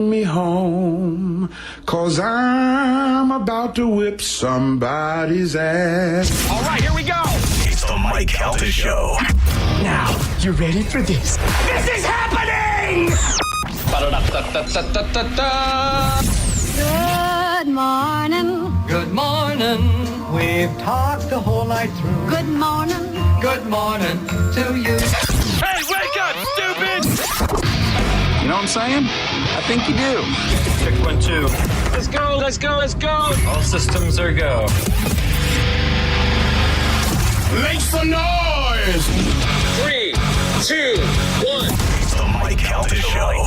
me home, 'cause I'm about to whip somebody's ass. All right, here we go. It's the Mike Calta Show. Now, you ready for this? This is happening! Good morning. Good morning. We've talked the whole night through. Good morning. Good morning to you. Hey, wake up, stupid! You know what I'm saying? I think you do. Check 1, 2. Let's go, let's go, let's go! All systems are go. Make some noise! 3, 2, 1. It's the Mike Calta Show.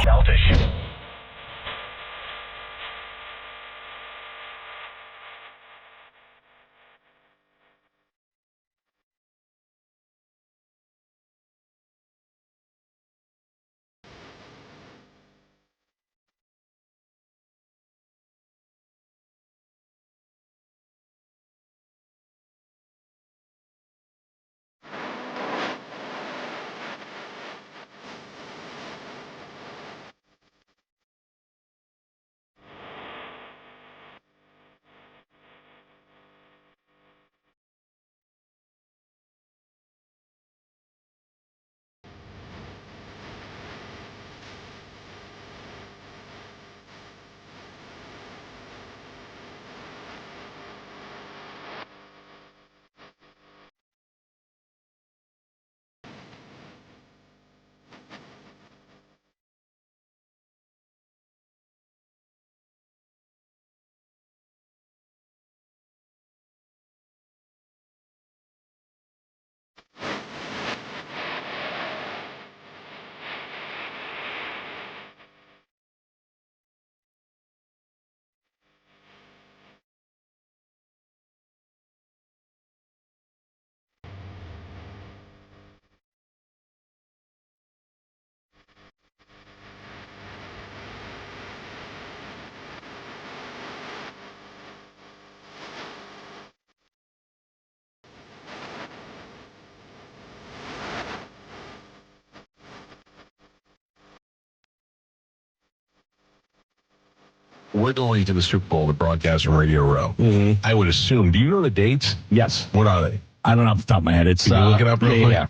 We're going to the Super Bowl, the broadcast from Radio Row. Mm-hmm. I would assume. Do you know the dates? Yes. What are they? I don't know off the top of my head. It's Can you look it up real quick? Yeah.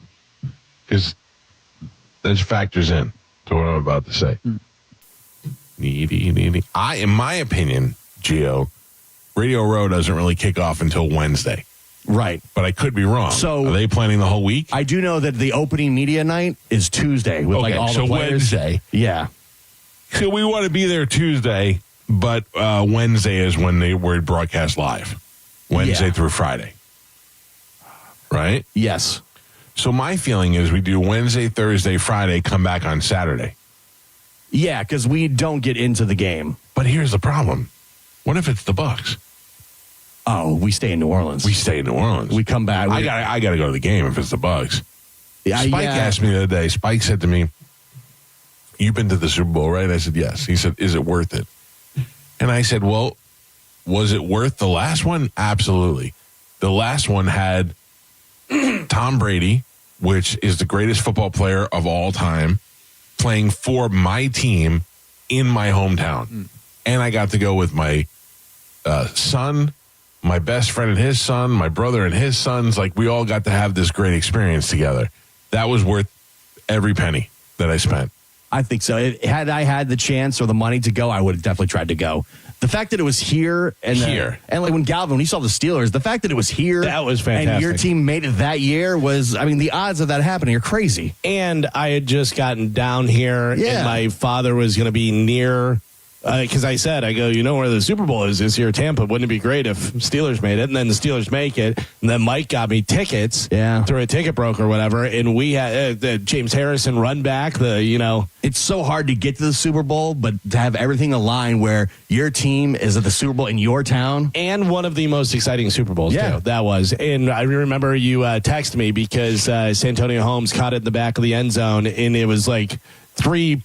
Because this factors in to what I'm about to say. In my opinion, Gio, Radio Row doesn't really kick off until Wednesday. Right. But I could be wrong. So are they planning the whole week? I do know that the opening media night is Tuesday with like all the players. Wednesday. Yeah. So we want to be there Tuesday, but Wednesday is when they were broadcast live. Wednesday through Friday. Right? Yes. So my feeling is we do Wednesday, Thursday, Friday, come back on Saturday. Yeah, because we don't get into the game. But here's the problem. What if it's the Bucks? Oh, we stay in New Orleans. We stay in New Orleans. We come back. I got to go to the game if it's the Bucks. Spike asked me the other day. Spike said to me, "You've been to the Super Bowl, right?" I said, "Yes." He said, "Is it worth it?" And I said, "Well, was it worth the last one?" Absolutely. The last one had Tom Brady, which is the greatest football player of all time, playing for my team in my hometown. And I got to go with my son, my best friend and his son, my brother and his sons. Like, we all got to have this great experience together. That was worth every penny that I spent. I think so. Had I had the chance or the money to go, I would have definitely tried to go. The fact that it was here and like when you saw the Steelers, the fact that it was here, that was fantastic. And your team made it that year was, I mean, the odds of that happening are crazy. And I had just gotten down here, and my father was going to be near. Because I said, you know where the Super Bowl is here, Tampa. Wouldn't it be great if Steelers made it? And then the Steelers make it. And then Mike got me tickets through a ticket broker or whatever. And we had James Harrison run back. It's so hard to get to the Super Bowl, but to have everything align where your team is at the Super Bowl in your town. And one of the most exciting Super Bowls, too. That was. And I remember you texted me because Santonio Holmes caught it in the back of the end zone. And it was like three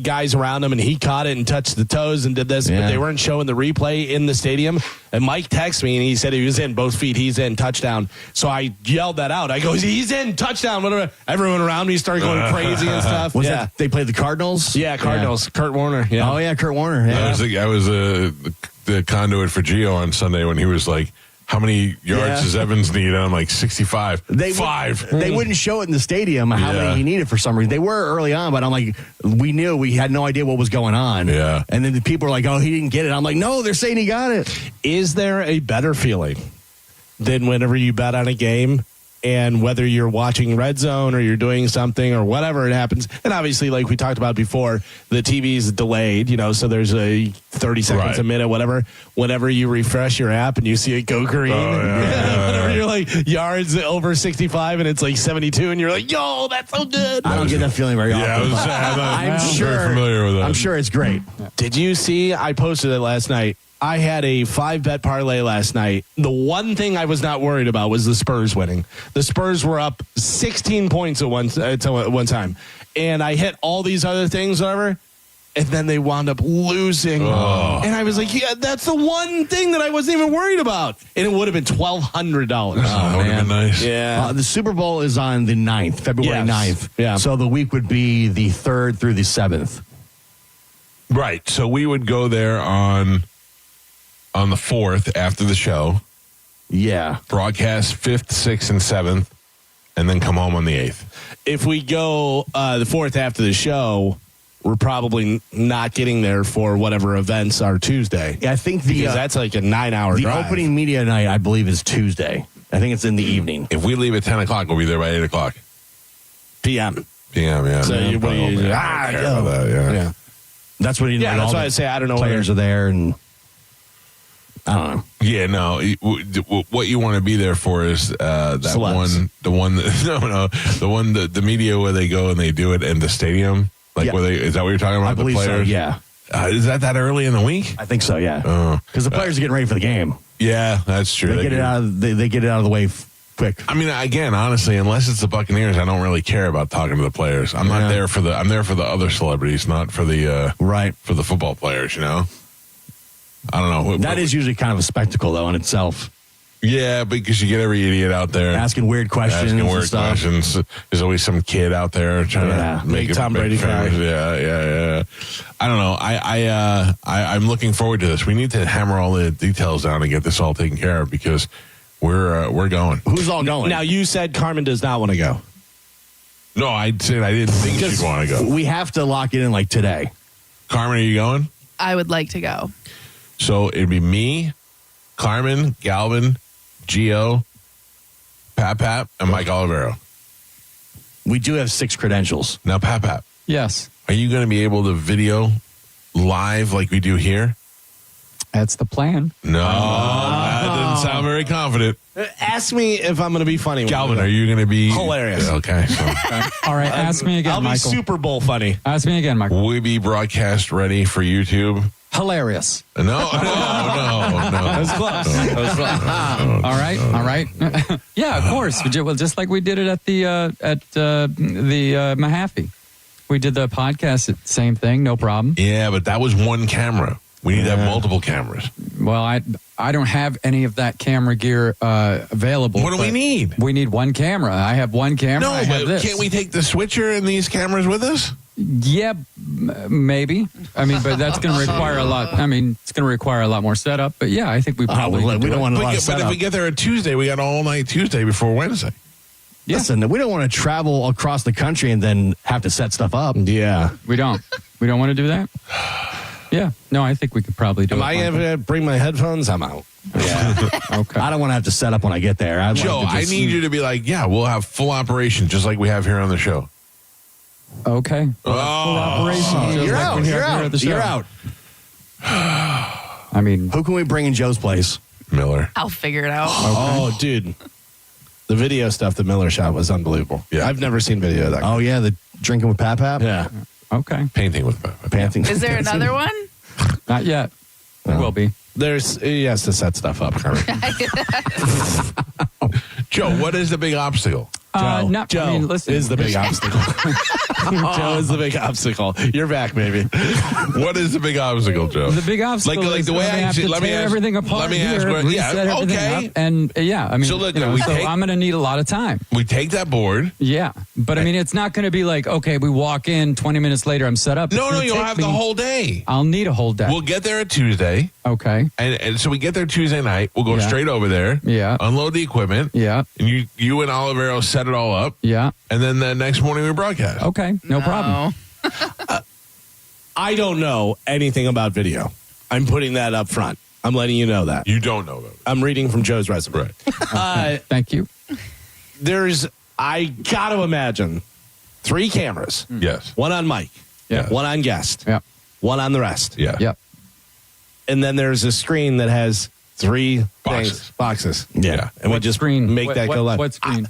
guys around him, and he caught it and touched the toes and did this, but they weren't showing the replay in the stadium. And Mike texted me, and he said he was in, both feet, he's in, touchdown. So I yelled that out. I go, he's in, touchdown, whatever. Everyone around me started going crazy and stuff. Was that they played the Cardinals? Yeah, Cardinals. Yeah. Kurt Warner. Yeah. Oh, yeah, Kurt Warner. Yeah. I was the conduit for Gio on Sunday when he was like, how many yards does Evans need? And I'm like, 65. Five. They wouldn't show it in the stadium how many he needed for some reason. They were early on, but I'm like, we had no idea what was going on. Yeah. And then the people are like, oh, he didn't get it. I'm like, no, they're saying he got it. Is there a better feeling than whenever you bet on a game and whether you're watching Red Zone or you're doing something or whatever it happens? And obviously, like we talked about before, the TV is delayed, so there's a 30 seconds a minute, whatever. Whenever you refresh your app and you see it go green, whenever you're like yards over 65 and it's like 72 and you're like, yo, that's so good. I don't get that feeling very often. I'm very familiar with that. I'm sure it's great. Did you see? I posted it last night. I had a 5-bet parlay last night. The one thing I was not worried about was the Spurs winning. The Spurs were up 16 points at one time. And I hit all these other things, whatever, and then they wound up losing. Oh. And I was like, yeah, that's the one thing that I wasn't even worried about. And it would have been $1,200. That would have been nice. Yeah. The Super Bowl is on the 9th, February 9th. Yeah. So the week would be the 3rd through the 7th. Right. So we would go there on the 4th after the show. Yeah. Broadcast 5th, 6th, and 7th, and then come home on the 8th. If we go the 4th after the show, we're probably not getting there for whatever events are Tuesday. Yeah, I think because that's like a 9-hour drive. The opening media night, I believe, is Tuesday. I think it's in the evening. If we leave at 10 o'clock, we'll be there by 8 o'clock. PM, yeah. So yeah, yeah. That's what you know. Yeah, that's why I say I don't know. Players are there, and I don't know. Yeah, no. What you want to be there for is that Celebs. the media where they go and they do it in the stadium. Like, where is that what you're talking about? I believe the players? so, yeah. Is that early in the week? I think so, yeah. Because the players are getting ready for the game. Yeah, that's true. They get it out of the way quick. I mean, again, honestly, unless it's the Buccaneers, I don't really care about talking to the players. I'm not there for I'm there for the other celebrities, not for the for the football players. I don't know. That is usually kind of a spectacle, though, in itself. Yeah, because you get every idiot out there asking weird questions. There's always some kid out there trying to make Tom Brady cry. Yeah. I don't know. I'm looking forward to this. We need to hammer all the details down and get this all taken care of because we're going. Who's all going? Now, you said Carmen does not want to go. No, I said I didn't think she'd want to go. We have to lock it in like today. Carmen, are you going? I would like to go. So it'd be me, Carmen, Galvin, Gio, Pap, and Mike Olivero. We do have 6 credentials. Now, Pap, Yes. are you going to be able to video live like we do here? That's the plan. No, that didn't sound very confident. Ask me if I'm going to be funny. Galvin, are you going to be hilarious? Yeah, okay. So. All right, ask me again, I'll be Michael. Super Bowl funny. Ask me again, Michael. Will we be broadcast ready for YouTube? Hilarious. No. That was close. All right. Yeah, of course. Well, just like we did it at the Mahaffey. We did the podcast, same thing, no problem. Yeah, but that was one camera. We need to have multiple cameras. Well, I don't have any of that camera gear available. What do we need? We need one camera. I have one camera. No, I have but this. can't we take the switcher and these cameras with us? Yeah, maybe. I mean, but that's going to require a lot. I mean, it's going to require a lot more setup. But yeah, I think we probably we don't want a lot of But setup. if we get there on Tuesday, we got all night Tuesday before Wednesday. Yeah. Listen, we don't want to travel across the country and then have to set stuff up. Yeah. We don't want to do that. Yeah. No, I think we could probably do it. Am I going to bring my headphones? I'm out. Yeah. Okay. I don't want to have to set up when I get there. Joe, I need you to be like, yeah, we'll have full operation just like we have here on the show. Okay. Oh, operation. You're out. You're out. I mean, who can we bring in Joe's place? Miller. I'll figure it out. Oh, dude. The video stuff that Miller shot was unbelievable. Yeah. I've never seen video of that. Oh, yeah, the drinking with Pap. Yeah. okay. Painting with Panting. Is there another one? Not yet. There will be. He has to set stuff up, Carmen. Joe, what is the big obstacle? Joe I mean, listen. is the big obstacle. Joe is the big obstacle. You're back, baby. What is the big obstacle, Joe? The big obstacle is the way I have to tear everything apart. Let me ask. here, reset everything Okay. up, and I mean, So look, I'm going to need a lot of time. We take that board. Yeah, but I mean, it's not going to be like, okay, we walk in, 20 minutes later, I'm set up. No, you'll have the whole day. I'll need a whole day. We'll get there at Tuesday. Okay. And so we get there Tuesday night. We'll go straight over there. Yeah. Unload the equipment. Yeah. And you and Olivero set it all up. Yeah. And then the next morning we broadcast. Okay. No problem. I don't know anything about video. I'm putting that up front. I'm letting you know that. You don't know about it. I'm reading from Joe's resume. Right. Thank you. I got to imagine 3 cameras. Yes. One on Mike. Yeah. One on guest. Yeah. One on the rest. Yeah. Yep. And then there's a screen that has 3 Boxes. Yeah. And we What just screen? make that go live. What screen?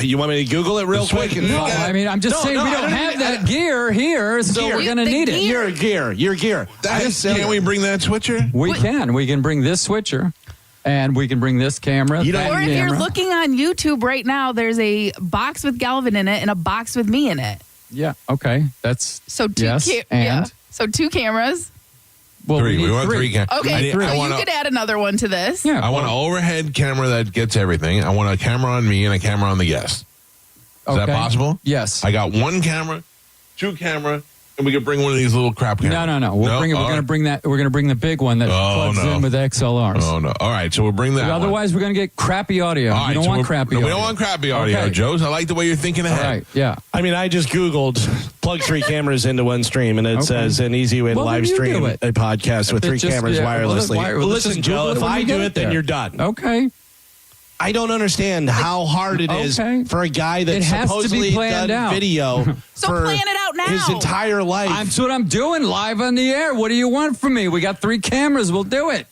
You want me to Google it real quick? switch. No, I mean, I'm just saying we don't have that gear here, so we're going to need it. Your gear. Can we bring that switcher? We can. We can bring this switcher, and we can bring this camera. Or if camera. you're looking on YouTube right now, there's a box with Galvin in it and a box with me in it. Yeah. Okay. That's So 2 yes, and So 2 cameras. well, 3. need We want 3 cameras. Okay, I so want you could add another one to this. Yeah. I want an overhead camera that gets everything. I want a camera on me and a camera on the guest. Is that Okay. possible? Yes. I got 1 camera, 2 camera, and we could bring one of these little crap cameras. No. We're going to bring that. We're going to bring the big one that plugs in with XLRs. Oh no! All right, so we'll bring that. Otherwise, we're going to get crappy audio. All right, You don't so want crappy audio. We don't want crappy audio, Okay. Joe's. I like the way you're thinking All ahead. right. Yeah. I mean, I just Googled plug 3 cameras into one stream, and it says an easy way to Well, then live you stream do it. a podcast with 3 Just- cameras yeah, well, wirelessly. let's Listen, just Joe, Google it if when I we do get it, then there. you're done. Okay. I don't understand how hard it is Okay. for a guy that It has to be supposedly planned done out. video So for plan it out now. his entire life. That's what I'm doing live on the air. What do you want from me? We got 3 cameras. We'll do it.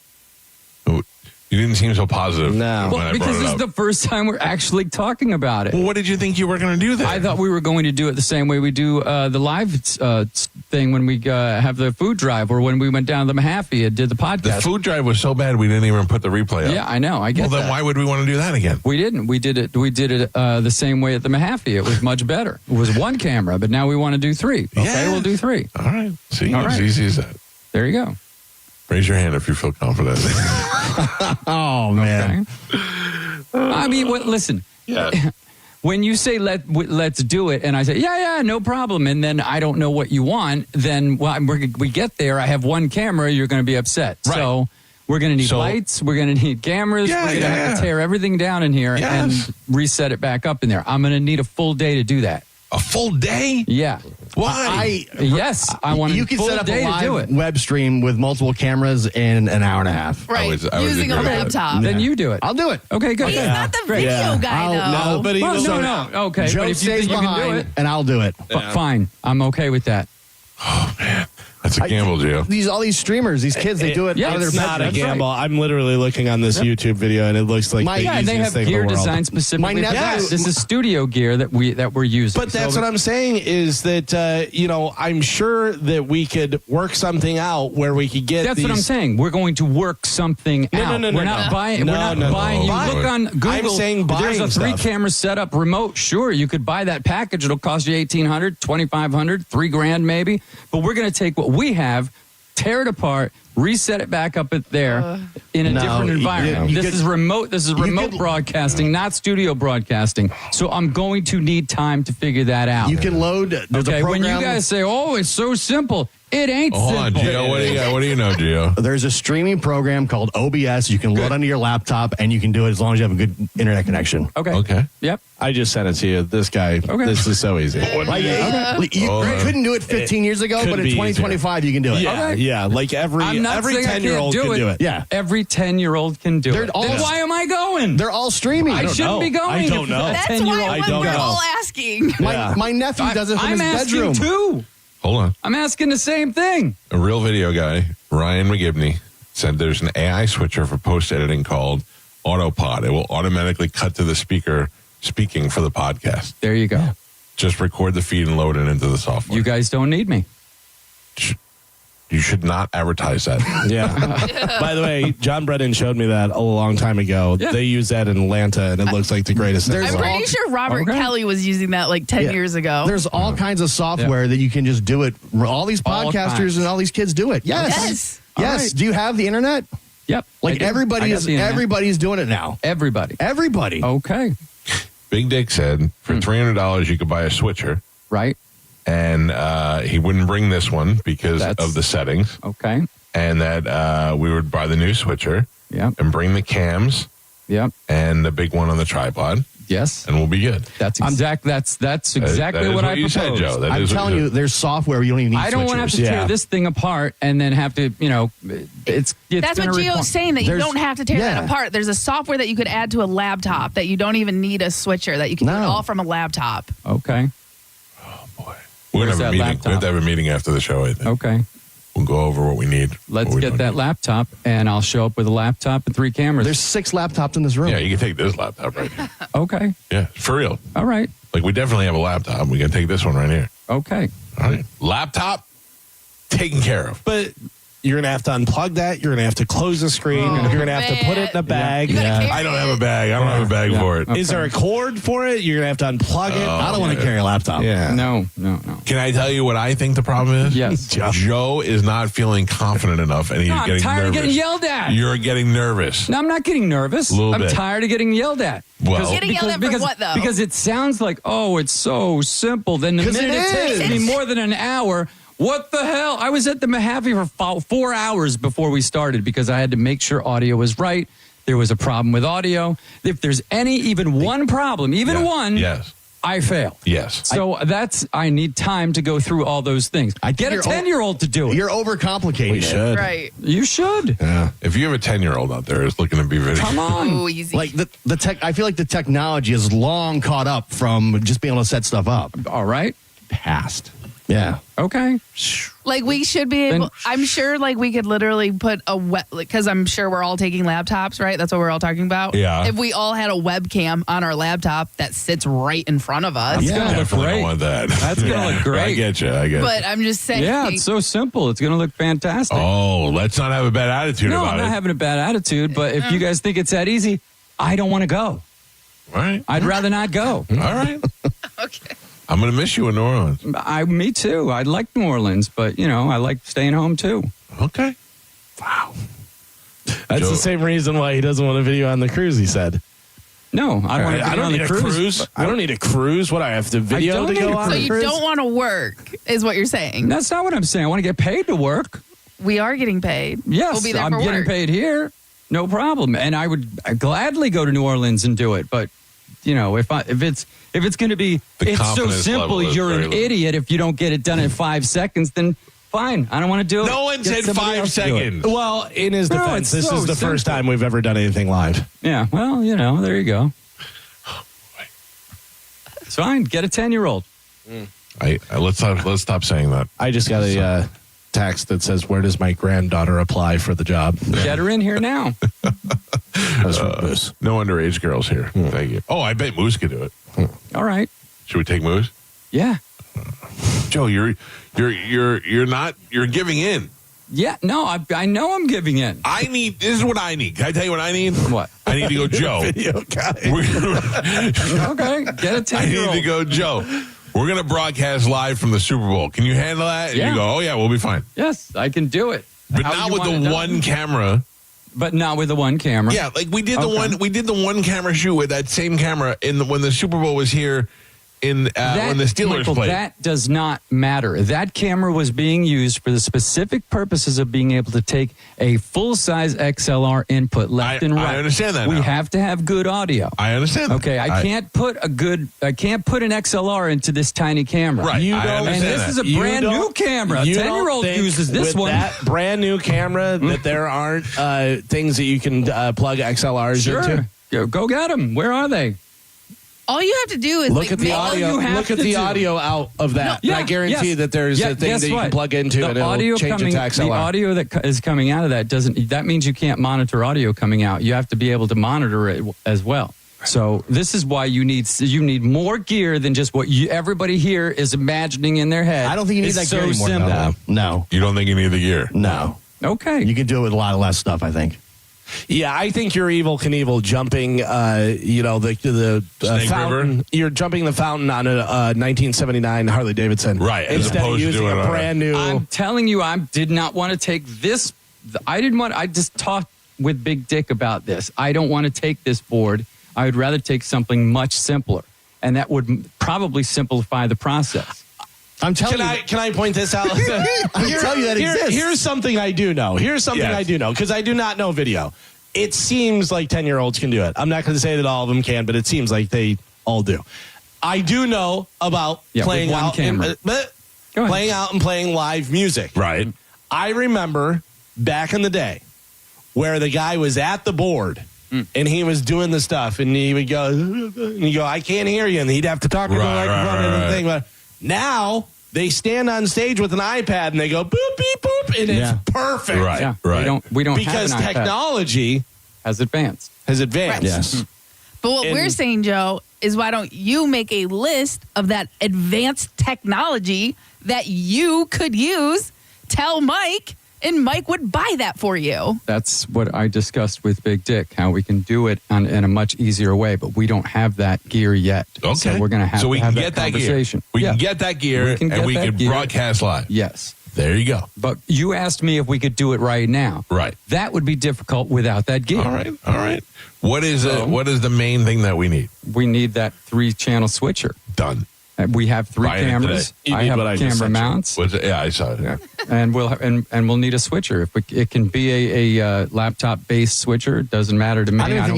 You didn't seem so positive. No. when I Well, because brought it this is up. the first time we're actually talking about it. Well, what did you think you were going to do then? I thought we were going to do it the same way we do the live thing when we have the food drive or when we went down to the Mahaffey and did the the podcast. food drive was so bad we didn't even put the replay up. Yeah, I know. I get Well, then that. why would we want to do that again? We didn't. We did it the same way at the Mahaffey. It was much better. It was 1 camera, but now we want to do 3. Okay, Yeah. we'll do 3. All right. See, All as right. easy as that. There you go. Raise your hand if you feel confident. Oh man. Okay. I mean, listen. Yeah. When you say let's do it, and I say yeah, no problem, and then I don't know what you want, then we get there. I have 1 camera. You're going to be upset. Right. So we're going to need lights. We're going to need cameras. Yeah, we're going to have to yeah. tear everything down in here Yes. and reset it back up in there. I'm going to need a full day to do that. A full day? Yeah. Why? Yes, I want You a can full set up day a to do live it. web stream with multiple cameras in an hour and a half. Right. I would Using a agree with that. laptop. Then you do it. I'll do it. Okay, good. He's not the video guy, though. No, but he Well, was no. Okay, Joe but if you stays think you can do behind, it, and I'll do it. fine. I'm okay with that. That's a gamble, Gio. All these streamers, these kids, they do it Yeah, out of their It's not a bedrooms. gamble. I'm literally looking on this YouTube video, and it looks like the Yeah, and they easiest have thing gear in the world. designed specifically. My for nephew- that. This is studio gear that we're using. But that's So what I'm saying is that, I'm sure that we could work something out where we could get That's what I'm these- saying. We're going to work something No, out. no, We're not buying. No, we're not no, buying. no. You look on Google. I'm saying there's a buying 3 stuff. camera setup remote. Sure, you could buy that package. It'll cost you $1,800, $2,500, $3,000 maybe. But we're going to take what we have, tear it apart, reset it back up there in a No, different environment. you This could- is remote. This is remote could- broadcasting, not studio broadcasting. So I'm going to need time to figure that out. You can load. There's Okay, a program. when you guys say, "Oh, it's so simple," it ain't Hold on, simple. Gio. What do you got? What do you know, Gio? There's a streaming program called OBS. You can load onto your laptop, and you can do it as long as you have a good internet connection. Okay. Okay. Yep. I just sent it to you. This guy, Okay. this is so easy. Like, you couldn't do it 15 years ago, could but in be 2025 you can do it. Yeah, Okay. yeah. Like every I'm not saying I 10-year-old can't can do it. Yeah. Every 10-year-old can do They're it. all- Then why am I going? They're all streaming. I shouldn't know. be going. I don't if know. a That's 10-year-old why I don't we're know. all asking. My nephew does it from I'm his asking bedroom. too. Hold on. I'm asking the same thing. A real video guy, Ryan McGibney, said there's an AI switcher for post-editing called Autopod. It will automatically cut to the speaker speaking for the podcast. There you go. Just record the feed and load it into the software. You guys don't need me. You should not advertise that. Yeah. By the way, John Brennan showed me that a long time ago. Yeah. They use that in Atlanta, and it looks like the greatest thing. I'm pretty sure Robert Kelly was using that like 10 years ago. There's all kinds of software that you can just do it. All these All podcasters kinds. and all these kids do it. Yes. Yes. Yes. All right. Do you have the internet? Yep. Like everybody's doing it now. Everybody. Everybody. Okay. Big Dick said for $300 you could buy a switcher, Right. and he wouldn't bring this one because of the settings, Okay. and that we would buy the new switcher Yep. and bring the cams Yep. and the big one on the tripod, Yes. and we'll be good. That's exactly that is what I you proposed. said, Joe. That I'm is what telling you, there's software you don't even need I don't want to have to switchers. tear this thing apart and then have to, it's That's what Gio's saying, that you there's- don't have to tear yeah. that apart. There's a software that you could add to a laptop that you don't even need a switcher, that you can do it No. all from a laptop. Okay. We're Where's gonna have a that meeting. laptop? We have to have a meeting after the show, I think. Okay. We'll go over what we need. Let's what we get don't that need. laptop, and I'll show up with a laptop and 3 cameras. There's 6 laptops in this room. Yeah, you can take this laptop right here. Okay. Yeah, for real. All right. Like, we definitely have a laptop. We can take this one right here. Okay. All right. Laptop taken care of. But you're going to have to unplug that. You're going to have to close the screen. Oh, you're going to have to put it in a man. bag. You gotta carry I don't have a bag. I don't have a bag for it. Okay. Is there a cord for it? You're going to have to unplug it. I don't want to carry a laptop. Yeah. No. Can I tell you what I think the problem is? Yes. Joe is not feeling confident enough, and he's No, I'm getting tired nervous. of getting yelled at. You're getting nervous. No, I'm not getting nervous. Little I'm bit. tired of getting yelled at. Well- Getting yelled at for what, though? Because it sounds like, oh, it's so simple. Then the 'Cause minute it it takes is. me more than an hour, what the hell? I was at the Mahaffey for 4 hours before we started because I had to make sure audio was right. There was a problem with audio. If there's even one problem, even one, Yes. I fail. Yes. So I need time to go through all those things. I get a you're 10-year-old to do it. You're overcomplicating We it. should. Right. You should. Yeah. If you have a 10-year-old out there who's looking to be very Come on. Oh, easy. Like the tech, I feel like the technology is long caught up from just being able to set stuff up. All right. Past. Yeah. Okay. Like we should be able, Then- I'm sure like we could literally put a because I'm sure we're all taking laptops, right? That's what we're all talking about. Yeah. If we all had a webcam on our laptop that sits right in front of us. It's gonna look Definitely great. don't want that. That's gonna look great. I get you. But I'm just saying. Yeah, it's so simple. It's going to look fantastic. Oh, let's not have a bad attitude no, about I'm it. not having a bad attitude, but if you guys think it's that easy, I don't want to go. All right. I'd rather not go. All right. Okay. I'm going to miss you in New Orleans. Me too. I like New Orleans, but I like staying home too. Okay. Wow. That's Joe- the same reason why he doesn't want a video on the cruise, he said. No, I want to I be don't on need the a cruise. cruise. I don't need a cruise. What, I have to video don't to need go a on So a you cruise? don't want to work, is what you're saying. That's not what I'm saying. I want to get paid to work. We are getting paid. Yes, We'll be there I'm for getting work. paid here. No problem. And I would gladly go to New Orleans and do it. But if it's going to be, The it's so confidence simple. level is You're very an low. idiot if you don't get it done in 5 seconds. Then fine, I don't want to do it. No one Get said somebody 5 else to do it. seconds. Well, in his No, defense, it's this so is the first simple. time we've ever done anything live. Yeah, well, there you go. It's fine. Get a 10-year-old. Let's stop saying that. I just got a text that says, "Where does my granddaughter apply for the job?" Get her in here now. That's from Moose. No underage girls here. Thank you. Oh, I bet Moose could do it. All right. Should we take Moose? Yeah. Joe, you're not. You're giving in. Yeah. No, I know I'm giving in. This is what I need. Can I tell you what I need? What? I need to go, Joe. Video guy. Okay. Get a I 10-year-old. need to go, Joe. We're going to broadcast live from the Super Bowl. Can you handle that? And Yeah. you go, oh, yeah, we'll be fine. Yes, I can do it. But How not you with want it the done. one camera. But not with the one camera. Yeah, like we did Okay. we did the one camera shoot with that same camera when the Super Bowl was here when the Steelers Michael, played. that does not matter. That camera was being used for the specific purposes of being able to take a full-size XLR input left and right. I understand that We now. have to have good audio. I understand that. Okay, I can't put an XLR into this tiny camera. Right, You I don't- understand And this that. is a brand new camera. A You don't 10-year-old think uses this with one. that brand new camera that there aren't things that you can plug XLRs Sure. into? Go get them. Where are they? All you have to do is Look at the make- audio. you have Look at to the do- audio out of that. Yeah, I guarantee yes. that there's Yeah, a thing guess that you can what? plug into The and it'll audio change coming, it to XLR. The audio that is coming out of that that means you can't monitor audio coming out. You have to be able to monitor it as well. So this is why you need more gear than just what everybody here is imagining in their head. I don't think you need It's that gear so anymore. simple. No. You don't think you need the gear? No. Okay. You can do it with a lot of less stuff, I think. Yeah, I think you're Evil Knievel jumping, the Snake fountain. River? You're jumping the fountain on a 1979 Harley Davidson. Right, as Instead of opposed to using doing a it on brand new. I'm telling you, I did not want to take this. I just talked with Big Dick about this. I don't want to take this board. I would rather take something much simpler, and that would probably simplify the process. I'm telling you. Can I point this out? I'm telling you that exists. Here's something I do know. I do know because I do not know video. It seems like 10-year-olds can do it. I'm not going to say that all of them can, but it seems like they all do. I do know about playing with one out camera. playing out and playing live music. Right. I remember back in the day where the guy was at the board and he was doing the stuff and he would go, I can't hear you. And he'd have to talk into the microphone and the thing. But now they stand on stage with an iPad and they go boop, beep, boop, and it's perfect. Right. Yeah, Right. We don't Because have an iPad. technology has advanced. has advanced. Yes. But what we're saying, Joe, is why don't you make a list of that advanced technology that you could use, tell Mike, and Mike would buy that for you. That's what I discussed with Big Dick, how we can do it in a much easier way, but we don't have that gear yet. Okay. So we're going to have So we to can have get that that gear. conversation. We Yeah. can get that gear and we can broadcast live. Yes. There you go. But you asked me if we could do it right now. Right. That would be difficult without that gear. All right. What is the main thing that we need? We need that 3-channel switcher. Done. We have 3 Buying it cameras. today. You I need have what I just camera sent you. mounts. Yeah, I saw it. Yeah. And we'll need a switcher. If it can be a laptop based switcher, it doesn't matter to me. I don't even think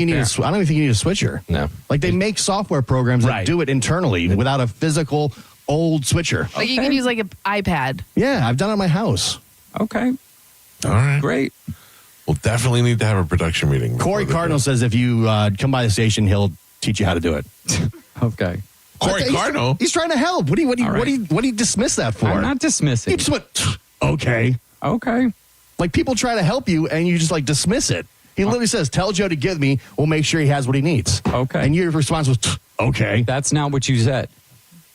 you need a switcher. No. Like they make software programs that Right. do it internally without a physical old switcher. Like you can use like an iPad. Yeah, I've done it at my house. Okay. All right. Great. We'll definitely need to have a production meeting. Corey Cardinal says if you come by the station, he'll teach you how to do it. Okay. Corey Cardinal? He's trying to help. What do you dismiss that for? I'm not dismissing. He just went, okay. Okay. Like people try to help you and you just like dismiss it. He literally says, tell Joe to give me. We'll make sure he has what he needs. Okay. And your response was, okay. That's not what you said.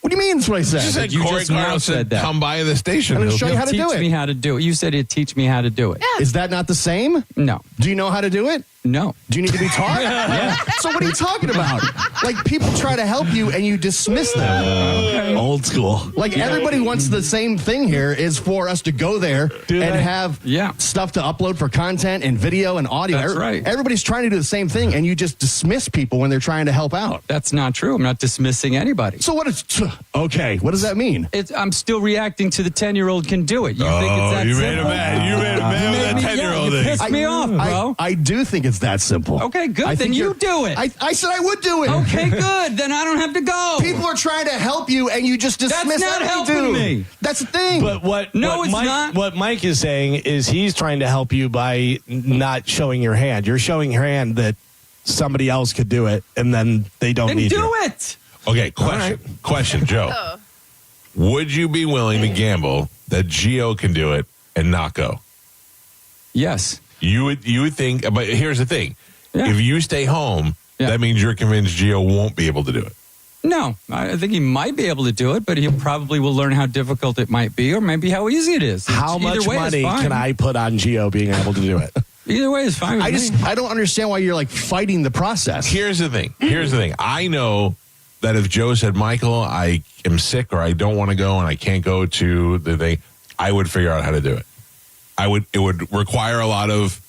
What do you mean that's what I said? You said You Corey just now Cardinal said said, that. come by the station. I'm gonna show you how to Teach do it. me how to do it. You said he'd teach me how to do it. Is that not the same? No. Do you know how to do it? No. Do you need to be taught? Yeah. So what are you talking about? Like people try to help you and you dismiss them. Old school. Like everybody wants the same thing here is for us to go there and have stuff to upload for content and video and audio. That's right. Everybody's trying to do the same thing and you just dismiss people when they're trying to help out. That's not true. I'm not dismissing anybody. So what is okay? What does that mean? I'm still reacting to the 10-year-old can do it. You think it's that you simple? made a man. You made a man with that 10-year-old You thing. pissed me off, bro. I do think it's that simple. Okay, good. I Then think you you're- do it. I said I would do it. Okay, good. Then I don't have to go. People are trying to help you, and you just dismiss not everything, helping dude. me. That's the thing. But what it's Mike, not. What Mike is saying is he's trying to help you by not showing your hand. You're showing your hand that somebody else could do it, and then they don't Then need do you. it. Okay, question, Joe. Would you be willing to gamble that Gio can do it and not go? Yes. You would think, but here's the thing. Yeah. If you stay home, Yeah. that means you're convinced Gio won't be able to do it. No, I think he might be able to do it, but he probably will learn how difficult it might be or maybe how easy it is. How Either much way is money fine. can I put on Gio being able to do it? Either way is fine with me. I don't understand why you're like fighting the process. Here's the thing. I know that if Joe said, Michael, I am sick or I don't want to go and I can't go to the thing, I would figure out how to do it. It would require a lot of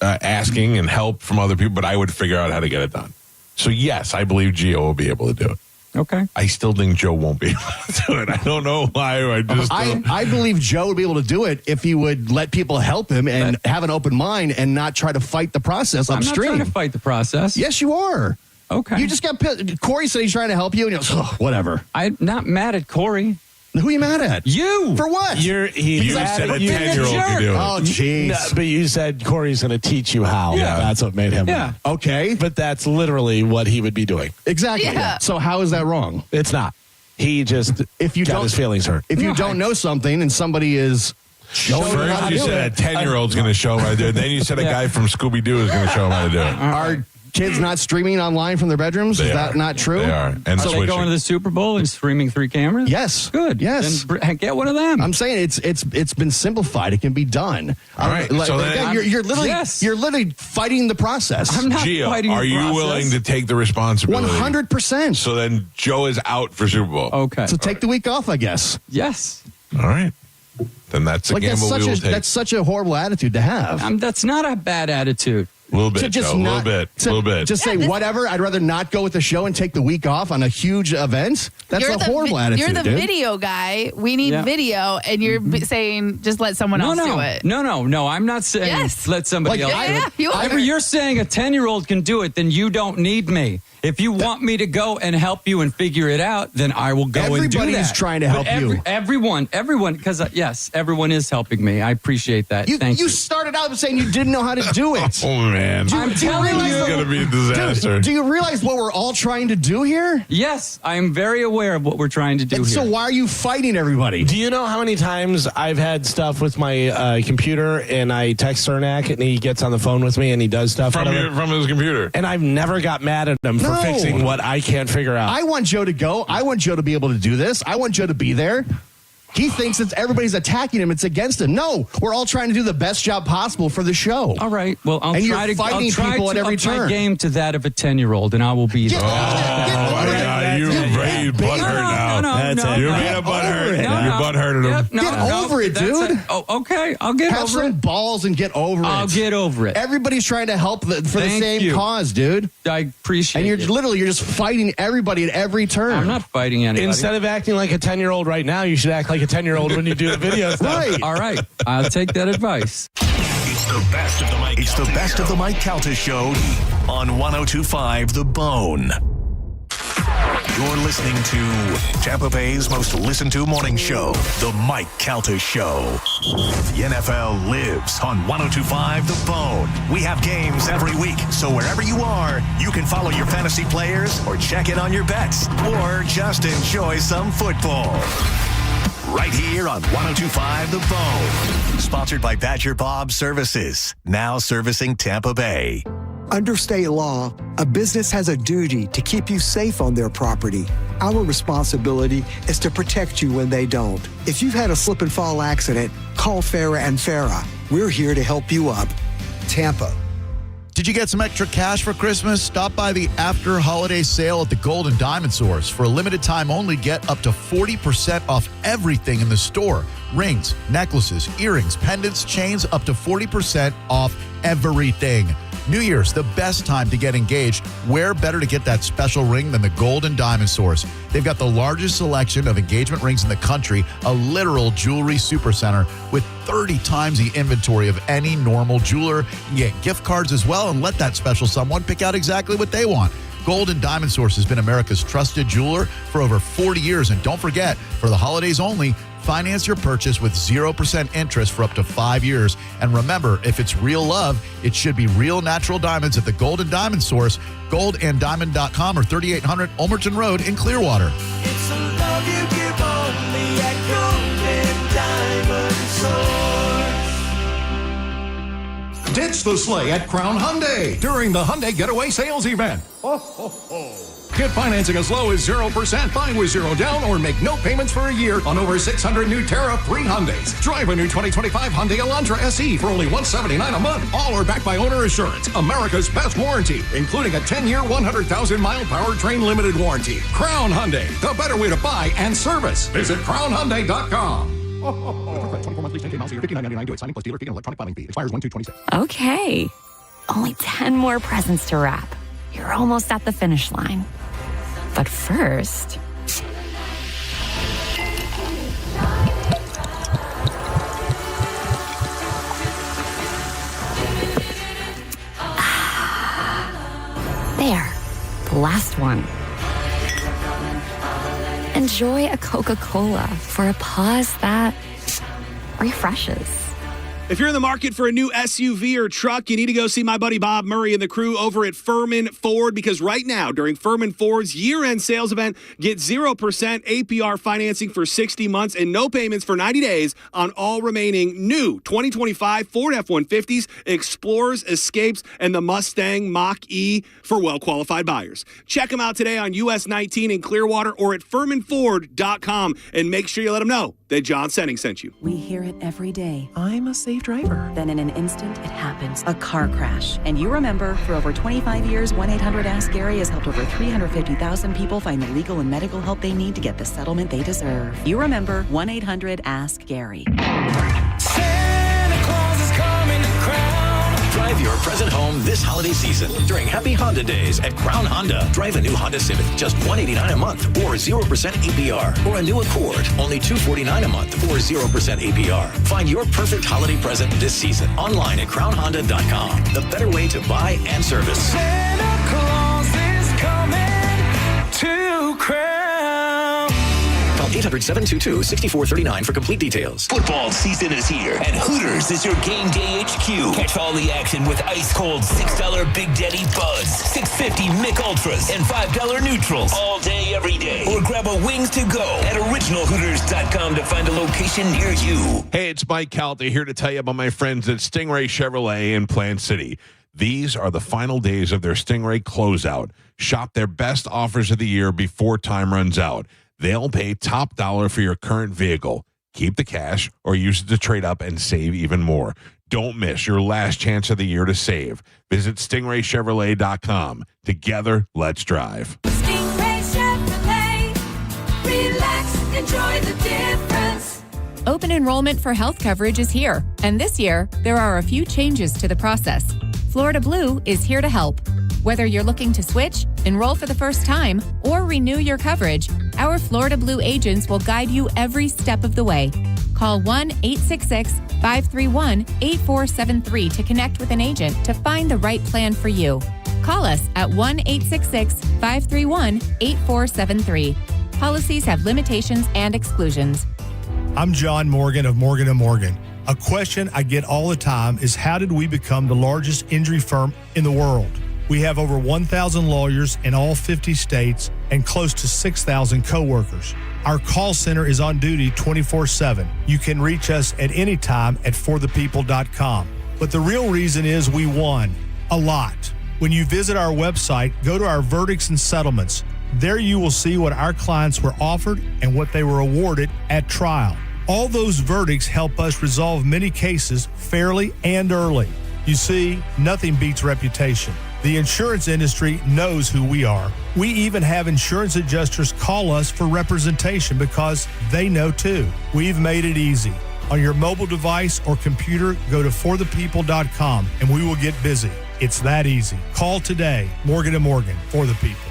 asking and help from other people, but I would figure out how to get it done. So yes, I believe Gio will be able to do it. Okay. I still think Joe won't be able to do it. I don't know why. I believe Joe would be able to do it if he would let people help him and have an open mind and not try to fight the process upstream. I'm not trying to fight the process. Yes, you are. Okay. You just got pissed. Corey said he's trying to help you, and he goes, oh, whatever. I'm not mad at Corey. Who are you mad at? You. For what? You said a 10-year-old could do it. Oh, jeez. No, but you said Corey's going to teach you how. Yeah. That's what made him. Yeah. Okay. But that's literally what he would be doing. Exactly. Yeah. So how is that wrong? It's not. He just If you got don't- his feelings hurt. If you don't know something and somebody is showing you how First to you do said it, a 10-year-old's going to show him how to do it. Then you said a guy from Scooby-Doo is going to show him how to do it. kids not streaming online from their bedrooms? Is that not true? They are. And So they going to the Super Bowl and streaming 3 cameras? Yes. Good. Yes. Then get one of them. I'm saying it's been simplified. It can be done. All right. So then you're literally fighting the process. I'm not Gio, fighting the are you process. willing to take the responsibility? 100%. So then Joe is out for Super Bowl. Okay. So take the week off, I guess. Yes. All right. Then that's a gamble we will take. That's such a horrible attitude to have. That's not a bad attitude. A little bit, To just Joe. A not- little bit. Just say whatever. I'd rather not go with the show and take the week off on a huge event. That's a horrible attitude. You're the dude. video guy. We need Yeah. video, and you're saying just let someone else do it. No. I'm not saying Yes. let somebody Like, else. Yeah, you are. If you're saying a 10-year-old can do it, then you don't need me. If you want me to go and help you and figure it out, then I will go and do that. Everybody's trying to help you. Everyone, because yes, everyone is helping me. I appreciate that. Thank you. You started out saying you didn't know how to do it. Oh, man. I'm telling you. It's going to be a disaster. Do you realize what we're all trying to do here? Yes, I am very aware of what we're trying to do And here. so why are you fighting everybody? Do you know how many times I've had stuff with my computer and I text Cernak and he gets on the phone with me and he does stuff From his computer. and I've never got mad at him for No. fixing what I can't figure out. I want Joe to go. I want Joe to be able to do this. I want Joe to be there. He thinks that everybody's attacking him. It's against him. No, we're all trying to do the best job possible for the show. All right. Well, I'll And try you're to fighting I'll try people to at every up turn. my game to that of a 10-year-old, and I will be there. Oh, my God. You're butthurt now. You're being a butthurt. You're butthurting him. Get over it, dude. Oh, okay. I'll get Have over some it. balls and get over it. I'll get over it. Everybody's trying to help for the Thank same you. cause, dude. I appreciate And it. you're just fighting everybody at every turn. I'm not fighting anybody. Instead of acting like a 10-year-old right now, you should act like a 10-year-old when you do the video stuff. Right. All right. I'll take that advice. It's the best of the Mike. It's the best of the Mike Calta Show on 102.5 The Bone. You're listening to Tampa Bay's most listened to morning show, The Mike Calta Show. The NFL lives on 102.5 The Bone. We have games every week, so wherever you are, you can follow your fantasy players or check in on your bets or just enjoy some football. Right here on 102.5 The Bone. Sponsored by Badger Bob Services, now servicing Tampa Bay. Under state law, a business has a duty to keep you safe on their property. Our responsibility is to protect you when they don't. If you've had a slip and fall accident, call Farah and Farah. We're here to help you up. Tampa. Did you get some extra cash for Christmas? Stop by the after holiday sale at the Gold and Diamond Source. For a limited time only, get up to 40% off everything in the store. Rings, necklaces, earrings, pendants, chains, up to 40% off everything. New Year's, the best time to get engaged. Where better to get that special ring than the Gold and Diamond Source? They've got the largest selection of engagement rings in the country, a literal jewelry supercenter with 30 times the inventory of any normal jeweler. You can get gift cards as well and let that special someone pick out exactly what they want. Gold and Diamond Source has been America's trusted jeweler for over 40 years. And don't forget, for the holidays only, finance your purchase with 0% interest for up to 5 years. And remember, if it's real love, it should be real natural diamonds at the Gold and Diamond Source, goldanddiamond.com or 3800 Ulmerton Road in Clearwater. It's a love you give only at Gold and Diamond Source. Ditch the sleigh at Crown Hyundai during the Hyundai Getaway Sales Event. Get financing as low as 0%. Buy with zero down or make no payments for a year on over 600 new tariff-free Hyundais. Drive a new 2025 Hyundai Elantra SE for only $179 a month. All are backed by owner assurance, America's best warranty, including a 10-year, 100,000-mile powertrain limited warranty. Crown Hyundai, the better way to buy and service. Visit crownhyundai.com. 24 monthly 10K miles a year, $59.99 due at signing plus dealer fee and electronic filing fee. Expires 1/2/26. Okay. Only 10 more presents to wrap. You're almost at the finish line. But first... There. The last one. Enjoy a Coca-Cola for a pause that refreshes. If you're in the market for a new SUV or truck, you need to go see my buddy Bob Murray and the crew over at Furman Ford, because right now, during Furman Ford's year-end sales event, get 0% APR financing for 60 months and no payments for 90 days on all remaining new 2025 Ford F-150s, Explorers, Escapes, and the Mustang Mach-E for well-qualified buyers. Check them out today on US 19 in Clearwater or at FurmanFord.com, and make sure you let them know that John Senning sent you. We hear it every day. I'm a safe driver. Then in an instant, it happens. A car crash. And you remember, for over 25 years, 1-800-ASK-GARY has helped over 350,000 people find the legal and medical help they need to get the settlement they deserve. You remember 1-800-ASK-GARY. Santa Claus is coming to Crown. Drive your present home this holiday season during Happy Honda Days at Crown Honda. Drive a new Honda Civic, just $189 a month or 0% APR. Or a new Accord, only $249 a month or 0% APR. Find your perfect holiday present this season online at crownhonda.com. The better way to buy and service. Santa Claus is coming to Crown. Call 800-722-6439 for complete details. Football season is here, and Hooters is your game day HQ. Catch all the action with ice-cold $6 Big Daddy Buds, $6.50 Mick Ultras, and $5 Neutrals all day, every day. Or grab a wings to go at originalhooters.com to find a location near you. Hey, it's Mike Calta here to tell you about my friends at Stingray Chevrolet in Plant City. These are the final days of their Stingray closeout. Shop their best offers of the year before time runs out. They'll pay top dollar for your current vehicle. Keep the cash or use it to trade up and save even more. Don't miss your last chance of the year to save. Visit stingraychevrolet.com. Together, let's drive. Stingray Chevrolet. Relax, enjoy the difference. Open enrollment for health coverage is here, and this year, there are a few changes to the process. Florida Blue is here to help. Whether you're looking to switch, enroll for the first time, or renew your coverage, our Florida Blue agents will guide you every step of the way. Call 1-866-531-8473 to connect with an agent to find the right plan for you. Call us at 1-866-531-8473. Policies have limitations and exclusions. I'm John Morgan of Morgan & Morgan. A question I get all the time is, how did we become the largest injury firm in the world? We have over 1,000 lawyers in all 50 states and close to 6,000 coworkers. Our call center is on duty 24/7. You can reach us at any time at forthepeople.com. But the real reason is we won a lot. When you visit our website, go to our verdicts and settlements. There you will see what our clients were offered and what they were awarded at trial. All those verdicts help us resolve many cases fairly and early. You see, nothing beats reputation. The insurance industry knows who we are. We even have insurance adjusters call us for representation because they know too. We've made it easy. On your mobile device or computer, go to forthepeople.com and we will get busy. It's that easy. Call today. Morgan & Morgan, for the people.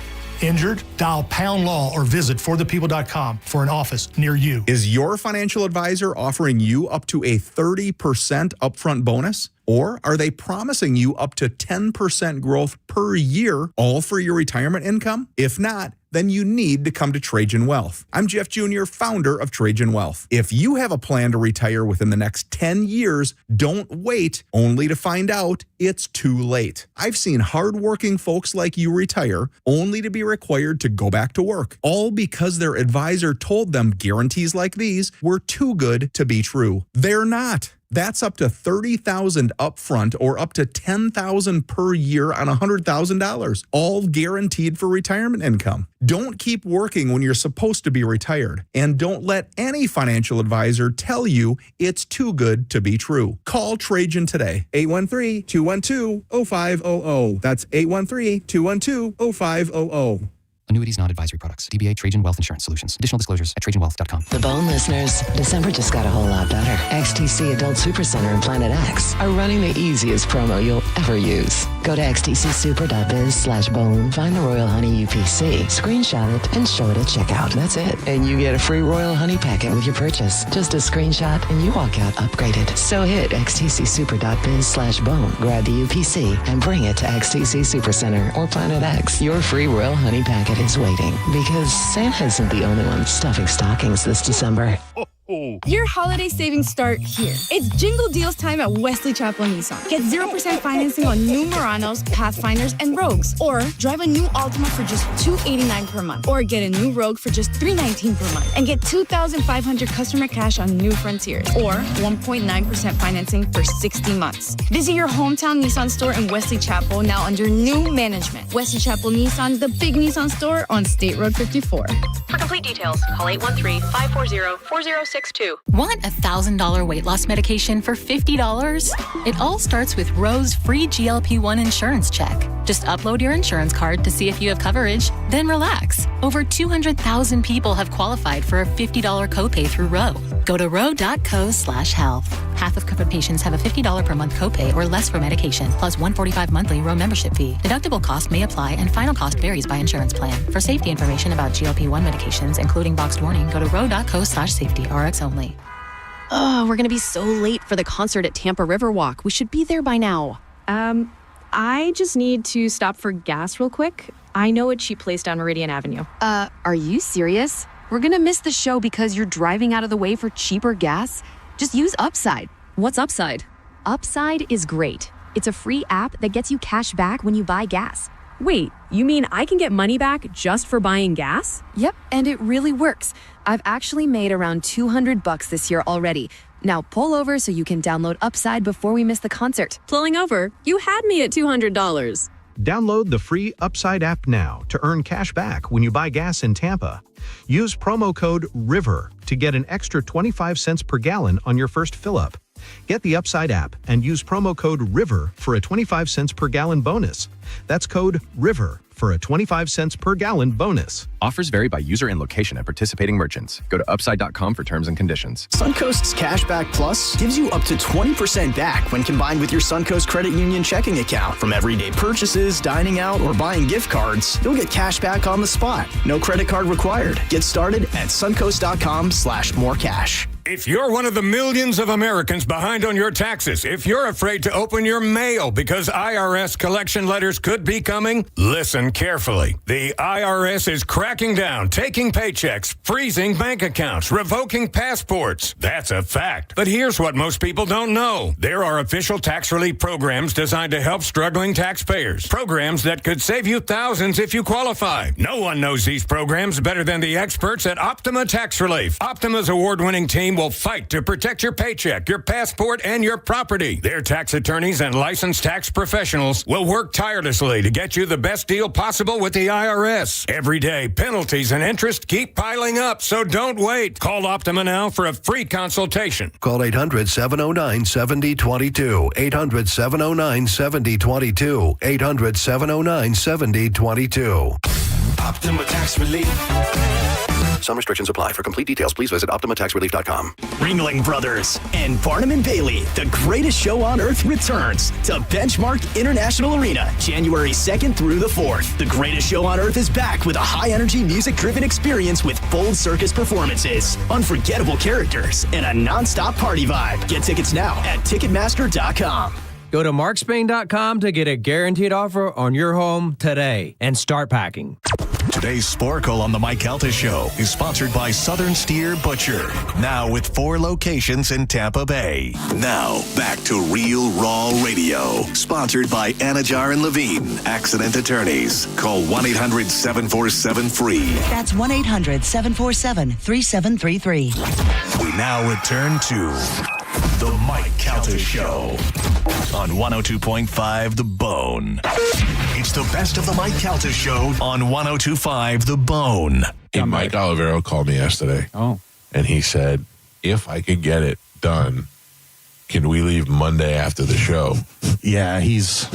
Injured? Dial pound law or visit forthepeople.com for an office near you. Is your financial advisor offering you up to a 30% upfront bonus? Or are they promising you up to 10% growth per year, all for your retirement income? If not, then you need to come to Trajan Wealth. I'm Jeff Jr., founder of Trajan Wealth. If you have a plan to retire within the next 10 years, don't wait only to find out it's too late. I've seen hardworking folks like you retire only to be required to go back to work, all because their advisor told them guarantees like these were too good to be true. They're not. That's up to $30,000 upfront or up to $10,000 per year on $100,000, all guaranteed for retirement income. Don't keep working when you're supposed to be retired, and don't let any financial advisor tell you it's too good to be true. Call Trajan today, 813-212-0500. That's 813-212-0500. Annuities, non-advisory products. DBA Trajan Wealth Insurance Solutions. Additional disclosures at trajanwealth.com. The Bone listeners, December just got a whole lot better. XTC Adult Supercenter and Planet X are running the easiest promo you'll ever use. Go to xtcsuper.biz/bone, find the Royal Honey UPC, screenshot it, and show it at checkout. That's it. And you get a free Royal Honey packet with your purchase. Just a screenshot and you walk out upgraded. So hit xtcsuper.biz/bone, grab the UPC, and bring it to XTC Supercenter or Planet X. Your free Royal Honey packet is waiting, because Santa isn't the only one stuffing stockings this December. Your holiday savings start here. It's Jingle Deals time at Wesley Chapel Nissan. Get 0% financing on new Muranos, Pathfinders, and Rogues. Or drive a new Altima for just $289 per month. Or get a new Rogue for just $319 per month. And get $2,500 customer cash on new Frontiers. Or 1.9% financing for 60 months. Visit your hometown Nissan store in Wesley Chapel, now under new management. Wesley Chapel Nissan, the big Nissan store on State Road 54. For complete details, call 813-540-4062. Want a $1,000 weight loss medication for $50? It all starts with Roe's free GLP-1 insurance check. Just upload your insurance card to see if you have coverage, then relax. Over 200,000 people have qualified for a $50 copay through Roe. Go to roe.co/health. Half of covered patients have a $50 per month copay or less for medication, plus $145 monthly Roe membership fee. Deductible cost may apply and final cost varies by insurance plan. For safety information about GLP-1 medications, including boxed warning, go to roe.co/safety, RX only. Oh, we're going to be so late for the concert at Tampa Riverwalk. We should be there by now. I just need to stop for gas real quick. I know a cheap place down Meridian Avenue. Are you serious? We're going to miss the show because you're driving out of the way for cheaper gas? Just use Upside. What's Upside? Upside is great. It's a free app that gets you cash back when you buy gas. Wait, you mean I can get money back just for buying gas? Yep, and it really works. I've actually made around $200 this year already. Now pull over so you can download Upside before we miss the concert. Pulling over? You had me at $200. Download the free Upside app now to earn cash back when you buy gas in Tampa. Use promo code RIVER to get an extra 25 cents per gallon on your first fill-up. Get the Upside app and use promo code RIVER for a 25 cents per gallon bonus. That's code RIVER for a 25 cents per gallon bonus. Offers vary by user and location at participating merchants. Go to upside.com for terms and conditions. Suncoast's Cashback Plus gives you up to 20% back when combined with your Suncoast Credit Union checking account. From everyday purchases, dining out, or buying gift cards, you'll get cash back on the spot. No credit card required. Get started at suncoast.com/morecash. If you're one of the millions of Americans behind on your taxes, if you're afraid to open your mail because IRS collection letters could be coming, listen carefully. The IRS is cracking down, taking paychecks, freezing bank accounts, revoking passports. That's a fact. But here's what most people don't know. There are official tax relief programs designed to help struggling taxpayers. Programs that could save you thousands if you qualify. No one knows these programs better than the experts at Optima Tax Relief. Optima's award-winning team will fight to protect your paycheck, your passport, and your property. Their tax attorneys and licensed tax professionals will work tirelessly to get you the best deal possible with the IRS. Every day, penalties and interest keep piling up, so don't wait. Call Optima now for a free consultation. Call 800-709-7022. 800-709-7022. 800-709-7022. Optima Tax Relief. Some restrictions apply. For complete details, please visit OptimaTaxRelief.com. Ringling Brothers and Barnum and Bailey, the greatest show on earth, returns to Benchmark International Arena, January 2nd through the 4th. The greatest show on earth is back with a high-energy, music-driven experience with bold circus performances, unforgettable characters, and a non-stop party vibe. Get tickets now at Ticketmaster.com. Go to markspain.com to get a guaranteed offer on your home today and start packing. Today's Sporkle on the Mike Calta Show is sponsored by Southern Steer Butcher. Now with 4 locations in Tampa Bay. Now back to Real Raw Radio. Sponsored by Anajar and Levine, Accident Attorneys. Call 1-800-747-FREE. That's 1-800-747-3733. We now return to the Mike Calta Show on 102.5 The Bone. It's the best of the Mike Calta Show on 102.5 The Bone. Hey, Mike Olivero called me yesterday. Oh. And he said, if I could get it done, can we leave Monday after the show? Yeah, he's...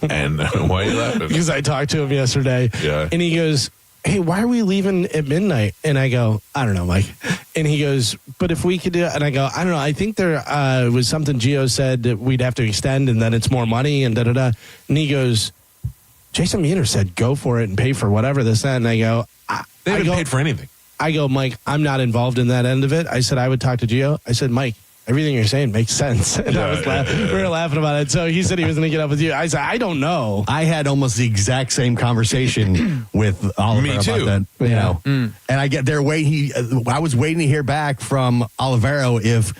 And why are you laughing? Because I talked to him yesterday. Yeah. And he goes, hey, why are we leaving at midnight? And I go, I don't know, Mike. And he goes, but if we could do it. And I go, I don't know. I think there was something Gio said that we'd have to extend and then it's more money and da-da-da. And he goes, Jason Meter said, go for it and pay for whatever this, that. And I go, they haven't paid for anything. I go, Mike, I'm not involved in that end of it. I said, I would talk to Gio. I said, Mike, everything you're saying makes sense. And we were laughing about it. So he said he was going to get up with you. I said, I don't know. I had almost the exact same conversation with Oliver Me too. about that. You know, and I get there I was waiting to hear back from Olivero if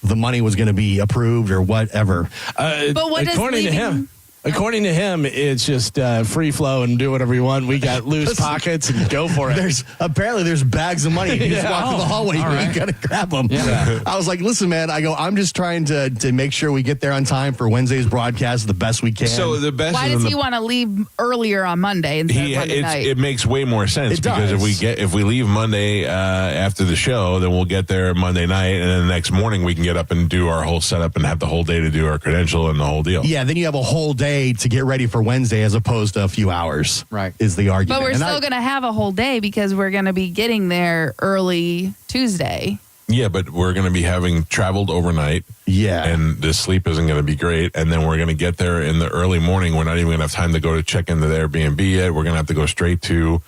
the money was going to be approved or whatever. But what does according to him? According to him, it's just free flow and do whatever you want. We got loose pockets and go for it. There's bags of money. You just walk through the hallway and you got to grab them. Yeah. I was like, listen, man, I'm just trying to make sure we get there on time for Wednesday's broadcast the best we can. So the best. Why does he want to leave earlier on Monday instead of Monday night? It makes way more sense because if we leave Monday after the show, then we'll get there Monday night, and then the next morning we can get up and do our whole setup and have the whole day to do our credential and the whole deal. Yeah, then you have a whole day to get ready for Wednesday as opposed to a few hours. Right. Is the argument. But we're still going to have a whole day because we're going to be getting there early Tuesday. Yeah, but we're going to be having traveled overnight. Yeah. And the sleep isn't going to be great. And then we're going to get there in the early morning. We're not even going to have time to go to check into the Airbnb yet. We're going to have to go straight to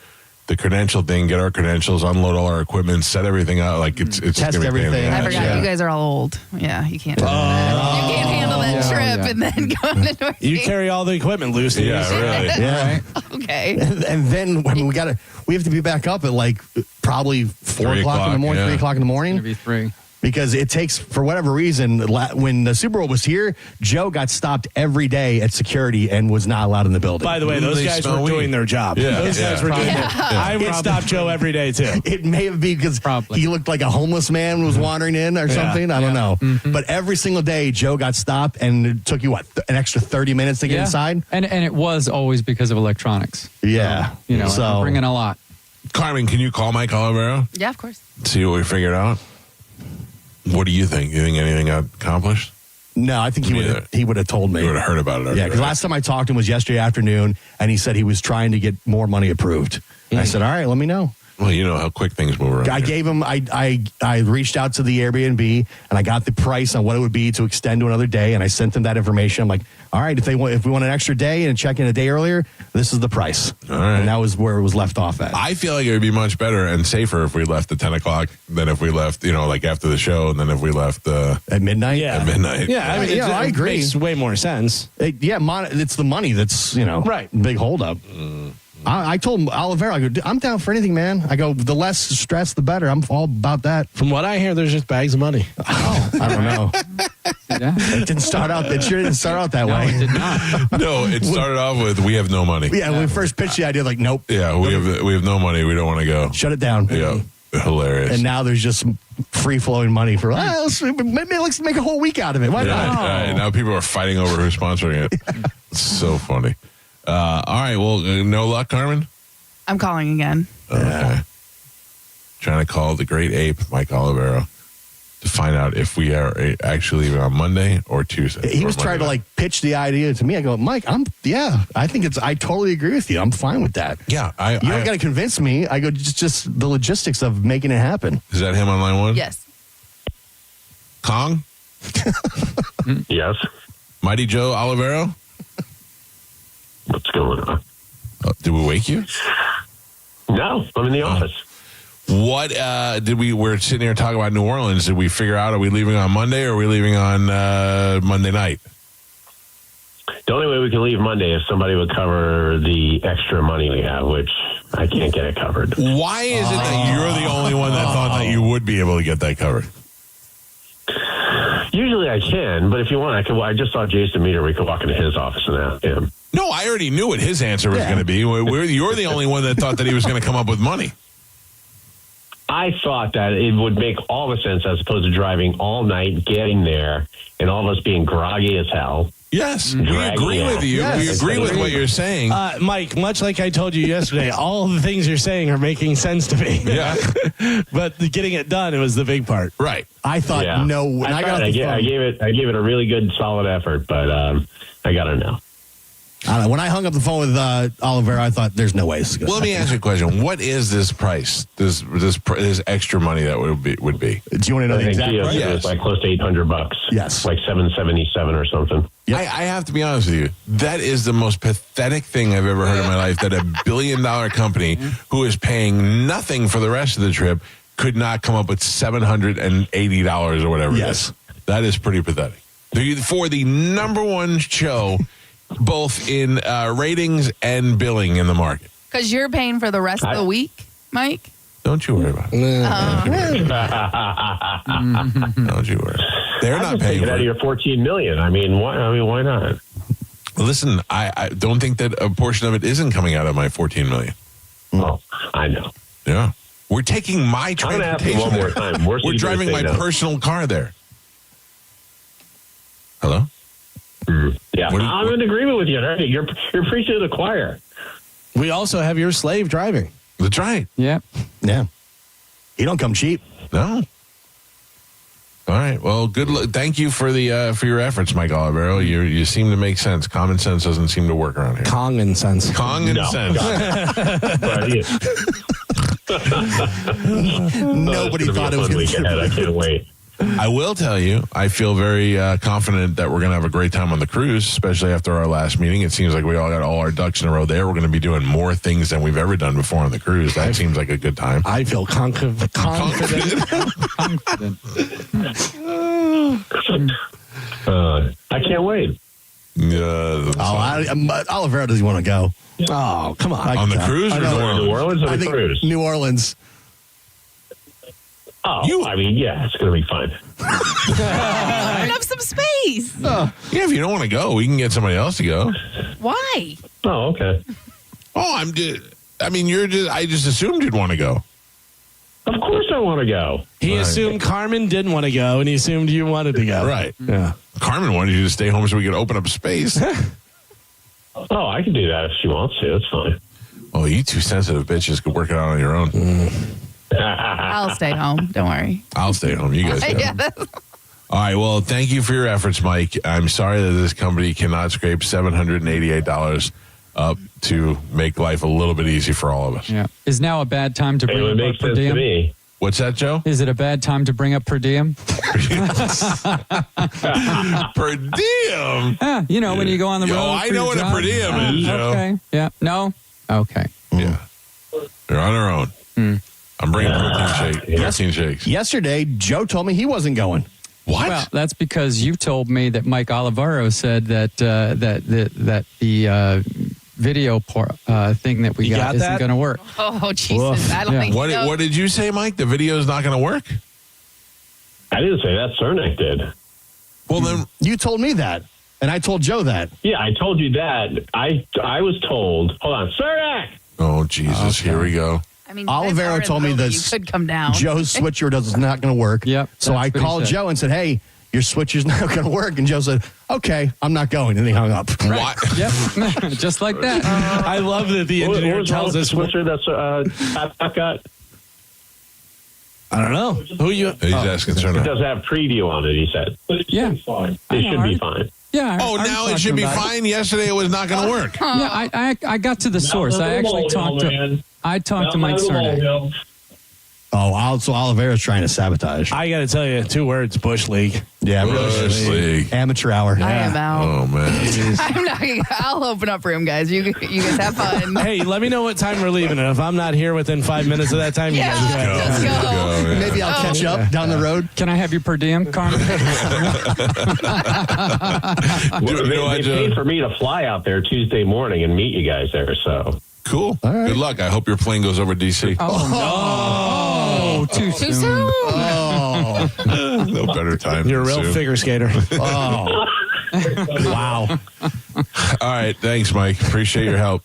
the credential thing, get our credentials, unload all our equipment, set everything out. Like it's test everything. I forgot you guys are all old. Yeah, you can't. You can't handle that trip and then go to the Northeast. You carry all the equipment, Lucy. Yeah, really. Yeah. Okay. And then when we have to be back up at like probably 4 o'clock in the morning, 3 o'clock in the morning. Maybe 3. Because it takes, for whatever reason, when the Super Bowl was here, Joe got stopped every day at security and was not allowed in the building. By the way, those guys were doing their job. Yeah. Those guys were doing their job. I would stop Joe every day, too. It may have been because he looked like a homeless man was wandering in or something. I don't know. But every single day, Joe got stopped, and it took you, an extra 30 minutes to get inside? And it was always because of electronics. Yeah. So I'm bringing a lot. Carmen, can you call Mike Olivero? Yeah, of course. See what we figured out? What do you think? You think anything got accomplished? No, I think he would have told me. You would have heard about it already. Yeah, because last time I talked to him was yesterday afternoon, and he said he was trying to get more money approved. And I said, all right, let me know. Well, you know how quick things move around. I gave him, I reached out to the Airbnb, and I got the price on what it would be to extend to another day, and I sent them that information. I'm like, all right, if we want an extra day and check in a day earlier, this is the price. All right. And that was where it was left off at. I feel like it would be much better and safer if we left at 10 o'clock than if we left, like after the show, and then if we left at midnight. Yeah. At midnight. Yeah, I mean, I agree. It makes way more sense. It's the money that's, right. Big holdup. I told Olivero, I go, I'm down for anything, man. I go, the less stress, the better. I'm all about that. From what I hear, there's just bags of money. Oh, I don't know. It didn't start out. It sure didn't start out that way. It did not. No, it started off with we have no money. Yeah, when we first pitched the idea, like, nope. Yeah, we have no money. We don't want to go. Shut it down. Yeah, hilarious. And now there's just free flowing money for. Maybe let's make a whole week out of it. Why not? Right. Now people are fighting over who's sponsoring it. It's so funny. All right. Well, no luck, Carmen. I'm calling again. Okay. Trying to call the great ape, Mike Olivero, to find out if we are actually leaving on Monday or Tuesday. He was trying to pitch the idea to me. I go, Mike, I think I totally agree with you. I'm fine with that. Yeah. You don't got to convince me. I go, just the logistics of making it happen. Is that him on line one? Yes. Kong? Yes. Mighty Joe Olivero? What's going on? Did we wake you? No, I'm in the office. What we're sitting here talking about New Orleans. Did we figure out, are we leaving on Monday or are we leaving on Monday night? The only way we can leave Monday is somebody would cover the extra money we have, which I can't get it covered. Why is it that you're the only one that thought that you would be able to get that covered? Usually I can, but if you want, I just saw Jason Meter. We could walk into his office and ask him. No, I already knew what his answer was going to be. You're the only one that thought that he was going to come up with money. I thought that it would make all the sense as opposed to driving all night, getting there, and all of us being groggy as hell. Yes, we agree with you. Yes. We agree with what you're saying. Mike, much like I told you yesterday, all the things you're saying are making sense to me. Yeah. But getting it done, it was the big part. Right. I thought, no. I gave it a really good, solid effort, but I got to know. I don't know. When I hung up the phone with Olivero, I thought, "There's no way this is going to happen." Let me ask you a question. What is this price? This extra money that would be? Do you want to know the exact price? Yes. It's like close to $800. Yes, like $777 or something. Yep. I have to be honest with you. That is the most pathetic thing I've ever heard in my life. That a $1 billion company who is paying nothing for the rest of the trip could not come up with $780 or whatever. Yes. It is. That is pretty pathetic. For the number one show, both in ratings and billing in the market. Because you're paying for the rest of the week, Mike? Don't you worry about it. Don't you worry. They're not paying it out of your $14 million. I mean, why not? Listen, I don't think that a portion of it isn't coming out of my $14 million. Oh, I know. Yeah. We're taking my I'm going to ask you transportation one more there. time. We're driving my personal car there. Hello? Yeah, I'm in agreement with you. You're preaching to the choir. We also have your slave driving. That's right. Yeah. Yeah. You don't come cheap. No. All right. Well, good luck. Thank you for your efforts, Mike Olivero. You seem to make sense. Common sense doesn't seem to work around here. Congan sense. Sense. Nobody thought it was going to ahead. I can't wait. I will tell you, I feel very confident that we're going to have a great time on the cruise, especially after our last meeting. It seems like we all got all our ducks in a row there. We're going to be doing more things than we've ever done before on the cruise. That seems like a good time. I feel confident. I can't wait. Olivero doesn't want to go. Oh, come on. On the cruise or New Orleans or the cruise? New Orleans. Oh, I mean, yeah, it's going to be fun. Turn up some space. Yeah, if you don't want to go, we can get somebody else to go. Why? Oh, okay. Oh, I just assumed you'd want to go. Of course I want to go. He assumed Carmen didn't want to go, and he assumed you wanted to go. Right. Yeah. Carmen wanted you to stay home so we could open up space. Oh, I can do that if she wants to. That's fine. Oh, you two sensitive bitches could work it out on your own. I'll stay home. Don't worry. I'll stay home. You guys go. All right. Well, thank you for your efforts, Mike. I'm sorry that this company cannot scrape $788 up to make life a little bit easy for all of us. Yeah. Is now a bad time to bring up makes per sense diem? to me. What's that, Joe? Is it a bad time to bring up per diem? Per diem? Yeah, you know, when you go on the road. Oh, I know what a per diem is, Joe. Okay. Yeah. No? Okay. Yeah. They're on their own. I'm bringing protein shakes. Yesterday, Joe told me he wasn't going. What? Well, that's because you told me that Mike Olivero said that the video thing that we got isn't going to work. Oh, Jesus. I don't think so. What did you say, Mike? The video is not going to work? I didn't say that. Cernak did. Well, then you told me that, and I told Joe that. Yeah, I told you that. I was told. Hold on, Cernak. Oh, Jesus! Okay. Here we go. I mean, Olivero told me that you could come down. Joe's switcher is not going to work. Yep. So I called Joe and said, "Hey, your switcher's not going to work." And Joe said, "Okay, I'm not going." And he hung up. Right. Yep. Just like that. I love that the engineer tells us. Switcher that's I've got. I don't know. Who you? He's asking It Cernak. does have preview on it, he said. But it should be fine. It should be fine. Yeah. Oh, now it should be fine. Yesterday it was not going to work. Yeah, I got to the source. I actually talked to Mike Cernak. Oh, so Oliveira's trying to sabotage. I got to tell you, 2 words: Bush League. Yeah, Bush League. Amateur hour. I am out. Oh man. I'm not. I'll open up for him, guys. You guys have fun. Hey, let me know what time we're leaving, and if I'm not here within 5 minutes of that time, you guys go. Let's go. Maybe I'll catch up down the road. Can I have your per diem, Carmen? They paid for me to fly out there Tuesday morning and meet you guys there. So cool. Right. Good luck. I hope your plane goes over DC. Oh, too soon. Oh. No better time. You're a real figure skater. Oh. Wow. All right. Thanks, Mike. Appreciate your help.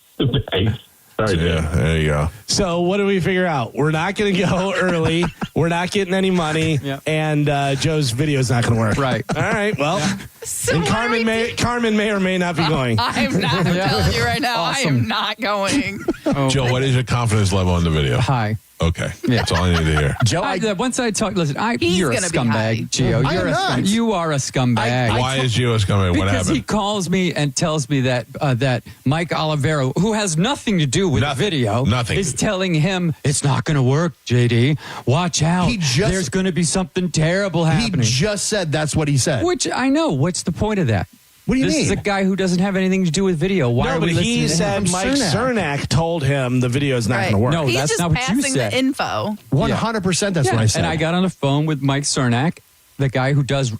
Thanks. Sorry, Yeah, there you go. So what do we figure out? We're not going to go early. We're not getting any money. Yep. And Joe's video is not going to work. Right. All right. Well, So and Carmen may or may not be going. I'm not. I'm telling you right now, I Awesome. am not going. Joe, what is your confidence level in the video? Hi. Okay. That's all I need to hear. Joe, Once I talk, listen, He's you're a gonna be high. scumbag, Gio. I am not. You are a scumbag. Why is Gio coming? What Because he happened? calls me and tells me that that Mike Olivero, who has nothing to do with the video, is telling him it's not going to work, JD. Watch out. There's going to be something terrible happening. He just said that's what he said. Which I know. What's the point of that? What do you This mean? is a guy who doesn't have anything to do with video. Why No, are but we listening he to said him? Mike Cernak told him the video is not going to work. No, He's that's just not what you passing said. the info. 100% that's what I said. And I got on the phone with Mike Cernak, the guy who does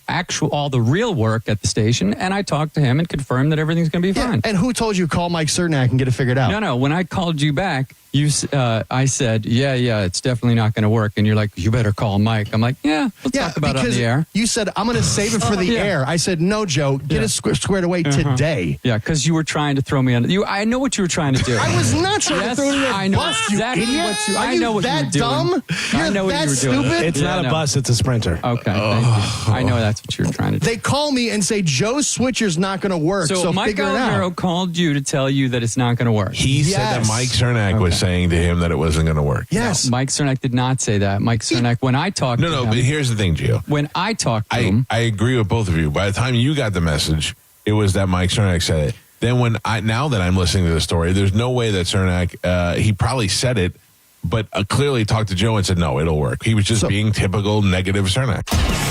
all the real work at the station, and I talked to him and confirmed that everything's going to be fine. And who told you call Mike Cernak and get it figured out? No. When I called you back, I said, yeah, it's definitely not going to work. And you're like, you better call Mike. I'm like, yeah, we'll talk about it on the air. You said, I'm going to save it for the air. I said, no, Joe, get it squared away today. Yeah, because you were trying to throw me under. I know what you were trying to do. I was not trying to throw you under. I know bus, exactly you what you. Are I know you what that you were doing. dumb? I know what you were doing. Stupid? It's not a bus, it's a Sprinter. Okay, thank you. I know that's what you were trying to do. They call me and say, Joe's switcher's not going to work, so Mike figure it out. Alvaro called you to tell you that it's not going to work. He said that Mike Cernak was saying to him that it wasn't going to work. Yes. No, Mike Cernak did not say that. Mike Cernak, when I talked to him. No, but here's the thing, Gio. When I talked to him. I agree with both of you. By the time you got the message, it was that Mike Cernak said it. Then now that I'm listening to the story, there's no way that Cernak, he probably said it, but clearly talked to Joe and said, no, it'll work. He was just being typical negative Cernak.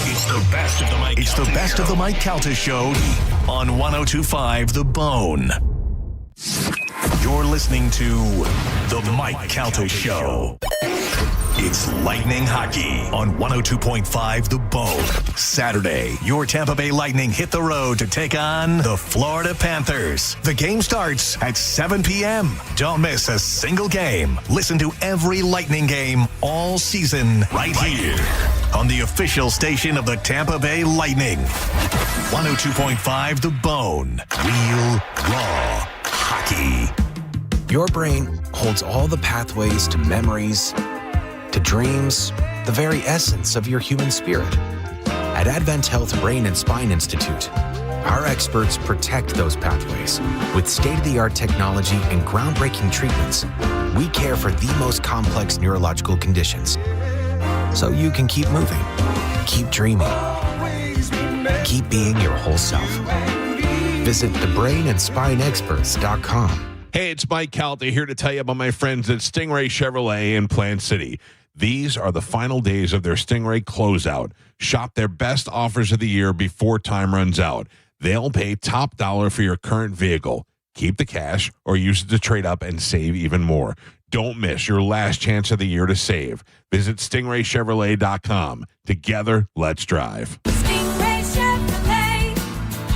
It's the best of the Mike. It's the best of the Mike Calta Show on 102.5 The Bone. You're listening to the Mike Calta Show. It's Lightning Hockey on 102.5 The Bone. Saturday, your Tampa Bay Lightning hit the road to take on the Florida Panthers. The game starts at 7 p.m. Don't miss a single game. Listen to every Lightning game all season right here on the official station of the Tampa Bay Lightning. 102.5 The Bone. Real, raw hockey. Your brain holds all the pathways to memories, to dreams, the very essence of your human spirit. At Advent Health Brain and Spine Institute, our experts protect those pathways. With state-of-the-art technology and groundbreaking treatments, we care for the most complex neurological conditions. So you can keep moving, keep dreaming, keep being your whole self. Visit thebrainandspineexperts.com. Hey, it's Mike Calta here to tell you about my friends at Stingray Chevrolet in Plant City. These are the final days of their Stingray closeout. Shop their best offers of the year before time runs out. They'll pay top dollar for your current vehicle. Keep the cash or use it to trade up and save even more. Don't miss your last chance of the year to save. Visit stingraychevrolet.com. Together, let's drive. Stingray Chevrolet.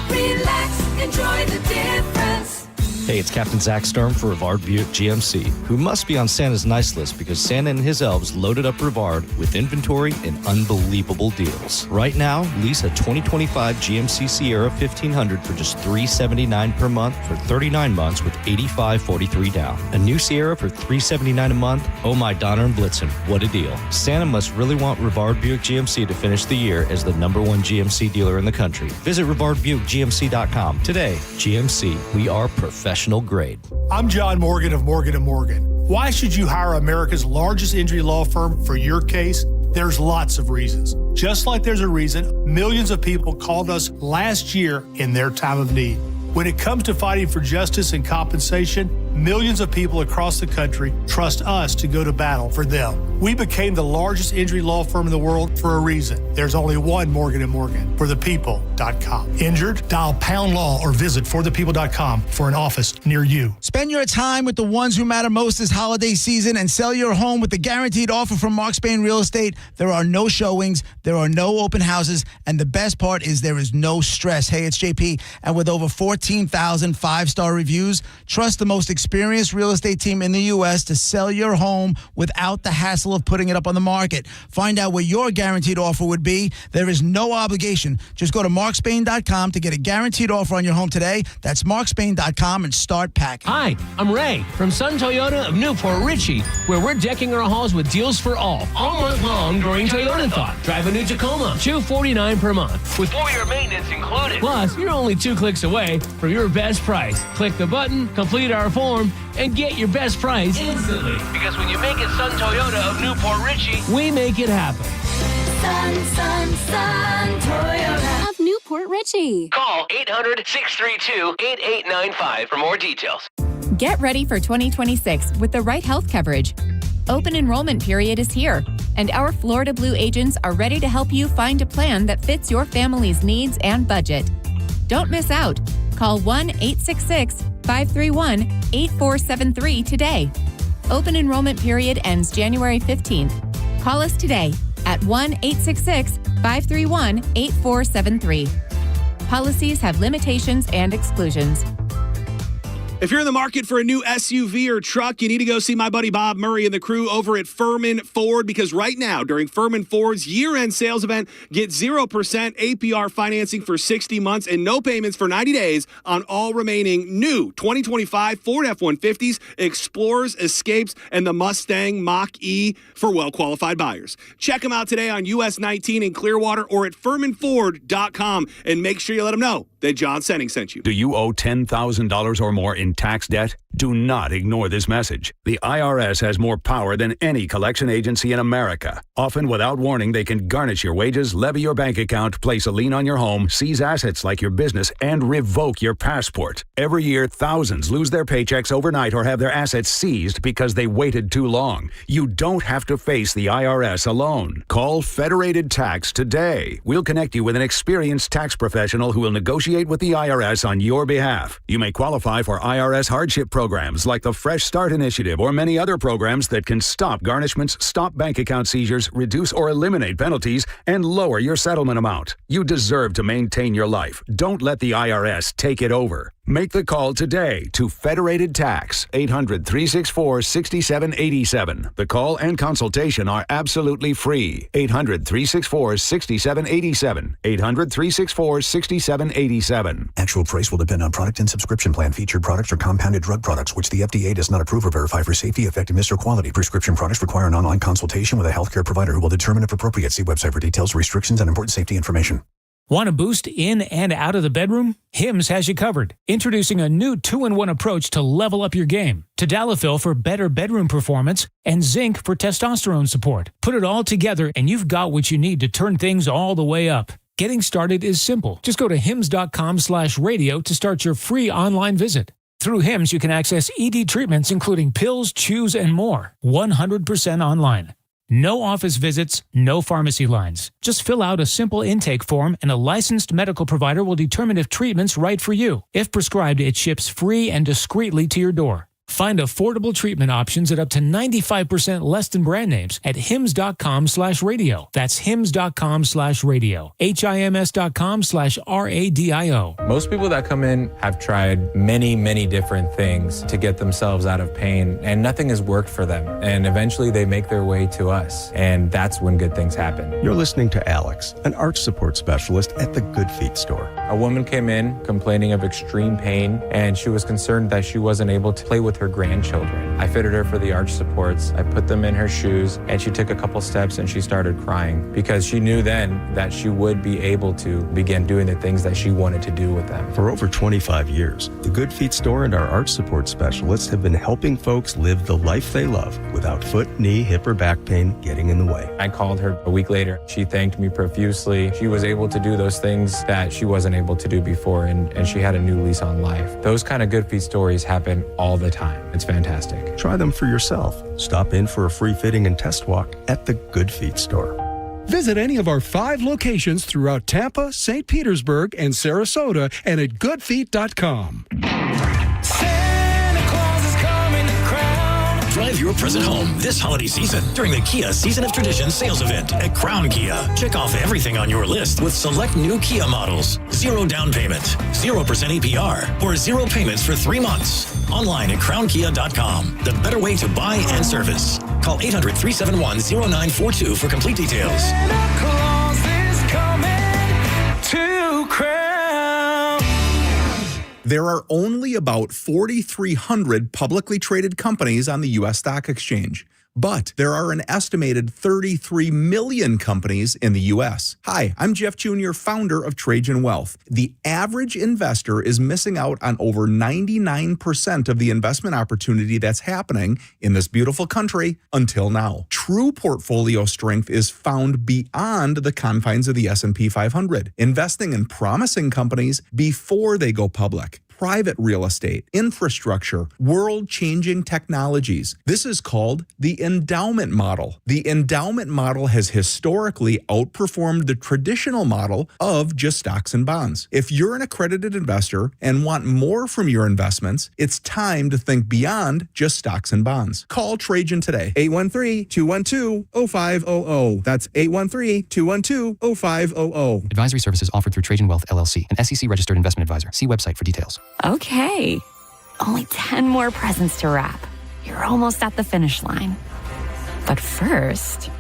Relax, enjoy the difference. Hey, it's Captain Zach Sturm for Rivard Buick GMC, who must be on Santa's nice list because Santa and his elves loaded up Rivard with inventory and unbelievable deals. Right now, lease a 2025 GMC Sierra 1500 for just $379 per month for 39 months with $85.43 down. A new Sierra for $379 a month? Oh my Donner and Blitzen, what a deal. Santa must really want Rivard Buick GMC to finish the year as the #1 GMC dealer in the country. Visit RivardBuickGMC.com today. GMC, we are professional grade. I'm John Morgan of Morgan & Morgan. Why should you hire America's largest injury law firm for your case? There's lots of reasons. Just like there's a reason millions of people called us last year in their time of need. When it comes to fighting for justice and compensation, millions of people across the country trust us to go to battle for them. We became the largest injury law firm in the world for a reason. There's only one Morgan & Morgan, forthepeople.com. Injured? Dial #law or visit forthepeople.com for an office near you. Spend your time with the ones who matter most this holiday season and sell your home with the guaranteed offer from Mark Spain Real Estate. There are no showings, there are no open houses, and the best part is there is no stress. Hey, it's JP, and with over 14,000 five-star reviews, trust the most experienced real estate team in the U.S. to sell your home without the hassle of putting it up on the market. Find out what your guaranteed offer would be. There is no obligation. Just go to markspain.com to get a guaranteed offer on your home today. That's markspain.com and start packing. Hi, I'm Ray from Sun Toyota of Newport Richey, where we're decking our halls with deals for all month long during Toyotathon. Drive a new Tacoma, $249 per month, with 4-year maintenance included. Plus, you're only 2 clicks away from your best price. Click the button, complete our form, and get your best price instantly. Because when you make it Sun Toyota of Newport Richey, we make it happen. Sun Toyota of Newport Richey. Call 800-632-8895 for more details. Get ready for 2026 with the right health coverage. Open enrollment period is here, and our Florida Blue agents are ready to help you find a plan that fits your family's needs and budget. Don't miss out. Call 1-866-531-8473 today. Open enrollment period ends January 15th. Call us today. at 1-866-531-8473. Policies have limitations and exclusions. If you're in the market for a new SUV or truck, you need to go see my buddy Bob Murray and the crew over at Furman Ford, because right now, during Furman Ford's year-end sales event, get 0% APR financing for 60 months and no payments for 90 days on all remaining new 2025 Ford F-150s, Explorers, Escapes, and the Mustang Mach-E for well-qualified buyers. Check them out today on US 19 in Clearwater or at FurmanFord.com, and make sure you let them know that John Senning sent you. Do you owe $10,000 or more in tax debt? Do not ignore this message. The IRS has more power than any collection agency in America. Often without warning, they can garnish your wages, levy your bank account, place a lien on your home, seize assets like your business, and revoke your passport. Every year, thousands lose their paychecks overnight or have their assets seized because they waited too long. You don't have to face the IRS alone. Call Federated Tax today. We'll connect you with an experienced tax professional who will negotiate with the IRS on your behalf. You may qualify for IRS hardship programs like the Fresh Start Initiative or many other programs that can stop garnishments, stop bank account seizures, reduce or eliminate penalties, and lower your settlement amount. You deserve to maintain your life. Don't let the IRS take it over. Make the call today to Federated Tax, 800-364-6787. The call and consultation are absolutely free. 800-364-6787. 800-364-6787. Actual price will depend on product and subscription plan. Featured products are compounded drug products, which the FDA does not approve or verify for safety, effectiveness, or quality. Prescription products require an online consultation with a healthcare provider who will determine if appropriate. See website for details, restrictions, and important safety information. Want a boost in and out of the bedroom? Hims has you covered. Introducing a new 2-in-1 approach to level up your game. Tadalafil for better bedroom performance and zinc for testosterone support. Put it all together and you've got what you need to turn things all the way up. Getting started is simple. Just go to hims.com/radio to start your free online visit. Through Hims, you can access ED treatments including pills, chews, and more. 100% online. No office visits, no pharmacy lines. Just fill out a simple intake form and a licensed medical provider will determine if treatment's right for you. If prescribed, it ships free and discreetly to your door. Find affordable treatment options at up to 95% less than brand names at hims.com/radio. That's hims.com/radio. HIMS.com/RADIO. Most people that come in have tried many different things to get themselves out of pain, and nothing has worked for them. And eventually they make their way to us, and that's when good things happen. You're listening to Alex, an arch support specialist at the Good Feet store. A woman came in complaining of extreme pain, and she was concerned that she wasn't able to play with her grandchildren. I fitted her for the arch supports. I put them in her shoes, and she took a couple steps and she started crying because she knew then that she would be able to begin doing the things that she wanted to do with them. For over 25 years, the Good Feet store and our arch support specialists have been helping folks live the life they love without foot, knee, hip, or back pain getting in the way. I called her a week later. She thanked me profusely. She was able to do those things that she wasn't able to do before, and she had a new lease on life. Those kind of Good Feet stories happen all the time. It's fantastic. Try them for yourself. Stop in for a free fitting and test walk at the Good Feet store. Visit any of our 5 locations throughout Tampa, St. Petersburg, and Sarasota, and at goodfeet.com. Drive your present home this holiday season during the Kia Season of Tradition sales event at Crown Kia. Check off everything on your list with select new Kia models. 0 down payment, 0% APR, or 0 payments for 3 months. Online at crownkia.com. The better way to buy and service. Call 800-371-0942 for complete details. Santa Claus is coming to Crown. There are only about 4,300 publicly traded companies on the U.S. Stock Exchange, but there are an estimated 33 million companies in the U.S. Hi, I'm Jeff Jr., founder of Trajan Wealth. The average investor is missing out on over 99% of the investment opportunity that's happening in this beautiful country until now. True portfolio strength is found beyond the confines of the S&P 500, investing in promising companies before they go public. private real estate, infrastructure, world-changing technologies. This is called the endowment model. The endowment model has historically outperformed the traditional model of just stocks and bonds. If you're an accredited investor and want more from your investments, it's time to think beyond just stocks and bonds. Call Trajan today, 813-212-0500. That's 813-212-0500. Advisory services offered through Trajan Wealth, LLC, an SEC-registered investment advisor. See website for details. Okay, only 10 more presents to wrap. You're almost at the finish line. But first...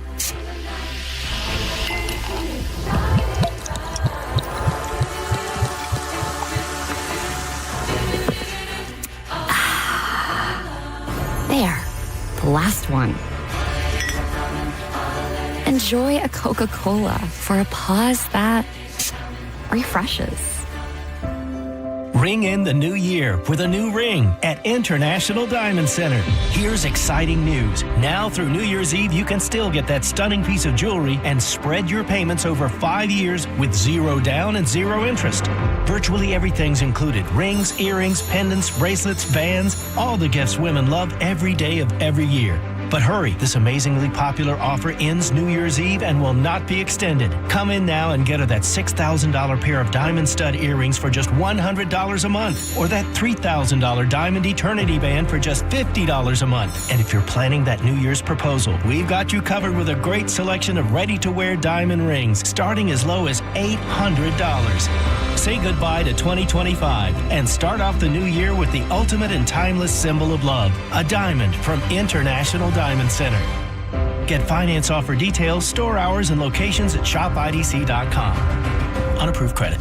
There, the last one. Enjoy a Coca-Cola for a pause that refreshes. Ring in the new year with a new ring at International Diamond Center. Here's exciting news. Now through New Year's Eve, you can still get that stunning piece of jewelry and spread your payments over 5 years with 0 down and 0 interest. Virtually everything's included. Rings, earrings, pendants, bracelets, bands, all the gifts women love every day of every year. But hurry, this amazingly popular offer ends New Year's Eve and will not be extended. Come in now and get her that $6,000 pair of diamond stud earrings for just $100 a month, or that $3,000 diamond eternity band for just $50 a month. And if you're planning that New Year's proposal, we've got you covered with a great selection of ready-to-wear diamond rings, starting as low as $800. Say goodbye to 2025 and start off the new year with the ultimate and timeless symbol of love, a diamond from International Diamond Center. Get finance offer details, store hours, and locations at shopidc.com. Unapproved credit.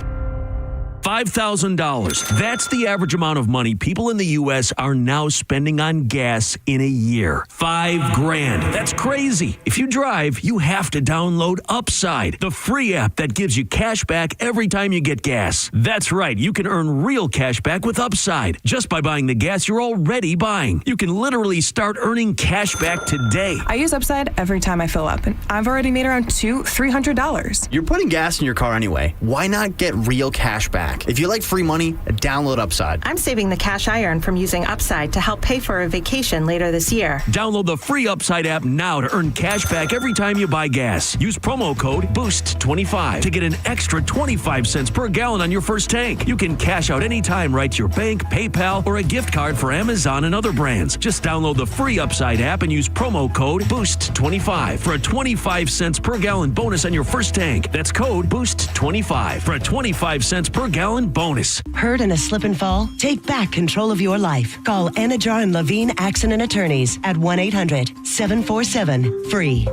$5,000. That's the average amount of money people in the U.S. are now spending on gas in a year. $5,000. That's crazy. If you drive, you have to download Upside, the free app that gives you cash back every time you get gas. That's right. You can earn real cash back with Upside just by buying the gas you're already buying. You can literally start earning cash back today. I use Upside every time I fill up, and I've already made around $300. You're putting gas in your car anyway. Why not get real cash back? If you like free money, download Upside. I'm saving the cash I earn from using Upside to help pay for a vacation later this year. Download the free Upside app now to earn cash back every time you buy gas. Use promo code BOOST25 to get an extra 25 cents per gallon on your first tank. You can cash out anytime right to your bank, PayPal, or a gift card for Amazon and other brands. Just download the free Upside app and use promo code BOOST25 for a 25 cents per gallon bonus on your first tank. That's code BOOST25 for a 25 cents per gallon bonus. Hurt in a slip and fall? Take back control of your life. Call Anajar and Levine Accident Attorneys at 1-800-747-FREE.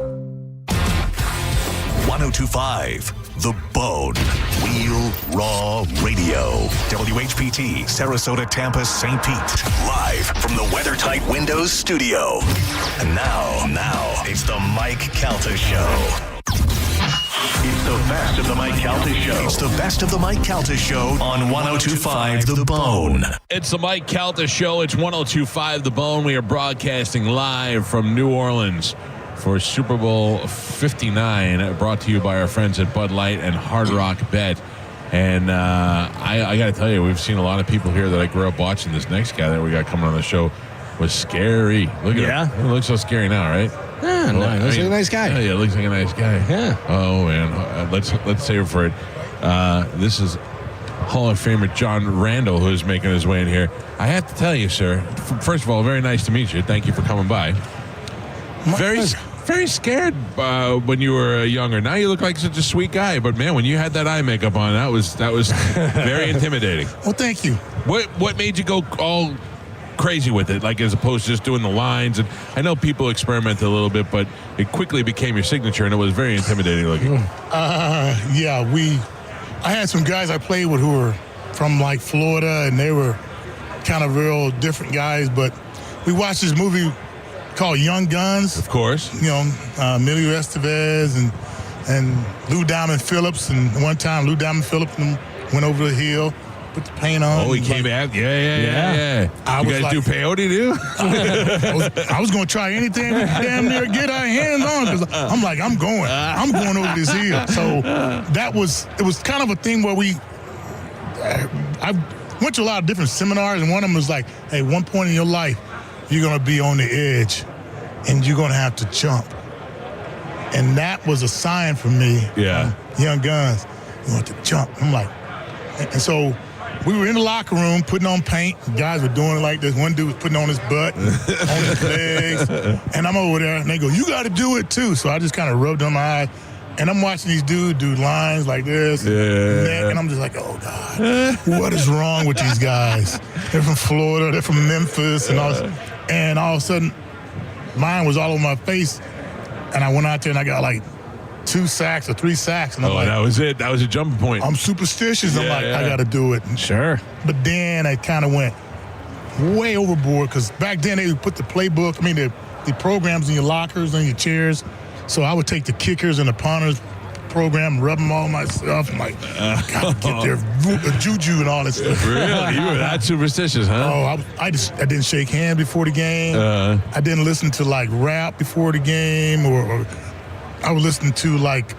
1025 The Bone. Real Raw Radio. WHPT, Sarasota, Tampa, St. Pete. Live from the WeatherTight Windows studio. And now, it's the Mike Calta Show. It's the best of the Mike Calta Show. It's the best of the Mike Calta Show on 1025 The Bone. It's the Mike Calta Show. It's 1025 The Bone. We are broadcasting live from New Orleans for Super Bowl 59, brought to you by our friends at Bud Light and Hard Rock Bet. And I got to tell you, we've seen a lot of people here that I grew up watching. This next guy that we got coming on the show was scary. Look at him. He looks so scary now, right? Yeah, no, looks like a nice guy. Yeah, looks like a nice guy. Yeah. Oh, man. Let's save it for it. This is Hall of Famer John Randall, who's making his way in here. I have to tell you, sir, first of all, very nice to meet you. Thank you for coming by. Very scared when you were younger. Now you look like such a sweet guy. But, man, when you had that eye makeup on, that was very intimidating. Well, thank you. What made you go all crazy with it, like as opposed to just doing the lines? And I know people experimented a little bit, but it quickly became your signature, and it was very intimidating looking. I had some guys I played with who were from like Florida, and they were kind of real different guys, but we watched this movie called Young Guns. Of course. You know, Emilio Estevez and Lou Diamond Phillips, and one time Lou Diamond Phillips went over the hill, put the paint on. Oh, he came back? Yeah. You guys do peyote, too? I was going to try anything we could damn near get our hands on, because I'm like, I'm going over this hill. So it was kind of a thing where went to a lot of different seminars, and one of them was like, hey, one point in your life, you're going to be on the edge, and you're going to have to jump. And that was a sign for me. Yeah. Young guns, you want to jump. I'm like, and so we were in the locker room putting on paint. Guys were doing it like this. One dude was putting on his butt, on his legs, and I'm over there, and they go, you got to do it too. So I just kind of rubbed on my eyes. And I'm watching these dudes do lines like this, and I'm just like, oh, God, what is wrong with these guys? They're from Florida, they're from Memphis, and all this. And all of a sudden, mine was all over my face, and I went out there and I got like 2 sacks or 3 sacks. And I'm like, that was it. That was a jumping point. I'm superstitious. I'm like, I got to do it. Sure. But then I kind of went way overboard because back then they would put the playbook, the programs in your lockers and your chairs. So I would take the kickers and the punters program, rub them all myself. I'm like, gotta get their juju and all that stuff. Really? You were that superstitious, huh? Oh, I didn't shake hands before the game. I didn't listen to like rap before the game, or I would listen to like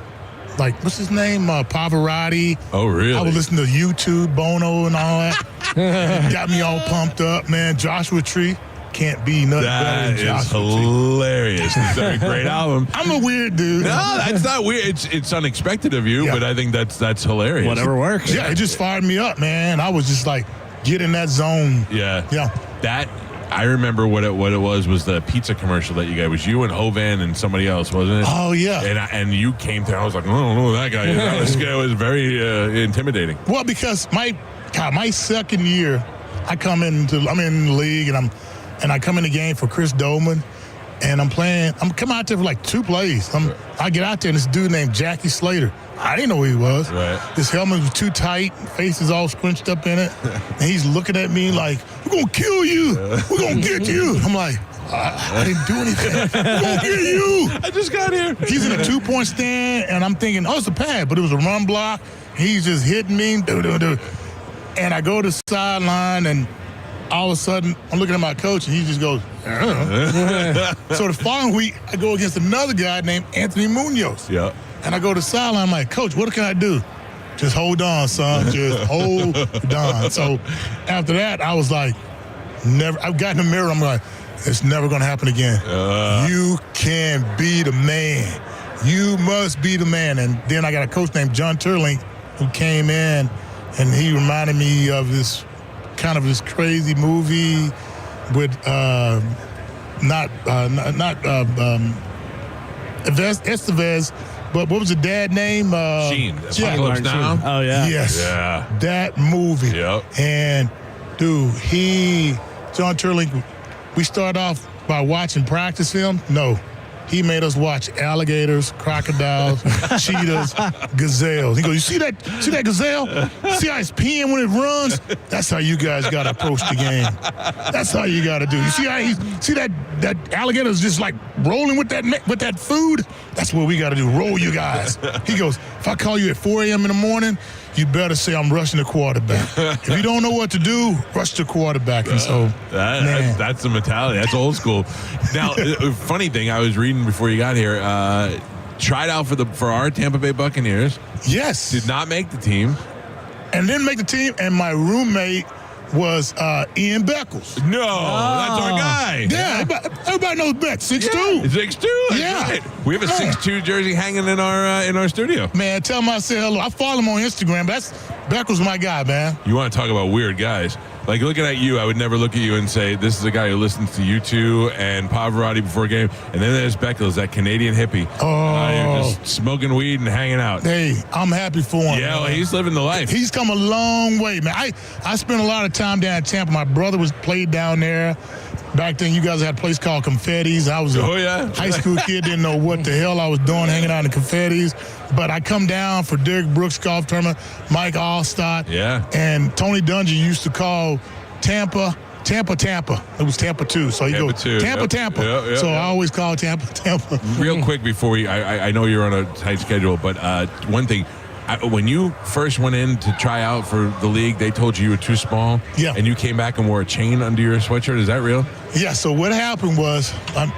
what's his name, Pavarotti. Oh, really? I would listen to YouTube, Bono, and all that. It got me all pumped up, man. Joshua Tree. Can't be nothing better than Joshua. That is hilarious. It's a great album. I'm a weird dude. No, that's not weird. It's unexpected of you, but I think that's hilarious. Whatever works. Yeah, it just fired me up, man. I was just like, get in that zone. Yeah. Yeah. That, I remember what it was the pizza commercial that you got. It was you and Hovan and somebody else, wasn't it? Oh, yeah. And you came through. I was like, I don't know who that guy is. It was very intimidating. Well, because my second year, I'm in the league, and I come in the game for Chris Dolman, and I'm coming out there for like 2 plays. I get out there, and this dude named Jackie Slater. I didn't know who he was. Right. His helmet was too tight, face is all scrunched up in it, and he's looking at me like, we're going to kill you. We're going to get you. I'm like, I didn't do anything. We're going to get you. I just got here. He's in a 2-point stand, and I'm thinking, it's a pad, but it was a run block. He's just hitting me. And I go to the sideline, and all of a sudden, I'm looking at my coach, and he just goes, So the following week, I go against another guy named Anthony Munoz. Yeah. And I go to the sideline, I'm like, Coach, what can I do? Just hold on, son. Just hold on. So after that, I was like, I've got in the mirror, I'm like, it's never going to happen again. You can be the man. You must be the man. And then I got a coach named John Turling who came in, and he reminded me of this crazy movie with Estevez, but what was the dad name? Sheen. Apocalypse Now. Oh, yeah. Yes. Yeah. That movie. Yep. And, dude, John Turling, we start off by watching practice film. No. He made us watch alligators, crocodiles, cheetahs, gazelles. He goes, you see that gazelle? See how it's peeing when it runs? That's how you guys got to approach the game. That's how you got to do. You see how that alligator is just like rolling with that food? That's what we got to do. Roll, you guys. He goes, if I call you at 4 a.m. in the morning, you better say I'm rushing the quarterback. If you don't know what to do, rush the quarterback. And so, that's the mentality. That's old school. Now, funny thing, I was reading before you got here. Tried out for our Tampa Bay Buccaneers. Yes. Did not make the team. And didn't make the team. And my roommate was Ian Beckles. No, that's our guy. Yeah, everybody knows Beck. 6'2". 6'2". Yeah. Right. We have a 6'2" jersey hanging in our studio. Man, tell him I said hello. I follow him on Instagram. Beckles my guy, man. You want to talk about weird guys? Like, looking at you, I would never look at you and say, this is a guy who listens to U2 and Pavarotti before a game. And then there's Beckles, that Canadian hippie. You're just smoking weed and hanging out. Hey, I'm happy for him. Yeah, well, he's living the life. He's come a long way, man. I spent a lot of time down in Tampa. My brother played down there. Back then, you guys had a place called Confetti's. I was a high school kid, didn't know what the hell I was doing hanging out in Confetti's. But I come down for Derek Brooks golf tournament, Mike Allstott. Yeah. And Tony Dungy used to call Tampa. It was Tampa 2. So he goes, Tampa. Yep, so I always call Tampa. Real quick before I know you're on a tight schedule, but one thing. When you first went in to try out for the league, they told you were too small. Yeah. And you came back and wore a chain under your sweatshirt. Is that real? Yeah. So what happened was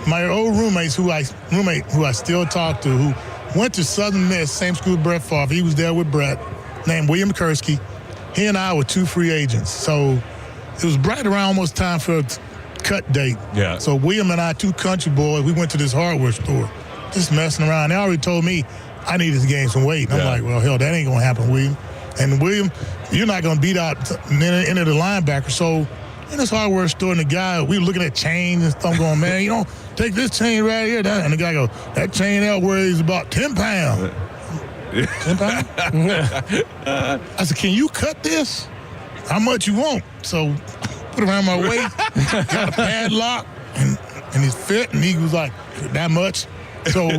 my old roommates, who I still talk to, who went to Southern Miss, same school Brett Favre. He was there with Brett, named William Kursky. he and I were 2 free agents. So it was right around almost time for a cut date. Yeah. So William and I, 2 country boys, we went to this hardware store, just messing around. They already told me I needed to gain some weight. And I'm like, well, hell, that ain't going to happen, William. And William, you're not going to beat out any of the linebackers. So in this hardware store, and the guy, we were looking at chains and stuff going, man, you know, take this chain right here. And the guy goes, that chain out weighs about 10 pounds. 10 pounds? I said, can you cut this? How much you want? So put it around my waist, got a padlock, and it fit, and he was like, that much? So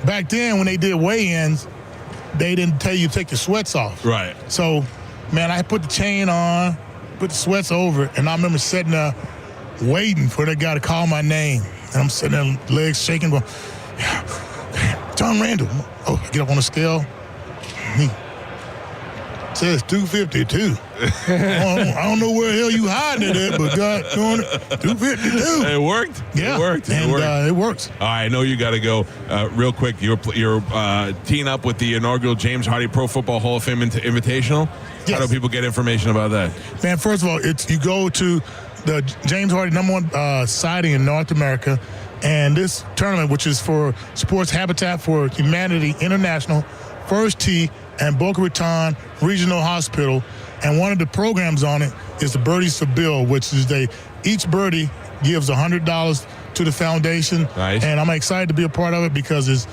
back then, when they did weigh-ins, they didn't tell you to take your sweats off. Right. So, man, I put the chain on, put the sweats over it, and I remember sitting there waiting for that guy to call my name. And I'm sitting there, legs shaking, going, John Randall. Oh, I get up on the scale. He says 252. I don't know where the hell you hiding it at, but God, 252. It worked. Yeah, it worked. It works. All right, I know you got to go real quick. You're teeing up with the inaugural James Hardy Pro Football Hall of Fame Invitational. Yes. How do people get information about that? Man, first of all, you go to the James Hardy #1 sighting in North America, and this tournament, which is for Sports Habitat for Humanity International, First Tee, and Boca Raton Regional Hospital. And one of the programs on it is the Birdies for Bill, which is each birdie gives $100 to the foundation. Nice. And I'm excited to be a part of it because it's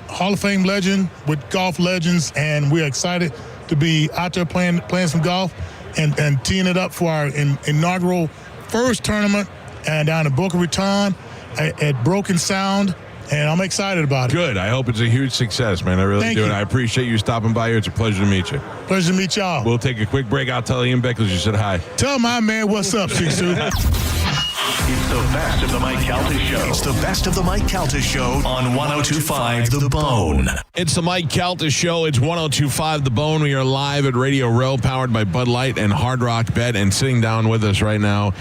Hall of Fame legend with golf legends, and we're excited to be out there playing some golf and teeing it up for our inaugural first tournament and down in Boca Raton at Broken Sound. And I'm excited about it. Good. I hope it's a huge success, man. I really Thank do. you. And I appreciate you stopping by here. It's a pleasure to meet you. Pleasure to meet y'all. We'll take a quick break. I'll tell Ian Beckles you said hi. Tell my man what's up, 6'2". It's the best of the Mike Calta Show. It's the best of the Mike Calta Show on 102.5 The Bone. It's the Mike Calta Show. It's 102.5 The Bone. We are live at Radio Row, powered by Bud Light and Hard Rock Bet. And sitting down with us right now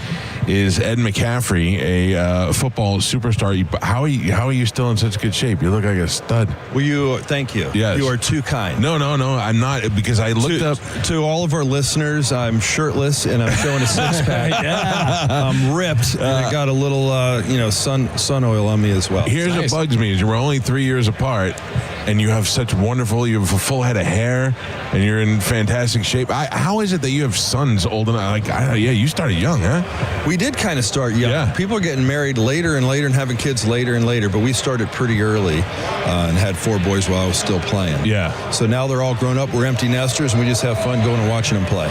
is Ed McCaffrey, a football superstar. How are you still in such good shape? You look like a stud. Well, thank you. Yes. You are too kind. No, I'm not, because I looked up. To all of our listeners, I'm shirtless and I'm showing a six-pack. Yeah. I'm ripped. And I got a little, sun oil on me as well. Here's what bugs me is we're only 3 years apart, and you have you have a full head of hair, and you're in fantastic shape. How is it that you have sons old enough? You started young, huh? We did kind of start young. Yeah. People are getting married later and later and having kids later and later, but we started pretty early and had 4 boys while I was still playing. Yeah. So now they're all grown up. We're empty nesters, and we just have fun going and watching them play.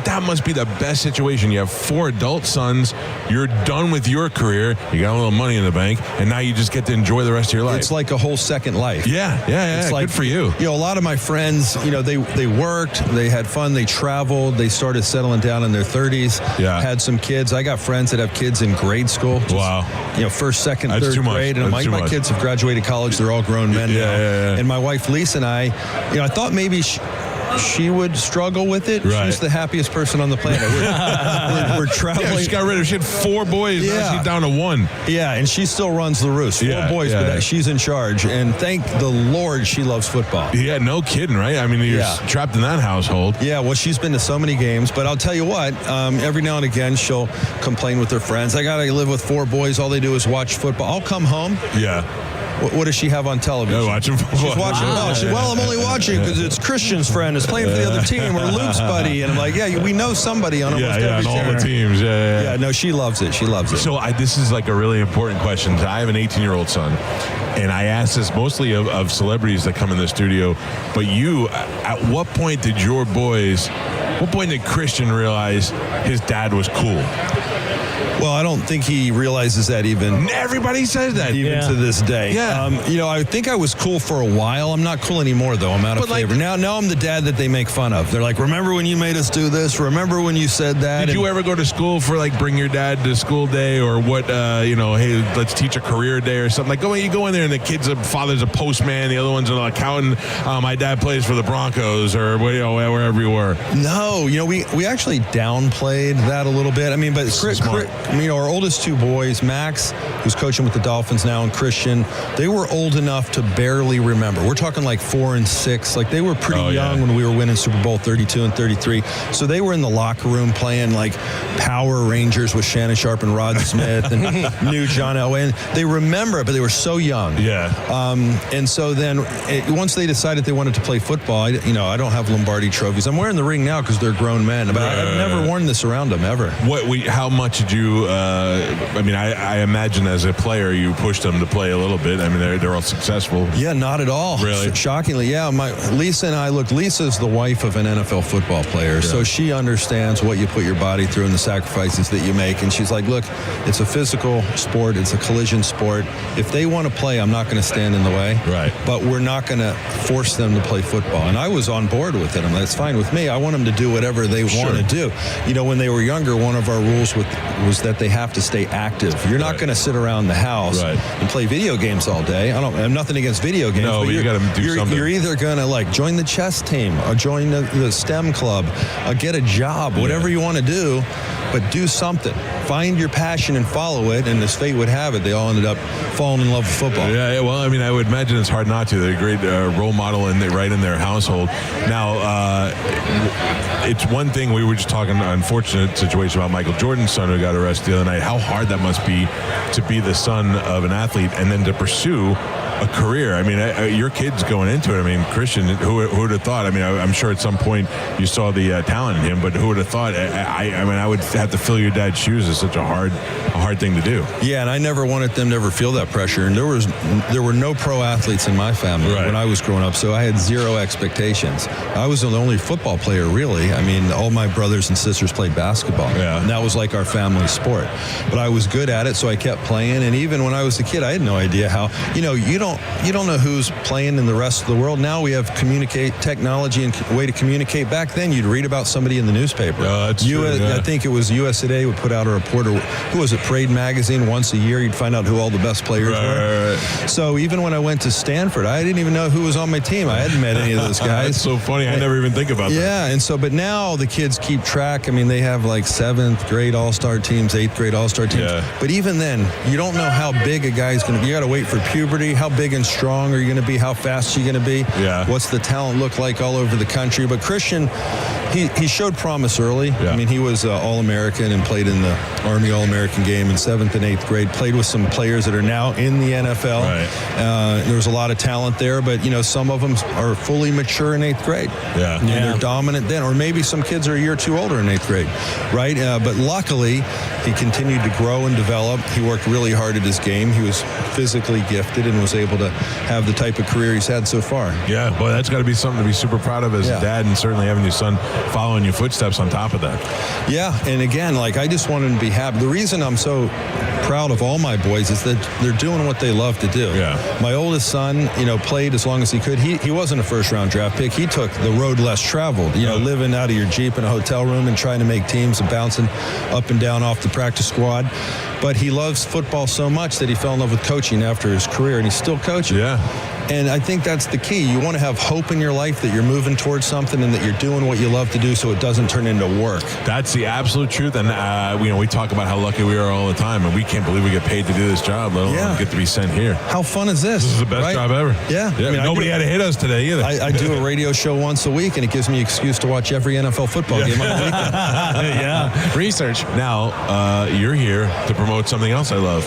That must be the best situation. You have 4 adult sons. You're done with your career. You got a little money in the bank, and now you just get to enjoy the rest of your life. It's like a whole second life. Yeah. It's like, good for you. A lot of my friends, they worked, they had fun, they traveled, they started settling down in their 30s. Yeah. Had some kids. I got friends that have kids in grade school. Wow. First, second, That's third too much. grade. And That's too my much. kids have graduated college. They're all grown men now. Yeah. And my wife, Lisa, and I thought maybe she would struggle with it. Right. She's the happiest person on the planet. We're traveling. Yeah, she had 4 boys. Now she's down to 1. Yeah, and she still runs the roost. 4 boys, but she's in charge. And thank the Lord she loves football. Yeah, no kidding, right? I mean, you're trapped in that household. Yeah, well, she's been to so many games. But I'll tell you what, every now and again, she'll complain with her friends. I got to live with 4 boys. All they do is watch football. I'll come home. Yeah. What does she have on television? Yeah, watching football. She's watching. I'm only watching because it's Christian's friend is playing for the other team or Luke's buddy, and I'm like, we know somebody on almost every on all team. the teams. Yeah. No, she loves it. She loves it. So this is like a really important question. I have an 18-year-old son, and I ask this mostly of celebrities that come in the studio. But you, at what point did Christian realize his dad was cool? Well, I don't think he realizes that even. Everybody says that. Even to this day. Yeah. I think I was cool for a while. I'm not cool anymore, though. I'm out of favor. Now I'm the dad that they make fun of. They're like, remember when you made us do this? Remember when you said that? Did you ever go to school for bring your dad to school day or what, hey, let's teach a career day or something? You go in there and the father's a postman, the other one's an accountant. My dad plays for the Broncos or wherever you were. No, we actually downplayed that a little bit. I mean, but our oldest two boys, Max, who's coaching with the Dolphins now, and Christian, they were old enough to barely remember. We're talking like 4 and 6. Like, they were pretty young when we were winning Super Bowl 32 and 33. So they were in the locker room playing like Power Rangers with Shannon Sharp and Rod Smith and new John Elway. And they remember it, but they were so young. Yeah. And so then once they decided they wanted to play football, I don't have Lombardi trophies. I'm wearing the ring now because they're grown men, but I've never worn this around them ever. How much did you? I imagine as a player you pushed them to play a little bit. I mean, they're all successful. Yeah, not at all. Really? Shockingly, yeah. Lisa and I Lisa's the wife of an NFL football player, so she understands what you put your body through and the sacrifices that you make. And she's like, look, it's a physical sport. It's a collision sport. If they want to play, I'm not going to stand in the way. Right. But we're not going to force them to play football. And I was on board with it. That's fine with me. I want them to do whatever they want to do. When they were younger, one of our rules was that they have to stay active. You're not going to sit around the house and play video games all day. I have nothing against video games. No, but you got to do something. You're either going to join the chess team or join the STEM club, get a job, whatever you want to do, but do something. Find your passion and follow it. And as fate would have it, they all ended up falling in love with football. Yeah, well, I would imagine it's hard not to. They're a great role model right in their household. Now, it's one thing, we were just talking, unfortunate situation about Michael Jordan's son who got arrested the other night, how hard that must be to be the son of an athlete and then to pursue a career. I mean, your kid's going into it. I mean, Christian, who would have thought? I mean, I'm sure at some point you saw the talent in him, but who would have thought? I would have to fill your dad's shoes. Is such a hard thing to do. Yeah, and I never wanted them to ever feel that pressure. And there were no pro athletes in my family when I was growing up, so I had zero expectations. I was the only football player, really. I mean, all my brothers and sisters played basketball, and that was like our family sport. But I was good at it, so I kept playing. And even when I was a kid, I had no idea how. You don't know who's playing in the rest of the world. Now we have technology and way to communicate. Back then, you'd read about somebody in the newspaper. That's true, I think it was USA Today would put out a report, or who was it, Parade Magazine, once a year. You'd find out who all the best players were. So even when I went to Stanford, I didn't even know who was on my team. I hadn't met any of those guys. That's so funny. I never even think about that. Yeah, and so, but now the kids keep track. I mean, they have like 7th grade all-star teams, 8th grade all-star teams. Yeah. But even then, you don't know how big a guy's going to be. You got to wait for puberty. How big and strong are you going to be? How fast are you going to be? Yeah. What's the talent look like all over the country? But Christian, he showed promise early. Yeah. I mean, he was All-American and played in the Army All-American game in 7th and 8th grade. Played with some players that are now in the NFL. Right. There was a lot of talent there, but some of them are fully mature in 8th grade. Yeah. And they're dominant then, or maybe some kids are a year or two older in 8th grade, right? But luckily, he continued to grow and develop. He worked really hard at his game. He was physically gifted and was able to have the type of career he's had so far. Yeah, boy, that's got to be something to be super proud of as a dad, and certainly having your son following your footsteps on top of that. Yeah, and again, I just want him to be happy. The reason I'm so proud of all my boys is that they're doing what they love to do. Yeah. My oldest son, played as long as he could. He wasn't a first-round draft pick. He took the road less traveled, living out of your Jeep in a hotel room and trying to make teams and bouncing up and down off the practice squad. But he loves football so much that he fell in love with coaching after his career, and he's still coaching. Yeah. And I think that's the key. You want to have hope in your life that you're moving towards something and that you're doing what you love to do so it doesn't turn into work. That's the absolute truth. And, we talk about how lucky we are all the time, and we can't believe we get paid to do this job, let alone get to be sent here. How fun is this? This is the best job ever. Yeah. I mean, nobody had to hit us today either. I do a radio show once a week, and it gives me an excuse to watch every NFL football game on the weekend. Yeah. Research. Now, you're here to promote something else I love.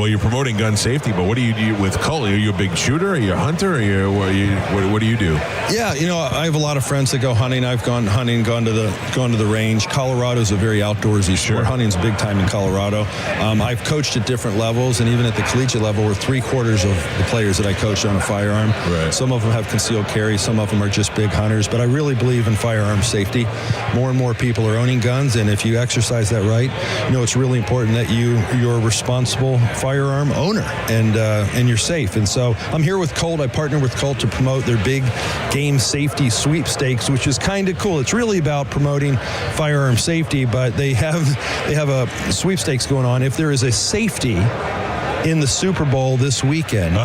You're promoting gun safety, but what do you do with Calta? Are you a big shooter? Are you a hunter? What do you do? Yeah, I have a lot of friends that go hunting. I've gone hunting, gone to the range. Colorado's a very outdoorsy sport. Hunting's big time in Colorado. I've coached at different levels, and even at the collegiate level, we're 3/4 of the players that I coach on a firearm. Right. Some of them have concealed carry. Some of them are just big hunters. But I really believe in firearm safety. More and more people are owning guns, and if you exercise that right, it's really important that you're a responsible firearm owner and you're safe. And so I'm here with Colt. I partner with Colt to promote their big game safety sweepstakes, which is kind of cool. It's really about promoting firearm safety, but they have a sweepstakes going on. If there is a safety in the Super Bowl this weekend.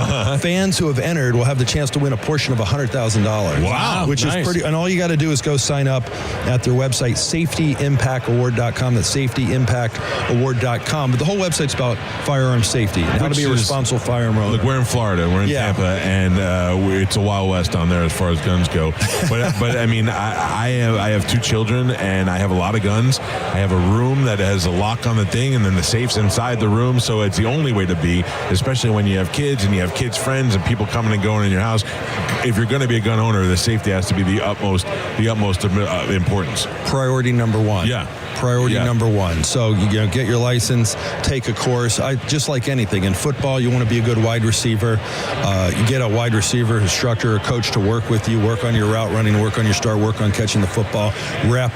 Fans who have entered will have the chance to win a portion of $100,000. Wow. Which is pretty, and all you got to do is go sign up at their website, safetyimpactaward.com. That's safetyimpactaward.com. But the whole website's about firearm safety and how to be a responsible firearm owner. Look, we're in Florida. We're in Tampa, and it's a Wild West down there as far as guns go. But I mean, I have 2 children, and I have a lot of guns. I have a room that has a lock on the thing, and then the safe's inside the room, so it's the only way to be, especially when you have kids and you have kids' friends and people coming and going in your house. If you're going to be a gun owner, the safety has to be the utmost importance. Priority number one. Yeah. Priority number one. So you get your license, take a course. Just like anything in football, you want to be a good wide receiver. You get a wide receiver instructor or coach to work with you, work on your route running, work on your start, work on catching the football. Rep.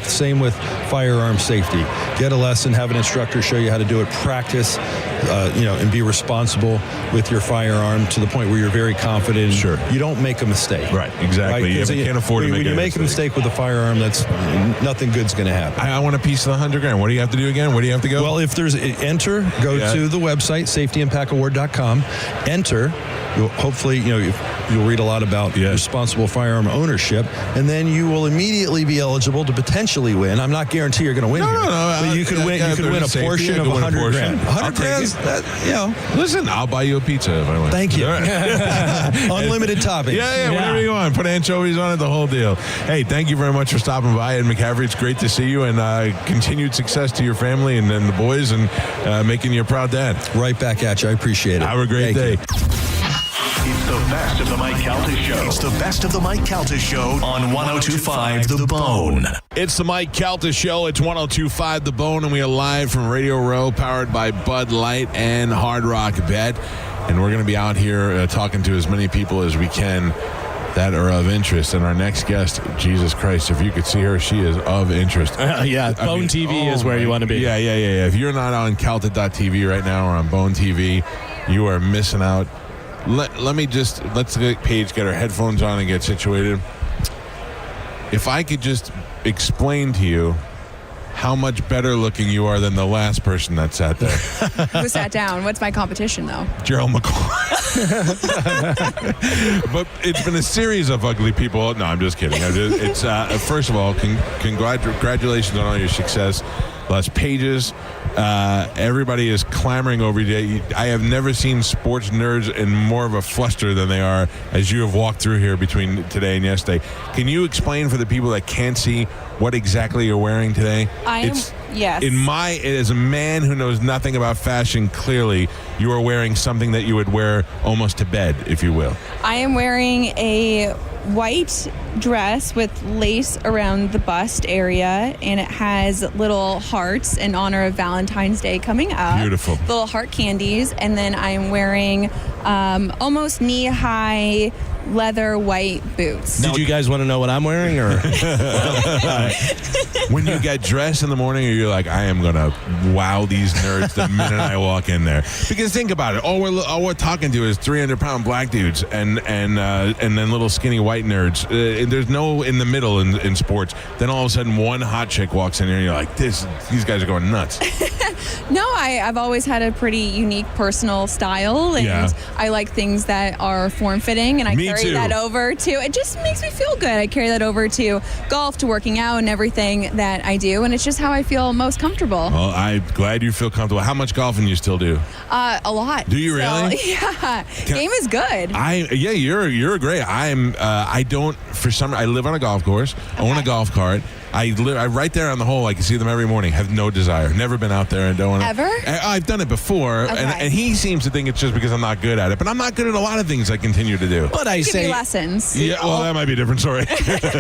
Same with firearm safety. Get a lesson, have an instructor show you how to do it. Practice, and be responsible with your firearm to the point where you're very confident. Sure. You don't make a mistake. Right. Exactly. Right? You can't afford to make when you make a mistake with a firearm, that's nothing good's going to happen. I want a piece of the $100,000. What do you have to do again? Where do you have to go? Well, if there's to the website, safetyimpactaward.com. Enter. You'll read a lot about responsible firearm ownership, and then you will immediately be eligible to potentially win. I'm not guaranteeing you're going to win here. No. But you could win. You could win a portion of $100,000. $100,000. Listen, I'll buy you a pizza if I win. Thank you. Unlimited toppings. Yeah, whatever you want. Put anchovies on it, the whole deal. Hey, thank you very much for stopping by, Ed McCaffrey. It's great to see you, and continued success to your family and the boys, and making you a proud dad. Right back at you. I appreciate it. Have a great day. It's the best of the Mike Calta Show. It's the best of the Mike Calta Show on 102.5 The Bone. It's the Mike Calta Show. It's 102.5 The Bone, and we are live from Radio Row, powered by Bud Light and Hard Rock Bet. And we're going to be out here talking to as many people as we can that are of interest. And our next guest, Jesus Christ, if you could see her, she is of interest. Bone TV is where you want to be. Yeah. If you're not on Calta.tv right now or on Bone TV, you are missing out. Let's get Paige get her headphones on and get situated. If I could just explain to you how much better looking you are than the last person that sat there. Who sat down? What's my competition, though? Gerald McCoy. But it's been a series of ugly people. No, I'm just kidding. First of all, congratulations on all your success. Last pages. Everybody is clamoring over you. I have never seen sports nerds in more of a fluster than they are as you have walked through here between today and yesterday. Can you explain for the people that can't see what exactly you're wearing today? Yes. As a man who knows nothing about fashion, clearly you are wearing something that you would wear almost to bed, if you will. I am wearing a white dress with lace around the bust area, and it has little hearts in honor of Valentine's Day coming up. Beautiful. Little heart candies. And then I'm wearing almost knee-high leather white boots. Did you guys want to know what I'm wearing? Or when you get dressed in the morning, are you like, I am going to wow these nerds the minute I walk in there? Because think about it. All we're talking to is 300-pound black dudes and then little skinny white nerds. There's no in the middle in sports. Then all of a sudden, one hot chick walks in here and you're like, these guys are going nuts. No, I've always had a pretty unique personal style, and I like things that are form-fitting, and I carry that over to, it just makes me feel good. I carry that over to golf, to working out, and everything that I do, and it's just how I feel most comfortable. Well, I'm glad you feel comfortable. How much golfing you still do? A lot. Do you really? Yeah. Game is good. You're great. I live on a golf course, own a golf cart. I right there on the hole. I can see them every morning. Have no desire. Never been out there and don't want to. Ever? I've done it before, and he seems to think it's just because I'm not good at it. But I'm not good at a lot of things I continue to do. But I say lessons. Yeah, well, that might be a different story.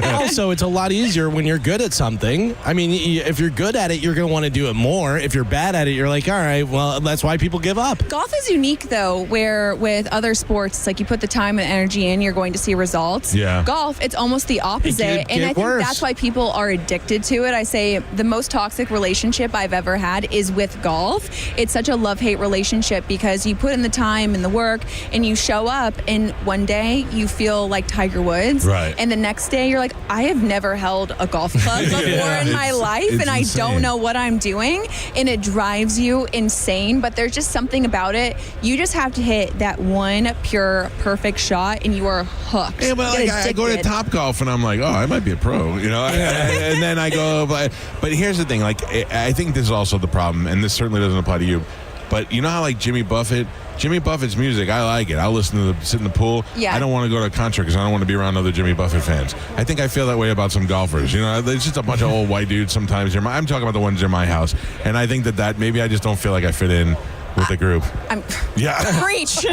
Also, it's a lot easier when you're good at something. I mean, if you're good at it, you're going to want to do it more. If you're bad at it, you're like, all right, well, that's why people give up. Golf is unique, though, where with other sports, it's like you put the time and energy in, you're going to see results. Yeah. Golf, it's almost the opposite, and I think that's why people are addicted to it. I say the most toxic relationship I've ever had is with golf. It's such a love-hate relationship because you put in the time and the work and you show up, and one day you feel like Tiger Woods. Right. And the next day you're like, I have never held a golf club before in my life, and I don't know what I'm doing. And it drives you insane, but there's just something about it. You just have to hit that one pure, perfect shot, and you are hooked. Yeah, but like, I go to Topgolf and I'm like, oh, I might be a pro, you know? And then I go, but here's the thing. Like, I think this is also the problem, and this certainly doesn't apply to you. But you know how, like, Jimmy Buffett's music, I like it. I'll listen to sit in the pool. Yeah. I don't want to go to a concert because I don't want to be around other Jimmy Buffett fans. I think I feel that way about some golfers. You know, there's just a bunch of old white dudes sometimes. I'm talking about the ones in my house. And I think that maybe I just don't feel like I fit in with the group. Preach.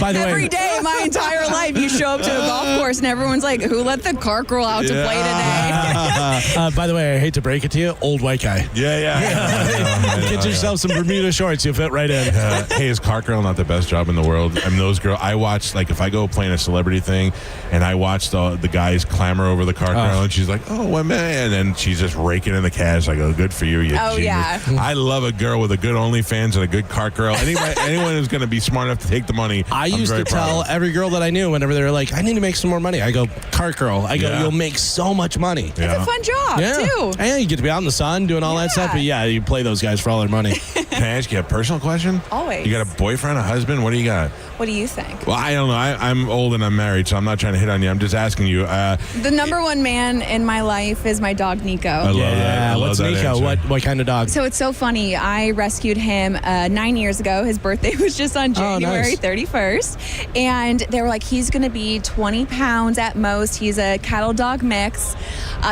By the way, every day, my entire life, you show up to a golf course and everyone's like, who let the cart girl out to play today? By the way, I hate to break it to you, old white guy. Get yourself some Bermuda shorts, you'll fit right in. Hey, is cart girl not the best job in the world? I mean, those girls, I watch, like, if I go playing a celebrity thing and I watch the guys clamor over the cart girl and she's like, oh, what man? And then she's just raking in the cash. I go, good for you, you genius. Yeah. I love a girl with a good OnlyFans and a good cart girl. Anyone who's going to be smart enough to take the money. I used to tell every girl that I knew whenever they were like, I need to make some more money. I go, cart girl. I go, you'll make so much money. It's a fun job, too. And you get to be out in the sun doing all that stuff. But you play those guys for all their money. Can I ask you a personal question? Always. You got a boyfriend, a husband? What do you got? What do you think? Well, I don't know. I'm old and I'm married, so I'm not trying to hit on you. I'm just asking you. The number one man in my life is my dog, Nico. I love that. What's Nico? What kind of dog? So it's so funny. I rescued him 9 years ago. His birthday was just on January 31st. And they were like, he's going to be 20 pounds at most. He's a cattle dog mix.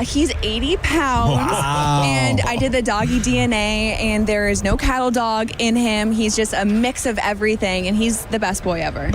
He's 80 pounds. Wow. And I did the doggy DNA, and there is no cattle dog in him. He's just a mix of everything, and he's the best boy ever.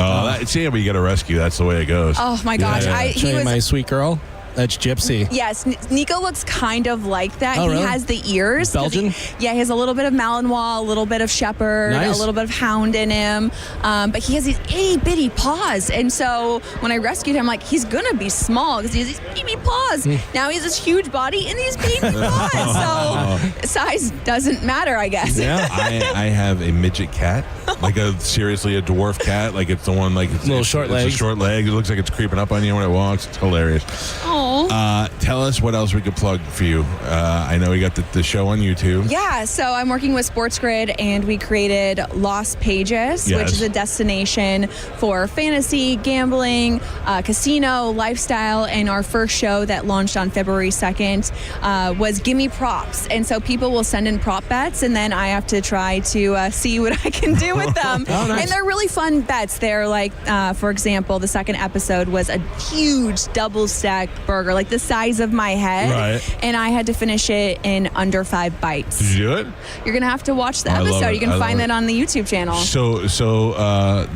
See, but you got to rescue. That's the way it goes. Oh, my gosh. Show you my sweet girl. That's Gypsy. Yes, Nico looks kind of like that. Oh, he really? has the ears. Belgian? He has a little bit of Malinois, a little bit of Shepherd, a little bit of Hound in him. But he has these itty bitty paws. And so when I rescued him, like, he's going to be small because he has these baby paws. Now he has this huge body and these baby paws. So size doesn't matter, I guess. Yeah, I have a midget cat, like a dwarf cat. Like, it's the one, like, it's short legs. It's a short leg. It looks like it's creeping up on you when it walks. It's hilarious. Tell us what else we could plug for you. I know we got the show on YouTube. Yeah, so I'm working with Sports Grid, and we created Lost Pages, which is a destination for fantasy, gambling, casino, lifestyle, and our first show that launched on February 2nd was Gimme Props. And so people will send in prop bets, and then I have to try to see what I can do with them. Nice. And they're really fun bets. They're like, for example, the second episode was a huge double-stacked burger, like the size of my head. Right. And I had to finish it in under 5 bites. Did you do it? You're going to have to watch the I love episode. it. You can find that on the YouTube channel. So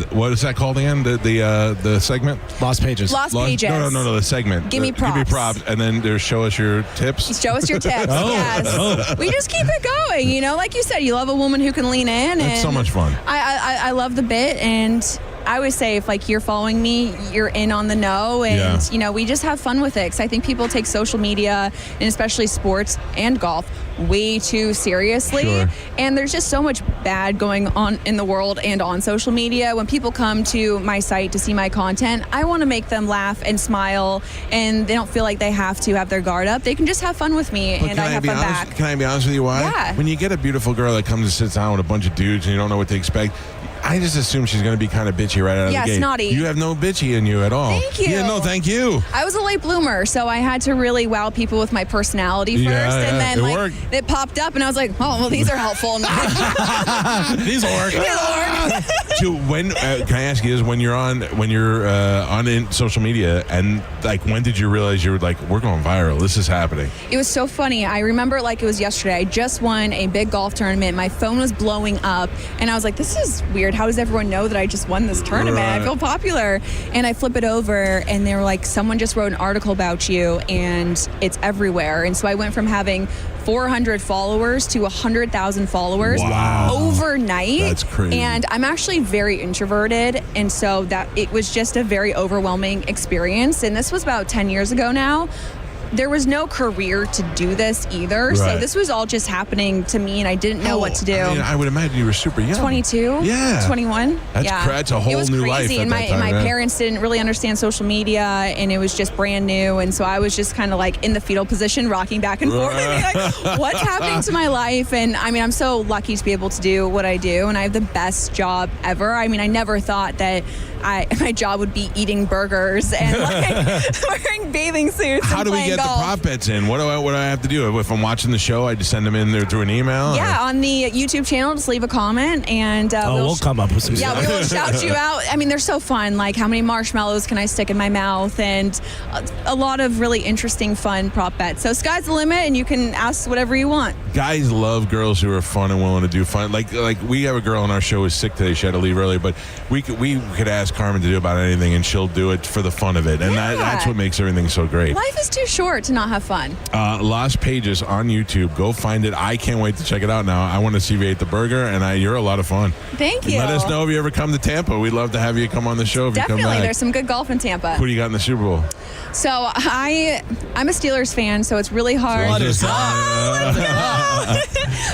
what is that called again? The segment? Lost Pages. Lost Pages. No, the segment. Gimme Props. Gimme Props. And then there's Show Us Your Tips. Show us your tips. Yes. We just keep it going. You know, like you said, you love a woman who can lean in. It's so much fun. I love the bit, and I always say, if like you're following me, you're in on the know, and you know, we just have fun with it. Because I think people take social media, and especially sports and golf, way too seriously. Sure. And there's just so much bad going on in the world and on social media. When people come to my site to see my content, I want to make them laugh and smile, and they don't feel like they have to have their guard up. They can just have fun with me, But and I have fun back. Can I be honest with you why? Yeah. When you get a beautiful girl that comes and sits down with a bunch of dudes and you don't know what to expect, I just assume she's going to be kind of bitchy right out of the gate. Snotty. You have no bitchy in you at all. Thank you. Yeah, no, thank you. I was a late bloomer, so I had to really wow people with my personality first, and then it popped up, and I was like, oh, well, these are helpful. These will work. When can I ask you this? When you're on social media, and like, when did you realize you were like, we're going viral? This is happening. It was so funny. I remember like it was yesterday. I just won a big golf tournament. My phone was blowing up, and I was like, this is weird. How does everyone know that I just won this tournament? Right. I feel popular. And I flip it over, and they were like, someone just wrote an article about you, and it's everywhere. And so I went from having 400 followers to 100,000 followers overnight. That's crazy. And I'm actually very introverted, and so that it was just a very overwhelming experience. And this was about 10 years ago now. there was no career to do this either. Right. So this was all just happening to me, and I didn't know what to do. I mean, I would imagine you were super young. 22? Yeah. 21? That's a whole it was new crazy. life. And at that my time, parents didn't really understand social media, and it was just brand new. And so I was just kind of like in the fetal position, rocking back and forth. Like, what's happening to my life? And I mean, I'm so lucky to be able to do what I do, and I have the best job ever. I mean, I never thought that my job would be eating burgers and like wearing bathing suits. How and do we playing get golf. the prop bets in? What do I have to do? If I'm watching the show, I just send them in there through an email? Yeah, on the YouTube channel, just leave a comment, and we'll come up with some Yeah, stuff. we will shout you out. I mean, they're so fun. Like, how many marshmallows can I stick in my mouth? And a lot of really interesting, fun prop bets. So sky's the limit, and you can ask whatever you want. Guys love girls who are fun and willing to do fun. Like we have a girl on our show who's sick today. She had to leave early, but we could ask Carmen to do about anything, and she'll do it for the fun of it. And that's what makes everything so great. Life is too short to not have fun. Lost Pages on YouTube. Go find it. I can't wait to check it out now. I want to see you ate the burger, and you're a lot if Thank you. Let us know if you ever come to Tampa. We'd love to have you come on the show if Definitely. you come back. There's some good golf in Tampa. Who do you got in the Super Bowl? So I'm a Steelers fan, so it's really hard. What is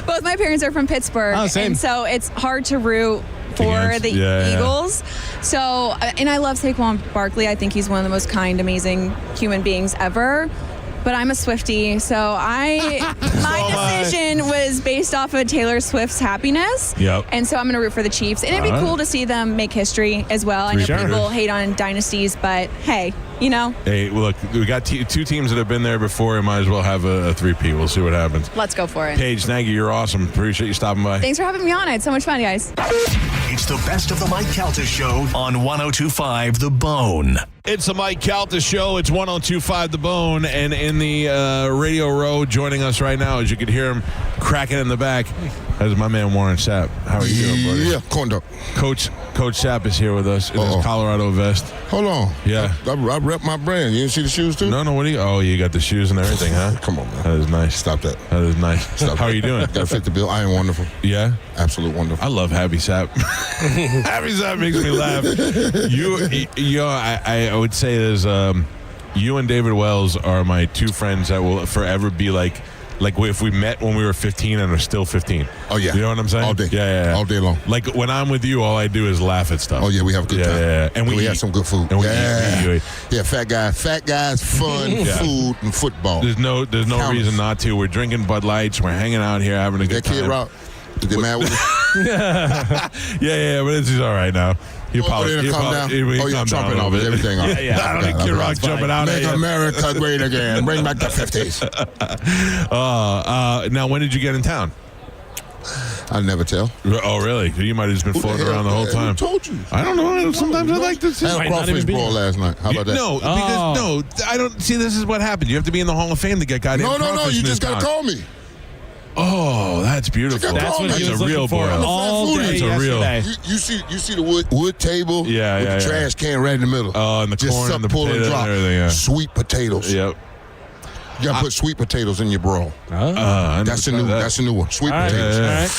Both my parents are from Pittsburgh, and so it's hard to root for the Eagles. So, and I love Saquon Barkley. I think he's one of the most kind, amazing human beings ever. But I'm a Swiftie, so my decision was based off of Taylor Swift's happiness. Yep. And so I'm going to root for the Chiefs. And it'd be cool to see them make history as well. I know people hate on dynasties, but hey, you know. Hey, look, we got two teams that have been there before. We might as well have a three-peat. We'll see what happens. Let's go for it. Paige, thank you. You're awesome. Appreciate you stopping by. Thanks for having me on. I had so much fun, guys. It's the best of the Mike Calta Show on 102.5 The Bone. It's the Mike Calta Show. It's 102.5 The Bone. And in the radio row joining us right now, as you can hear him cracking in the back, is my man Warren Sapp. How are you doing, buddy? Yeah, corn dog. Coach Sapp is here with us in his Colorado vest. Hold on. Yeah. I rep my brand. You didn't see the shoes, too? No, what do you... Oh, you got the shoes and everything, huh? Come on, man. That is nice. Stop that. That is nice. Stop How that. are you doing? Got to fit the bill. I am wonderful. Yeah? Absolute wonderful. I love Happy Sapp. Happy Sapp makes me laugh. I would say there's you and David Wells are my two friends that will forever be like if we met when we were 15 and are still 15. Oh, yeah. You know what I'm saying? All day. Yeah. All day long. Like when I'm with you, all I do is laugh at stuff. Oh, yeah, we have a good time. Yeah. And we have some good food. And we eat. Yeah, fat guys, fun, food, and football. There's no reason not to. We're drinking Bud Lights. We're hanging out here having a good time. That Kid Rock, did they mad with us? Yeah, but it's all right now. You're trumping over everything. Yeah. I don't think Kid Rock's jumping out at you. Make America great again. Bring back the 50s. Now, when did you get in town? I'll never tell. Oh, really? You might have just been floating around the whole time. Who told you? I don't know. Sometimes I like to see. I had a crawfish boil last night. How about that? No, because I don't see. This is what happened. You have to be in the Hall of Fame to get goddamn. No. You just gotta call me. Oh, that's beautiful. That's what he was a real looking for all day. That's a real. You see the wood table. With the trash can right in the middle. Oh, and the just corn and the pull and potato drop. and everything. Yeah. Sweet potatoes. Yep. You gotta put sweet potatoes in your bro. That's a new one. Sweet potatoes. Yeah.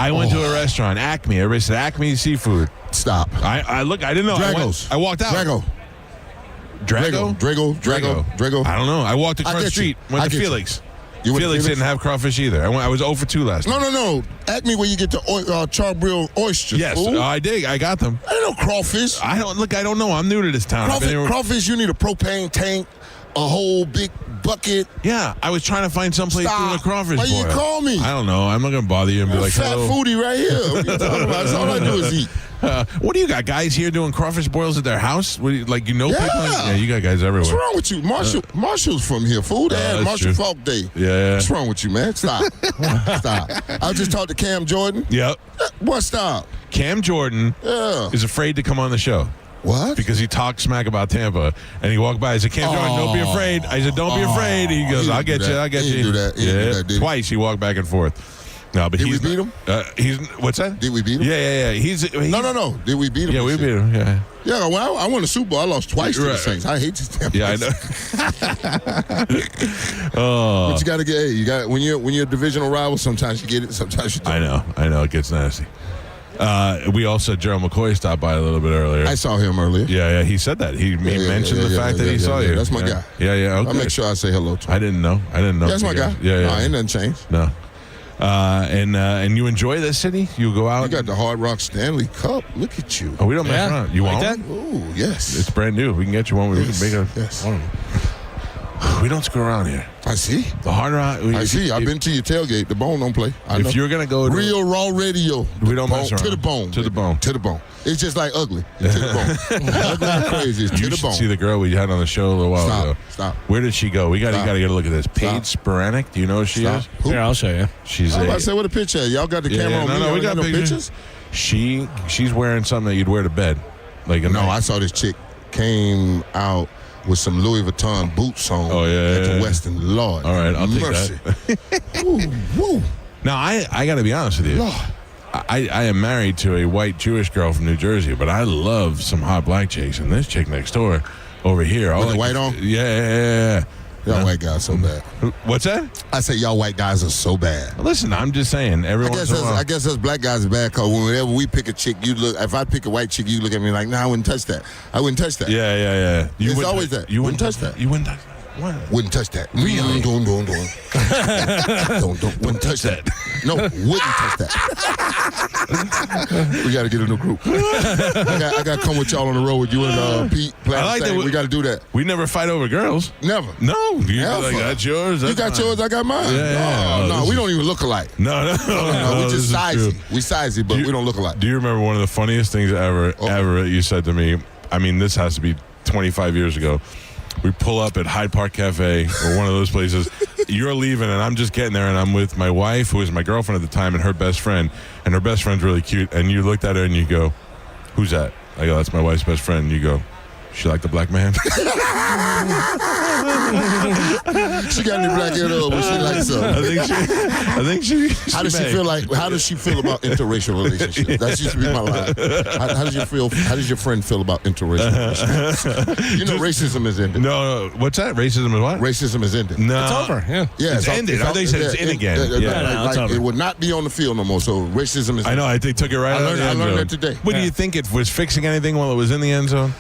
I went to a restaurant, Acme. Everybody said Acme Seafood. Stop. I didn't know. Dragos. I walked out. Drago. I don't know. I walked across the street. Went to Felix. Felix didn't have crawfish either. I was 0 for 2 last night. No. Acme where you get the charbroiled oysters. Yes, I did. I got them. I didn't know crawfish. I don't know. I'm new to this town. Crawfish, you need a propane tank, a whole big bucket. Yeah, I was trying to find someplace doing a crawfish boil. Why you call me? I don't know. I'm not going to bother you and be like, fat hello. foodie right here. What are you talking about? That's all I do is eat. What do you got, guys here doing crawfish boils at their house? People? Yeah, you got guys everywhere. What's wrong with you? Marshall's from here. Food and Marshall Falk Day. Yeah. What's wrong with you, man? Stop. Stop. I just talked to Cam Jordan. Yep. What stop? Cam Jordan is afraid to come on the show. What? Because he talked smack about Tampa, and he walked by. I said, "Cam Jordan, don't be afraid." I said, "Don't be afraid." He goes, "I'll get you. I'll get you." He didn't do that. He didn't do that, Twice he walked back and forth. No, but did we beat him? What's that? Did we beat him? Yeah. He's no. Did we beat him? Yeah, we beat him. Yeah. Yeah. Well, I won the Super Bowl. I lost twice to the Saints. I hate this damn place. Yeah, I know. But you got to get. Hey, you got when you're a divisional rival. Sometimes you get it. Sometimes you don't. I know. It gets nasty. We also had Gerald McCoy stop by a little bit earlier. I saw him earlier. Yeah, he said that. He mentioned the fact that he saw you. That's my guy. Yeah. Okay. I'll make sure I say hello to him. I didn't know. That's my guy. Yeah. No, ain't nothing changed. No. And you enjoy this city? You go out? You got the Hard Rock Stanley Cup. Look at you. Oh, we don't mess around. You want that? Oh, yes. It's brand new. We can get you one. We can make a. Yes. We don't screw around here. I see. The Hard Rock. I see. I've been to your tailgate. The Bone don't play. If you're gonna go to Real Raw Radio, we don't mess around. To the bone. To the bone. To the bone. It's just like ugly. To the bone. Ugly and crazy. It's to You the should bone. see the girl we had on the show a little while ago. Stop. Where did she go? We got to Stop. get a look at this. Paige Sporanic. Do you know who she is? Who? Here, I'll show you. She's I'm about to say what a picture. Y'all got the camera on me. No, we Y'all got no pictures. She's wearing something that you'd wear to bed. No, I saw this chick came out with some Louis Vuitton boots on at the Western. Lord, all right, I'll mercy. take that. Woo. Now, I got to be honest with you. Lord. I am married to a white Jewish girl from New Jersey, but I love some hot black chicks. And this chick next door over here. With the white on? Yeah. Y'all white guys so bad. What's that? I say y'all white guys are so bad. Listen, I'm just saying. I guess us black guys are bad because whenever we pick a chick, you look. If I pick a white chick, you look at me like, nah, I wouldn't touch that. I wouldn't touch that. Yeah. It's always that. You wouldn't touch that. You wouldn't touch that. What? Wouldn't touch that. Really? Don't. Wouldn't touch that. No, wouldn't touch that. We got to get a new group. I got to come with y'all on the road with you and Pete. I like that. We got to do that. We never fight over girls. Never. No. You Never. got yours. You got yours. I got mine. No, we don't even look alike. No. We just sizey. We sizey, but we don't look alike. Do you remember one of the funniest things ever you said to me? I mean, this has to be 25 years ago. We pull up at Hyde Park Cafe or one of those places. You're leaving, and I'm just getting there, and I'm with my wife, who was my girlfriend at the time, and her best friend. And her best friend's really cute. And you looked at her, and you go, "Who's that?" I go, "That's my wife's best friend." And you go, "She like the black man?" She got any black hair though, but she likes some. I think she. How does she feel like? How does she feel about interracial relationships? That used to be my line. How does you feel? How does your friend feel about interracial relationships? You know, racism is ended. No, what's that? Racism is what? Racism is ended. No, it's over. Yeah, it's ended. They said it's in again. It's over. It would not be on the field no more. So racism is. I know. They took it right out of the end zone. I learned that today. What do you think? It was fixing anything while it was in the end zone?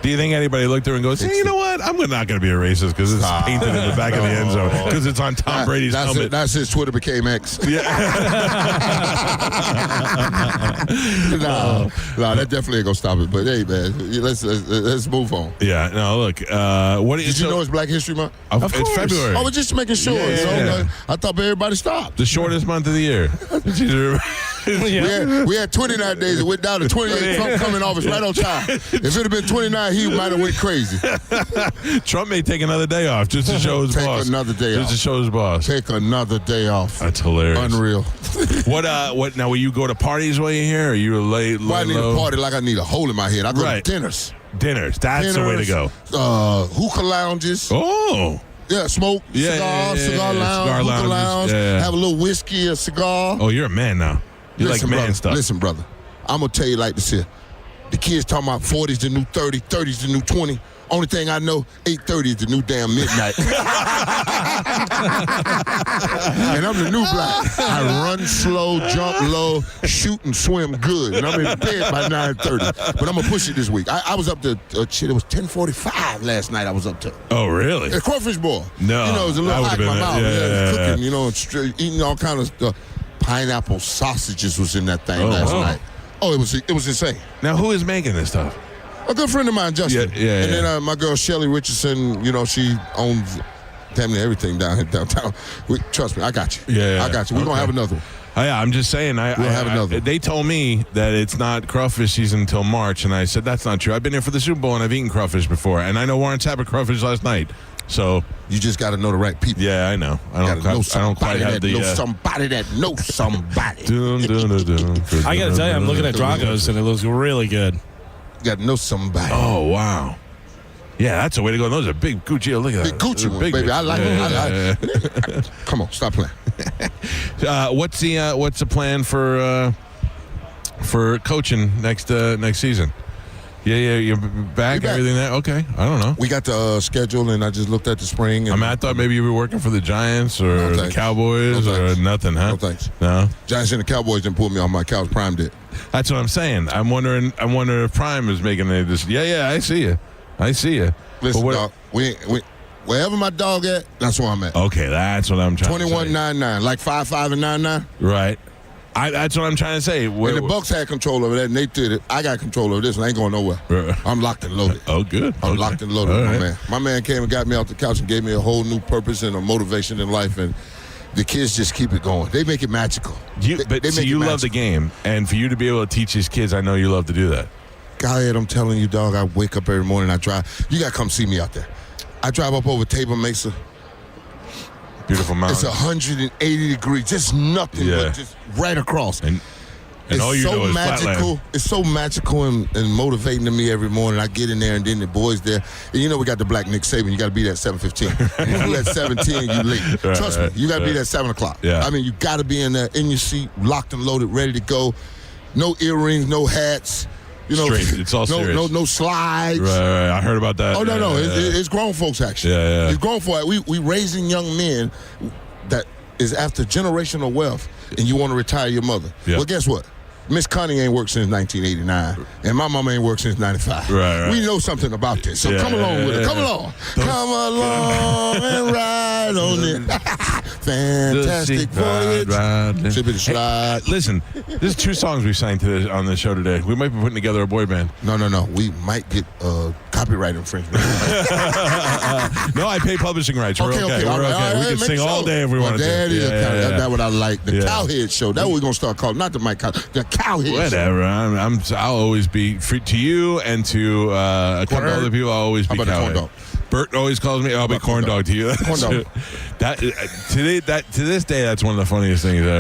Do you think anybody looked there and goes, "Hey, you know what? I'm not going to be a racist because it's painted in the back of the end zone because it's on Tom Brady's helmet." That's since Twitter became X. Yeah. No, that definitely ain't gonna stop it. But hey, man, let's move on. Yeah. No, look. Did you know it's Black History Month? Of course. It's February. I was just making sure. Yeah. I thought everybody stopped. The shortest month of the year. We had 29 days. It went down to 28. Trump coming off is right on time. If it had been 29, he might have went crazy. Trump may take another day off just to show his boss. Take another day off. Just to show his boss. Take another day off. That's hilarious. Unreal. What now? Will you go to parties while you're here? Or you lay well, I need low? A party like I need a hole in my head. I go to dinners. That's the way to go. Hookah lounges. Oh. Yeah, smoke, cigar lounge, hookah lounge, have a little whiskey, a cigar. Oh, you're a man now. You like man brother, stuff. Listen, brother, I'm going to tell you like this here. The kids talking about 40's the new 30, 30's the new 20. Only thing I know, 8:30 is the new damn midnight. And I'm the new black. I run slow, jump low, shoot and swim good. And I'm in bed by 9:30. But I'm going to push it this week. I was up to, it was 10:45 last night I was up to. Oh, really? A crawfish boil. No. You know, it was a little hot in my mouth. Cooking, you know, eating all kind of stuff. Pineapple sausages was in that thing last night. Oh, it was insane. Now, who is making this stuff? A good friend of mine, Justin. Yeah. And then my girl, Shelly Richardson, you know, she owns damn near everything down here downtown. Trust me, I got you. Yeah. I got you. We're going to have another one. Oh, yeah, I'm just saying. We'll have another. They told me that it's not crawfish season until March, and I said that's not true. I've been here for the Super Bowl, and I've eaten crawfish before, and I know Warren Tapp had crawfish last night. So you just got to know the right people. Yeah, I know. I don't quite have the. Somebody that knows somebody. I got to tell you, I'm looking at Drago's, and it looks really good. You got to know somebody. Oh, wow. Yeah, that's the way to go. Those are big Gucci. Look at that. Big Gucci ones, baby. I like it. Come on, stop playing. What's the plan for coaching next season? Yeah, you're back, everything there. Okay, I don't know. We got the schedule, and I just looked at the spring. And I thought maybe you were working for the Giants or the Cowboys or nothing, huh? No thanks. No. Giants and the Cowboys didn't pull me off my couch. Prime did. That's what I'm saying. I'm wondering if Prime is making this. Yeah, I see you. Listen, dog, wherever my dog at, that's where I'm at. Okay, that's what I'm trying to say. 21-9-9, like 5-5 and 9-9. Right. That's what I'm trying to say. When the Bucks had control over that, and they did it, I got control over this, and I ain't going nowhere. I'm locked and loaded. Oh, good. I'm locked and loaded, All my right. man. My man came and got me off the couch and gave me a whole new purpose and a motivation in life, and the kids just keep it going. They make it magical. You love the game, and for you to be able to teach these kids, I know you love to do that. God, I'm telling you, dog, I wake up every morning, I drive. You got to come see me out there. I drive up over Tabor Mesa. Beautiful mountain. It's 180 degrees, just nothing but just right across. And all you know is magical. flatland. It's so magical and motivating to me every morning. I get in there, and then the boys there. And you know we got the black Nick Saban. You got to be there at 7:15. If you at 17, you late. Trust me, you got to be there at 7 o'clock. Yeah. I mean, you got to be in there, in your seat, locked and loaded, ready to go. No earrings, no hats. You know, straight. It's all serious. No slides. Right. I heard about that. Oh no, it's grown folks actually. Yeah. It's grown folks. We raising young men that is after generational wealth, and you want to retire your mother. Yeah. Well, guess what? Miss Connie ain't worked since 1989, and my mama ain't worked since 95. Right. We know something about this, so come along with it. Come along. Come along and ride on it. Fantastic voyage. Sippy the slide. Hey, listen, there's 2 songs we signed on the show today. We might be putting together a boy band. No. We might get copyright infringement. No, I pay publishing rights. We're okay. Okay. We're All okay. right. We can sing all day if we want to. That's what I like. The Cowhead Show. That's what we're gonna start calling. Not the Mike Cow. The Cowhead Whatever. I'll always be free to you and to a couple other people. I'll always be Cowhead. Bert always calls me. I'll be corn dog to you. Corn dog. To this day, that's one of the funniest things I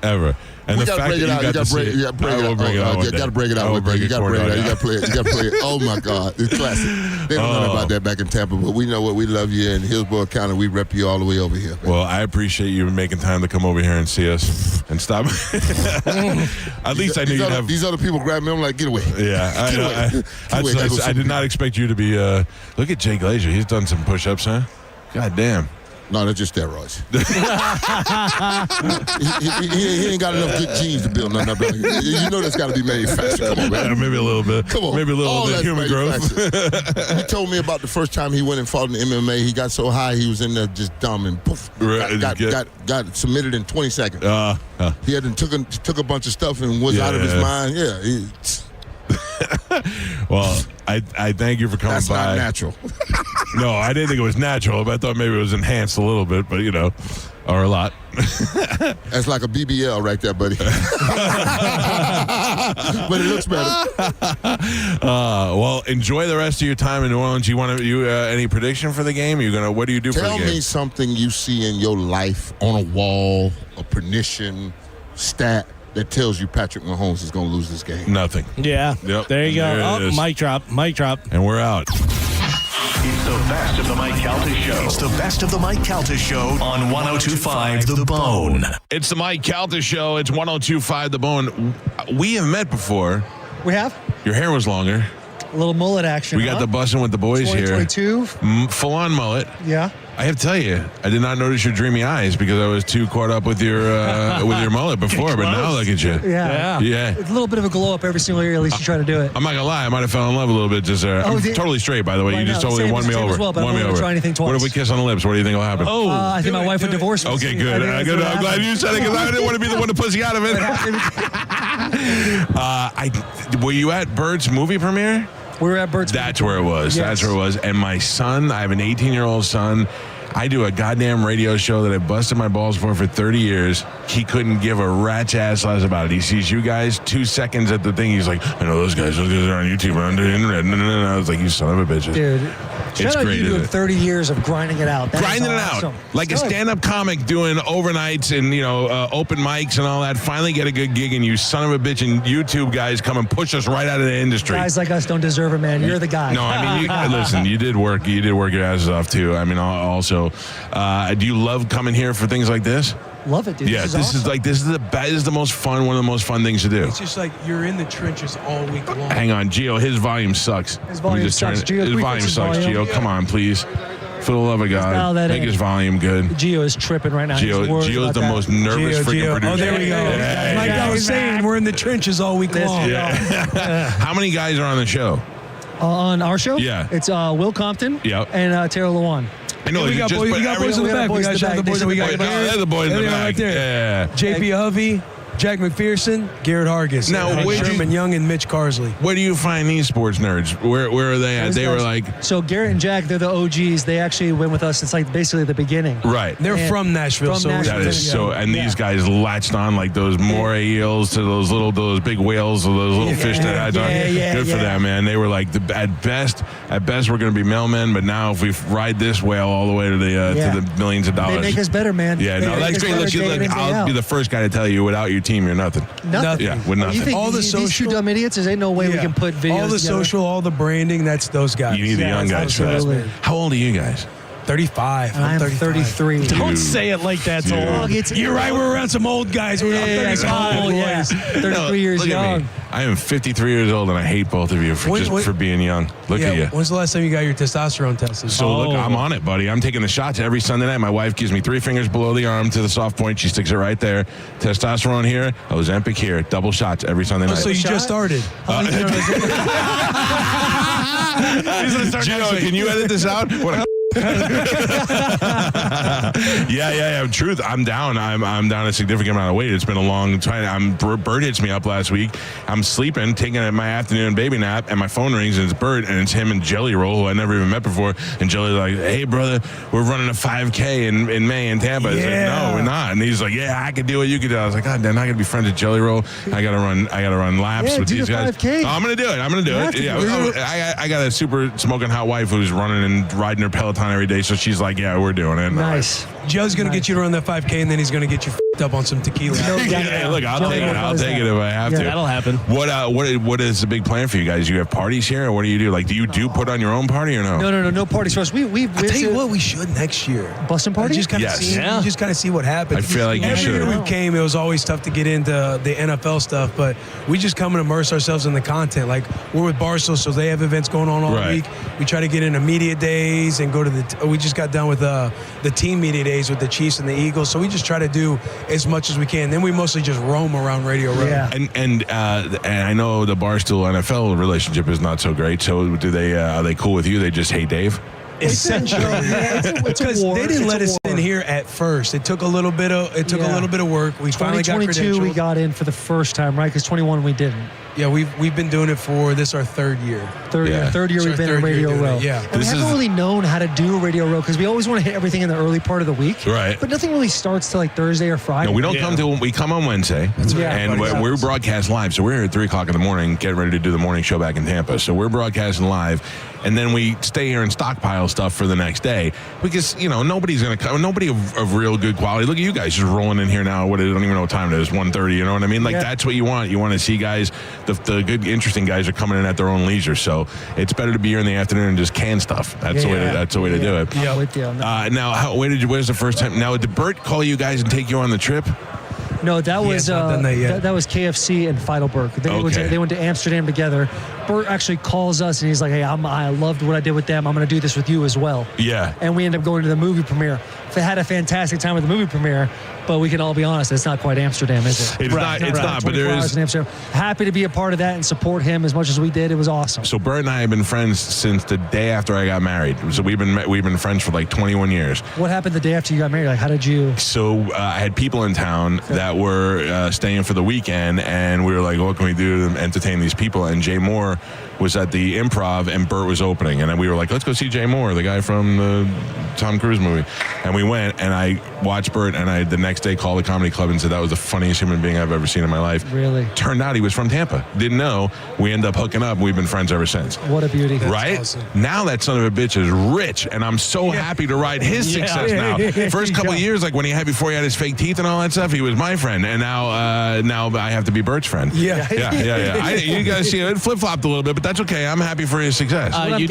ever. And we the fact that you got to see it, you got to break it out. You got to break it out. You got to break it out. You got to play it. You got to play it. Oh my God, it's classic. They don't know about that back in Tampa, but we know what. We love you in Hillsborough County. We rep you all the way over here. Man. Well, I appreciate you making time to come over here and see us and stop. At least I knew you'd have. These other people grab me. I'm like, get away. Yeah, I did not expect you to be. Look at Jay Glazer. He's done some push-ups, huh? God damn. No, they're just steroids. he ain't got enough good genes to build nothing up. You know that's got to be manufactured. Come on, man. Maybe a little bit. Come on. Maybe a little bit human growth. He told me about the first time he went and fought in the MMA. He got so high he was in there just dumb and poof. Got submitted in 20 seconds. He had took a bunch of stuff and was out of his mind. Yeah. Well, I thank you for coming That's by. That's not natural. No, I didn't think it was natural, but I thought maybe it was enhanced a little bit, but or a lot. That's like a BBL right there, buddy. But it looks better. Well, enjoy the rest of your time in New Orleans. You want any prediction for the game? What do you do for the game? Tell me something you see in your life on a wall, a premonition, stat that tells you Patrick Mahomes is going to lose this game. Nothing. Yeah. Yep. There you go. There mic drop. And we're out. It's the best of the Mike Calta Show. It's the best of the Mike Calta Show on 102.5 The Bone. It's the Mike Calta Show. It's 102.5 The Bone. We have met before. We have? Your hair was longer. A little mullet action. We got the Bussin' with the Boys here. 2022. Full-on mullet. Yeah. I have to tell you, I did not notice your dreamy eyes because I was too caught up with your mullet before. But now look at you. Yeah. It's a little bit of a glow up every single year. At least you try to do it. I'm not gonna lie, I might have fell in love a little bit just there. I'm totally straight, by the way. You just totally won me over. Well, but won me over. Try anything twice. What if we kiss on the lips? What do you think will happen? I think my wife would divorce me. Okay, good. I'm glad you said it because I didn't want to be the one to pussy out of it. Were you at Bird's movie premiere? We were at Bird's. That's where it was. Yes. That's where it was. And my son, I have an 18-year-old son. I do a goddamn radio show that I busted my balls for 30 years. He couldn't give a rat's ass less about it. He sees you guys 2 seconds at the thing. He's like, I know those guys are on YouTube, on the internet. No. I was like, you son of a bitch. Dude, it's shout out great. You doing 30 years of grinding it out. Grinding it out. Like a stand-up comic doing overnights and, open mics and all that. Finally get a good gig, and you son of a bitch and YouTube guys come and push us right out of the industry. Guys like us don't deserve it, man. You're the guy. No, I mean, listen, you did work your asses off, too. I mean, also, do you love coming here for things like this? Love it, dude. Yeah, this is the most fun, one of the most fun things to do. It's just like you're in the trenches all week long. Hang on, Gio, his volume sucks. His volume sucks. His volume sucks, Gio. Come on, please. For the love of God, make his volume good. Gio is tripping right now. Gio's the most nervous freaking producer. Oh, there we go. Like I was saying, we're in the trenches all week long. How many guys are on the show? On our show? Yeah. It's Will Compton Yep. and Tara Lewan. I know. We got boys in the back. We got to shout the boys that we got. They're the boys in the back. Right there. JP Hovey, Jack McPherson, Garrett Hargis, Sherman Young, and Mitch Carsley. Where do you find these sports nerds? Where are they at? They were like... So Garrett and Jack, they're the OGs. They actually went with us since like basically the beginning. Right. They're from Nashville. That is so... And these guys latched on like those moray eels to those big whales or those little fish that had on. Good for them, man. They were like, at best, we're going to be mailmen, but now if we ride this whale all the way to the millions of dollars... They make us better, man. Yeah, no, that's great. Look, I'll be the first guy to tell you, without your team, you're nothing. Nothing. Yeah, with nothing. You think all the these two dumb idiots, there's ain't no way we can put videos all the together. social, all the branding, that's those guys. You need the young guys for that. How old are you guys? 35. I'm 33. Don't say it like that's old. You're right. We're around some old guys. We're 35. 33 years look young. At me. I am 53 years old, and I hate both of you for being young. Look at you. When's the last time you got your testosterone tested? So look, I'm on it, buddy. I'm taking the shots every Sunday night. My wife gives me 3 fingers below the arm to the soft point. She sticks it right there. Testosterone here, Ozempic here. Double shots every Sunday night. So you just started. Gio, can you edit this out? Yeah. Truth, I'm down. I'm down a significant amount of weight. It's been a long time. Bert hits me up last week. I'm sleeping, taking my afternoon baby nap, and my phone rings, and it's Bert, and it's him and Jelly Roll, who I never even met before. And Jelly's like, "Hey, brother, we're running a 5K in May in Tampa." I was like, "No, we're not." And he's like, "Yeah, I can do what you can do." I was like, "God, I'm not gonna be friends with Jelly Roll. I gotta run laps with these guys." 5K. Oh, I'm gonna do it. Yeah, I got a super smoking hot wife who's running and riding her Peloton every day, so she's like, "Yeah, we're doing it." Nice. Joe's going to get you to run that 5K, and then he's going to get you up on some tequila. Yeah, look, I'll take it. I'll take it if I have to. That'll happen. What is the big plan for you guys? You have parties here, or what do you do? Like, do you put on your own party or no? No parties for us. We I'll tell you what, we should next year. Bustin' party? Just kind of see what happens. I feel like you should. Every year we came, it was always tough to get into the NFL stuff, but we just come and immerse ourselves in the content. Like, we're with Barstool, so they have events going on all week. We try to get into media days and go to we just got done with the team media days with the Chiefs and the Eagles, so we just try to do as much as we can. Then we mostly just roam around Radio Row. Yeah. And I know the Barstool NFL relationship is not so great. So do they? Are they cool with you? They just hate Dave. Essentially, because they didn't let us in here at first. It took a little bit of work. We finally got credentials. 2022 we got in for the first time, right? Because 21 we didn't. Yeah, we've been doing it for our third year. Third year we've been in Radio Row. Yeah, and we haven't really known how to do Radio Row because we always want to hit everything in the early part of the week. Right. But nothing really starts till like Thursday or Friday. No, we don't we come on Wednesday. That's right. And we're broadcast live. So we're here at 3:00 in the morning, getting ready to do the morning show back in Tampa. So we're broadcasting live. And then we stay here and stockpile stuff for the next day because, nobody's going to come. Nobody of real good quality. Look at you guys just rolling in here now. I don't even know what time it is, 1:30. You know what I mean? Like, that's what you want. You want to see guys, the good, interesting guys are coming in at their own leisure. So it's better to be here in the afternoon and just can stuff. That's the way to do it. Yeah, with you on that. Now, where's the first time? Now, did Bert call you guys and take you on the trip? No, that was that was KFC and Feidelberg. They went to Amsterdam together. Bert actually calls us and he's like, "Hey, I loved what I did with them. I'm going to do this with you as well." Yeah. And we end up going to the movie premiere. They had a fantastic time with the movie premiere, but we can all be honest, it's not quite Amsterdam, is it? It's not. But there is. In Amsterdam. Happy to be a part of that and support him as much as we did. It was awesome. So Bert and I have been friends since the day after I got married. So we've been friends for like 21 years. What happened the day after you got married? Like, how did you? So I had people in town that were staying for the weekend, and we were like, "What can we do to entertain these people?" And Jay Moore was at the Improv, and Bert was opening, and then we were like, "Let's go see Jay Moore, the guy from the Tom Cruise movie." And we went, and I watched Bert, and I the next day called the comedy club and said that was the funniest human being I've ever seen in my life. Really? Turned out he was from Tampa. Didn't know. We ended up hooking up. We've been friends ever since. What a beauty! Right? Awesome. Now that son of a bitch is rich, and I'm so happy to ride his success now. First couple of years, like when before he had his fake teeth and all that stuff, he was my friend, and now I have to be Bert's friend. Yeah. You guys see it flip flopped a little bit, but that's okay. I'm happy for his success. You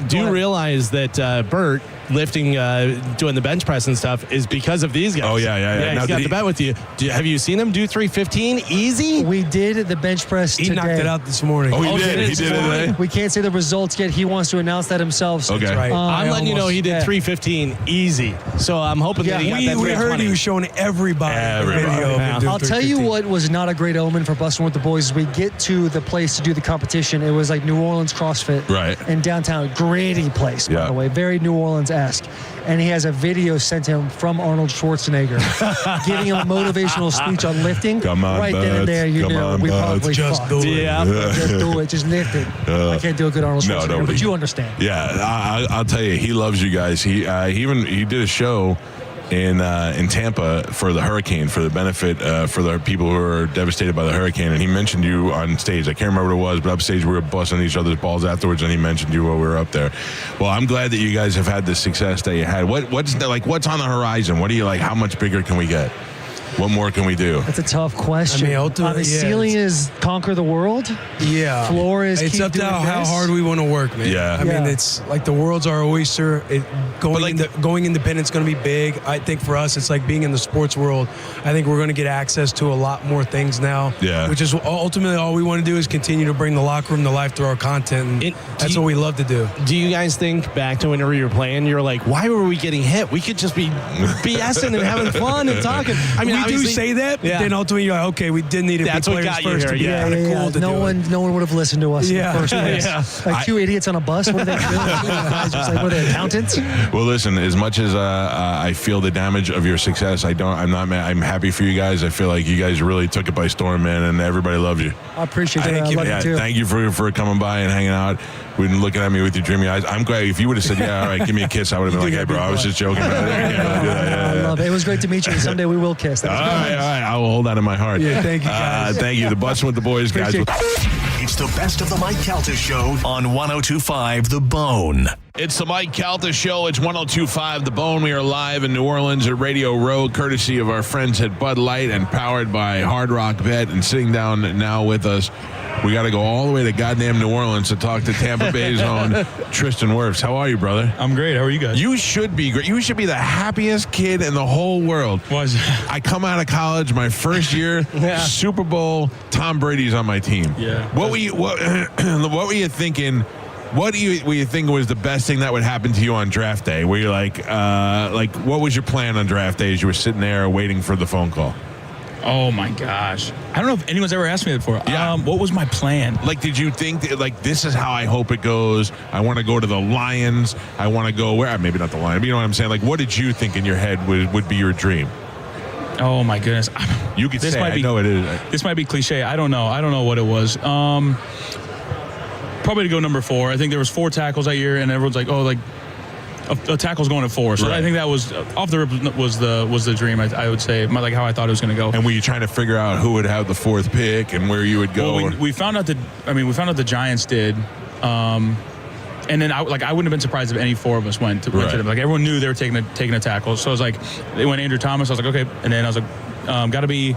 do realize that Bert lifting, doing the bench press and stuff is because of these guys. Oh, yeah. He's got the bet with you. Have you seen him do 315 easy? We did the bench press today. He knocked it out this morning. Oh, he did it today? We can't say the results yet. He wants to announce that himself. So Okay. That's right. I'm letting you know he did 315 easy. So I'm hoping that he got that 320. We heard he was showing everybody. The video of him doing I'll tell you 315. what was not a great omen for Busting with the Boys is we get to the place to do the competition. It was like New Orleans CrossFit. Right. In downtown. Gritty place, by the way. Very New Orleans-esque. And he has a video sent to him from Arnold Schwarzenegger giving him a motivational speech on lifting. Come on, right then and there, you knew we probably just fucked. do it. Yeah. Just do it. Just lift it. I can't do a good Arnold Schwarzenegger, but you understand. Yeah, I'll tell you, he loves you guys. He did a show in Tampa for the hurricane, for the benefit for the people who are devastated by the hurricane, and he mentioned you on stage. I can't remember what it was, but upstage we were busting each other's balls afterwards, and he mentioned you while we were up there. Well, I'm glad that you guys have had the success that you had. What's on the horizon? What do you like? How much bigger can we get? What more can we do? That's a tough question. I mean, ultimately, the ceiling is conquer the world. Yeah. Floor is it's keep up to doing how this. hard we want to work, man. Yeah. I mean, it's like the world's our oyster. Going independent is going to be big. I think for us, it's like being in the sports world. I think we're going to get access to a lot more things now. Yeah. Which is ultimately all we want to do is continue to bring the locker room to life through our content. And that's what we love to do. Do you guys think back to whenever you were playing, you're like, why were we getting hit? We could just be BSing and having fun and talking. I mean, we do say that, but then ultimately you're like, okay, we did need to be That's what players got you first here, to be kind of cool to no do one, it. No one would have listened to us in the first place. Like two idiots on a bus. What are they doing? Guys just like, what are they, accountants? Well, listen, as much as I feel the damage of your success, I'm not mad. I'm happy for you guys. I feel like you guys really took it by storm, man, and everybody loves you. I appreciate that. I love you too. Thank you for coming by and hanging out. We've been looking at me with your dreamy eyes. I'm glad. If you would have said, yeah, all right, give me a kiss, I would have been like, hey, bro, I was just joking about it. I love it. It was great to meet you. Someday we will kiss. All right. I will hold that in my heart. Yeah, thank you, guys. Thank you. The Bustin' with the Boys, guys. It's the best of the Mike Calta Show on 102.5 The Bone. It's the Mike Calta Show. It's 102.5 The Bone. We are live in New Orleans at Radio Row, courtesy of our friends at Bud Light and powered by Hard Rock Bet. And sitting down now with us, we got to go all the way to goddamn New Orleans to talk to Tampa Bay's own Tristan Wirfs. How are you, brother? I'm great. How are you guys? You should be great. You should be the happiest kid in the whole world. Why is that? I come out of college, my first year, Super Bowl, Tom Brady's on my team. Yeah. What were you thinking? What were you thinking was the best thing that would happen to you on draft day? Where you're like, what was your plan on draft day as you were sitting there waiting for the phone call? Oh my gosh. I don't know if anyone's ever asked me that before. Yeah. What was my plan? Like, did you think, like, this is how I hope it goes? I want to go to the Lions. I want to go where? Maybe not the Lions, but you know what I'm saying? Like, what did you think in your head would be your dream? Oh my goodness. You could say, I know it is. This might be cliche. I don't know. I don't know what it was. Probably to go number 4. I think there was 4 tackles that year, and everyone's like, oh, like, a tackle's going at 4. So right. I think that was off the rip was the dream. I would say, like how I thought it was going to go. And were you trying to figure out who would have the 4th pick and where you would go? Well, we found out the Giants did. And then I wouldn't have been surprised if any 4 of us went to them. Like everyone knew they were taking a tackle. So I was like, they went Andrew Thomas. I was like, okay. And then I was like, got to be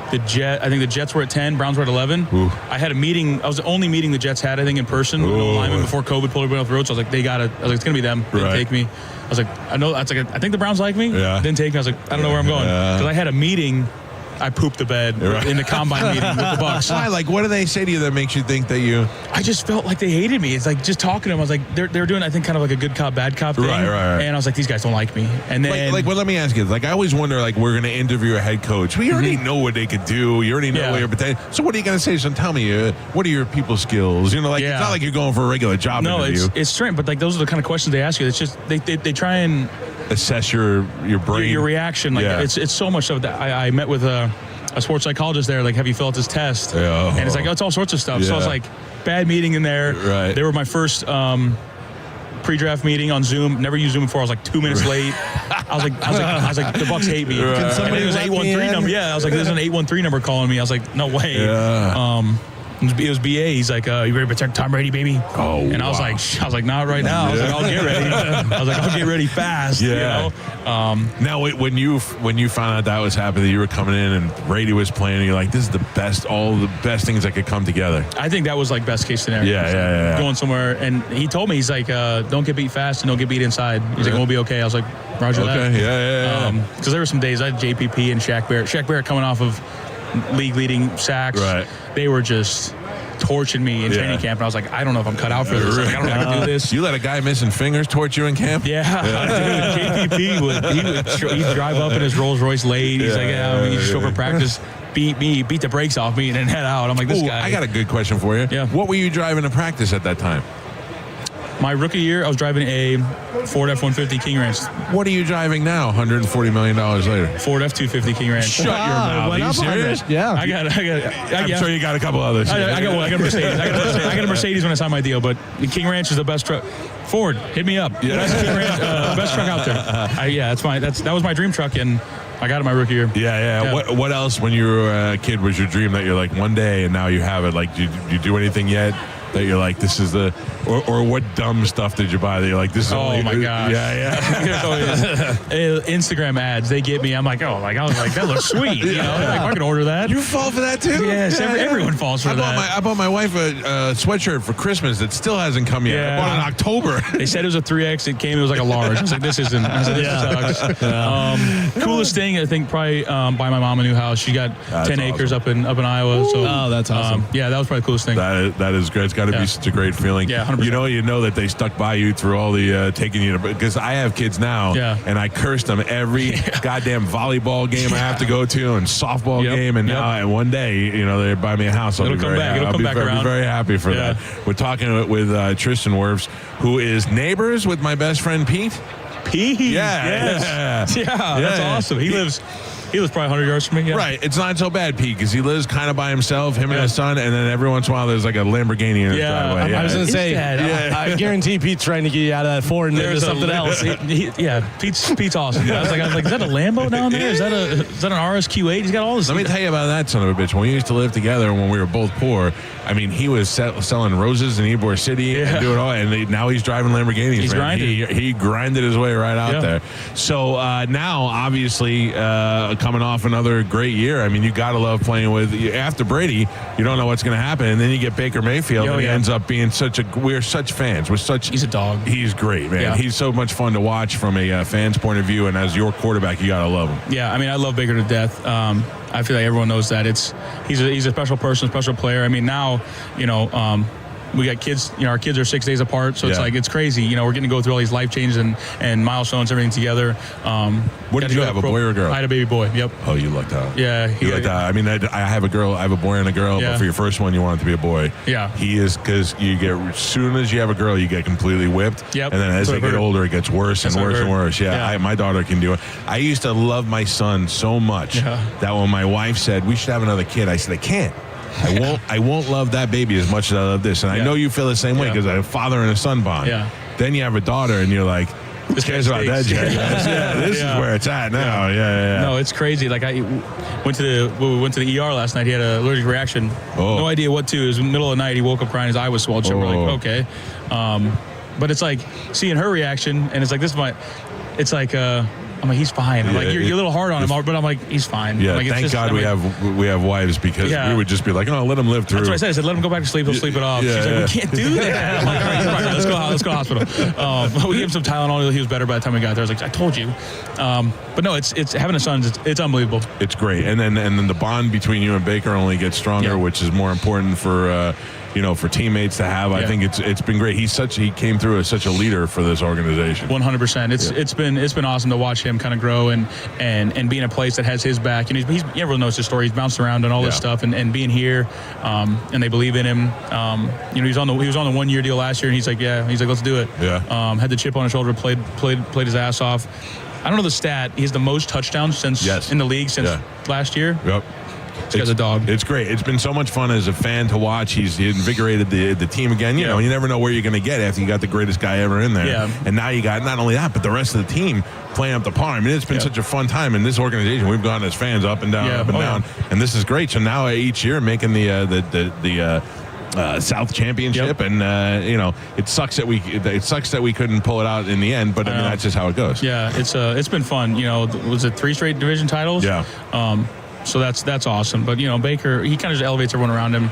the Jet. I think the Jets were at 10. Browns were at 11. Ooh. I had a meeting. I was the only meeting the Jets had, I think, in person. With no linemen before COVID pulled everybody off the road. So I was like, it's gonna be them. They didn't take me. I was like, I think the Browns like me. Yeah. Didn't take me. I was like, I don't know where I'm going because I had a meeting. I pooped the bed in the combine meeting with the Bucs. Why? Like, what do they say to you that makes you think that you? I just felt like they hated me. It's like just talking to them. I was like, they're doing, I think, kind of like a good cop, bad cop thing. Right. And I was like, these guys don't like me. And then, well, let me ask you. Like, I always wonder, like, we're going to interview a head coach. We already know what they could do. You already know what you're potential. So what are you going to say? So tell me, what are your people skills? You know, like, it's not like you're going for a regular job interview. No, it's strange. But like, those are the kind of questions they ask you. It's just they try and assess your brain, your reaction. Like, it's so much of that. I met with a sports psychologist there, like, have you filled out this test? And it's like, it's all sorts of stuff. So I was like, bad meeting in there. Right. They were my first pre-draft meeting on Zoom. Never used Zoom before. I was like 2 minutes late. I was like, the Bucs hate me. Can somebody it was an 813 number. Yeah, I was like, there's an 813 number calling me. I was like, no way. Yeah. It was BA. He's like, "You ready to protect Tom Brady, baby?" Oh, and I was like, "Not right now." I was like, "I'll get ready." I was like, "I'll get ready fast." Yeah. You know? Now, when you found out that was happening, that you were coming in and Brady was playing, and you're like, "This is the best. All the best things that could come together." I think that was like best case scenario. Yeah. Going somewhere, and he told me, he's like, "Don't get beat fast and don't get beat inside." He's like, "We'll be okay." I was like, "Roger that." Okay. Yeah. Because there were some days I had JPP and Shaq Barrett. Shaq Barrett coming off of league-leading sacks. Right. They were just torching me in training camp, and I was like, I don't know if I'm cut out for this. Like, I don't know how to do this. You let a guy missing fingers torch you in camp? Yeah. Dude, he'd drive up in his Rolls Royce late. He's like, you just show up for practice, beat the brakes off me, and then head out. I'm like, this guy. I got a good question for you. Yeah. What were you driving to practice at that time? My rookie year, I was driving a Ford F-150 King Ranch. What are you driving now, $140 million later? Ford F-250 King Ranch. Shut your mouth. Are you serious? Yeah. I'm sure you got a couple others. I got a Mercedes. I got a Mercedes when I signed my deal, but the King Ranch is the best truck. Ford, hit me up. Yeah. Best King Ranch, best truck out there. That was my dream truck, and I got it my rookie year. Yeah. What else when you were a kid was your dream that you're like one day and now you have it? Like, did you do anything yet that you're like, this is the, or what dumb stuff did you buy that you're like, this is Oh my gosh. Yeah. Instagram ads, they get me. I'm like, I was like, that looks sweet. You know, like, I can order that. You fall for that too? Yes, everyone falls for that. I bought my wife a sweatshirt for Christmas that still hasn't come yet. Yeah. I bought it in October. They said it was a 3X. It came, it was like a large. I was like, this isn't. I said, this sucks. Coolest thing, I think, probably buy my mom a new house. She got 10 acres up in Iowa. So, that's awesome. Yeah, that was probably the coolest thing. That is great. It's got to be such a great feeling. Yeah, 100%. You know that they stuck by you through all the taking you to, because I have kids now, and I curse them every goddamn volleyball game I have to go to and softball game, and now and one day they buy me a house. It'll come back. It'll come back around. I'll be very happy for that. We're talking with Tristan Wirfs, who is neighbors with my best friend Pete. Pete? Yeah. That's awesome. He lives probably 100 yards from me. Yeah. Right. It's not so bad, Pete, because he lives kind of by himself, him and his son, and then every once in a while there's like a Lamborghini in his driveway. I was going to say, I guarantee Pete's trying to get you out of that Ford and into something else. Pete's awesome. I was like, is that a Lambo down there? Is that an RSQ8? He's got all this. Let me tell you about that son of a bitch. When we used to live together, when we were both poor, I mean, he was selling roses in Ybor City and doing all, and now he's driving Lamborghinis. He's grinding. He grinded his way right out there. So now, obviously, coming off another great year. I mean, you got to love playing with. After Brady, you don't know what's going to happen, and then you get Baker Mayfield, and he ends up being we're such fans. He's a dog. He's great, man. He's so much fun to watch from a fan's point of view, and as your quarterback, you got to love him. Yeah, I mean, I love Baker to death. I feel like everyone knows that. He's a special person, special player. I mean, now, we got kids, our kids are 6 days apart, so it's like, it's crazy. We're getting to go through all these life changes and milestones, everything together. What did you have, a boy or a girl? I had a baby boy, yep. Oh, you lucked out. Yeah. You lucked out. I mean, I have a girl, I have a boy and a girl, but for your first one, you want it to be a boy. Yeah. He is, because as soon as you have a girl, you get completely whipped. Yep. And then as they get older, it gets worse and worse and worse. Yeah. My daughter can do it. I used to love my son so much that when my wife said, we should have another kid, I said, I can't. I won't love that baby as much as I love this. And I know you feel the same way because I have a father and a son bond. Yeah. Then you have a daughter and you're like, who cares about that, Jay? This is where it's at now. Yeah. No, it's crazy. Like we went to the ER last night. He had an allergic reaction. Oh. No idea what to. It was in the middle of the night. He woke up crying. His eye was swelled shut. We're like, okay. But it's like seeing her reaction, and it's like I'm like, he's fine. I'm like, you're a little hard on him, but I'm like, he's fine. Yeah, like, thank God we have wives, because we would just be like, oh, let him live through. That's what I said. I said, let him go back to sleep. He'll sleep it off. She's like, we can't do that. I'm like, all right, let's go to hospital. We gave him some Tylenol. He was better by the time we got there. I was like, I told you. But no, it's having a son. It's unbelievable. It's great, and then the bond between you and Baker only gets stronger, which is more important for. For teammates to have. I think it's been great. He came through as such a leader for this organization. 100%. It's been awesome to watch him kind of grow and be in a place that has his back. And everyone knows his story. He's bounced around and all this stuff, and being here, and they believe in him. He was on the 1 year deal last year, and he's like, let's do it. Yeah. Had the chip on his shoulder, played his ass off. I don't know the stat. He has the most touchdowns in the league since last year. Yep. This guy's a dog. It's great. It's been so much fun as a fan to watch. He's invigorated the team again. You know, you never know where you're going to get after you got the greatest guy ever in there. Yeah. And now you got not only that, but the rest of the team playing up the par. I mean, it's been such a fun time in this organization. We've gone as fans up and down, down, and this is great. So now each year making the South Championship, and you know, it sucks that we couldn't pull it out in the end. But I mean, that's just how it goes. Yeah, it's been fun. You know, was it 3 straight division titles? Yeah. So that's awesome. But you know, Baker, he kind of just elevates everyone around him.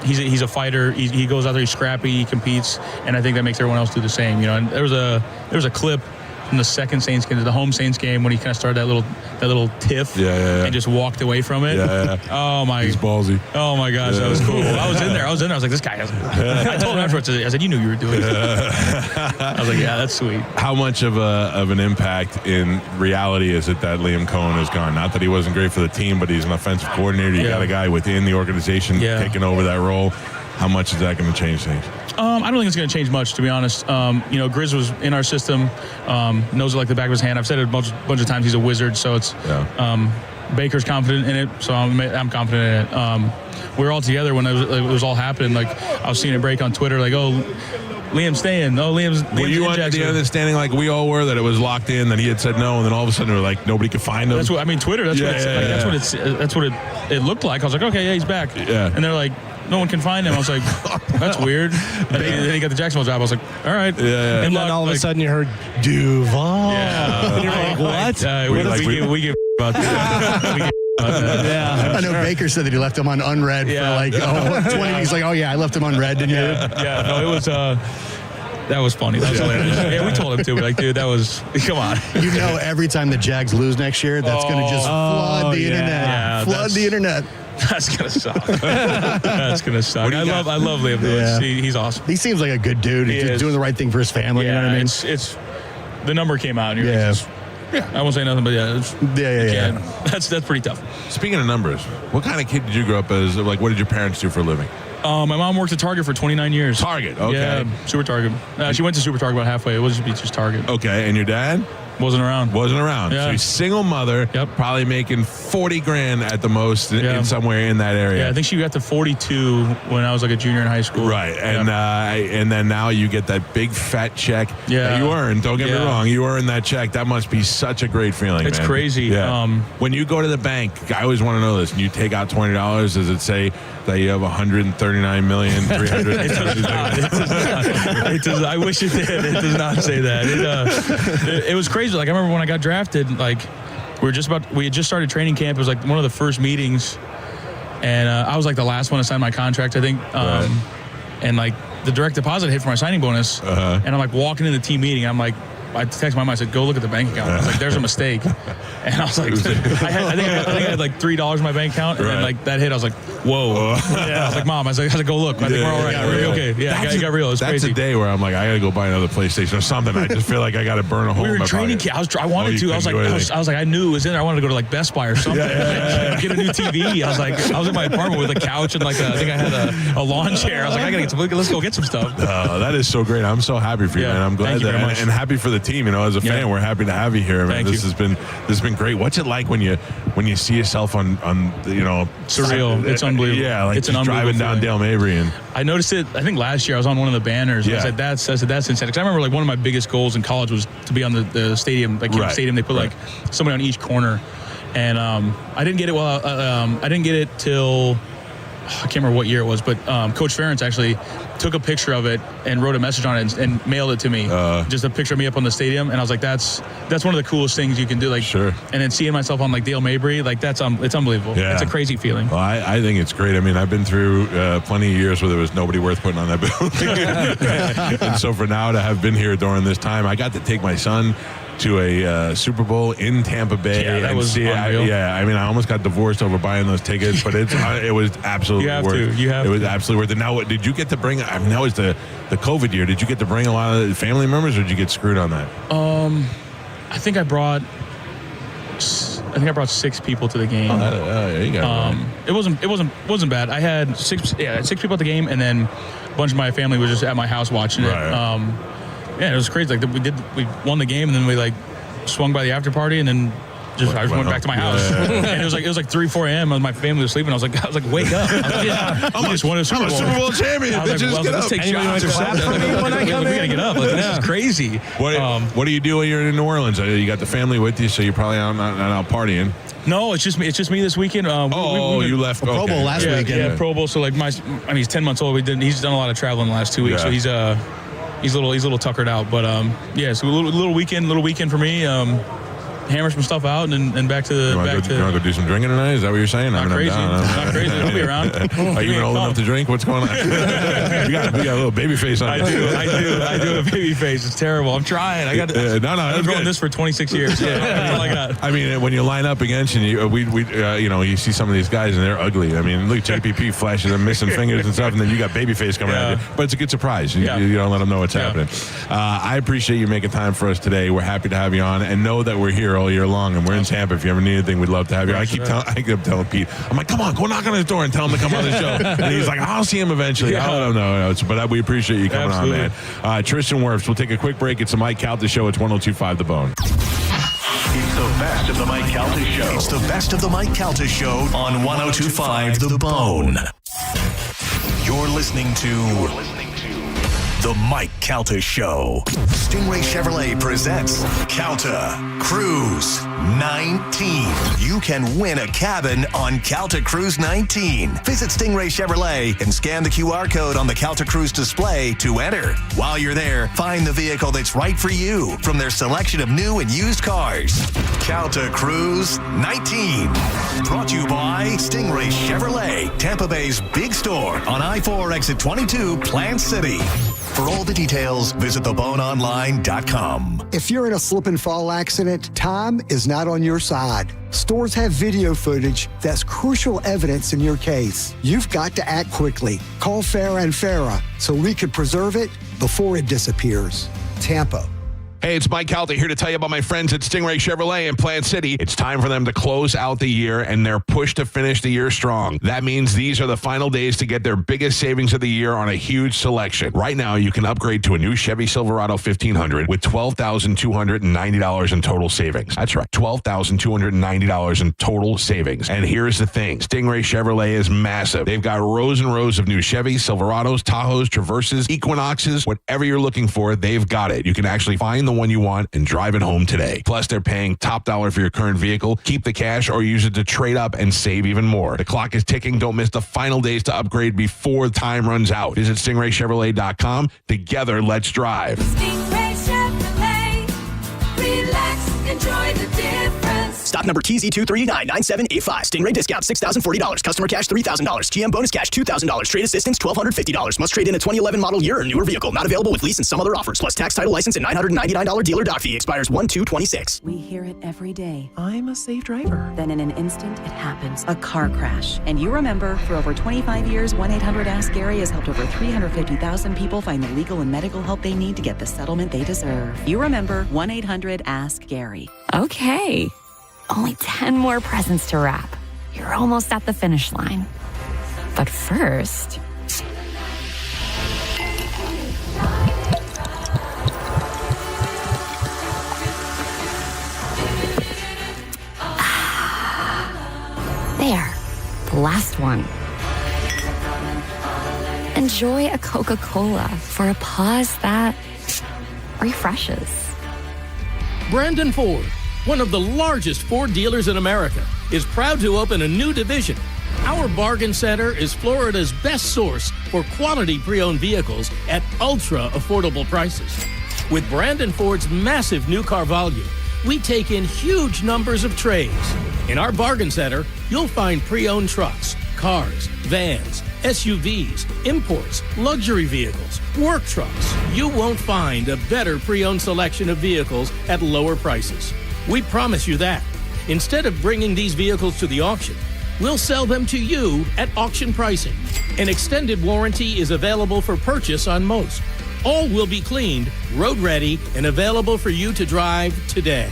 He's a fighter. He goes out there, he's scrappy, he competes, and I think that makes everyone else do the same. You know, and there was a clip from the second Saints game, the home Saints game, when he kind of started that little tiff, and just walked away from it. Oh my! He's ballsy. Oh my gosh, that was cool. I was in there. I was like, this guy has. I told him afterwards. I said, you knew you were doing it. I was like, yeah, that's sweet. How much of an impact in reality is it that Liam Cohen has gone? Not that he wasn't great for the team, but he's an offensive coordinator. You got a guy within the organization taking over that role. How much is that going to change things? I don't think it's going to change much, to be honest. You know, Grizz was in our system, knows it like the back of his hand. I've said it a bunch of times. He's a wizard, so it's Baker's confident in it, so I'm confident in it. We were all together when it was all happening. Like, I was seeing it break on Twitter, like, oh, Liam's staying. Oh, Liam's were you under the understanding, like we all were, that it was locked in, that he had said no, and then all of a sudden we're like, nobody could find him? That's what I mean. Twitter. That's what it looked like. I was like, okay, yeah, he's back. Yeah. And they're like, no one can find him. I was like, that's weird. And then he got the Jacksonville job. I was like, all right. Yeah. And then all of a sudden you heard Duval. Yeah. And you're like, what? We give about that. I know Baker said that he left him on unread for like 20. He's like, oh yeah, I left him unread, didn't you? Yeah. No, it was. That was funny. That was hilarious. Yeah, we told him too. We're like, dude, that was. Come on. You know, every time the Jags lose next year, that's going to just flood the internet. Yeah, flood the internet. That's gonna suck. That's gonna suck. I love Liam Lewis. He's awesome. He seems like a good dude. He's doing the right thing for his family. You know what I mean? It's the number came out. And you're like, I won't say nothing, but that's pretty tough. Speaking of numbers, what kind of kid did you grow up as? Like, what did your parents do for a living? My mom worked at Target for 29 years. Target, okay. Yeah, Super Target. She went to Super Target about halfway. It wasn't just Target. Okay, and your dad? Wasn't around. Yeah. So he's single mother, probably making $40,000 at the most in somewhere in that area. Yeah, I think she got to 42 when I was like a junior in high school. Right, and then now you get that big fat check that you earned. Don't get me wrong, you earned that check. That must be such a great feeling. It's man. crazy. Yeah. When you go to the bank, I always want to know this. And you take out $20. Does it say that you have $139,300,000? It does. I wish it did. It does not say that. It was crazy. Like, I remember when I got drafted, like we had just started training camp. It was like one of the first meetings, and I was like the last one to sign my contract, I think. And like the direct deposit hit for my signing bonus, and I'm like walking in the team meeting. I'm like, I texted my mom. I said, "Go look at the bank account." I was like, "There's a mistake," and I was like, I think I had like $3 in my bank account, and then like that hit. I was like, "Whoa!" I was like, "Mom," I said, "Go look. I think we're all right. We're okay." Yeah, it got real. It's that's crazy. a day where I'm like, I gotta go buy another PlayStation or something. I just feel like I gotta burn a hole. We were in my training pocket. camp. I wanted to. I was like, I knew it was in there. I wanted to go to like Best Buy or something. Get a new TV. I was in my apartment with a couch and like I think I had a lawn chair. I was like, I gotta get some. Let's go get some stuff. That is so great. I'm so happy for you, man. I'm glad that, and happy for the team. You know, as a fan, we're happy to have you here, man. This has been great. What's it like when you see yourself on surreal? It's unbelievable. Yeah, like it's an driving down Dale Mabry, and I noticed it. I think last year I was on one of the banners. And I said that's insane. Because I remember like one of my biggest goals in college was to be on the stadium, like stadium. They put like somebody on each corner, and I didn't get it. I didn't get it till I can't remember what year it was, but Coach Ferentz actually took a picture of it and wrote a message on it and mailed it to me. Just a picture of me up on the stadium, and I was like, that's one of the coolest things you can do. Like, sure. And then seeing myself on like Dale Mabry, like it's unbelievable. Yeah. It's a crazy feeling. Well, I think it's great. I mean, I've been through plenty of years where there was nobody worth putting on that building, and so for now to have been here during this time, I got to take my son to a Super Bowl in Tampa Bay. Yeah, that was unreal. I mean, I almost got divorced over buying those tickets, but it was absolutely worth it. It was absolutely worth it. Now, did you get to bring? I mean, that was the COVID year. Did you get to bring a lot of family members, or did you get screwed on that? I think I brought 6 people to the game. You got it wasn't bad. I had 6 people at the game, and then a bunch of my family was just at my house watching it. Yeah, it was crazy. Like we won the game, and then we like swung by the after party, and then I just went back to my house, and it was like 3, 4 a.m. My family was sleeping. I was like, wake up! I just won a Super Bowl. I'm a Super Bowl champion. Bitches, get up. Let's take shots or something. We gotta get up. Like, this is crazy. What do you do when you're in New Orleans? You got the family with you, so you're probably not out partying. No, it's just me. It's just me this weekend. You left Pro Bowl last weekend. Yeah, Pro Bowl. So like he's 10 months old. He's done a lot of traveling the last 2 weeks. So he's a little tuckered out. But so a little weekend for me. Hammer some stuff out and back to the. You want to go do some drinking tonight? Is that what you're saying? Not crazy. Not crazy. I'll be around. Are you even old enough to drink? What's going on? you got a little baby face on. I do have a baby face. It's terrible. I'm trying. I've been doing this for 26 years. Yeah, that's all I got. I mean, when you line up against and you see some of these guys and they're ugly. I mean, look, JPP flashes them missing fingers and stuff, and then you got baby face coming at you. But it's a good surprise. You don't let them know what's happening. I appreciate you making time for us today. We're happy to have you on, and know that we're here all year long, and we're in Tampa. If you ever need anything, we'd love to have you. I keep telling Pete, I'm like, come on, go knock on his door and tell him to come on the show. And he's like, I'll see him eventually. I don't know. But we appreciate you coming on, man. Tristan Wirfs, we'll take a quick break. It's the Mike Calta Show. It's 102.5 The Bone. It's the best of the Mike Calta Show. It's the best of the Mike Calta Show on 102.5 The Bone. You're listening to The Mike Calta Show. Stingray Chevrolet presents Calta Cruise 19. You can win a cabin on Calta Cruise 19. Visit Stingray Chevrolet and scan the QR code on the Calta Cruise display to enter. While you're there, find the vehicle that's right for you from their selection of new and used cars. Calta Cruise 19. Brought to you by Stingray Chevrolet, Tampa Bay's big store on I-4 exit 22, Plant City. For all the details, visit theboneonline.com. If you're in a slip and fall accident, time is not on your side. Stores have video footage that's crucial evidence in your case. You've got to act quickly. Call Farah and Farah so we can preserve it before it disappears. Tampa. Hey, it's Mike Calta here to tell you about my friends at Stingray Chevrolet in Plant City. It's time for them to close out the year, and they're pushed to finish the year strong. That means these are the final days to get their biggest savings of the year on a huge selection. Right now, you can upgrade to a new Chevy Silverado 1500 with $12,290 in total savings. That's right, $12,290 in total savings. And here's the thing. Stingray Chevrolet is massive. They've got rows and rows of new Chevys, Silverados, Tahoes, Traverses, Equinoxes. Whatever you're looking for, they've got it. You can actually find the one you want and drive it home today. Plus, they're paying top dollar for your current vehicle. Keep the cash or use it to trade up and save even more. The clock is ticking. Don't miss the final days to upgrade before time runs out. Visit StingrayChevrolet.com. Together, let's drive. Stingray Chevrolet. Relax, enjoy the difference. Stock number TZ2399785. Stingray discount $6,040. Customer cash $3,000. GM bonus cash $2,000. Trade assistance $1,250. Must trade in a 2011 model year or newer vehicle. Not available with lease and some other offers. Plus tax, title, license, and $999 dealer dock fee. Expires 1/2/26. We hear it every day. I'm a safe driver. Then in an instant, it happens. A car crash. And you remember, for over 25 years, 1-800-ASK-GARY has helped over 350,000 people find the legal and medical help they need to get the settlement they deserve. You remember 1-800-ASK-GARY. Okay. Only 10 more presents to wrap. You're almost at the finish line. But first... There. The last one. Enjoy a Coca-Cola for a pause that refreshes. Brandon Ford, one of the largest Ford dealers in America, is proud to open a new division. Our bargain center is Florida's best source for quality pre-owned vehicles at ultra-affordable prices. With Brandon Ford's massive new car volume, we take in huge numbers of trades. In our bargain center, you'll find pre-owned trucks, cars, vans, SUVs, imports, luxury vehicles, work trucks. You won't find a better pre-owned selection of vehicles at lower prices. We promise you that. Instead of bringing these vehicles to the auction, we'll sell them to you at auction pricing. An extended warranty is available for purchase on most. All will be cleaned, road ready, and available for you to drive today.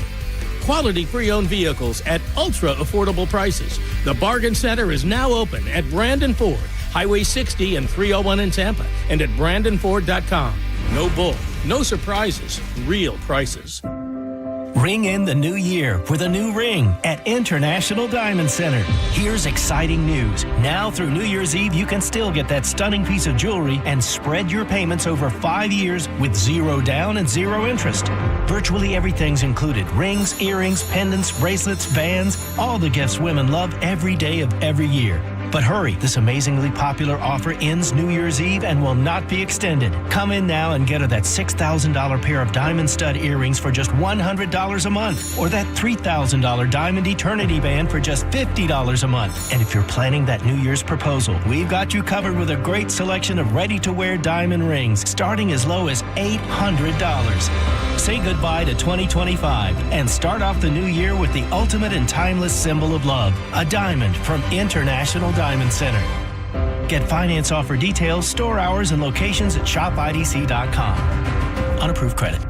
Quality pre-owned vehicles at ultra-affordable prices. The Bargain Center is now open at Brandon Ford, Highway 60 and 301 in Tampa, and at BrandonFord.com. No bull, no surprises, real prices. Ring in the new year with a new ring at International Diamond Center. Here's exciting news. Now through New Year's Eve, you can still get that stunning piece of jewelry and spread your payments over 5 years with 0 down and 0 interest. Virtually everything's included. Rings, earrings, pendants, bracelets, bands, all the gifts women love every day of every year. But hurry, this amazingly popular offer ends New Year's Eve and will not be extended. Come in now and get her that $6,000 pair of diamond stud earrings for just $100 a month, or that $3,000 diamond eternity band for just $50 a month. And if you're planning that New Year's proposal, we've got you covered with a great selection of ready-to-wear diamond rings, starting as low as $800. Say goodbye to 2025 and start off the new year with the ultimate and timeless symbol of love, a diamond from International Diamond Center. Get finance offer details, store hours, and locations at shopidc.com. Unapproved credit.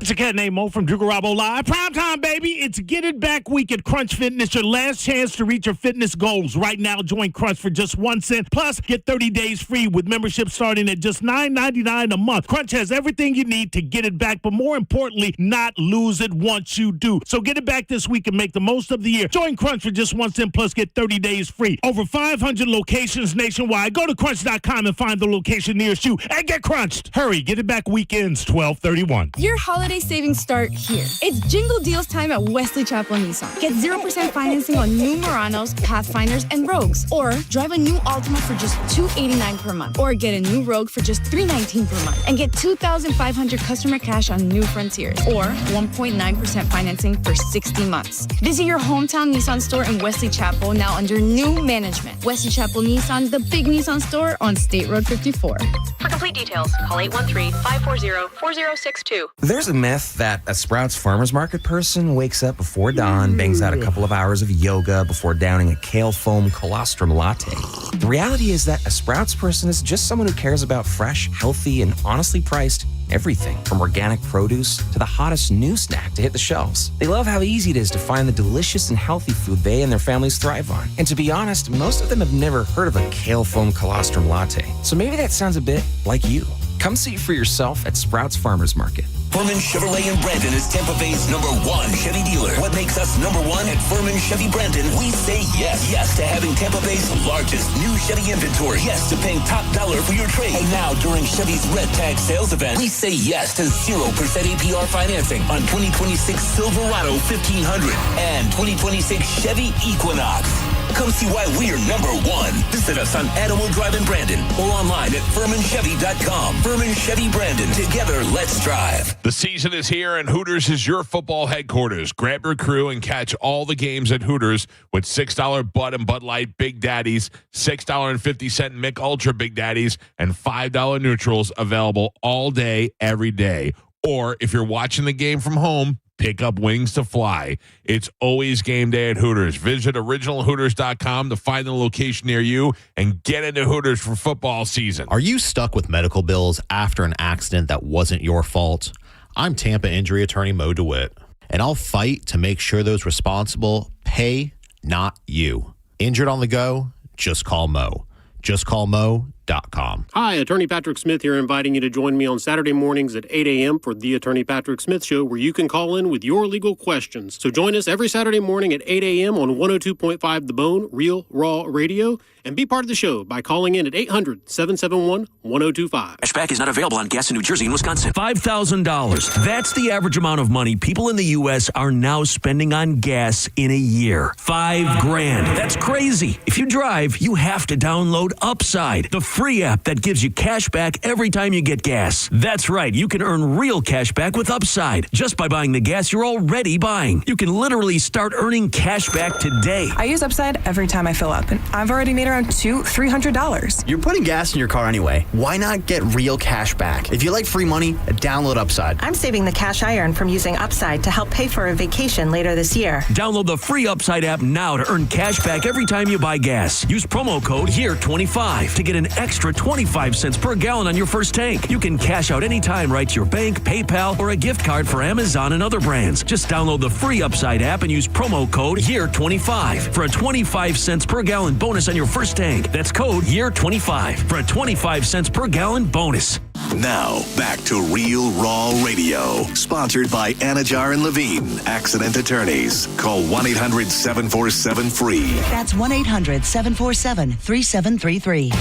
It's a cat named Mo from Dugarabo Live. Primetime, baby. It's Get It Back Week at Crunch Fitness. Your last chance to reach your fitness goals. Right now, join Crunch for just 1 cent. Plus, get 30 days free with membership starting at just $9.99 a month. Crunch has everything you need to get it back, but more importantly, not lose it once you do. So get it back this week and make the most of the year. Join Crunch for just 1 cent plus get 30 days free. Over 500 locations nationwide. Go to crunch.com and find the location nearest you and get crunched. Hurry, Get It Back weekends 12/31. Your holiday savings start here. It's Jingle Deals time at Wesley Chapel Nissan. Get 0% financing on new Muranos, Pathfinders, and Rogues. Or drive a new Altima for just $289 per month. Or get a new Rogue for just $319 per month. And get $2,500 customer cash on new Frontiers. Or 1.9% financing for 60 months. Visit your hometown Nissan store in Wesley Chapel, now under new management. Wesley Chapel Nissan, the big Nissan store on State Road 54. For complete details, call 813-540-4062. There's a myth that a Sprouts Farmers Market person wakes up before dawn, bangs out a couple of hours of yoga before downing a kale foam colostrum latte. The reality is that a Sprouts person is just someone who cares about fresh, healthy, and honestly priced everything from organic produce to the hottest new snack to hit the shelves. They love how easy it is to find the delicious and healthy food they and their families thrive on. And to be honest, most of them have never heard of a kale foam colostrum latte. So maybe that sounds a bit like you. Come see for yourself at Sprouts Farmers Market. Furman Chevrolet in Brandon is Tampa Bay's #1 Chevy dealer. What makes us #1 at Furman Chevy Brandon? We say yes. Yes to having Tampa Bay's largest new Chevy inventory. Yes to paying top dollar for your trade. And now during Chevy's Red Tag sales event, we say yes to 0% APR financing on 2026 Silverado 1500 and 2026 Chevy Equinox. Come see why we're #1. Visit us on Animal Drive in Brandon or online at FurmanChevy.com. Furman Chevy Brandon. Together, let's drive. The season is here, and Hooters is your football headquarters. Grab your crew and catch all the games at Hooters with $6 Bud and Bud Light Big Daddies, $6.50 Mick Ultra Big Daddies, and $5 neutrals available all day, every day. Or if you're watching the game from home, pick up wings to fly. It's always game day at Hooters. Visit originalhooters.com to find the location near you and get into Hooters for football season. Are you stuck with medical bills after an accident that wasn't your fault? I'm Tampa injury attorney Mo DeWitt, and I'll fight to make sure those responsible pay, not you. Injured on the go? Just call Mo. JustCallMo.com. Hi, Attorney Patrick Smith here, inviting you to join me on Saturday mornings at 8 a.m. for the Attorney Patrick Smith Show, where you can call in with your legal questions. So join us every Saturday morning at 8 a.m. on 102.5 The Bone, Real Raw Radio, and be part of the show by calling in at 800-771-1025. Cashback is not available on gas in New Jersey and Wisconsin. $5,000. That's the average amount of money people in the U.S. are now spending on gas in a year. $5,000. That's crazy. If you drive, you have to download Upside, the free app that gives you cash back every time you get gas. That's right. You can earn real cash back with Upside just by buying the gas you're already buying. You can literally start earning cash back today. I use Upside every time I fill up, and I've already made around $200-$300. You're putting gas in your car anyway. Why not get real cash back? If you like free money, download Upside. I'm saving the cash I earn from using Upside to help pay for a vacation later this year. Download the free Upside app now to earn cash back every time you buy gas. Use promo code HERE25 to get an extra 25 cents per gallon on your first tank. You can cash out anytime right to your bank, PayPal, or a gift card for Amazon and other brands. Just download the free Upside app and use promo code HERE25 for a 25 cents per gallon bonus on your first tank. That's code HERE25 for a 25 cents per gallon bonus. Now, back to Real Raw Radio. Sponsored by Anajar and Levine, accident attorneys. Call 1-800-747-FREE. That's 1-800-747-3733.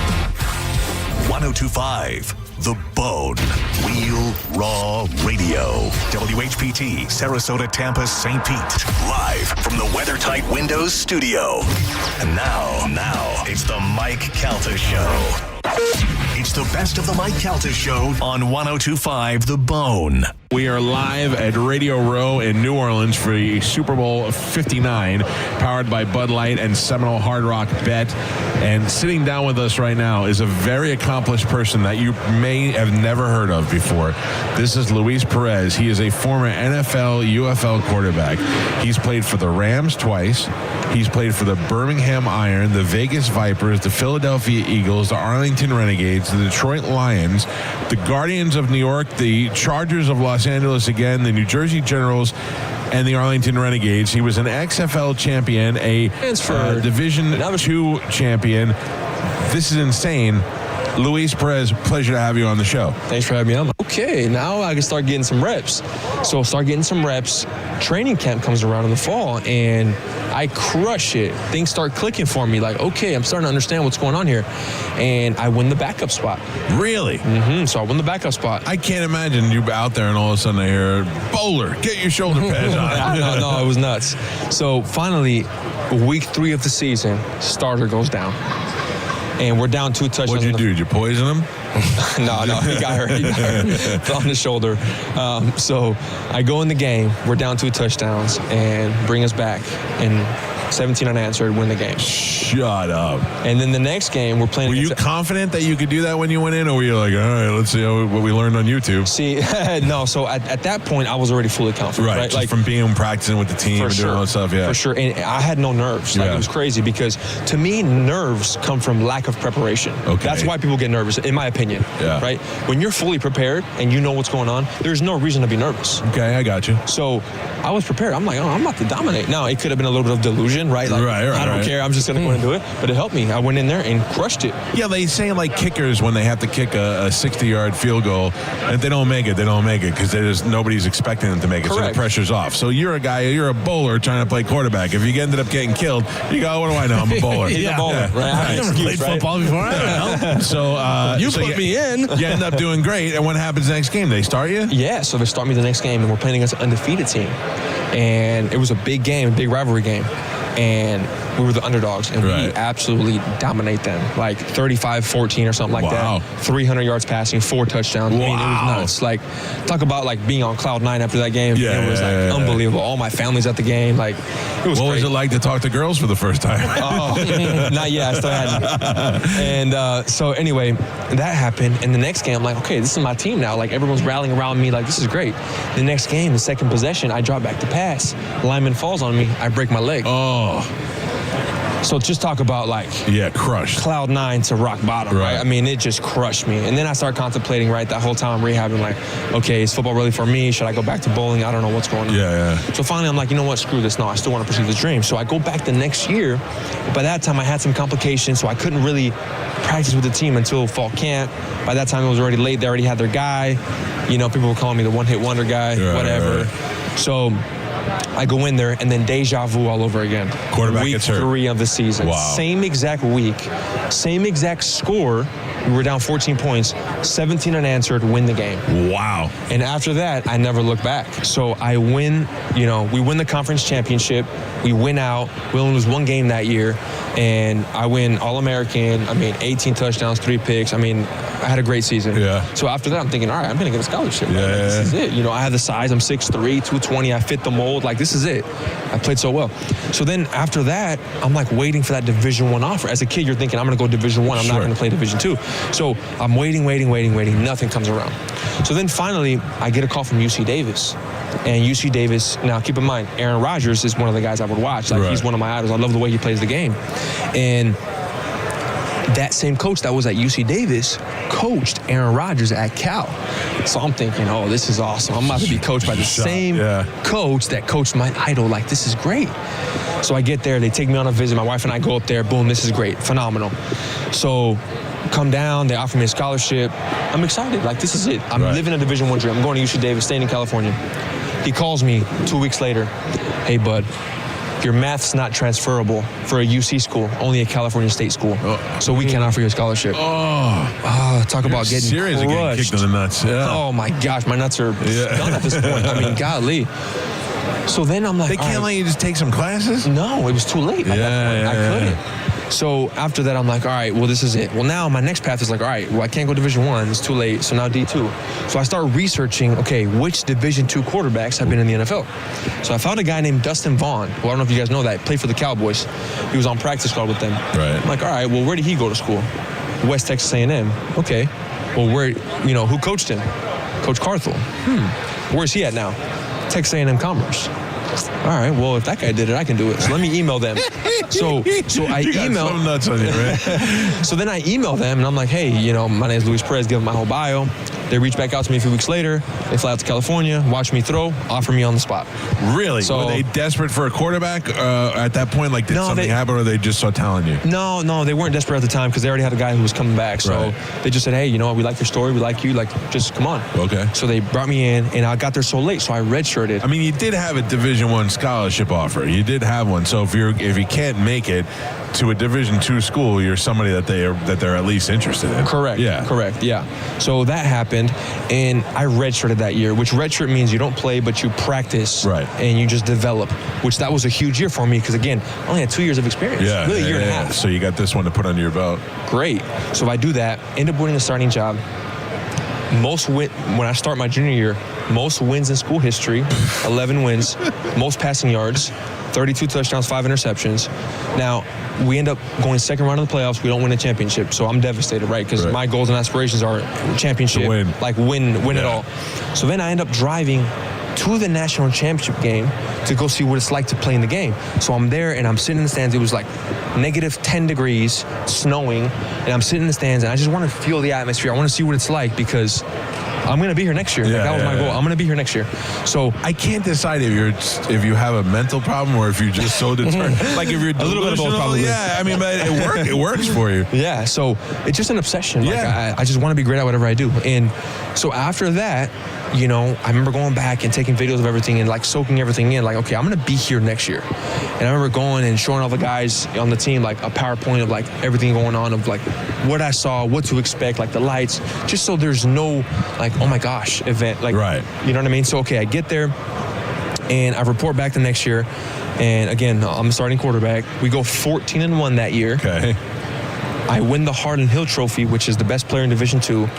1025 The Bone. Real Raw Radio. WHPT, Sarasota, Tampa, St. Pete. Live from the WeatherTight Windows studio. And now, it's the Mike Calta Show. It's the best of the Mike Calta Show on 1025 The Bone. We are live at Radio Row in New Orleans for the Super Bowl 59, powered by Bud Light and Seminole Hard Rock Bet. And sitting down with us right now is a very accomplished person that you may have never heard of before. This is Luis Perez. He is a former NFL, UFL quarterback. He's played for the Rams twice. He's played for the Birmingham Iron, the Vegas Vipers, the Philadelphia Eagles, the Arlington Renegades, the Detroit Lions, the Guardians of New York, the Chargers of Los Angeles again, the New Jersey Generals, and the Arlington Renegades. He was an XFL champion, a Division II champion. This is insane. Luis Perez, pleasure to have you on the show. Thanks for having me on. Okay, now I can start getting some reps. So start getting some reps. Training camp comes around in the fall, and I crush it. Things start clicking for me. Like, okay, I'm starting to understand what's going on here. And I win the backup spot. Really? Mm-hmm. So I win the backup spot. I can't imagine you out there and all of a sudden I hear, bowler, get your shoulder pads on. No, it was nuts. So finally, week 3 of the season, starter goes down. And we're down 2 touchdowns. What'd you do? Did you poison him? No, he got hurt. Fell on the shoulder. So I go in the game. We're down 2 touchdowns and bring us back. And 17 unanswered, win the game. Shut up. And then the next game, we're playing. Were you confident that you could do that when you went in, or were you like, all right, let's see what we learned on YouTube? See, no. So at that point, I was already fully confident. Right, just like from being practicing with the team and doing all that stuff. Yeah, for sure. And I had no nerves. Like, it was crazy because to me, nerves come from lack of preparation. Okay. That's why people get nervous, in my opinion. Yeah. Right. When you're fully prepared and you know what's going on, there's no reason to be nervous. Okay, I got you. So I was prepared. I'm like, oh, I'm about to dominate. Now it could have been a little bit of delusion, right? Like, I don't care. I'm just going to go and do it. But it helped me. I went in there and crushed it. Yeah, they say like kickers when they have to kick a 60-yard field goal, and if they don't make it, because nobody's expecting them to make it. Correct. So the pressure's off. So you're a bowler trying to play quarterback. If you ended up getting killed, you go, what do I know? I'm a bowler. He's a bowler. Right? I've never played football before. I don't know. So you put me in. You end up doing great. And what happens next game? They start you? Yeah, so they start me the next game, and we're playing against an undefeated team. And it was a big game, a big rivalry game. And we were the underdogs, and we absolutely dominate them, like 35-14 or something like that. 300 yards passing, 4 touchdowns. Wow. I mean, it was nuts. Like, talk about like being on cloud 9 after that game. Yeah, it was like unbelievable. All my family's at the game. Like, it was. What great. was it like to talk to girls for the first time? Oh, not yet. I still hadn't. And so anyway, that happened. And the next game, I'm like, okay, this is my team now. Like, everyone's rallying around me. Like, this is great. The next game, the second possession, I drop back to pass. Lineman falls on me. I break my leg. Oh. So just talk about like crushed. Cloud 9 to rock bottom, right? I mean, it just crushed me. And then I start contemplating, right, that whole time I'm rehabbing, like, okay, is football really for me? Should I go back to bowling? I don't know what's going on. Yeah. So finally I'm like, you know what, screw this. No, I still want to pursue the dream. So I go back the next year. By that time I had some complications, so I couldn't really practice with the team until fall camp. By that time it was already late. They already had their guy. You know, people were calling me the one-hit wonder guy, whatever. So I go in there, and then deja vu all over again. Quarterback week gets hurt. 3 of the season. Wow. Same exact week, same exact score. We were down 14 points, 17 unanswered, win the game. Wow. And after that, I never looked back. So I win, we win the conference championship. We win out. We only lose 1 game that year. And I win All-American. 18 touchdowns, 3 picks. I had a great season. Yeah. So after that, I'm thinking, all right, I'm going to get a scholarship. This is it. I have the size. I'm 6'3", 220. I fit the mold. Like, this is it. I played so well. So then after that, I'm like waiting for that Division I offer. As a kid, you're thinking, I'm going to go Division I. I'm not going to play Division II. So I'm waiting. Nothing comes around. So then finally, I get a call from UC Davis. And UC Davis, now keep in mind, Aaron Rodgers is one of the guys I would watch. Like, he's one of my idols. I love the way he plays the game. And that same coach that was at UC Davis coached Aaron Rodgers at Cal. So I'm thinking, oh, this is awesome. I'm about to be coached by the same coach that coached my idol. Like, this is great. So I get there. They take me on a visit. My wife and I go up there. Boom, this is great. Phenomenal. So come down. They offer me a scholarship. I'm excited. Like, this is it. I'm living a Division I dream. I'm going to UC Davis, staying in California. He calls me 2 weeks later. Hey, bud, your math's not transferable for a UC school, only a California State school. So we can't offer you a scholarship. Talk about getting serious crushed. getting kicked in the nuts. Yeah. Oh, my gosh. My nuts are done at this point. I mean, golly. So then I'm like, they can't let you just take some classes? No, it was too late. At that point. I couldn't. So after that, I'm like, all right, well, this is it. Well, now my next path is like, all right, well, I can't go Division I. It's too late. So now D2. So I start researching, okay, which Division II quarterbacks have been in the NFL. So I found a guy named Dustin Vaughn, who I don't know if you guys know that, played for the Cowboys. He was on practice squad with them. Right. I'm like, all right, well, where did he go to school? West Texas A&M. Okay. Well, who coached him? Coach Carthel. Where's he at now? Texas A&M Commerce. All right, well, if that guy did it, I can do it. So let me email them. So I email. Some nuts on you, right? So then I email them, and I'm like, hey, my name is Luis Perez, give them my whole bio. They reach back out to me a few weeks later. They fly out to California, watch me throw, offer me on the spot. Really? So, were they desperate for a quarterback at that point? Like, did something happen, or they just saw talent in you? No, they weren't desperate at the time because they already had a guy who was coming back. So they just said, hey, we like your story, we like you, like, just come on. Okay. So they brought me in, and I got there so late, so I redshirted. I mean, you did have a Division I scholarship offer. You did have one. So if you can't make it to a Division II school, you're somebody that they're at least interested in. Correct. Yeah. Correct. Yeah. So that happened, and I redshirted that year, which redshirt means you don't play, but you practice, and you just develop. Which that was a huge year for me because again, I only had 2 years of experience. Yeah. Really a year and a half. So you got this one to put under your belt. Great. So if I do that, end up winning a starting job. When I start my junior year, most wins in school history, 11 wins, most passing yards, 32 touchdowns, 5 interceptions. Now, we end up going second round of the playoffs. We don't win a championship, so I'm devastated, right? Because my goals and aspirations are championship, win it all. So then I end up driving to the national championship game to go see what it's like to play in the game. So I'm there, and I'm sitting in the stands. It was like negative 10 degrees, snowing, and I'm sitting in the stands, and I just want to feel the atmosphere. I want to see what it's like because I'm going to be here next year. That was my goal. I'm going to be here next year. So I can't decide if you have a mental problem or if you're just so determined. Like if you're a little bit of both, probably. Yeah, I mean, but it works for you. Yeah, so it's just an obsession. Yeah. Like I just want to be great at whatever I do. And so after that, I remember going back and taking videos of everything and like soaking everything in. Like, okay, I'm going to be here next year. And I remember going and showing all the guys on the team like a PowerPoint of like everything going on, of like what I saw, what to expect, like the lights, just so there's no like, oh my gosh, event. Like, you know what I mean? So, okay, I get there and I report back the next year. And again, I'm a starting quarterback. We go 14-1 that year. Okay. I win the Harlan Hill Trophy, which is the best player in Division II,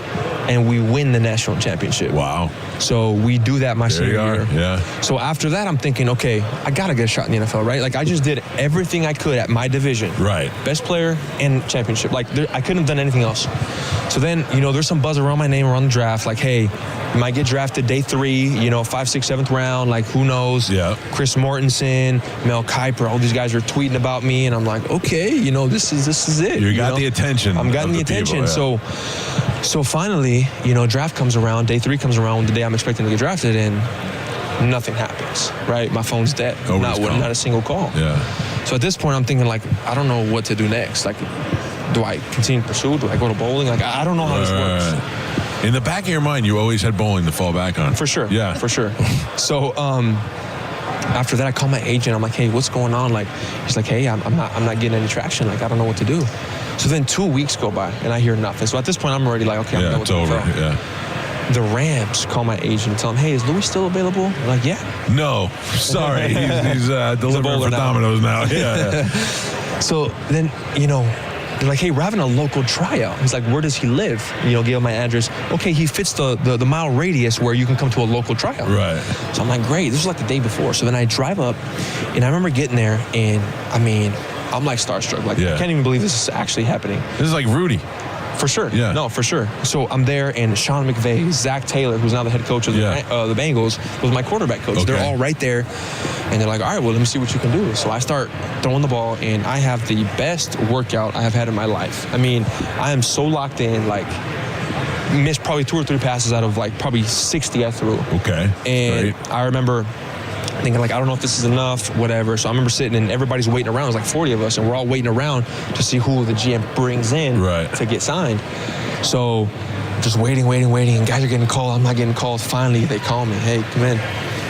and we win the national championship. Wow. So we do that my senior year. Yeah. So after that, I'm thinking, okay, I got to get a shot in the NFL, right? Like, I just did everything I could at my division. Right. Best player and championship. Like, I couldn't have done anything else. So then, there's some buzz around my name around the draft. Like, hey, you might get drafted day 3, 5th, 6th, 7th round. Like, who knows? Yeah. Chris Mortensen, Mel Kiper, all these guys are tweeting about me. And I'm like, okay, this is it. You got the attention. I'm getting the attention. People, yeah. So finally, draft comes around, day 3 comes around, the day I'm expecting to get drafted, and nothing happens, right? My phone's dead. Not a single call. Yeah. So at this point, I'm thinking, like, I don't know what to do next. Like, do I continue to pursue? Do I go to bowling? Like, I don't know how this works. In the back of your mind, you always had bowling to fall back on. For sure. Yeah. For sure. So after that, I call my agent. I'm like, hey, what's going on? Like, he's like, hey, I'm not getting any traction. Like, I don't know what to do. So then 2 weeks go by, and I hear nothing. So at this point, I'm already like, okay, I'm done with it's over. NFL. Yeah. The Rams call my agent and tell him, hey, is Louis still available? I'm like, yeah. No, sorry. he's delivering for Domino's now. Yeah. So then, they're like, hey, we're having a local tryout. He's like, where does he live? Give him my address. Okay, he fits the mile radius where you can come to a local tryout. Right. So I'm like, great. This was like the day before. So then I drive up, and I remember getting there, and I'm like starstruck. Like, I can't even believe this is actually happening. This is like Rudy. For sure. Yeah. No, for sure. So I'm there, and Sean McVay, Zach Taylor, who's now the head coach of the Bengals, was my quarterback coach. Okay. They're all right there, and they're like, all right, well, let me see what you can do. So I start throwing the ball, and I have the best workout I have had in my life. I am so locked in, like, missed probably 2 or 3 passes out of, like, probably 60 I threw. Okay. And I remember thinking like, I don't know if this is enough, whatever. So I remember sitting and everybody's waiting around. It was like 40 of us, and we're all waiting around to see who the GM brings in to get signed. So just waiting, and guys are getting called. I'm not getting called. Finally, they call me. Hey, come in.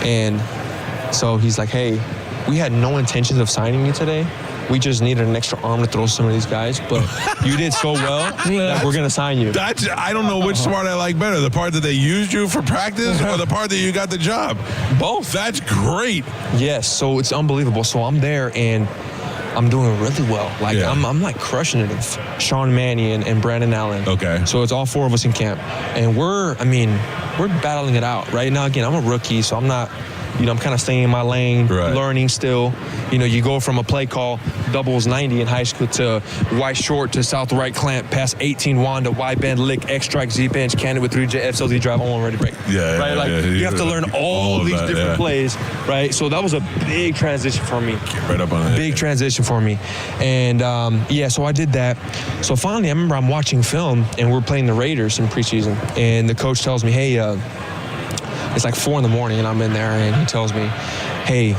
And so he's like, hey, we had no intentions of signing you today. We just needed an extra arm to throw some of these guys, but you did so well that we're going to sign you. I don't know which part I like better, the part that they used you for practice or the part that you got the job. Both. That's great. Yes, so it's unbelievable. So I'm there, and I'm doing really well. Like, I'm like crushing it with Sean Mannion and Brandon Allen. Okay. So it's all 4 of us in camp. And we're battling it out. Right now, again, I'm a rookie, so I'm not, I'm kind of staying in my lane, learning still. You go from a play call, doubles 90 in high school, to wide short to south right clamp, past 18 Wanda, wide bend, lick, X strike, Z bench, candid with 3J, FCLZ drive, on ready break. You have to learn all these different plays, right? So that was a big transition for me. Right up on it. Big transition for me. And so I did that. So finally, I remember I'm watching film, and we're playing the Raiders in preseason, and the coach tells me, hey, it's like 4 a.m, and I'm in there, and he tells me, hey,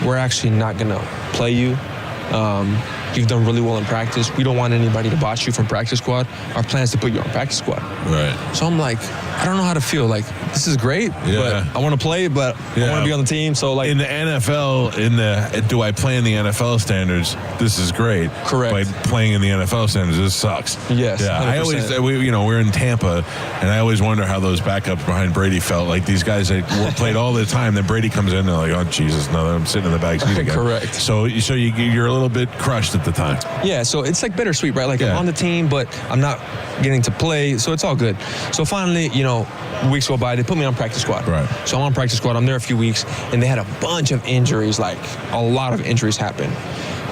we're actually not going to play you. You've done really well in practice. We don't want anybody to botch you from practice squad. Our plan is to put you on practice squad. Right. So I'm like, I don't know how to feel. Like, this is great, but I want to play, but I want to be on the team. So, like, in the NFL, do I play in the NFL standards? This is great. Correct. But playing in the NFL standards, this sucks. Yes. Yeah. 100%. I always, we're in Tampa, and I always wonder how those backups behind Brady felt. Like, these guys that played all the time. Then Brady comes in, they're like, oh Jesus, no, I'm sitting in the back seat again. Correct. So you're a little bit crushed at the time. Yeah, so it's like bittersweet, right? Like, I'm on the team, but I'm not getting to play, so it's all good. So finally, weeks go by, they put me on practice squad. Right. So I'm on practice squad, I'm there a few weeks, and they had a bunch of injuries, like a lot of injuries happen.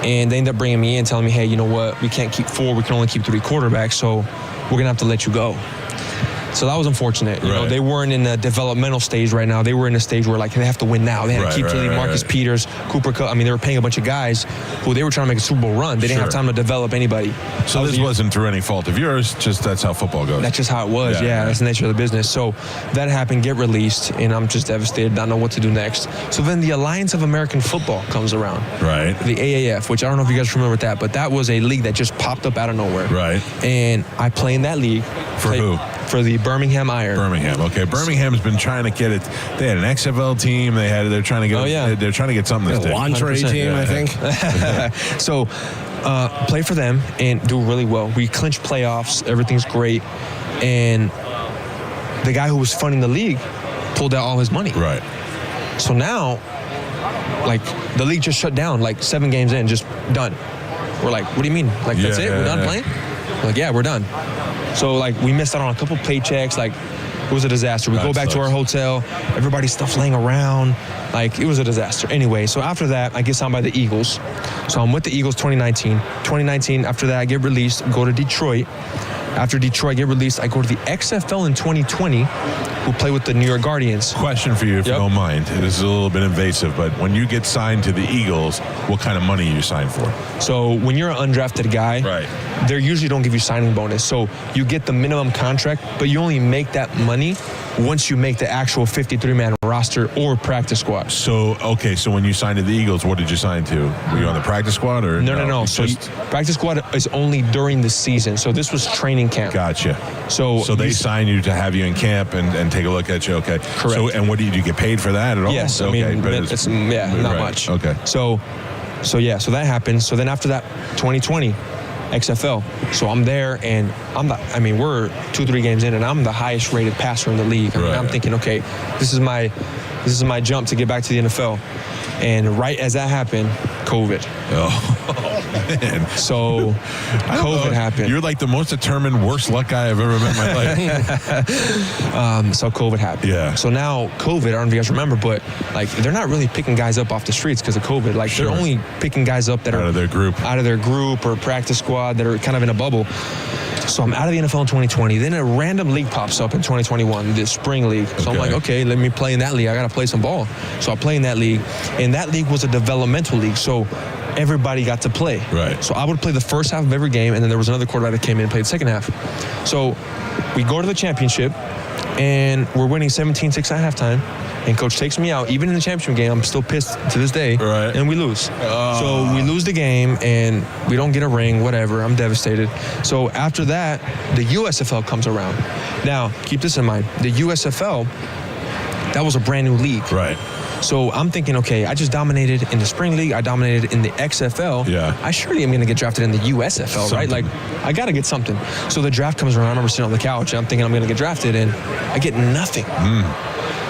And they ended up bringing me in, telling me, hey, you know what, we can't keep 4, we can only keep 3 quarterbacks, so we're going to have to let you go. So that was unfortunate. You know, they weren't in the developmental stage right now. They were in a stage where, like, they have to win now. They had to keep Philly, Marcus Peters, Cooper Kupp. I mean, they were paying a bunch of guys who they were trying to make a Super Bowl run. They didn't have time to develop anybody. So this wasn't through any fault of yours, just that's how football goes. That's just how it was, That's the nature of the business. So that happened, get released, and I'm just devastated. Don't know what to do next. So then the Alliance of American Football comes around. Right. The AAF, which I don't know if you guys remember that, but that was a league that just popped up out of nowhere. Right. And I play in that league. For who? For the Birmingham Iron. Birmingham. Okay. Birmingham's been trying to get it. They had an XFL team. They're trying to get. They're trying to get something. A lingerie team, I think. So, play for them and do really well. We clinched playoffs. Everything's great. And the guy who was funding the league pulled out all his money. Right. So now, like, the league just shut down. Like 7 games in, just done. We're like, what do you mean? Like, that's it? We're done playing? We're like, yeah, we're done. So, like, we missed out on a couple paychecks. Like, it was a disaster. We go back to our hotel. Everybody's stuff laying around. Like, it was a disaster. Anyway, so after that, I get signed by the Eagles. So I'm with the Eagles 2019. 2019, after that, I get released, go to Detroit. After Detroit, I get released, I go to the XFL in 2020, who play with the New York Guardians. Question for you, if you don't mind. This is a little bit invasive, but when you get signed to the Eagles, what kind of money you sign for? So when you're an undrafted guy, they usually don't give you signing bonus. So you get the minimum contract, but you only make that money once you make the actual 53-man roster or practice squad. So, okay, so when you signed to the Eagles, what did you sign to? Were you on the practice squad? Or No. So practice squad is only during the season. So this was training camp. Gotcha. So they sign you to have you in camp and take a look at you. Okay. Correct. So, and what do you get paid for that at all? Yes. I mean, it's not much. Okay. So that happened. So then after that, 2020, XFL. So I'm there, and we're 2-3 games in, and I'm the highest rated passer in the league. I'm thinking, okay, this is my jump to get back to the NFL. And right as that happened, COVID. Oh, man. So COVID happened. You're like the most determined, worst luck guy I've ever met in my life. So COVID happened. Yeah. So now COVID, I don't know if you guys remember, but like they're not really picking guys up off the streets because of COVID. Like they're only picking guys up that are out of their group or practice squad that are kind of in a bubble. So I'm out of the NFL in 2020. Then a random league pops up in 2021, the spring league. So I'm like, okay, let me play in that league. I got to play some ball. So I play in that league. And that league was a developmental league. So everybody got to play. Right. So I would play the first half of every game, and then there was another quarterback that came in and played the second half. So we go to the championship, and we're winning 17-6 at halftime. And coach takes me out. Even in the championship game, I'm still pissed to this day. Right. And we lose. So we lose the game, and we don't get a ring, whatever. I'm devastated. So after that, the USFL comes around. Now, keep this in mind. The USFL, that was a brand new league. Right. So I'm thinking, okay, I just dominated in the spring league. I dominated in the XFL. Yeah. I surely am going to get drafted in the USFL, right? Like, I got to get something. So the draft comes around. I remember sitting on the couch, and I'm thinking I'm going to get drafted, and I get nothing.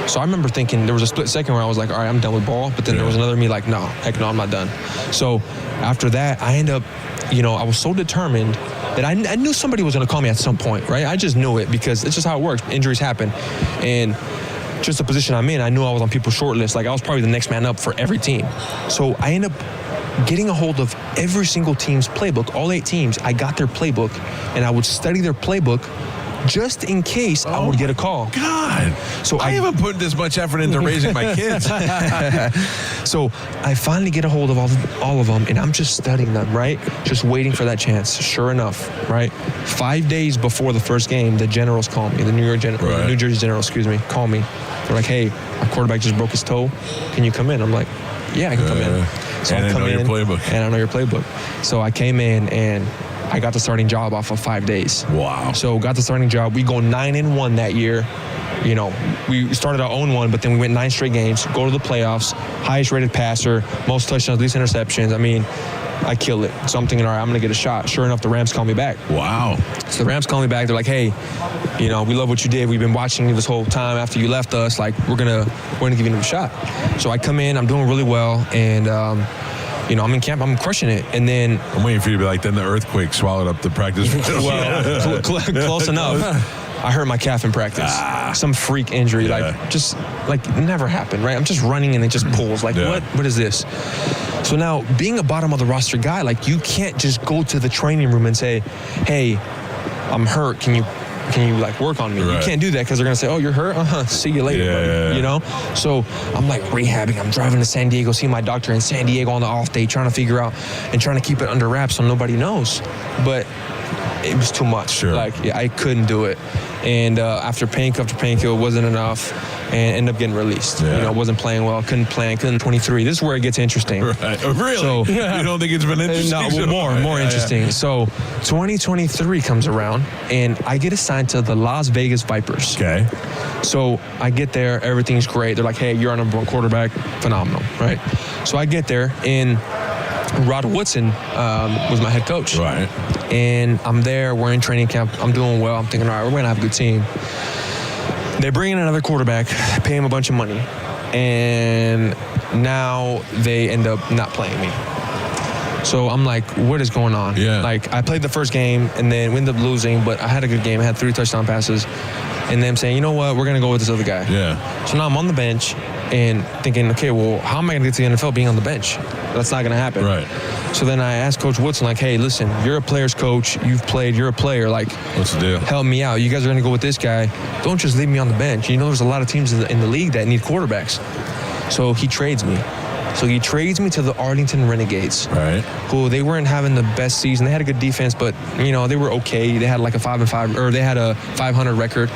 So I remember thinking there was a split second where I was like, all right, I'm done with ball. But then there was another me like, no, heck no, I'm not done. So after that, I end up, I was so determined that I knew somebody was going to call me at some point, right? I just knew it because it's just how it works. Injuries happen. And just the position I'm in, I knew I was on people's short list. Like, I was probably the next man up for every team. So I ended up getting a hold of every single team's playbook, all 8 teams. I got their playbook, and I would study their playbook just in case I would get a call. God. So I haven't put this much effort into raising my kids. So I finally get a hold of all of them, and I'm just studying them, right? Just waiting for that chance. Sure enough, right? 5 days before the first game, the Generals call me, the New Jersey Generals, call me. They're like, hey, our quarterback just broke his toe. Can you come in? I'm like, yeah, I can come in. So and I come know in, your playbook. and I know your playbook. So I came in, and I got the starting job off of 5 days. Wow. So got the starting job. We go 9-1 that year. We started our own one, but then we went 9 straight games, go to the playoffs, highest rated passer, most touchdowns, least interceptions. I mean, I kill it. So I'm thinking, all right, I'm going to get a shot. Sure enough, the Rams call me back. Wow. So the Rams call me back. They're like, hey, we love what you did. We've been watching you this whole time after you left us. Like, we're gonna give you a shot. So I come in, I'm doing really well, and I'm in camp, I'm crushing it. And then I'm waiting for you to be like, then the earthquake swallowed up the practice. Well, close enough. I hurt my calf in practice. Some freak injury, never happened, right? I'm just running and it just pulls. Like, what is this? So now, being a bottom of the roster guy, like, you can't just go to the training room and say, hey, I'm hurt. Can you work on me? Right. You can't do that because they're going to say, oh, you're hurt? See you later, buddy. So I'm like rehabbing. I'm driving to San Diego, seeing my doctor in San Diego on the off day, trying to figure out and trying to keep it under wraps so nobody knows. But it was too much. Sure. I couldn't do it. And after painkiller after painkiller, it wasn't enough, and ended up getting released. Wasn't playing well, couldn't 23. This is where it gets interesting. Right. Oh, really? So, you don't think it's been interesting? No, more interesting. Yeah. So 2023 comes around, and I get assigned to the Las Vegas Vipers. Okay. So I get there, everything's great. They're like, hey, you're our number 1 quarterback. Phenomenal, right? So I get there, and Rod Woodson was my head coach. Right. And I'm there, we're in training camp, I'm doing well, I'm thinking, all right, we're going to have a good team. They bring in another quarterback, pay him a bunch of money, and now they end up not playing me. So I'm like, what is going on? Yeah. Like, I played the first game, and then we ended up losing, but I had a good game. I had 3 touchdown passes. And then I'm saying, you know what, we're going to go with this other guy. Yeah. So now I'm on the bench and thinking, okay, well, how am I going to get to the NFL being on the bench? That's not going to happen. Right. So then I asked Coach Woodson, like, hey, listen, you're a player's coach. You've played. You're a player. Like, what's the deal? Help me out. You guys are going to go with this guy. Don't just leave me on the bench. There's a lot of teams in the league that need quarterbacks. So he trades me. So he trades me to the Arlington Renegades. Right. Who they weren't having the best season. They had a good defense, but they were okay. They had like a 5-5, or they had a 500 record.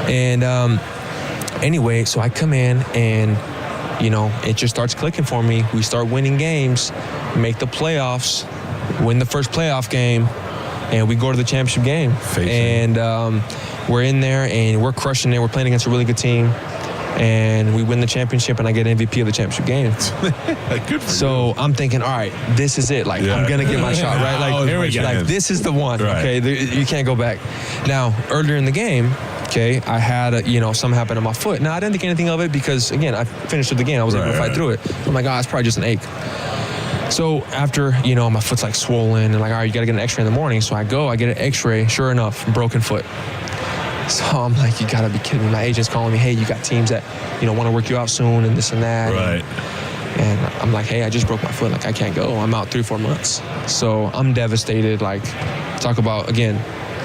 And anyway, so I come in and it just starts clicking for me. We start winning games, make the playoffs, win the first playoff game, and we go to the championship game. And we're in there and we're crushing it. We're playing against a really good team. And we win the championship, and I get MVP of the championship game. Good for so you. I'm thinking, all right, this is it. Like, I'm going to get my shot, right? Like, this is the one, right. Okay? You can't go back. Now, earlier in the game, okay, I had, something happen to my foot. Now, I didn't think anything of it because, again, I finished with the game. I was able to fight through it. I'm like, it's probably just an ache. So after, my foot's like swollen, and like, all right, you got to get an x-ray in the morning. So I go, I get an x-ray. Sure enough, broken foot. So I'm like, you gotta be kidding me. My agent's calling me, hey, you got teams that, want to work you out soon and this and that. Right. And I'm like, hey, I just broke my foot. Like, I can't go. I'm out 3-4 months. So I'm devastated. Like, talk about, again,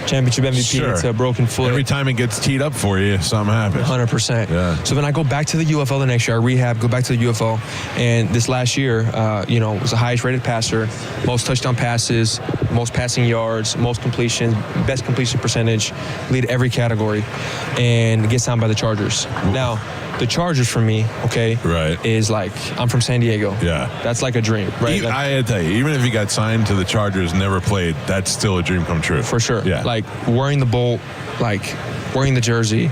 championship MVP to a broken foot. Every time it gets teed up for you, something happens. 100%. Yeah. So then I go back to the UFL the next year. I rehab, go back to the UFL. And this last year, was the highest rated passer, most touchdown passes, most passing yards, most completions, best completion percentage, lead every category, and get signed by the Chargers. Now, the Chargers for me, okay, is like, I'm from San Diego. Yeah. That's like a dream, right? I gotta tell you, even if he got signed to the Chargers, never played, that's still a dream come true. For sure. Yeah. Like, wearing the bolt, like, wearing the jersey,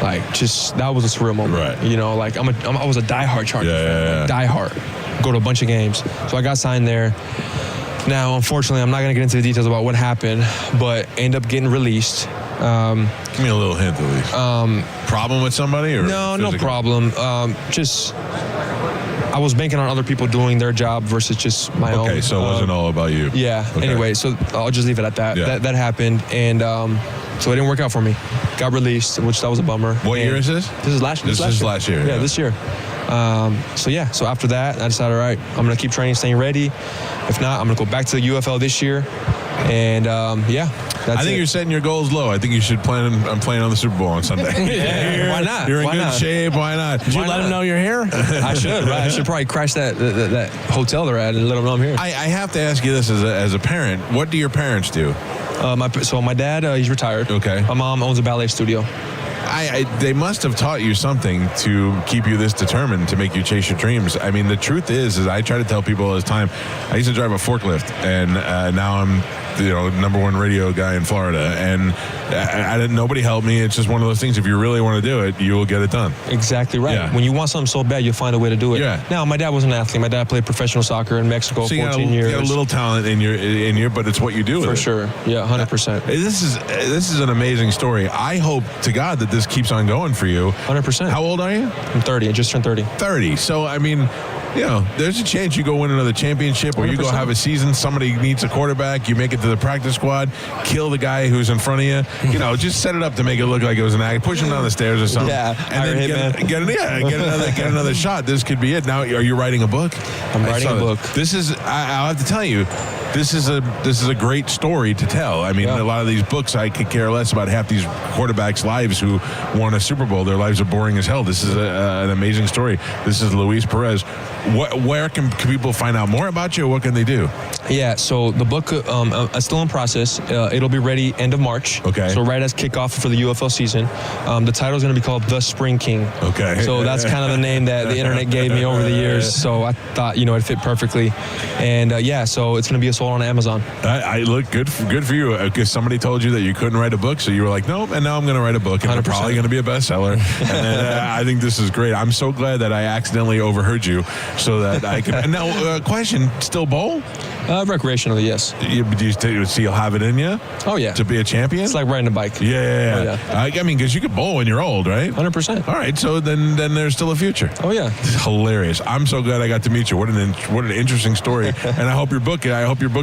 like, just, that was a surreal moment. Right. You know, like, I was a diehard Chargers fan. Like, diehard. Go to a bunch of games. So I got signed there. Now, unfortunately, I'm not going to get into the details about what happened, but end up getting released. Give me a little hint, at least. Problem with somebody? Or no problem. Just, I was banking on other people doing their job versus just my own. Okay, so it wasn't all about you. Yeah. Okay. Anyway, so I'll just leave it at that. Yeah. That happened, and so it didn't work out for me. Got released, which that was a bummer. What year is this? This is last year. This is last year. Yeah, this year. So after that, I decided, all right, I'm going to keep training, staying ready. If not, I'm going to go back to the UFL this year. And, that's I think you're setting your goals low. I think you should plan on playing on the Super Bowl on Sunday. Why not? You're in Why good not? shape. Why not? Did you let him know you're here? I should, right? I should probably crash that hotel they're at and let them know I'm here. I have to ask you this as a parent. What do your parents do? My dad, he's retired. Okay. My mom owns a ballet studio. They must have taught you something to keep you this determined to make you chase your dreams. I mean, the truth is I try to tell people all the time, I used to drive a forklift, and now I'm #1 radio guy in Florida, and nobody helped me. It's just one of those things. If you really want to do it, you will get it done. Exactly right. Yeah. When you want something so bad, you'll find a way to do it. Yeah. Now, my dad was an athlete. My dad played professional soccer in Mexico So 14 years. You got a little talent in your, but it's what you do with For it. sure. Yeah, 100%. This is an amazing story. I hope to God that this keeps on going for you. 100%. How old are you? I'm 30. I just turned 30. 30. So, I mean, there's a chance you go win another championship, or you go 100%. have a season, somebody needs a quarterback, you make it to the practice squad, kill the guy who's in front of you. Just set it up to make it look like it was an act. Push him down the stairs or something. Yeah, and then get another shot. This could be it. Now, are you writing a book? I'm writing a book. This is, I'll have to tell you, this is a great story to tell. I mean, a lot of these books, I could care less about half these quarterbacks' lives who won a Super Bowl. Their lives are boring as hell. This is an amazing story. This is Luis Perez. Where can people find out more about you, or what can they do? Yeah, so the book is still in process. It'll be ready end of March. Okay. So right as kickoff for the UFL season. The title is going to be called The Spring King. Okay. So that's kind of the name that the internet gave me over the years. So I thought, it fit perfectly. And so it's going to be sold on Amazon. I look good for you, because somebody told you that you couldn't write a book, so you were like, nope, and now I'm going to write a book, and it's probably going to be a bestseller. And I think this is great. I'm so glad that I accidentally overheard you, so that I can. And now, question: still bowl? Recreationally, yes. So you'll have it in you? Oh yeah. To be a champion? It's like riding a bike. Yeah. I mean, because you could bowl when you're old, right? 100%. All right, so then there's still a future. Oh yeah. Hilarious. I'm so glad I got to meet you. What an interesting story. And I hope your book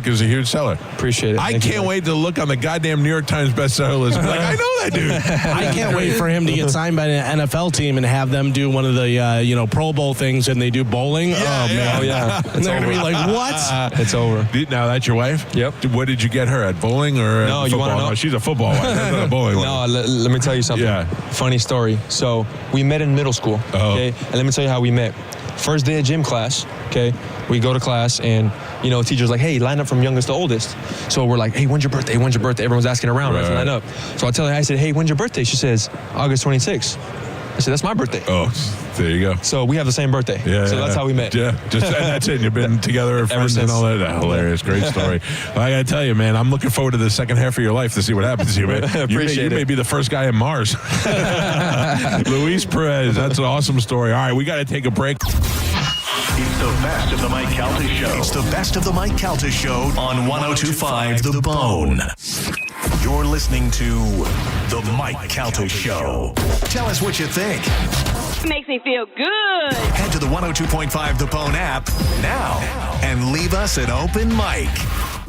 is a huge seller. Appreciate it. I can't wait to look on the goddamn New York Times bestseller list. Like, I know that dude. I can't wait for him to get signed by an NFL team and have them do one of the Pro Bowl things, and they do bowling. Man. Oh yeah. And they're gonna be like, what? It's over. Now that's your wife? Yep. What did you get her at bowling or no? At You want to know? No, she's a football wife. That's not a bowling No, one. let me tell you something. Yeah. Funny story. So we met in middle school. Okay. And let me tell you how we met. First day of gym class. Okay. We go to class, and teacher's like, hey, line up from youngest to oldest. So we're like, hey, when's your birthday? When's your birthday? Everyone's asking around. Right. Line up. So I tell her, I said, hey, when's your birthday? She says, August 26th. I said, that's my birthday. Oh, there you go. So we have the same birthday. Yeah. So that's how we met. Yeah. And that's it. And you've been together Ever since. and all that. Hilarious. Great story. Well, I got to tell you, man, I'm looking forward to the second half of your life to see what happens to you, man. You may be the first guy in Mars. Luis Perez. That's an awesome story. All right, we got to take a break. It's the best of the Mike Calta Show. It's the best of the Mike Calta Show on 102.5 The Bone. You're listening to the Mike Calta Show. Tell us what you think. Makes me feel good. Head to the 102.5 The Bone app now and leave us an open mic.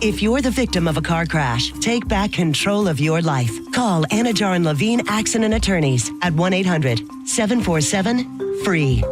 If you're the victim of a car crash, take back control of your life. Call Anajar and Levine Accident Attorneys at 1-800-747-FREE.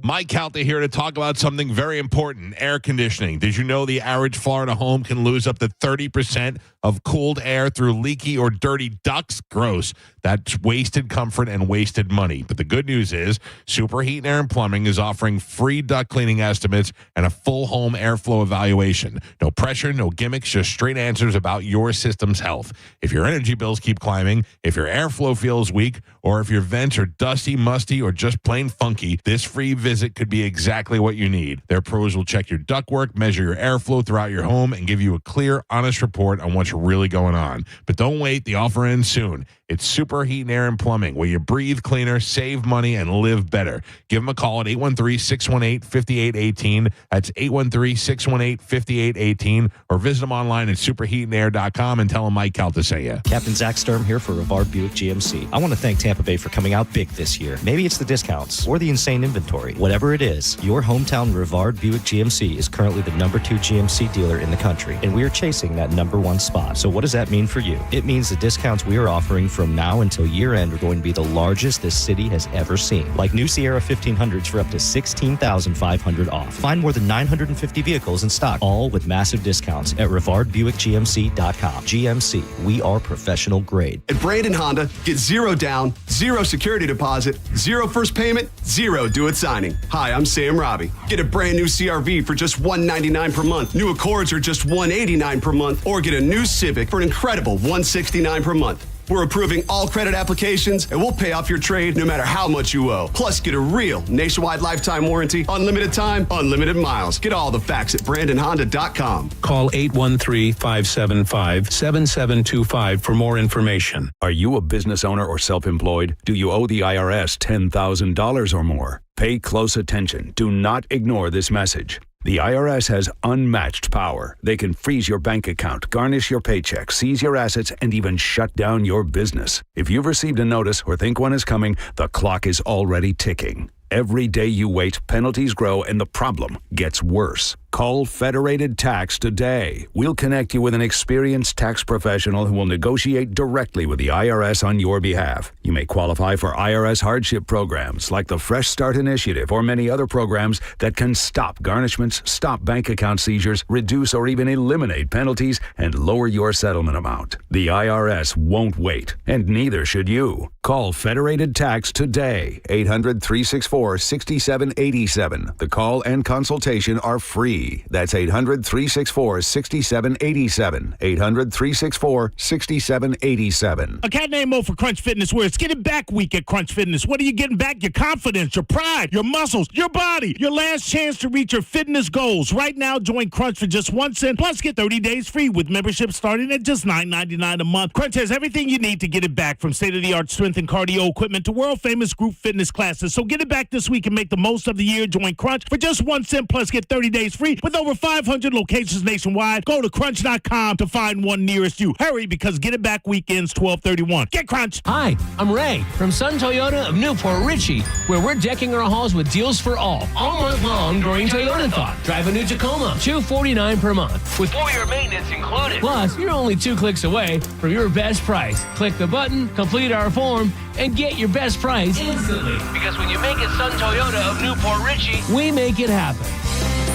Mike Calta here to talk about something very important, air conditioning. Did you know the average Florida home can lose up to 30% of cooled air through leaky or dirty ducts? Gross. That's wasted comfort and wasted money. But the good news is Superheat and Air and Plumbing is offering free duct cleaning estimates and a full home airflow evaluation. No pressure, no gimmicks, just straight answers about your system's health. If your energy bills keep climbing, if your airflow feels weak, or if your vents are dusty, musty, or just plain funky, this free visit could be exactly what you need. Their pros will check your ductwork, measure your airflow throughout your home, and give you a clear, honest report on what's really going on. But don't wait, the offer ends soon. It's Superheat and Air and Plumbing, where you breathe cleaner, save money, and live better. Give them a call at 813-618-5818. That's 813-618-5818. Or visit them online at superheatandair.com and tell them Mike Calta sent you. Captain Zach Sturm here for Rivard Buick GMC. I want to thank Tampa Bay for coming out big this year. Maybe it's the discounts or the insane inventory. Whatever it is, your hometown Rivard Buick GMC is currently the #2 GMC dealer in the country, and we are chasing that #1 spot. So what does that mean for you? It means the discounts we are offering from now until year end are going to be the largest this city has ever seen. Like new Sierra 1500s for up to $16,500 off. Find more than 950 vehicles in stock, all with massive discounts at RivardBuickGMC.com. GMC, we are professional grade. At Brandon Honda, get 0 down, 0 security deposit, 0 first payment, 0 do it signing. Hi, I'm Sam Robbie. Get a brand new CRV for just $199 per month. New Accords are just $189 per month, or get a new Civic for an incredible $169 per month. We're approving all credit applications, and we'll pay off your trade no matter how much you owe. Plus, get a real nationwide lifetime warranty, unlimited time, unlimited miles. Get all the facts at BrandonHonda.com. Call 813-575-7725 for more information. Are you a business owner or self-employed? Do you owe the IRS $10,000 or more? Pay close attention. Do not ignore this message. The IRS has unmatched power. They can freeze your bank account, garnish your paycheck, seize your assets, and even shut down your business. If you've received a notice or think one is coming, the clock is already ticking. Every day you wait, penalties grow, and the problem gets worse. Call Federated Tax today. We'll connect you with an experienced tax professional who will negotiate directly with the IRS on your behalf. You may qualify for IRS hardship programs like the Fresh Start Initiative or many other programs that can stop garnishments, stop bank account seizures, reduce or even eliminate penalties, and lower your settlement amount. The IRS won't wait, and neither should you. Call Federated Tax today. 800-364-6787. The call and consultation are free. That's 800-364-6787. 800-364-6787. A cat named Mo for Crunch Fitness, where it's getting back week at Crunch Fitness. What are you getting back? Your confidence, your pride, your muscles, your body. Your last chance to reach your fitness goals. Right now, join Crunch for just 1 cent. Plus, get 30 days free with membership starting at just $9.99 a month. Crunch has everything you need to get it back, from state-of-the-art strength and cardio equipment to world-famous group fitness classes. So get it back this week and make the most of the year. Join Crunch for just 1 cent. Plus, get 30 days free with over 500 locations nationwide. Go to crunch.com to find one nearest you. Hurry, because Get It Back weekends 12/31. Get Crunch. Hi, I'm Ray from Sun Toyota of Newport Richey, where we're decking our halls with deals for all month long during Toyotathon. Drive a new Tacoma, $249 per month, with 4-year maintenance included. Plus, you're only 2 clicks away from your best price. Click the button, complete our form, and get your best price instantly. Because when you make it Sun Toyota of Newport Richey, we make it happen.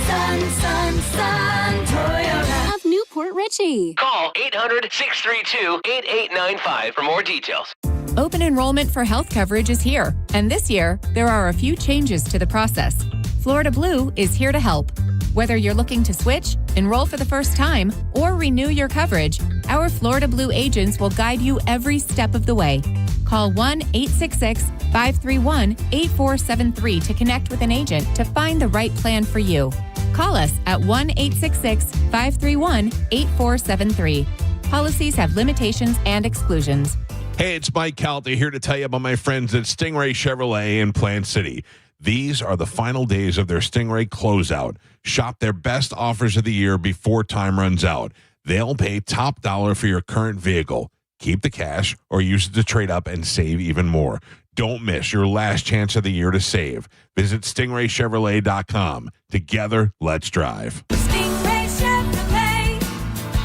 Sun Toyota of Newport Richey. Call 800-632-8895 for more details. Open enrollment for health coverage is here, and this year, there are a few changes to the process. Florida Blue is here to help. Whether you're looking to switch, enroll for the first time, or renew your coverage, our Florida Blue agents will guide you every step of the way. Call 1-866-531-8473 to connect with an agent to find the right plan for you. Call us at 1-866-531-8473. Policies have limitations and exclusions. Hey, it's Mike Calta here to tell you about my friends at Stingray Chevrolet in Plant City. These are the final days of their Stingray closeout. Shop their best offers of the year before time runs out. They'll pay top dollar for your current vehicle. Keep the cash or use it to trade up and save even more. Don't miss your last chance of the year to save. Visit StingrayChevrolet.com. Together, let's drive. Stingray Chevrolet.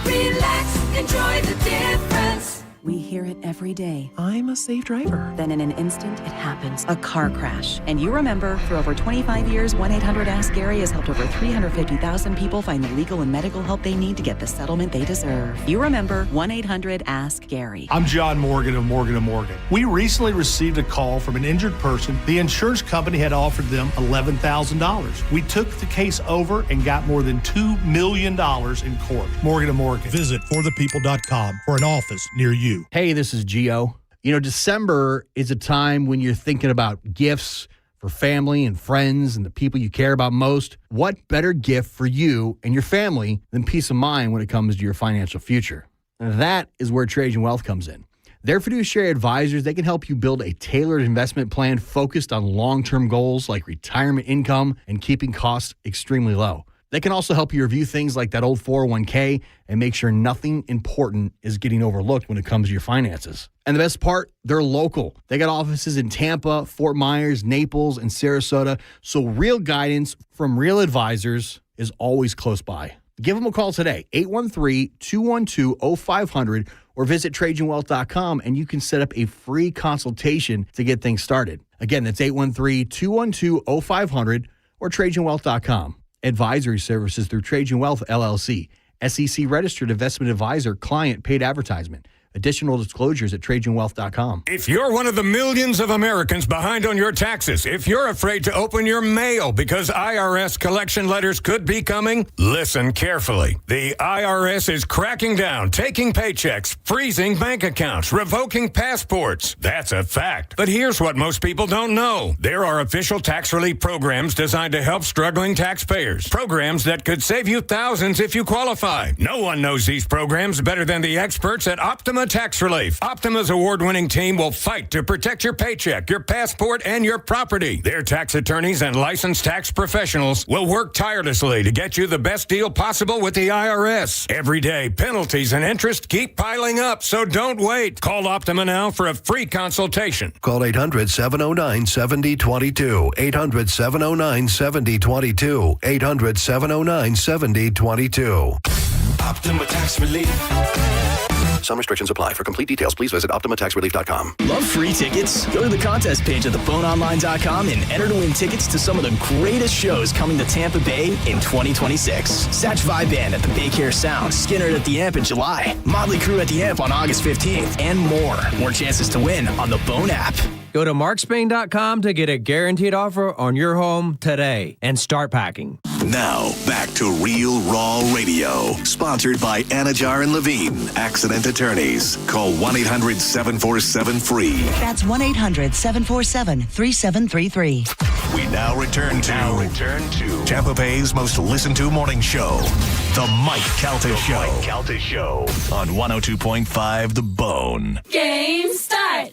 Relax, enjoy the difference. We hear it every day. I'm a safe driver. Then in an instant, it happens. A car crash. And you remember, for over 25 years, 1-800-ASK-GARY has helped over 350,000 people find the legal and medical help they need to get the settlement they deserve. You remember 1-800-ASK-GARY. I'm John Morgan of Morgan & Morgan. We recently received a call from an injured person. The insurance company had offered them $11,000. We took the case over and got more than $2 million in court. Morgan & Morgan. Visit forthepeople.com for an office near you. Hey, this is Gio. You know, December is a time when you're thinking about gifts for family and friends and the people you care about most. What better gift for you and your family than peace of mind when it comes to your financial future? And that is where Trajan Wealth comes in. Their fiduciary advisors, they can help you build a tailored investment plan focused on long-term goals like retirement income and keeping costs extremely low. They can also help you review things like that old 401k and make sure nothing important is getting overlooked when it comes to your finances. And the best part, they're local. They got offices in Tampa, Fort Myers, Naples, and Sarasota. So real guidance from real advisors is always close by. Give them a call today, 813-212-0500, or visit TrajanWealth.com, and you can set up a free consultation to get things started. Again, that's 813-212-0500 or TrajanWealth.com. Advisory services through Trajan Wealth, LLC. SEC registered investment advisor, client paid advertisement. Additional disclosures at TrajanWealth.com. If you're one of the millions of Americans behind on your taxes, if you're afraid to open your mail because IRS collection letters could be coming, listen carefully. The IRS is cracking down, taking paychecks, freezing bank accounts, revoking passports. That's a fact. But here's what most people don't know. There are official tax relief programs designed to help struggling taxpayers. Programs that could save you thousands if you qualify. No one knows these programs better than the experts at Optima Tax Relief. Optima's award-winning team will fight to protect your paycheck, your passport, and your property. Their tax attorneys and licensed tax professionals will work tirelessly to get you the best deal possible with the IRS. Every day, penalties and interest keep piling up, so don't wait. Call Optima now for a free consultation. Call 800-709-7022. 800-709-7022. 800-709-7022. Optima Tax Relief. Some restrictions apply. For complete details, please visit OptimaTaxRelief.com. Love free tickets? Go to the contest page at theboneonline.com and enter to win tickets to some of the greatest shows coming to Tampa Bay in 2026. Satch Vibe Band at the Baycare Sound, Skinner at the Amp in July, Motley Crue at the Amp on August 15th, and more. More chances to win on the Bone app. Go to markspain.com to get a guaranteed offer on your home today and start packing. Now, back to Real Raw Radio. Sponsored by Anajar and Levine, accident attorneys. Call 1-800-747-FREE. That's 1-800-747-3733. We now return to Tampa Bay's most listened to morning show, The Mike Calta Show. On 102.5 The Bone. Game start.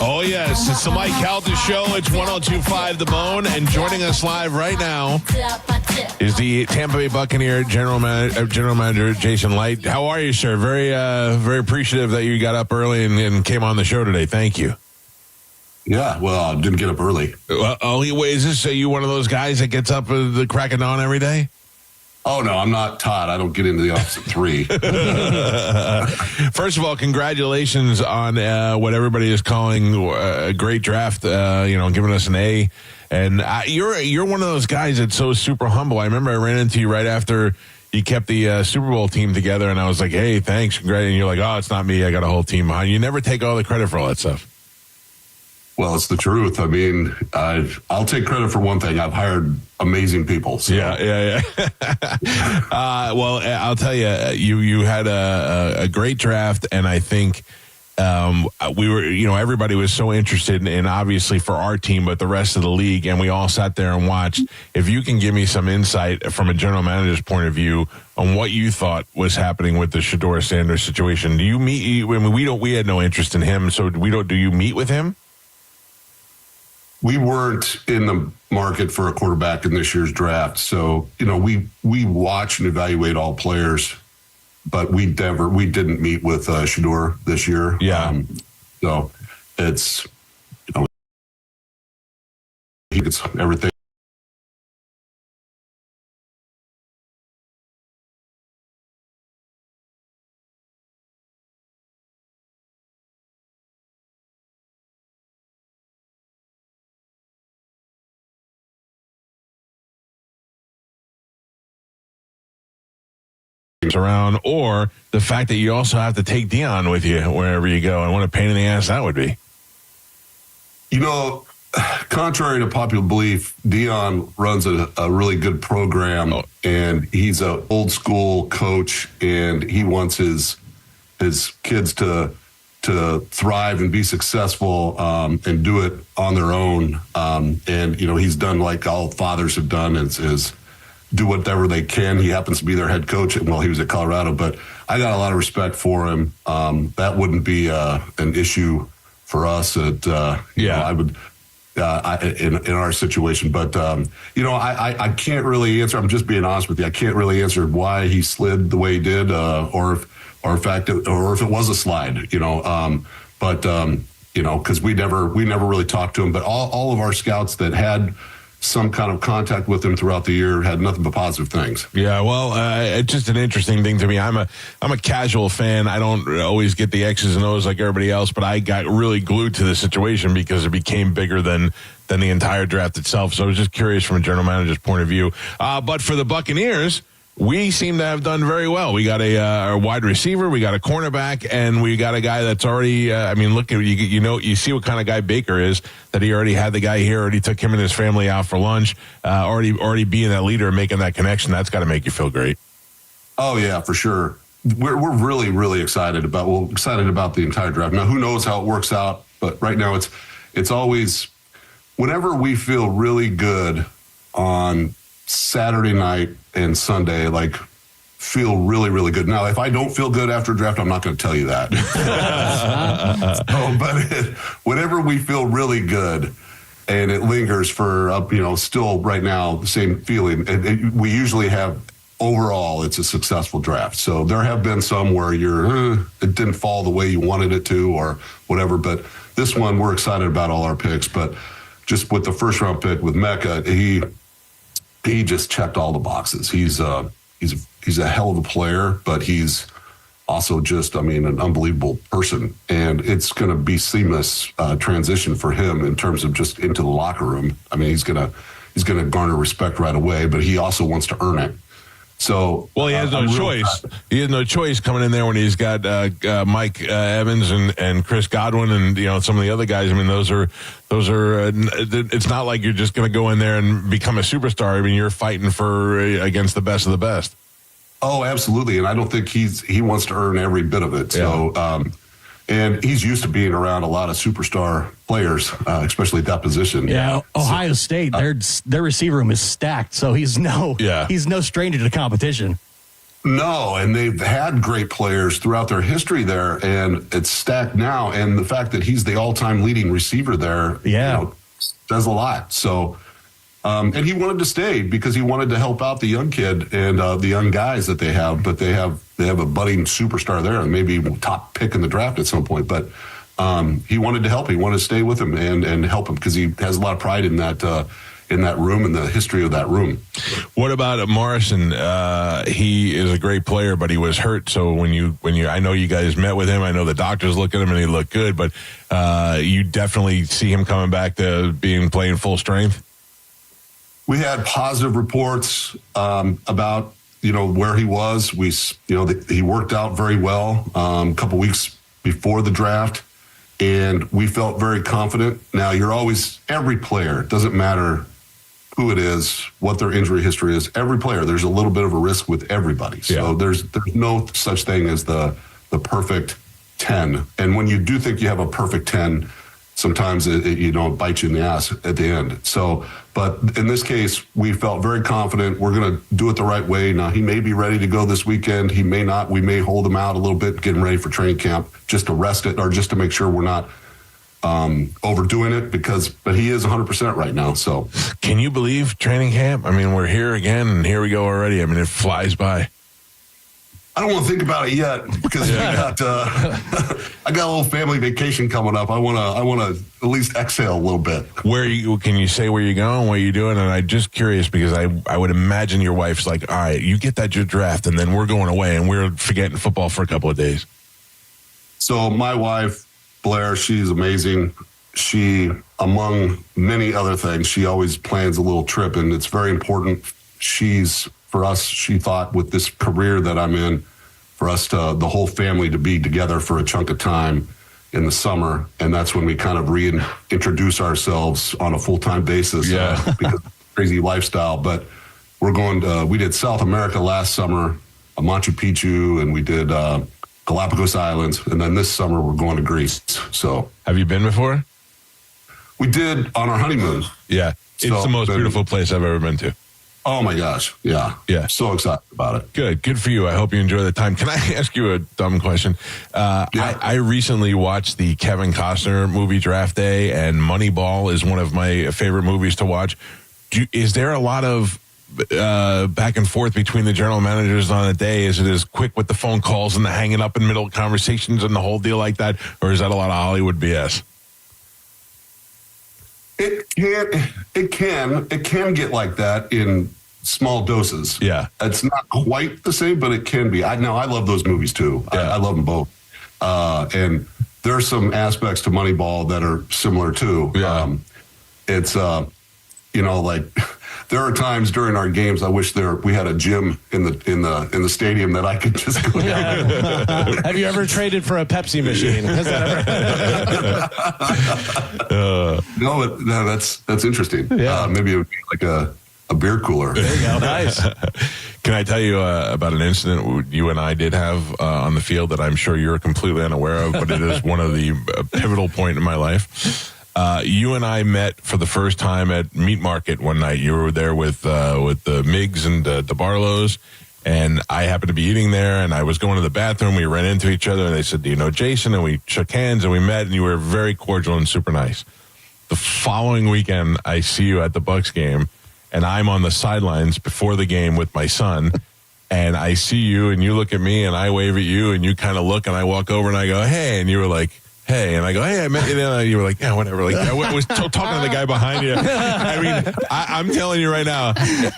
Oh, yes. It's the Mike Calta Show. It's 102.5 The Bone. And joining us live right now is the Tampa Bay Buccaneer General Manager Jason Light. How are you, sir? Very appreciative that you got up early and came on the show today. Thank you. Yeah, well, I didn't get up early. Is this you one of those guys that gets up at the crack of dawn every day? Oh, no, I'm not Todd. I don't get into the office at 3. First of all, congratulations on what everybody is calling a great draft, giving us an A. And you're one of those guys that's so super humble. I remember I ran into you right after you kept the Super Bowl team together, and I was like, hey, thanks, congrats. And you're like, oh, it's not me. I got a whole team behind you. You never take all the credit for all that stuff. Well, it's the truth. I mean, I'll take credit for one thing. I've hired amazing people. So. Yeah. Well, I'll tell you, you had a great draft, and I think we were, everybody was so interested in obviously for our team, but the rest of the league, and we all sat there and watched. If you can give me some insight from a general manager's point of view on what you thought was happening with the Shedeur Sanders situation, do you meet? I mean, we had no interest in him, so do you meet with him? We weren't in the market for a quarterback in this year's draft. So, we watch and evaluate all players, but we didn't meet with Shedeur this year. Yeah. So it's, it's everything. around, or the fact that you also have to take Dion with you wherever you go, and what a pain in the ass that would be. You know, contrary to popular belief, Dion runs a really good program, and he's an old school coach, and he wants his kids to thrive and be successful and do it on their own. And, you know, he's done like all fathers have done, is do whatever they can. He happens to be their head coach while he was at Colorado, but I got a lot of respect for him. That wouldn't be an issue for us. You know, I would in our situation, but you know, I can't really answer. I'm just being honest with you. I can't really answer why he slid the way he did, or if it was a slide. You know, but you know, because we never really talked to him. But all of our scouts that had some kind of contact with him throughout the year had nothing but positive things. Yeah, well, it's just an interesting thing to me. I'm a casual fan. I don't always get the X's and O's like everybody else, but I got really glued to the situation because it became bigger than the entire draft itself. So I was just curious from a general manager's point of view. But for the Buccaneers, we seem to have done very well. We got a wide receiver, we got a cornerback, and we got a guy that's already. I mean, look at you see what kind of guy Baker is. That he already had the guy here, already took him and his family out for lunch. Already being that leader and making that connection. That's got to make you feel great. Oh yeah, for sure. We're really excited about the entire draft. Now, who knows how it works out? But right now, it's always whenever we feel really good on Saturday night and Sunday, like feel really good. Now, if I don't feel good after a draft, I'm not going to tell you that. But whenever we feel really good and it lingers for still right now the same feeling, and we usually have overall it's a successful draft. So there have been some where it didn't fall the way you wanted it to or whatever, but this one we're excited about all our picks. But just with the first round pick with Mecca, he just checked all the boxes. He's a hell of a player, but he's also just, an unbelievable person. And it's going to be seamless transition for him in terms of just into the locker room. I mean, he's going to garner respect right away, but he also wants to earn it. So, well, he has no choice. He has no choice coming in there when he's got Mike Evans and Chris Godwin and some of the other guys. I mean, those are. It's not like you're just going to go in there and become a superstar. I mean, you're fighting against the best of the best. Oh, absolutely, and I don't think he wants to earn every bit of it. So, and he's used to being around a lot of superstar players, especially at that position. Yeah, Ohio State, their receiver room is stacked, so he's no stranger to the competition. No, and they've had great players throughout their history there, and it's stacked now. And the fact that he's the all-time leading receiver there, does a lot. So, and he wanted to stay because he wanted to help out the young kid and the young guys that they have. But they have a budding superstar there, and maybe even top pick in the draft at some point. But he wanted to help. He wanted to stay with him and help him because he has a lot of pride in that room and the history of that room. What about Morrison? He is a great player, but he was hurt. So when you, I know you guys met with him. I know the doctors look at him and he looked good, but you definitely see him coming back to playing full strength. We had positive reports about where he was. He worked out very well a couple weeks before the draft, and we felt very confident. Now, every player, doesn't matter who it is, what their injury history is, every player, there's a little bit of a risk with everybody. So there's no such thing as the perfect 10. And when you do think you have a perfect 10, sometimes it bites you in the ass at the end. So, but in this case, we felt very confident. We're going to do it the right way. Now, he may be ready to go this weekend. He may not. We may hold him out a little bit, get him ready for training camp, just to rest it or just to make sure we're not overdoing it but he is 100% right now. So, can you believe training camp? I mean, we're here again and here we go already. I mean, it flies by. I don't want to think about it yet because I got a little family vacation coming up. I want to at least exhale a little bit. Can you say where you're going, what you're doing? And I'm just curious because I would imagine your wife's like, all right, you get that draft and then we're going away and we're forgetting football for a couple of days. So my wife, Blair, she's amazing. She, among many other things, she always plans a little trip, and it's very important. She's, for us, she thought with this career that I'm in, for us to, the whole family to be together for a chunk of time in the summer. And that's when we kind of reintroduce ourselves on a full-time basis because of the crazy lifestyle. But we're going to, we did South America last summer, Machu Picchu, and we did Galapagos Islands. And then this summer we're going to Greece. So have you been before? We did on our honeymoon. Yeah. It's the most beautiful place I've ever been to. Oh my gosh. Yeah. Yeah. So excited about it. Good. Good for you. I hope you enjoy the time. Can I ask you a dumb question? I recently watched the Kevin Costner movie Draft Day, and Moneyball is one of my favorite movies to watch. Is there a lot of back and forth between the general managers on a day? Is it as quick with the phone calls and the hanging up in the middle of conversations and the whole deal like that? Or is that a lot of Hollywood BS? It can get like that in small doses. Yeah. It's not quite the same, but it can be. I love those movies too. I love them both. And there's some aspects to Moneyball that are similar too. Yeah. It's like there are times during our games I wish we had a gym in the stadium that I could just go down. Have you ever traded for a Pepsi machine? Has that ever? No, that's interesting. Yeah. Maybe it would be like a beer cooler. There you go. Nice. Can I tell you about an incident you and I did have on the field that I'm sure you're completely unaware of, but it is one of the pivotal point in my life. You and I met for the first time at Meat Market one night. You were there with the Miggs and the Barlows, and I happened to be eating there, and I was going to the bathroom. We ran into each other, and they said, "Do you know Jason?" And we shook hands, and we met, and you were very cordial and super nice. The following weekend, I see you at the Bucs game, and I'm on the sidelines before the game with my son, and I see you, and you look at me, and I wave at you, and you kind of look, and I walk over, and I go, "Hey," and you were like, "Hey," and I go, "Hey, I met you." And you were like, "Yeah, whatever." Like, I was talking to the guy behind you. I mean, I'm telling you right now,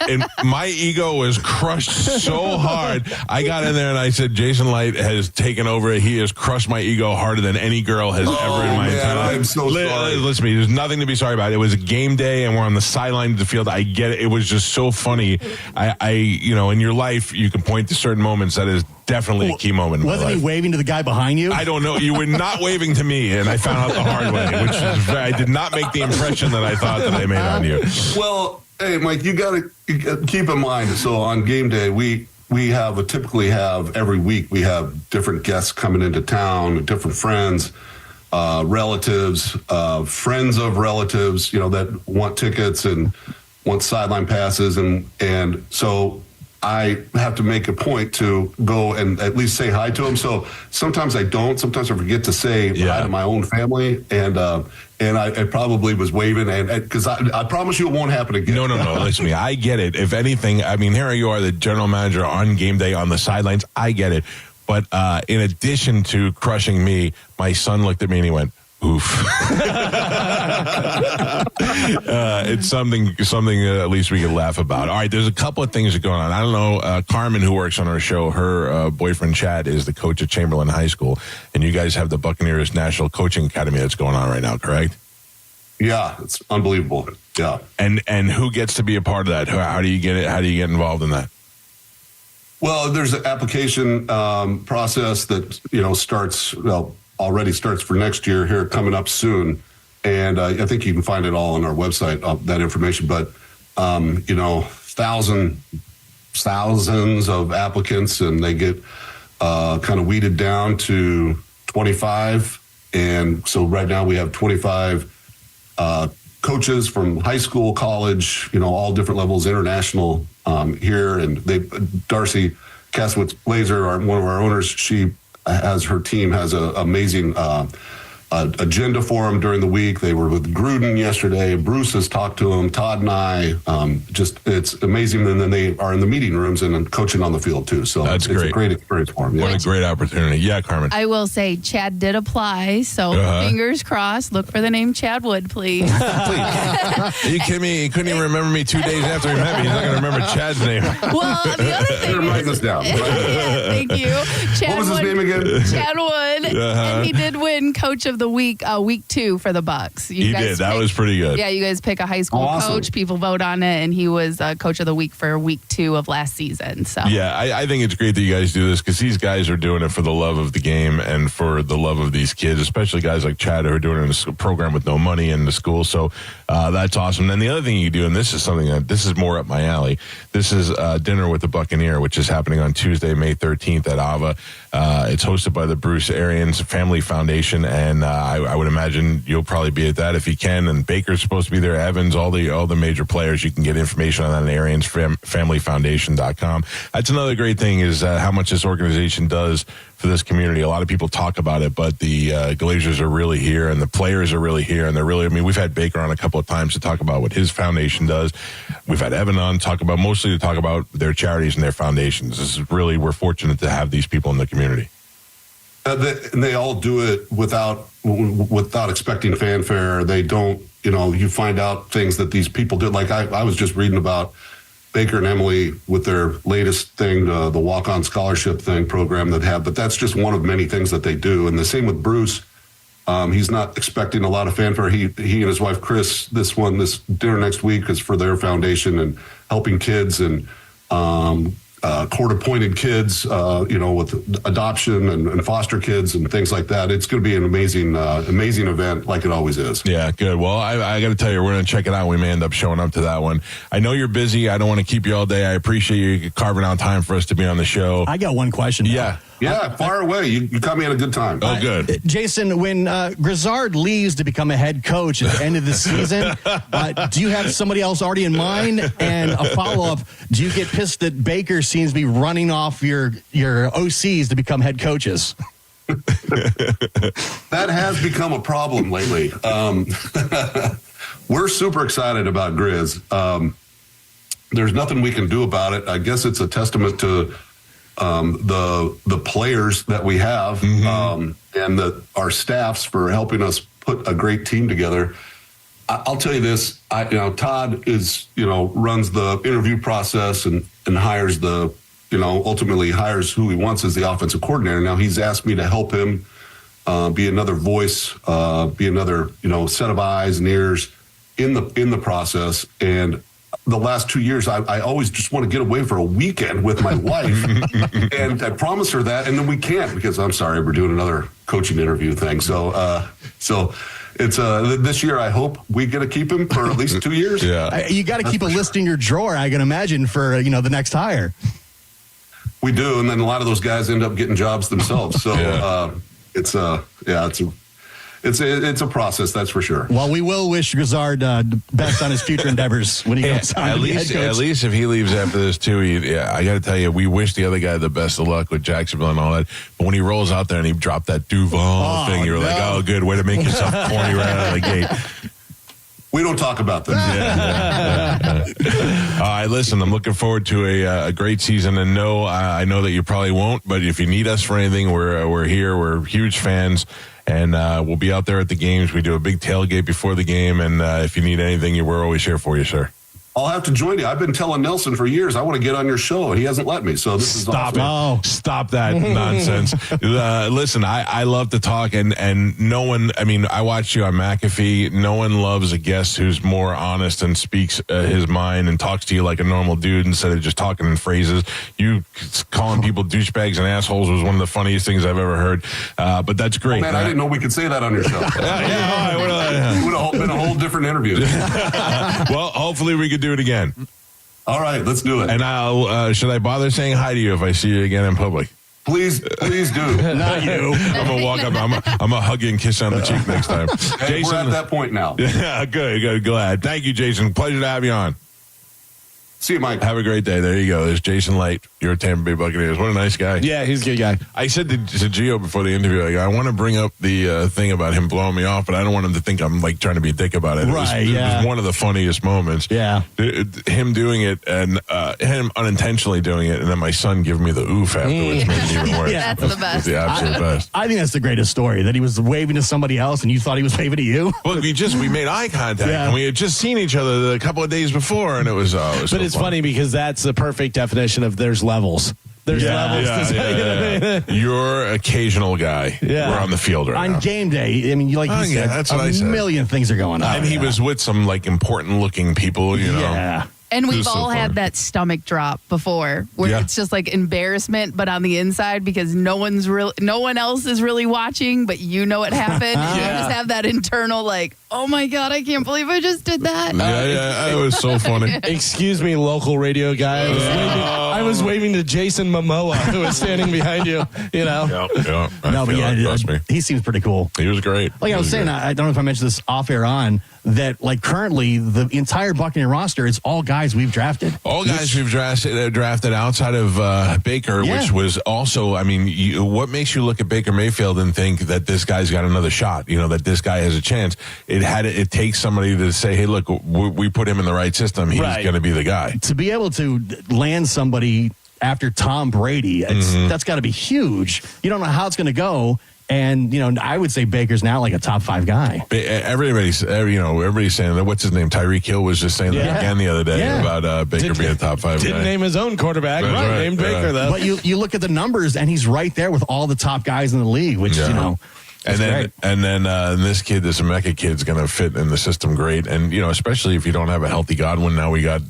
and my ego was crushed so hard. I got in there and I said, "Jason Light has taken over. He has crushed my ego harder than any girl has ever in my entire life." I'm so sorry. Listen to me. There's nothing to be sorry about. It was a game day, and we're on the sideline of the field. I get it. It was just so funny. In your life, you can point to certain moments that is definitely a key moment in my life. Wasn't he waving to the guy behind you? I don't know. You were not waving to me, and I found out the hard way, which is I did not make the impression that I thought that I made on you. Well, hey, Mike, you got to keep in mind. So on game day, we typically have every week we have different guests coming into town, different friends, relatives, friends of relatives, that want tickets and want sideline passes, and so I have to make a point to go and at least say hi to them. So sometimes I don't. Sometimes I forget to say hi to my own family. And I probably was waving. And because I promise you it won't happen again. No. Listen to me. I get it. If anything, I mean, here you are, the general manager on game day on the sidelines. I get it. But in addition to crushing me, my son looked at me and he went, "Oof." It's something at least we could laugh about. All right, there's a couple of things that are going on. I don't know, Carmen, who works on our show, her boyfriend Chad is the coach at Chamberlain High School, and you guys have the Buccaneers National Coaching Academy that's going on right now, correct? Yeah, it's unbelievable. Yeah. And who gets to be a part of that? How do you get it? How do you get involved in that? Well, there's an application process that already starts for next year here coming up soon. And I think you can find it all on our website, that information. But, thousands of applicants, and they get kind of weeded down to 25. And so right now we have 25 coaches from high school, college, all different levels, international here. And Darcy Kasowitz-Blazer, one of our owners, she has her team has an amazing agenda for them during the week. They were with Gruden yesterday. Bruce has talked to them. Todd and I, it's amazing. And then they are in the meeting rooms and coaching on the field too. So it's a great experience for them. What a great opportunity. Yeah, Carmen. I will say Chad did apply. So fingers crossed. Look for the name Chad Wood, please. Are you kidding me? He couldn't even remember me 2 days after he met me. He's not going to remember Chad's name. Well, the other thing write this down. Thank you. Chad what was his name again? Chad Wood. And he did win Coach of the week, week 2 for the Bucks. He did. That was pretty good. Yeah, you guys pick a high school coach. People vote on it, and he was coach of the week for week 2 of last season. So yeah, I think it's great that you guys do this because these guys are doing it for the love of the game and for the love of these kids, especially guys like Chad who are doing it in a program with no money in the school. So that's awesome. Then the other thing you do, and this is something that this is more up my alley. This is Dinner with the Buccaneer, which is happening on Tuesday, May 13th at Ava. It's hosted by the Bruce Arians Family Foundation, and I would imagine you'll probably be at that if you can. And Baker's supposed to be there, Evans, all the major players. You can get information on that at AriansFamilyFoundation.com. That's another great thing is how much this organization does for this community. A lot of people talk about it, but the Glazers are really here, and the players are really here, and they're really. I mean, we've had Baker on a couple of times to talk about what his foundation does. We've had Evan on mostly to talk about their charities and their foundations. This is really, we're fortunate to have these people in the community. And they all do it without expecting fanfare. They don't, you find out things that these people do. Like I was just reading about Baker and Emily with their latest thing, the walk-on scholarship program that they have. But that's just one of many things that they do. And the same with Bruce. He's not expecting a lot of fanfare. He and his wife, Chris, this dinner next week is for their foundation and helping kids and court-appointed kids, with adoption and foster kids and things like that. It's going to be an amazing event like it always is. Yeah, good. Well, I got to tell you, we're going to check it out. We may end up showing up to that one. I know you're busy. I don't want to keep you all day. I appreciate you carving out time for us to be on the show. I got one question. Yeah. Yeah, far away. You caught me at a good time. Oh, good. Jason, when Grizzard leaves to become a head coach at the end of the season, do you have somebody else already in mind? And a follow-up, do you get pissed that Baker seems to be running off your OCs to become head coaches? That has become a problem lately. We're super excited about Grizz. There's nothing we can do about it. I guess it's a testament to the players that we have and our staffs for helping us put a great team together. I'll tell you this, Todd runs the interview process and hires ultimately hires who he wants as the offensive coordinator. Now he's asked me to help him be another voice, be another, set of eyes and ears in the process. And the last 2 years, I always just want to get away for a weekend with my wife. And I promise her that, and then we can't because I'm sorry, we're doing another coaching interview thing. So it's this year, I hope we get to keep him for at least 2 years. Yeah, you got to keep a list in your drawer, I can imagine, for the next hire. We do, and then a lot of those guys end up getting jobs themselves. So it's a process, that's for sure. Well, we will wish Grizzard the best on his future endeavors when he goes on to be head coach. At least if he leaves after this too, I got to tell you, we wish the other guy the best of luck with Jacksonville and all that. But when he rolls out there and he dropped that Duval thing, you're like, oh, good, way to make yourself corny right out of the gate. We don't talk about that. All right, listen, I'm looking forward to a great season. And no, I know that you probably won't, but if you need us for anything, we're here. We're huge fans. And we'll be out there at the games. We do a big tailgate before the game. And if you need anything, we're always here for you, sir. I'll have to join you. I've been telling Nelson for years I want to get on your show, and he hasn't let me. So this is awesome. Oh, stop that nonsense. Listen, I love to talk, and no one. I mean, I watched you on McAfee. No one loves a guest who's more honest and speaks his mind and talks to you like a normal dude instead of just talking in phrases. You calling people douchebags and assholes was one of the funniest things I've ever heard. But that's great. Oh, man, I didn't know we could say that on your show. It would have been a whole different interview. Well, hopefully we could do it again. All right, let's do it. And I'll should I bother saying hi to you if I see you again in public? Please do. Not you. I'm gonna walk up. I'm gonna hug you and kiss you on the cheek next time. Hey, Jason, we're at that point now. Yeah, good. Glad. Thank you, Jason. Pleasure to have you on. See you, Mike. Have a great day. There you go. There's Jason Light, your Tampa Bay Buccaneers. What a nice guy. Yeah, he's a good guy. I said to Gio before the interview, I want to bring up the thing about him blowing me off, but I don't want him to think I'm trying to be a dick about it. Right, it was one of the funniest moments. Yeah. Him doing it and him unintentionally doing it, and then my son giving me the oof afterwards made it even worse. That's the best. The absolute best. I think that's the greatest story, that he was waving to somebody else and you thought he was waving to you. Well, we made eye contact and we had just seen each other a couple of days before, and it was But so it's funny because that's the perfect definition of there's levels. There's levels to yeah. Your occasional guy. Yeah. We're on the field right now. On game day, I mean, like you said, that's what I a said. million things are going on. And he was with some like important looking people, you know. Yeah. And It we've was so all had fun. that stomach drop before where Yeah. it's just like embarrassment, but on the inside because no one else is really watching, but you know it happened. You just have that internal like, oh my God, I can't believe I just did that. Yeah, it was so funny. Excuse me, local radio guy. I was waving to Jason Momoa, who was standing behind you, you know. Yeah. No, but yeah, he seems pretty cool. He was great. Like I was saying, I don't know if I mentioned this off air on, that like currently the entire Buccaneer roster is all guys we've drafted. All guys we've drafted outside of Baker, which was also, I mean, what makes you look at Baker Mayfield and think that this guy's got another shot, you know, that this guy has a chance? It takes somebody to say, hey, look, we put him in the right system. He's going to be the guy. To be able to land somebody after Tom Brady, that's got to be huge. You don't know how it's going to go. And, you know, I would say Baker's now like a top 5 guy. Everybody's saying that. What's his name? Tyreek Hill was just saying that again the other day about Baker being a top 5 guy. Didn't name his own quarterback. That's right. Named Baker, though. But you look at the numbers, and he's right there with all the top guys in the league, which, you know. And then this kid, this Emeka kid's going to fit in the system great. And, you know, especially if you don't have a healthy Godwin, now we got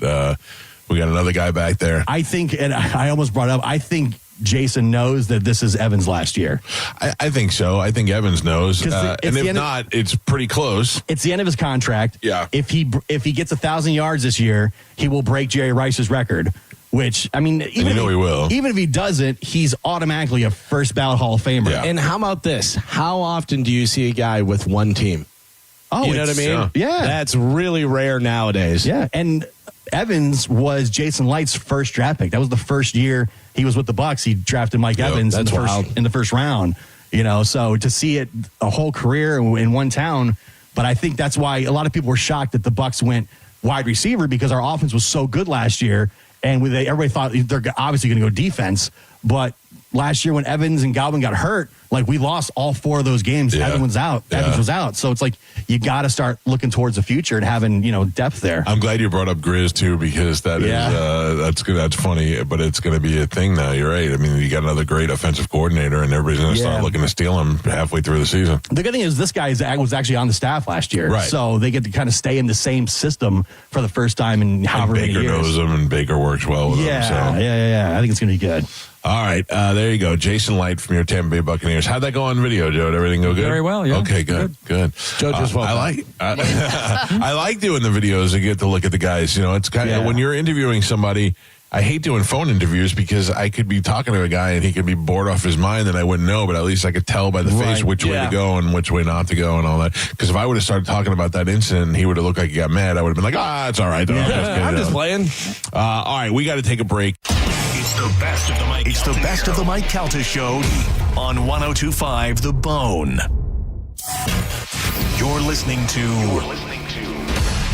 another guy back there. I think, and I almost brought up, I think Jason knows that this is Evans' last year. I think so. I think Evans knows. And if not, it's pretty close. It's the end of his contract. Yeah. If he gets 1,000 yards this year, he will break Jerry Rice's record. Which, I mean, he will. Even if he doesn't, he's automatically a first ballot Hall of Famer. Yeah. And how about this? How often do you see a guy with one team? Oh, you know what I mean? Yeah. That's really rare nowadays. Yeah. And Evans was Jason Light's first draft pick. That was the first year he was with the Bucs. He drafted Mike Evans in the first round. You know, so to see it a whole career in one town, but I think that's why a lot of people were shocked that the Bucs went wide receiver because our offense was so good last year. And everybody thought they're obviously going to go defense. But last year when Evans and Godwin got hurt, like we lost all 4 of those games. Yeah. Evans was out. So it's like you got to start looking towards the future and having, you know, depth there. I'm glad you brought up Grizz too, because that is that's funny, but it's going to be a thing now. You're right. I mean, you got another great offensive coordinator, and everybody's going to start looking to steal him halfway through the season. The good thing is this guy was actually on the staff last year, right? So they get to kind of stay in the same system for the first time in however many years. Baker knows him, and Baker works well with him. So. Yeah. I think it's going to be good. All right, there you go. Jason Light from your Tampa Bay Buccaneers. How'd that go on video, Joe? Did everything go good? Very well, yeah. Okay, good. Joe just woke up. I like doing the videos and get to look at the guys. You know, it's kind of when you're interviewing somebody. I hate doing phone interviews because I could be talking to a guy and he could be bored off his mind and I wouldn't know, but at least I could tell by the face which way to go and which way not to go and all that. Because if I would have started talking about that incident and he would have looked like he got mad, I would have been like, it's all right. I'm just playing. All right, we got to take a break. It's the best of the Mike. It's the best of the Mike Calta Show on 102.5 The Bone. You're listening to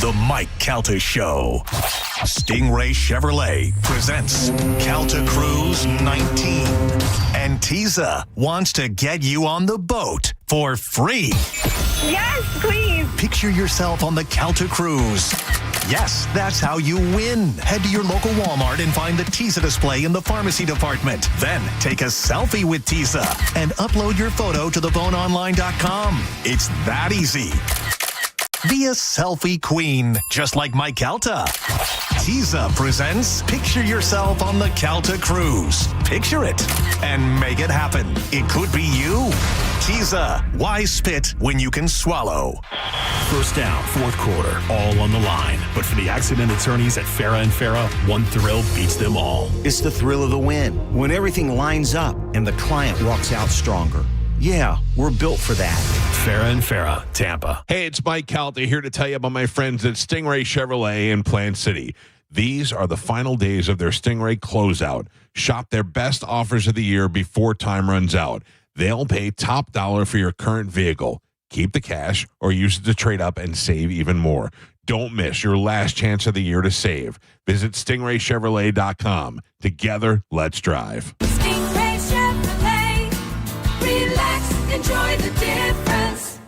The Mike Calta Show. Stingray Chevrolet presents Calta Cruise 19. And Tiza wants to get you on the boat for free. Yes, please. Picture yourself on the Calta Cruise. Yes, that's how you win. Head to your local Walmart and find the Tiza display in the pharmacy department. Then take a selfie with Tiza and upload your photo to theboneonline.com. It's that easy. Be a selfie queen, just like Mike Calta. Tiza presents Picture Yourself on the Calta Cruise. Picture it and make it happen. It could be you. Tiza, why spit when you can swallow? First down, fourth quarter, all on the line. But for the accident attorneys at Farah & Farah, one thrill beats them all. It's the thrill of the win, when everything lines up and the client walks out stronger. Yeah, we're built for that. Farah & Farah, Tampa. Hey, it's Mike Calta here to tell you about my friends at Stingray Chevrolet in Plant City. These are the final days of their Stingray closeout. Shop their best offers of the year before time runs out. They'll pay top dollar for your current vehicle. Keep the cash or use it to trade up and save even more. Don't miss your last chance of the year to save. Visit stingraychevrolet.com. Together, let's drive. Stingray Chevrolet. Relax, enjoy the difference.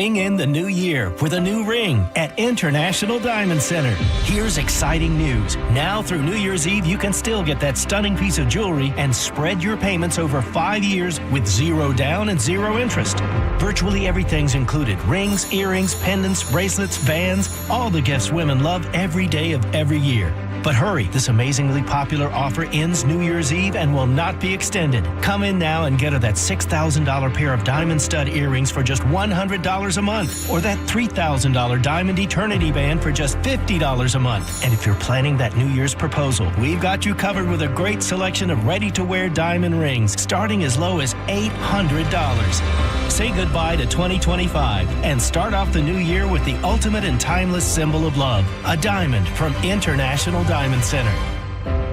Ring in the new year with a new ring at International Diamond Center. Here's exciting news. Now through New Year's Eve, you can still get that stunning piece of jewelry and spread your payments over 5 years with 0 down and 0 interest. Virtually everything's included. Rings, earrings, pendants, bracelets, bands, all the gifts women love every day of every year. But hurry, this amazingly popular offer ends New Year's Eve and will not be extended. Come in now and get her that $6,000 pair of diamond stud earrings for just $100 a month, or that $3,000 diamond eternity band for just $50 a month. And if you're planning that New Year's proposal, we've got you covered with a great selection of ready-to-wear diamond rings, starting as low as $800. Say goodbye to 2025 and start off the new year with the ultimate and timeless symbol of love, a diamond from International Diamond Center.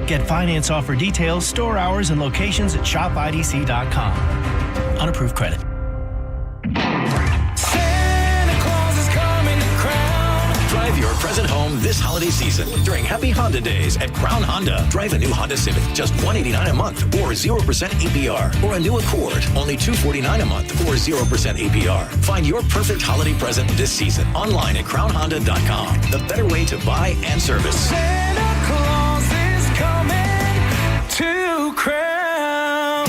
Get finance offer details, store hours, and locations at shopidc.com. Unapproved credit. Santa Claus is coming to Crown. Drive your present home this holiday season during Happy Honda Days at Crown Honda. Drive a new Honda Civic, just $189 a month, or 0% APR. Or a new Accord, only $249 a month, or 0% APR. Find your perfect holiday present this season online at crownhonda.com. The better way to buy and service. Santa Claus is coming to Crown.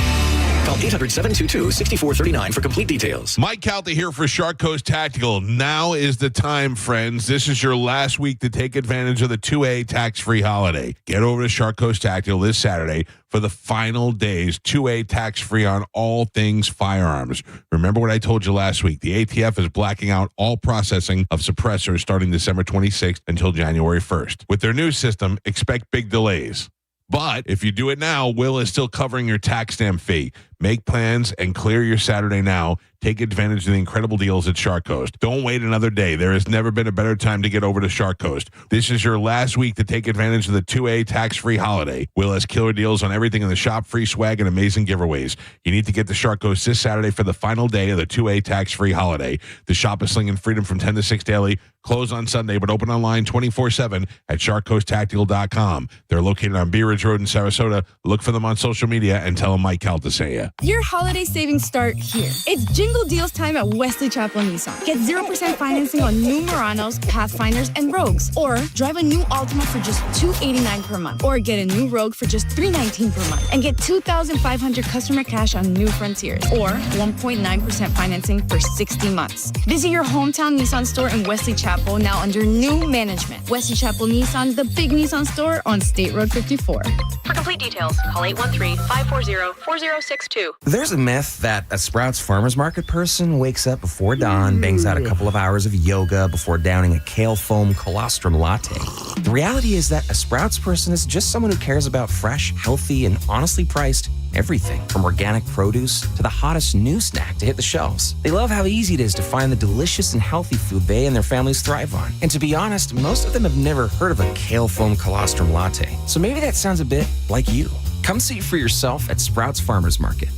Call 800-722-6439 for complete details. Mike Calta here for Shark Coast Tactical. Now is the time, friends. This is your last week to take advantage of the 2A tax-free holiday. Get over to Shark Coast Tactical this Saturday for the final days, 2A tax-free on all things firearms. Remember what I told you last week. The ATF is blacking out all processing of suppressors starting December 26th until January 1st. With their new system, expect big delays. But if you do it now, Will is still covering your tax stamp fee. Make plans and clear your Saturday now. Take advantage of the incredible deals at Shark Coast. Don't wait another day. There has never been a better time to get over to Shark Coast. This is your last week to take advantage of the 2A tax-free holiday. Will has killer deals on everything in the shop, free swag, and amazing giveaways. You need to get to Shark Coast this Saturday for the final day of the 2A tax-free holiday. The shop is slinging freedom from 10 to 6 daily. Closed on Sunday, but open online 24/7 at sharkcoasttactical.com. They're located on Bee Ridge Road in Sarasota. Look for them on social media and tell them Mike Calta sent you. Your holiday savings start here. It's Jingle Deals time at Wesley Chapel Nissan. Get 0% financing on new Muranos, Pathfinders, and Rogues. Or drive a new Altima for just $289 per month. Or get a new Rogue for just $319 per month. And get $2,500 customer cash on new Frontiers. Or 1.9% financing for 60 months. Visit your hometown Nissan store in Wesley Chapel, now under new management. Wesley Chapel Nissan, the big Nissan store on State Road 54. For complete details, call 813-540-4062. There's a myth that a Sprouts Farmers Market person wakes up before dawn, bangs out a couple of hours of yoga before downing a kale foam colostrum latte. The reality is that a Sprouts person is just someone who cares about fresh, healthy, and honestly priced everything from organic produce to the hottest new snack to hit the shelves. They love how easy it is to find the delicious and healthy food they and their families thrive on. And to be honest, most of them have never heard of a kale foam colostrum latte. So maybe that sounds a bit like you. Come see for yourself at Sprouts Farmers Market.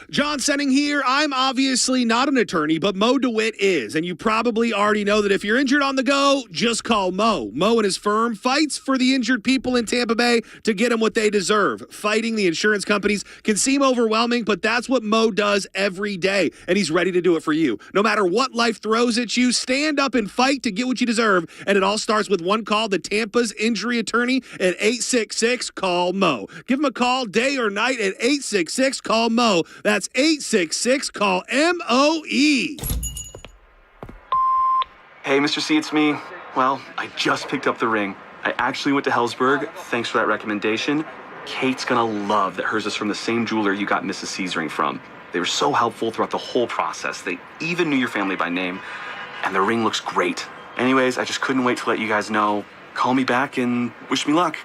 John Senning here. I'm obviously not an attorney, but Mo DeWitt is. And you probably already know that if you're injured on the go, just call Mo. Mo and his firm fights for the injured people in Tampa Bay to get them what they deserve. Fighting the insurance companies can seem overwhelming, but that's what Mo does every day. And he's ready to do it for you. No matter what life throws at you, stand up and fight to get what you deserve. And it all starts with one call to Tampa's injury attorney at 866-CALL-MO. Give him a call day or night at 866-CALL-MO. That's 866-CALL-MOE. Hey, Mr. C, it's me. Well, I just picked up the ring. I actually went to Hellsberg. Thanks for that recommendation. Kate's gonna love that hers is from the same jeweler you got Mrs. C's ring from. They were so helpful throughout the whole process. They even knew your family by name. And the ring looks great. Anyways, I just couldn't wait to let you guys know. Call me back and wish me luck.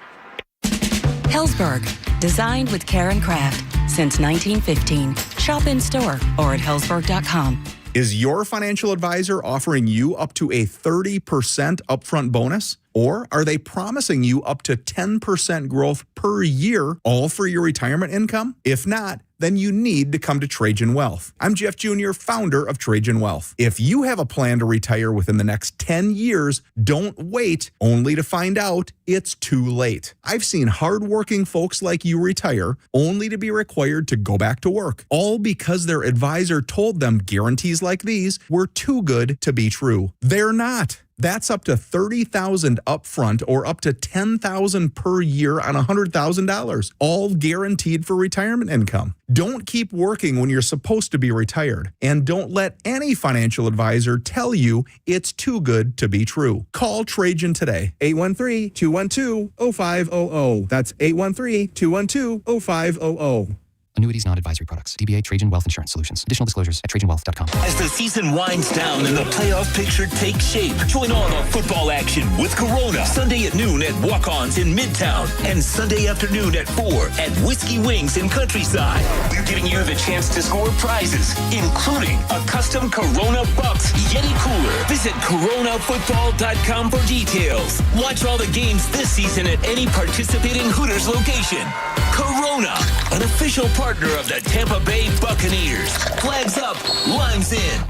Hellsberg. Designed with care and craft since 1915. Shop in store or at hellsberg.com. Is your financial advisor offering you up to a 30% upfront bonus? Or are they promising you up to 10% growth per year, all for your retirement income? If not, then you need to come to Trajan Wealth. I'm Jeff Jr., founder of Trajan Wealth. If you have a plan to retire within the next 10 years, don't wait only to find out it's too late. I've seen hardworking folks like you retire only to be required to go back to work, all because their advisor told them guarantees like these were too good to be true. They're not. That's up to $30,000 upfront or up to $10,000 per year on $100,000, all guaranteed for retirement income. Don't keep working when you're supposed to be retired, and don't let any financial advisor tell you it's too good to be true. Call Trajan today, 813-212-0500. That's 813-212-0500. Annuities, not advisory products. DBA Trajan Wealth Insurance Solutions. Additional disclosures at TrajanWealth.com. As the season winds down and the playoff picture takes shape, join all the football action with Corona. Sunday at noon at Walk-Ons in Midtown and Sunday afternoon at 4 at Whiskey Wings in Countryside. We're giving you the chance to score prizes, including a custom Corona Bucks Yeti cooler. Visit coronafootball.com for details. Watch all the games this season at any participating Hooters location. Corona, an official partner of the Tampa Bay Buccaneers. Flags up, lines in.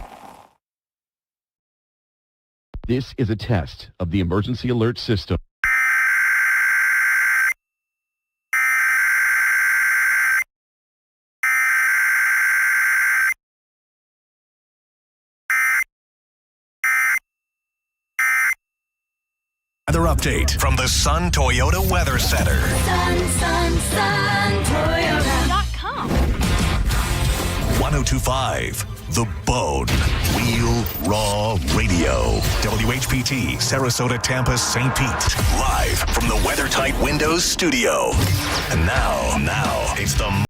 This is a test of the emergency alert system. Weather update from the Sun Toyota Weather Center. Toyota.com. 1025 The Bone. Wheel Raw Radio. WHPT, Sarasota, Tampa, St. Pete. Live from the WeatherTight Windows studio. And now, it's the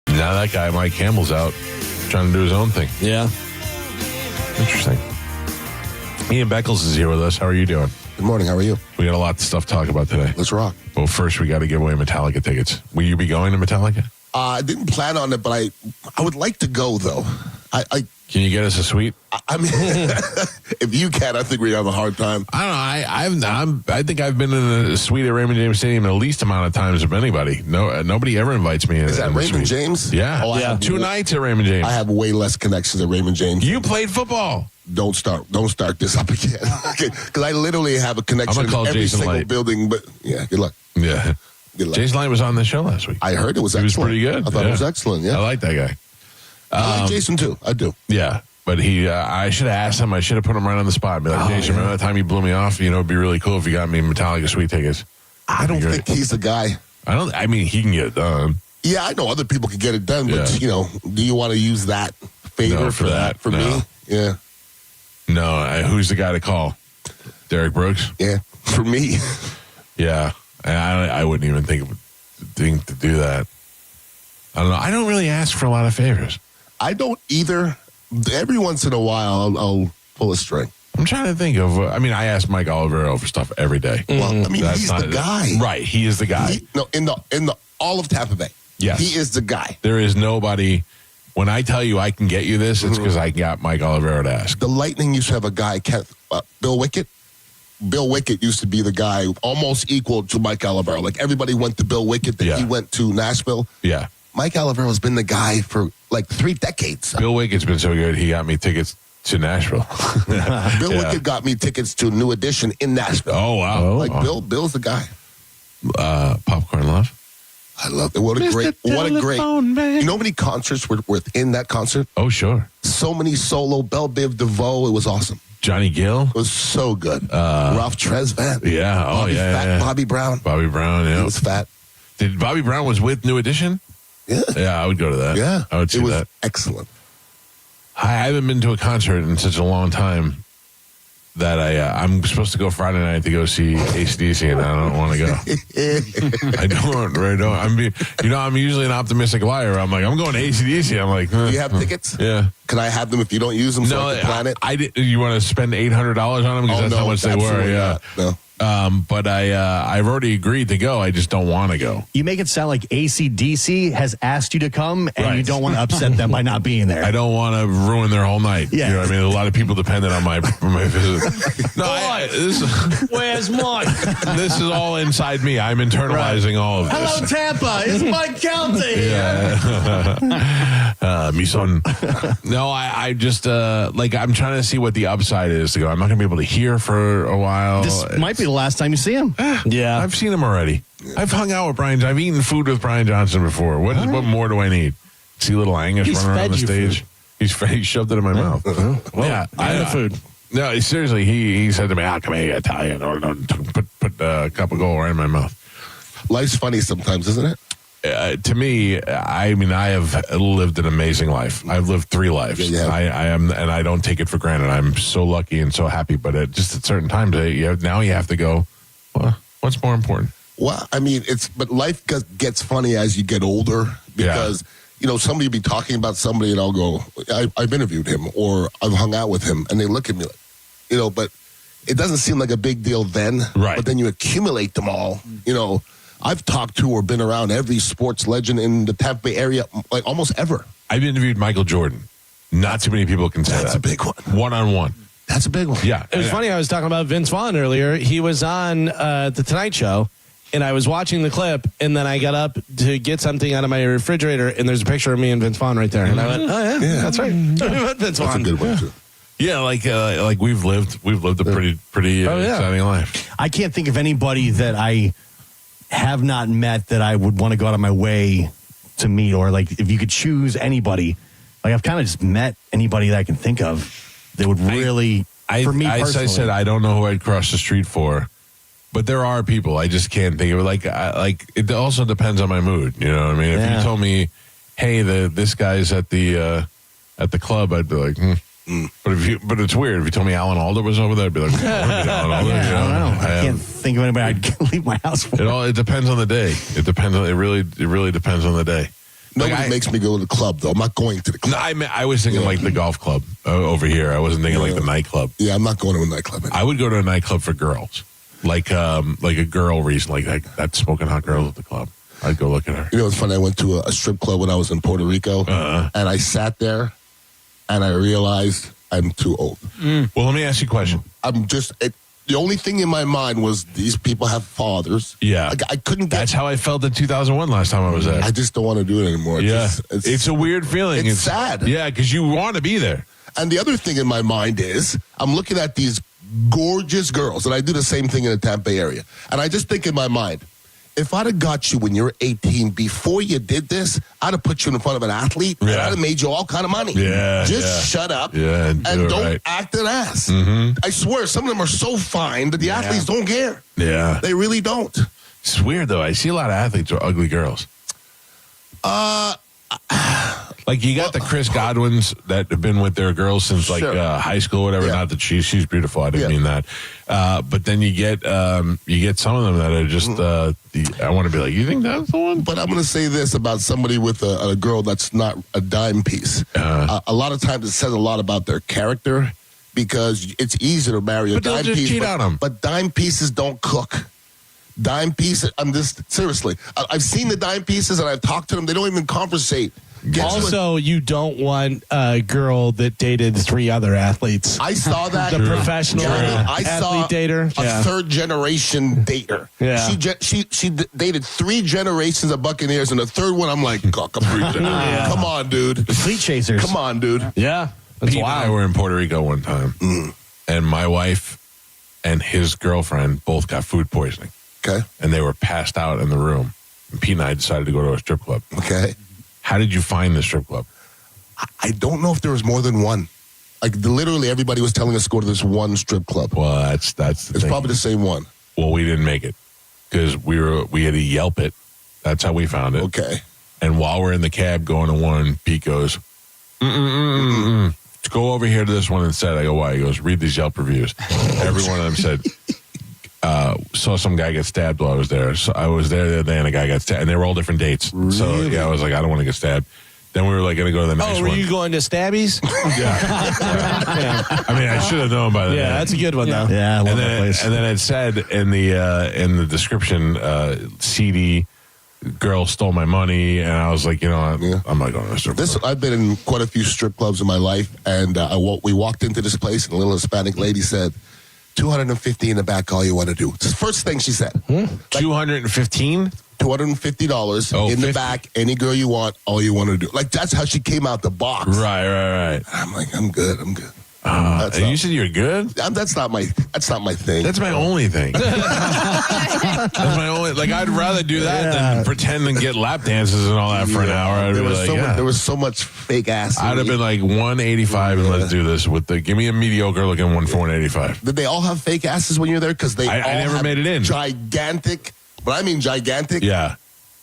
Now that guy, Mike Campbell's out trying to do his own thing. Yeah. Interesting. Ian Beckles is here with us. How are you doing? Good morning. How are you? We got a lot of stuff to talk about today. Let's rock. Well, first, we got to give away Metallica tickets. Will you be going to Metallica? I didn't plan on it, but I would like to go, though. Can you get us a suite? I mean, if you can, I think we have a hard time. I don't know. I think I've been in a suite at Raymond James Stadium the least amount of times of anybody. Nobody ever invites me in. Is that Raymond James? Yeah. Oh, yeah. 2 nights at Raymond James. I have way less connections at Raymond James. You played football. Don't start this up again. Because I literally have a connection I'm gonna call in every Jason single Light. building. But yeah, good luck. Yeah. Good luck. Jason Light was on the show last week. I heard it was He excellent. was pretty good. I thought it was excellent. Yeah. I like that guy. I like Jason too. I do. Yeah. But I should have asked him. I should have put him right on the spot. Be like, Jason, remember that time you blew me off? You know, it'd be really cool if you got me Metallica suite tickets. I don't think he's the guy. I mean, he can get it done. Yeah, I know other people can get it done, but, you know, do you want to use that favor for that for me? Yeah. No, who's the guy to call? Derek Brooks? Yeah, for me. Yeah. I wouldn't even think to do that. I don't know. I don't really ask for a lot of favors. I don't either. Every once in a while, I'll pull a string. I'm trying to think of. I ask Mike Olivero for stuff every day. Well, he's the guy, right? He is the guy. In the all of Tampa Bay. Yes, he is the guy. There is nobody. When I tell you I can get you this, it's because I got Mike Olivero to ask. The Lightning used to have a guy, Bill Wickett. Bill Wickett used to be the guy almost equal to Mike Olivero. Like everybody went to Bill Wickett, then he went to Nashville. Yeah. Mike Olivero has been the guy for like 3 decades. Bill Wickett's been so good, he got me tickets to Nashville. Bill Wickett got me tickets to New Edition in Nashville. Oh, wow. Bill's the guy. Popcorn Love. I love it. What a great. You know how many concerts were within that concert? Oh, sure. So many solo, Belle Biv DeVoe. It was awesome. Johnny Gill. It was so good. Ralph Tresvant. Yeah. Oh, Bobby yeah, Fat yeah. Bobby Brown. Bobby Brown, yeah. He was fat. Did Bobby Brown was with New Edition? Yeah. I would go to that. Yeah. I would see It was that. excellent. I haven't been to a concert in such a long time that I'm supposed to go Friday night to go see AC/DC, and I don't want to go. I don't. I'm usually an optimistic liar. I'm like, I'm going to AC/DC. I'm like, Do you have tickets? Yeah. Can I have them if you don't use them so I can plan it? I did. You want to spend $800 on them because that's how much they were. Yeah. No. But I've already agreed to go. I just don't want to go. You make it sound like AC/DC has asked you to come, and you don't want to upset them by not being there. I don't want to ruin their whole night. Yeah. You know what I mean? A lot of people depended on my visit. No, Where's Mike? This is all inside me. I'm internalizing all of this. Hello, Tampa. It's Mike Calta here. Yeah. Me son. No, I just, I'm trying to see what the upside is to go. I'm not going to be able to hear for a while. This might be the last time you see him. Yeah. I've seen him already. I've hung out with Brian. I've eaten food with Brian Johnson before. What more do I need? See little Angus running around the stage. He shoved it in my mouth. Well, yeah, and the food. No, seriously, he said to me, come here, Italian, or put a cup of gold right in my mouth. Life's funny sometimes, isn't it? To me, I have lived an amazing life. I've lived 3 lives. Yeah. I am, and I don't take it for granted. I'm so lucky and so happy. But just at certain times, now you have to go. Well, what's more important? Well, I mean, but life gets funny as you get older because somebody will be talking about somebody, and I'll go, I've interviewed him or I've hung out with him, and they look at me like, but it doesn't seem like a big deal then. Right. But then you accumulate them all. I've talked to or been around every sports legend in the Tampa Bay area, like almost ever. I've interviewed Michael Jordan. Not too many people can say That's that. a big one. One-on-one. That's a big one. Yeah. It was funny. I was talking about Vince Vaughn earlier. He was on The Tonight Show, and I was watching the clip, and then I got up to get something out of my refrigerator, and there's a picture of me and Vince Vaughn right there. And I went, oh, yeah. That's right. Vince Vaughn. That's a good one, too. Yeah, like we've lived a pretty exciting life. I can't think of anybody that I have not met that I would want to go out of my way to meet, or like if you could choose anybody, like I've kind of just met anybody that I can think of that would really, for me personally. I said I don't know who I'd cross the street for, but there are people I just can't think of. Like it also depends on my mood. You know what I mean? If you told me, hey, this guy's at the club, I'd be like, But it's weird. If you told me Alan Alda was over there, I'd be like, Alan Alda. I don't know. I can't think of anybody I'd leave my house for. It depends on the day. It really depends on the day. Nobody makes me go to the club, though. I'm not going to the club. No, I was thinking like the golf club over here. I wasn't thinking like the nightclub. Yeah, I'm not going to a nightclub anymore. I would go to a nightclub for girls, like a girl reason, like that smoking hot girl at the club. I'd go look at her. It's funny. I went to a strip club when I was in Puerto Rico, and I sat there, and I realized I'm too old. Well, let me ask you a question. The only thing in my mind was these people have fathers. Yeah. I couldn't get... That's how I felt in 2001 last time I was there. I just don't want to do it anymore. It's a weird feeling. It's sad. Yeah, because you want to be there. And the other thing in my mind is I'm looking at these gorgeous girls, and I do the same thing in the Tampa Bay area. And I just think in my mind, if I'd have got you when you were 18, before you did this, I'd have put you in front of an athlete, and I'd have made you all kind of money. Just shut up and don't act an ass. Mm-hmm. I swear, some of them are so fine that the athletes don't care. Yeah. They really don't. It's weird, though. I see a lot of athletes with ugly girls. Like you got the Chris Godwins that have been with their girls since high school, whatever. Not that she's beautiful. I didn't mean that. But then you get some of them that are just. I want to be like, you think that's the one? But I'm going to say this about somebody with a girl that's not a dime piece. A lot of times it says a lot about their character because it's easy to marry a dime piece. Cheat on them. But dime pieces don't cook. Dime pieces. I'm just seriously. I've seen the dime pieces and I've talked to them. They don't even conversate. Also, you don't want a girl that dated 3 other athletes. I saw that. The professional athlete dater. A third-generation dater. Yeah. She dated 3 generations of Buccaneers, and the third one, I'm like, come on, dude. Fleet chasers. Come on, dude. Yeah. Pete and I were in Puerto Rico one time, and my wife and his girlfriend both got food poisoning. Okay. And they were passed out in the room. And Pete and I decided to go to a strip club. Okay. How did you find the strip club? I don't know if there was more than one. Like literally everybody was telling us to go to this one strip club. Well, that's the thing. Probably the same one. Well, we didn't make it because we had to Yelp it. That's how we found it. Okay. And while we're in the cab going to one, Pete goes, go over here to this one instead. I go, why? He goes, read these Yelp reviews. Every one of them said, saw some guy get stabbed while I was there. So I was there the other day and a guy got stabbed. And they were all different dates. Really? So yeah, I was like, I don't want to get stabbed. Then we were like going to go to the next one. Oh, were you going to Stabbies? Yeah. I mean, I should have known by then. Yeah, that's a good one, though. Yeah, I love that place. And then it said in the description, CD, girl stole my money. And I was like, I'm not going to a strip club. I've been in quite a few strip clubs in my life. And we walked into this place and a little Hispanic lady said, $250 in the back, all you want to do. It's the first thing she said. $215? $250 in the back, any girl you want, all you want to do. Like, that's how she came out the box. Right. I'm like, I'm good. And you said you're good? That's not my thing. That's my only thing. That's my only. Like, I'd rather do that than pretend and get lap dances and all that for an hour. There was so much fake ass. I'd have been like 185 and let's do this give me a mediocre looking one for 185. Did they all have fake asses when you were there? Because I never made it in. Gigantic. But I mean gigantic. Yeah.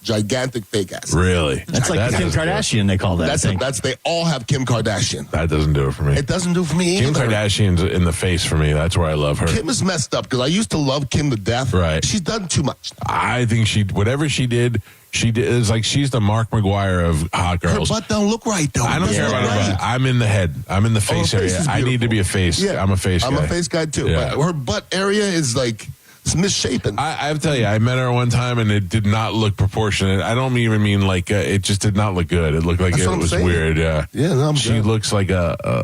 Gigantic fake ass. Really? That's like Kim Kardashian, they call that. They all have Kim Kardashian. That doesn't do it for me. It doesn't do it for me Kim either. Kardashian's in the face for me. That's where I love her. Kim is messed up because I used to love Kim to death. Right. She's done too much. I think whatever she did is like she's the Mark McGuire of hot girls. Her butt don't look right, though. I don't care about her butt. I'm in the head. I'm in the face area. I need to be a face. Yeah. I'm a face guy. I'm a face guy, too. Yeah. But her butt area is like... It's misshapen. I have to tell you, I met her one time and it did not look proportionate. I don't even mean like it just did not look good. It looked like it was weird. Yeah, no, she looks like a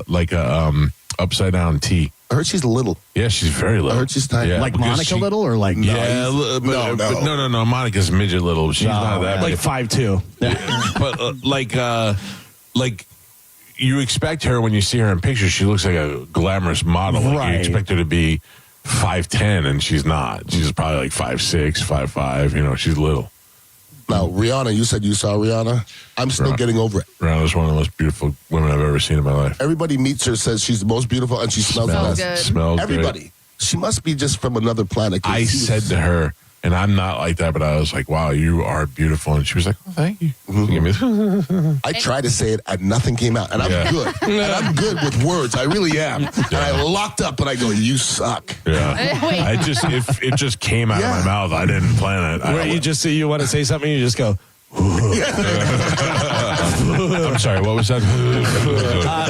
upside down T. I heard she's little. Yeah, she's very little. I heard she's tiny. Yeah, like Monica little or like no. Monica's midget little. She's not that like big. 5'2". But like you expect her when you see her in pictures. She looks like a glamorous model. Like you expect her to be 5'10", and she's not. She's probably like 5'6", 5'5". She's little. Now, Rihanna, you said you saw Rihanna. I'm still getting over it. Rihanna's one of the most beautiful women I've ever seen in my life. Everybody meets her, says she's the most beautiful, and she smells the best. good. Smells Everybody. great. She must be just from another planet. I said to her, and I'm not like that, but I was like, wow, you are beautiful. And she was like, oh, thank you. I tried to say it and nothing came out. And I'm good. And I'm good with words. I really am. And I locked up and I go, you suck. Yeah. It just came out of my mouth. I didn't plan it. Where you want to say something, you just go, I'm sorry, what was that?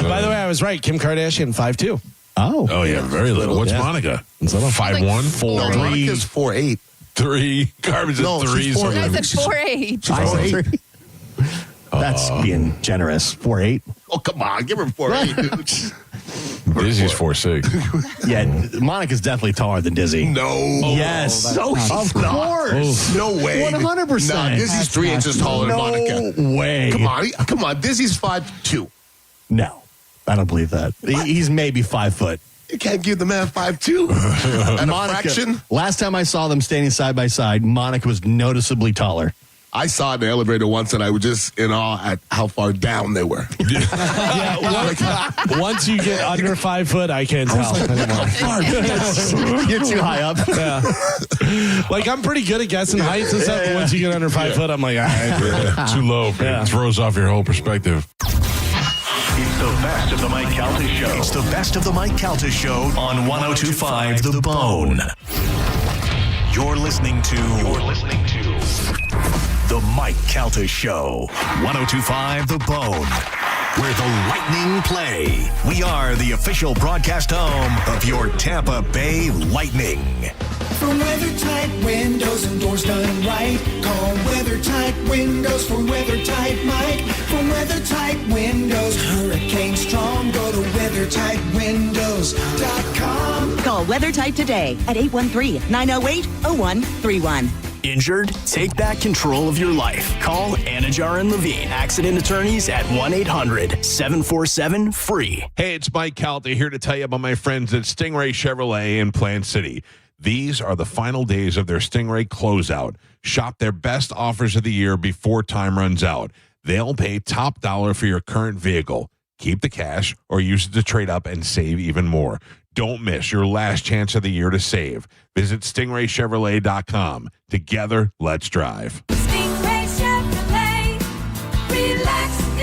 by the way, I was right. Kim Kardashian, 5'2". Oh, yeah, very little. What's Monica? 5'1"? 4'3". Monica's 4'8". 3. Garbage is 3. You guys said 4'8". 4'8". That's being generous. 4'8". Oh, come on. Give her 4'8". Dizzy's 4'6". Yeah, Monica's definitely taller than Dizzy. No. Yes. No, of course. No way. 100%. Nah, Dizzy's 3 inches taller than Monica. No way. Come on. Dizzy's 5'2". No, I don't believe that. He's maybe 5 foot. You can't give the man 5'2". And Monica, a fraction. last time I saw them standing side by side, Monica was noticeably taller. I saw it in the elevator once, and I was just in awe at how far down they were. Once you get under 5 foot, I can't tell anymore. You're too high up. Yeah. Like, I'm pretty good at guessing heights and stuff, but once you get under 5 foot, I'm like, all right. Too low. It throws off your whole perspective. It's the best of the Mike Calta Show. It's the best of the Mike Calta Show on 102.5 The Bone. You're listening to The Mike Calta Show. 102.5 The Bone, where the Lightning play. We are the official broadcast home of your Tampa Bay Lightning. For weather-tight windows and doors done right, call WeatherTight Windows for WeatherTight Mike. For weather-tight windows, hurricane strong, go to WeatherTightWindows.com. Call WeatherTight today at 813-908-0131. Injured? Take back control of your life. Call Anajar and Levine, accident attorneys at 1-800-747-FREE. Hey, it's Mike Calta here to tell you about my friends at Stingray Chevrolet in Plant City. These are the final days of their Stingray closeout. Shop their best offers of the year before time runs out. They'll pay top dollar for your current vehicle. Keep the cash or use it to trade up and save even more. Don't miss your last chance of the year to save. Visit StingrayChevrolet.com. Together, let's drive. Stingray Chevrolet,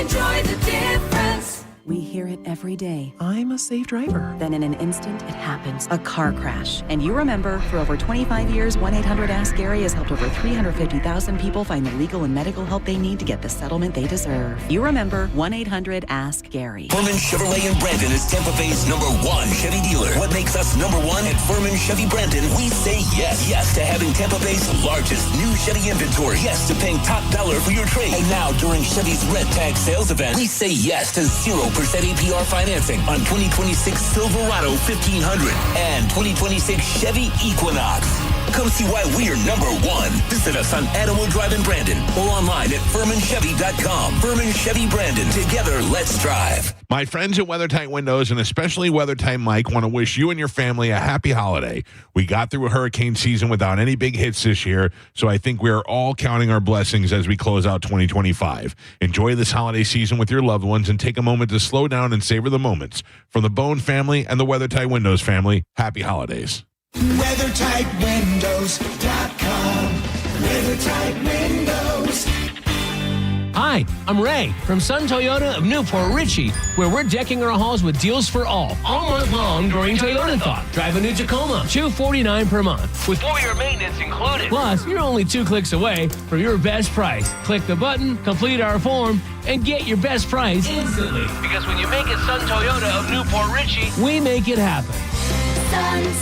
enjoy the difference. We hear it every day. I'm a safe driver. Then in an instant, it happens. A car crash. And you remember, for over 25 years, 1-800-ASK-GARY has helped over 350,000 people find the legal and medical help they need to get the settlement they deserve. You remember 1-800-ASK-GARY. Furman Chevrolet in Brandon is Tampa Bay's #1 Chevy dealer. What makes us #1 at Furman Chevy Brandon? We say yes. Yes to having Tampa Bay's largest new Chevy inventory. Yes to paying top dollar for your trade. And now, during Chevy's Red Tag sales event, we say yes to 0% APR financing on 2026 Silverado 1500 and 2026 Chevy Equinox. Come see why we are #1. Visit us on Adamo Drive in Brandon or online at FurmanChevy.com. Furman Chevy Brandon. Together, let's drive. My friends at WeatherTight Windows, and especially WeatherTight Mike, want to wish you and your family a happy holiday. We got through a hurricane season without any big hits this year, so I think we are all counting our blessings as we close out 2025. Enjoy this holiday season with your loved ones and take a moment to slow down and savor the moments. From the Bone family and the WeatherTight Windows family, happy holidays. WeatherTightWindows.com. WeatherTight Windows. Hi, I'm Ray from Sun Toyota of Newport Richey, where we're decking our halls with deals for all month long during Toyotathon. Drive a new Tacoma, $249 per month, with 4-year maintenance included. Plus, you're only 2 clicks away from your best price. Click the button, complete our form, and get your best price instantly. Because when you make it Sun Toyota of Newport Richey, we make it happen. Sun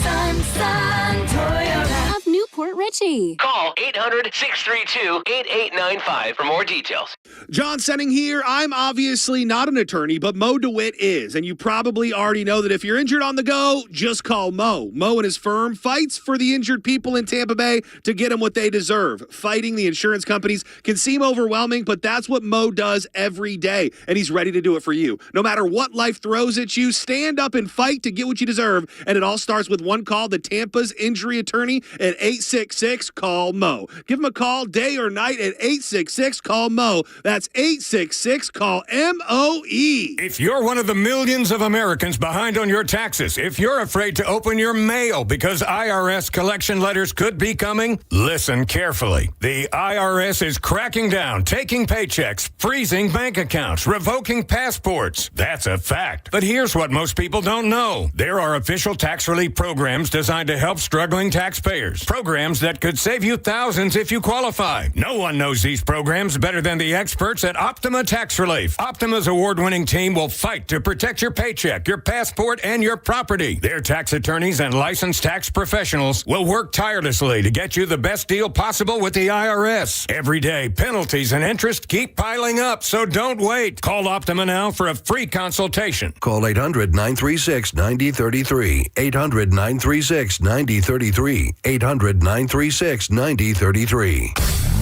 Toyota of Newport Richey. Call 800-632-8895 for more details. John Senning here. I'm obviously not an attorney, but Mo DeWitt is. And you probably already know that if you're injured on the go, just call Mo. Mo and his firm fights for the injured people in Tampa Bay to get them what they deserve. Fighting the insurance companies can seem overwhelming, but that's what Mo does every day. And he's ready to do it for you. No matter what life throws at you, stand up and fight to get what you deserve. And it all starts with one call, the Tampa's injury attorney at 866-CALL-MO. Give him a call day or night at 866-CALL-MO. That's 866-CALL-MOE. If you're one of the millions of Americans behind on your taxes, if you're afraid to open your mail because IRS collection letters could be coming, listen carefully. The IRS is cracking down, taking paychecks, freezing bank accounts, revoking passports. That's a fact. But here's what most people don't know. There are official tax relief programs designed to help struggling taxpayers. Programs that could save you thousands if you qualify. No one knows these programs better than the experts at Optima Tax Relief. Optima's award-winning team will fight to protect your paycheck, your passport, and your property. Their tax attorneys and licensed tax professionals will work tirelessly to get you the best deal possible with the IRS. Every day, penalties and interest keep piling up, so don't wait. Call Optima now for a free consultation. Call 800-936-9033. 800-936-9033. 800-936-9033.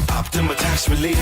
Optima Tax Relief.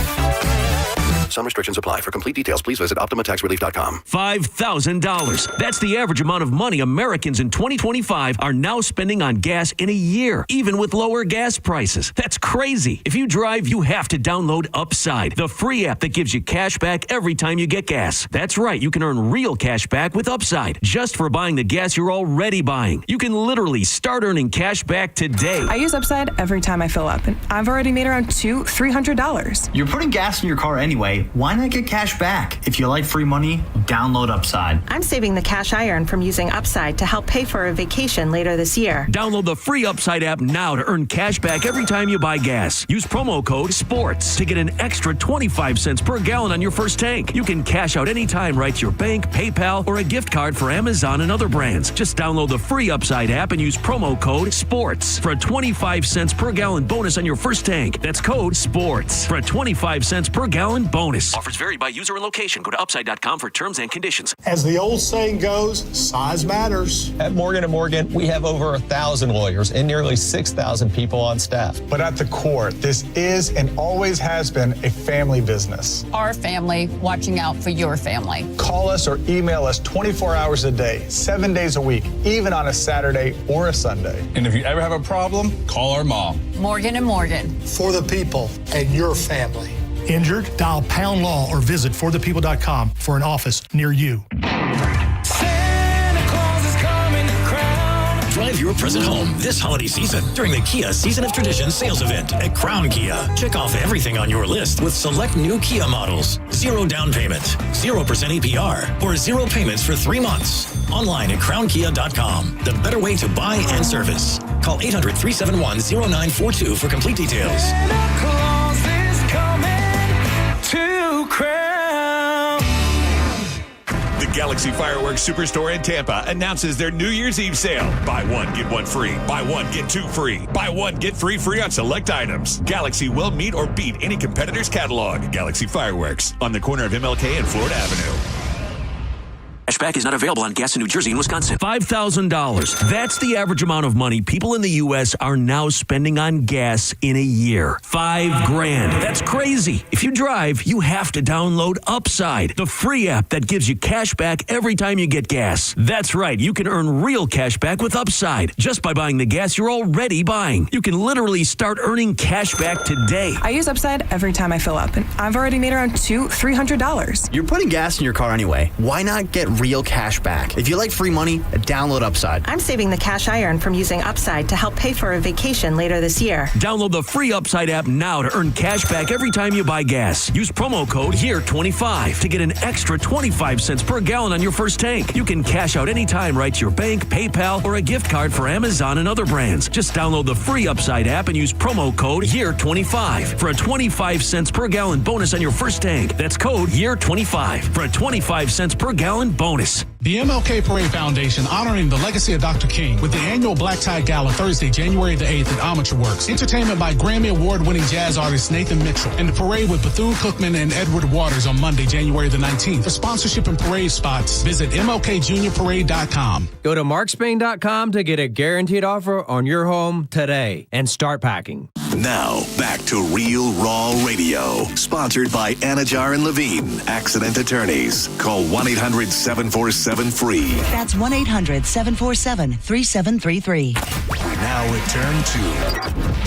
Some restrictions apply. For complete details, please visit OptimaTaxRelief.com. $5,000. That's the average amount of money Americans in 2025 are now spending on gas in a year, even with lower gas prices. That's crazy. If you drive, you have to download Upside, the free app that gives you cash back every time you get gas. That's right. You can earn real cash back with Upside just for buying the gas you're already buying. You can literally start earning cash back today. I use Upside every time I fill up, and I've already made around $300. You're putting gas in your car anyway. Why not get cash back? If you like free money, download Upside. I'm saving the cash I earn from using Upside to help pay for a vacation later this year. Download the free Upside app now to earn cash back every time you buy gas. Use promo code SPORTS to get an extra 25 cents per gallon on your first tank. You can cash out anytime right to your bank, PayPal, or a gift card for Amazon and other brands. Just download the free Upside app and use promo code SPORTS for a 25 cents per gallon bonus on your first tank. That's code SPORTS for a 25 cents per gallon bonus. Offers vary by user and location. Go to upside.com for terms and conditions. As the old saying goes, size matters. At Morgan & Morgan, we have over 1,000 lawyers and nearly 6,000 people on staff. But at the core, this is and always has been a family business. Our family watching out for your family. Call us or email us 24 hours a day, 7 days a week, even on a Saturday or a Sunday. And if you ever have a problem, call our mom. Morgan & Morgan. For the people and your family. Injured? Dial Pound Law or visit forthepeople.com for an office near you. Santa Claus is coming to Drive your present home this holiday season during the Kia Season of Tradition sales event at Crown Kia. Check off everything on your list with select new Kia models. 0 down payment, 0% APR, or 0 payments for 3 months. Online at crownkia.com. The better way to buy and service. Call 800-371-0942 for complete details. The Galaxy Fireworks Superstore in Tampa announces their New Year's Eve sale. Buy one, get one free. Buy one, get two free. Buy one, get three free on select items. Galaxy will meet or beat any competitor's catalog. Galaxy Fireworks on the corner of MLK and Florida Avenue. Cashback is not available on gas in New Jersey and Wisconsin. $5,000. That's the average amount of money people in the U.S. are now spending on gas in a year. $5,000. That's crazy. If you drive, you have to download Upside, the free app that gives you cash back every time you get gas. That's right. You can earn real cash back with Upside just by buying the gas you're already buying. You can literally start earning cash back today. I use Upside every time I fill up, and I've already made around $300. You're putting gas in your car anyway. Why not get real cash back? If you like free money, download Upside. I'm saving the cash I earn from using Upside to help pay for a vacation later this year. Download the free Upside app now to earn cash back every time you buy gas. Use promo code HERE25 to get an extra 25 cents per gallon on your first tank. You can cash out anytime right to your bank, PayPal, or a gift card for Amazon and other brands. Just download the free Upside app and use promo code HERE25 for a 25 cents per gallon bonus on your first tank. That's code HERE25 for a 25 cents per gallon bonus. The MLK Parade Foundation honoring the legacy of Dr. King with the annual Black Tie Gala Thursday, January the 8th at Amateur Works. Entertainment by Grammy Award-winning jazz artist Nathan Mitchell. And the parade with Bethune-Cookman and Edward Waters on Monday, January the 19th. For sponsorship and parade spots, visit MLKJuniorParade.com. Go to markspain.com to get a guaranteed offer on your home today and start packing. Now, back to Real Raw Radio. Sponsored by Anajar and Levine, Accident Attorneys. Call 1-800-747-FREE. That's 1-800-747-3733. Now return to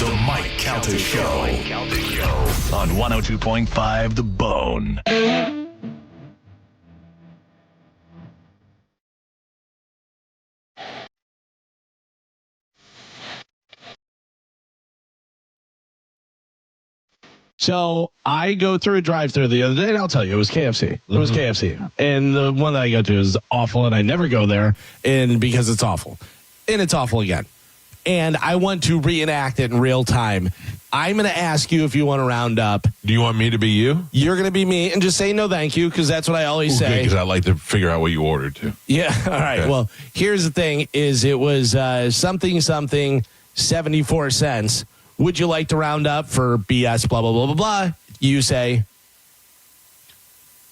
The Mike Calta Show. On 102.5 The Bone. So I go through a drive-thru the other day, and I'll tell you, it was KFC. It was KFC. And the one that I go to is awful, and I never go there because it's awful. And it's awful again. And I want to reenact it in real time. I'm going to ask you if you want to round up. Do you want me to be you? You're going to be me, and just say no thank you, because that's what I always say. Because I like to figure out what you ordered, too. Yeah, all right. Okay. Well, here's the thing, is it was something 74 cents. Would you like to round up for BS, blah, blah, blah, blah, blah? You say.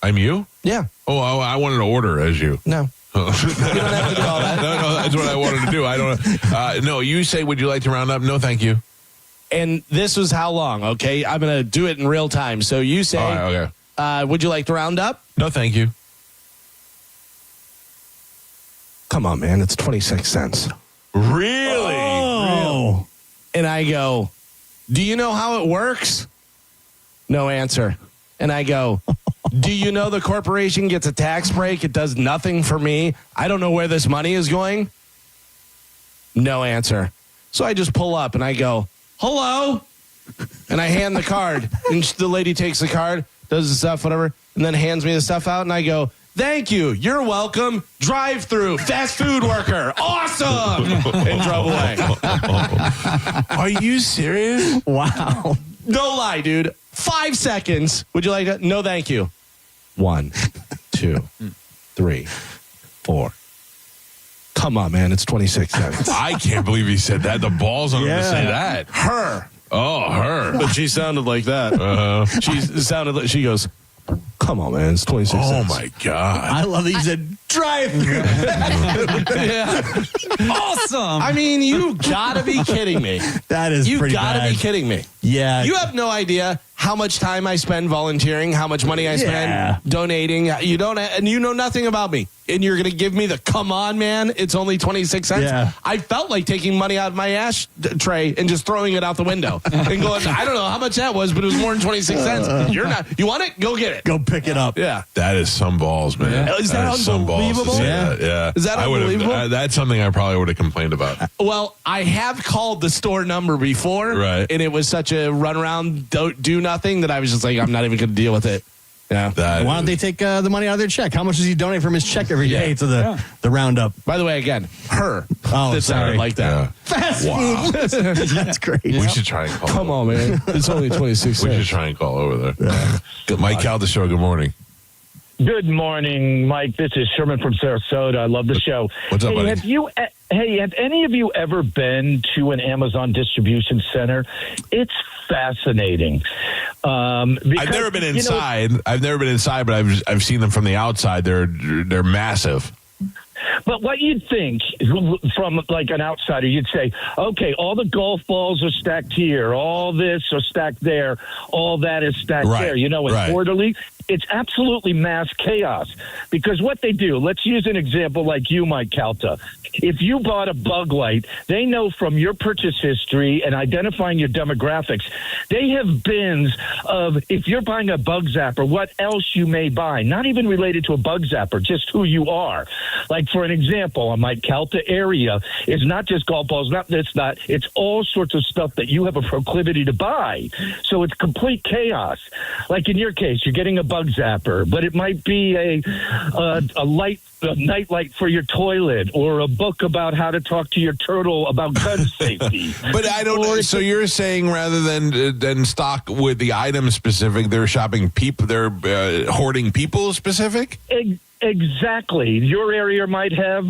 I'm you? Yeah. Oh, I wanted to order as you. No. You don't have to do all that. No, that's what I wanted to do. I don't. No, you say, would you like to round up? No, thank you. And this was how long, okay? I'm going to do it in real time. So you say, all right, okay. Would you like to round up? No, thank you. Come on, man. It's 26 cents. Really? Oh. And I go, do you know how it works? No answer. And I go, do you know the corporation gets a tax break? It does nothing for me. I don't know where this money is going. No answer. So I just pull up and I go, hello? And I hand the card. And the lady takes the card, does the stuff, whatever, and then hands me the stuff out. And I go, thank you. You're welcome. Drive-through. Fast food worker. Awesome. And drove away. Are you serious? Wow. No lie, dude. 5 seconds. Would you like to? No, thank you. 1, 2, 3, 4. Come on, man. It's 26 cents. I can't believe he said that. The balls on him to say that. Her. Oh, her. But she sounded like that. She goes, come on, man. It's 26 cents. Oh, my God. I love that you said drive. Yeah. Awesome. I mean, you got to be kidding me. That is pretty bad. You got to be kidding me. Yeah. You have no idea how much time I spend volunteering, how much money I spend donating. You don't, and you know nothing about me. And you're going to give me the come on, man. It's only 26 cents. Yeah. I felt like taking money out of my ash tray and just throwing it out the window and going, I don't know how much that was, but it was more than 26 cents. You're not. You want it? Go get it. Go pick it up. Yeah. That is some balls, man. Yeah. Is that some balls to unbelievable? say that. Yeah. Is that unbelievable? That's something I probably would have complained about. Well, I have called the store number before, right? And it was such a runaround, don't do nothing that I was just like, I'm not even going to deal with it. Yeah. Why don't they take the money out of their check? How much does he donate from his check every day to the roundup? By the way, again, her. Oh, that sounded like that. Yeah. Fast Wow. food. That's great. We should try and call. Come on, man. It's only 26 cents. We should try and call over there. Mike Calta Show. Good morning. Good morning, Mike. This is Sherman from Sarasota. I love the show. What's up, buddy? Have any of you ever been to an Amazon distribution center? It's fascinating. I've never been inside. I've never been inside, but I've seen them from the outside. They're massive. But what you'd think from like an outsider, you'd say, okay, all the golf balls are stacked here, all this are stacked there, all that is stacked there. You know, in orderly. It's absolutely mass chaos because what they do, let's use an example like you, Mike Calta. If you bought a bug light, they know from your purchase history and identifying your demographics, they have bins of if you're buying a bug zapper, what else you may buy, not even related to a bug zapper, just who you are. Like for an example, a Mike Calta area is not just golf balls, it's all sorts of stuff that you have a proclivity to buy. So it's complete chaos. Like in your case, you're getting a bug zapper, but it might be a night light for your toilet or a book about how to talk to your turtle about gun safety. But I don't know. So you're saying rather than stock with the item specific, they're shopping people, they're hoarding people specific? Exactly. Your area might have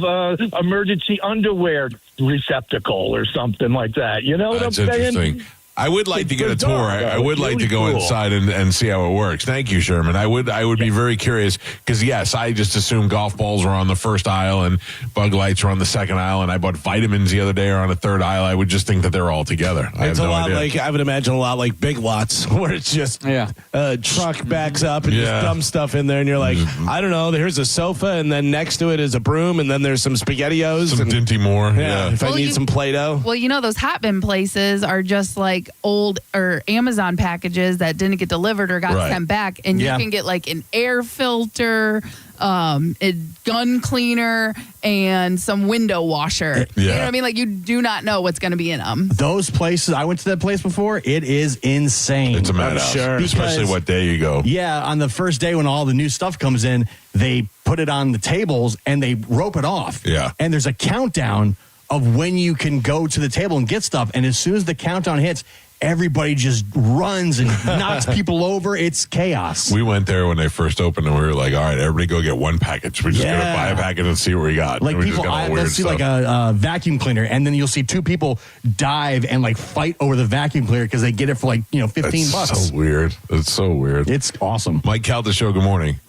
emergency underwear receptacle or something like that. You know what I'm saying? Interesting. I would like to get a tour. I would like to go inside and see how it works. Thank you, Sherman. I would be very curious because, yes, I just assumed golf balls were on the first aisle and bug lights were on the second aisle, and I bought vitamins the other day are on the third aisle. I would just think that they're all together. It's a lot like, I would imagine a lot like Big Lots where it's just a truck backs up and just dumps stuff in there, and you're like, I don't know, here's a sofa, and then next to it is a broom, and then there's some SpaghettiOs. Some Dinty Moore. If I need some Play-Doh. Well, you know, those hot bin places are just like old or Amazon packages that didn't get delivered or got sent back, and you can get like an air filter, a gun cleaner, and some window washer. You know what I mean? Like, you do not know what's going to be in them. Those places, I went to that place before. It is insane. It's a madhouse, especially what day you go. Yeah, on the first day when all the new stuff comes in, they put it on the tables and they rope it off. Yeah, and there's a countdown of when you can go to the table and get stuff. And as soon as the countdown hits, everybody just runs and knocks people over. It's chaos. We went there when they first opened, and we were like, all right, everybody go get one package. We're just going to buy a package and see what we got. Like, people, they'll see like a vacuum cleaner, and then you'll see two people dive and like fight over the vacuum cleaner because they get it for like, $15. That's so weird. It's so weird. It's awesome. Mike Calta Show, good morning.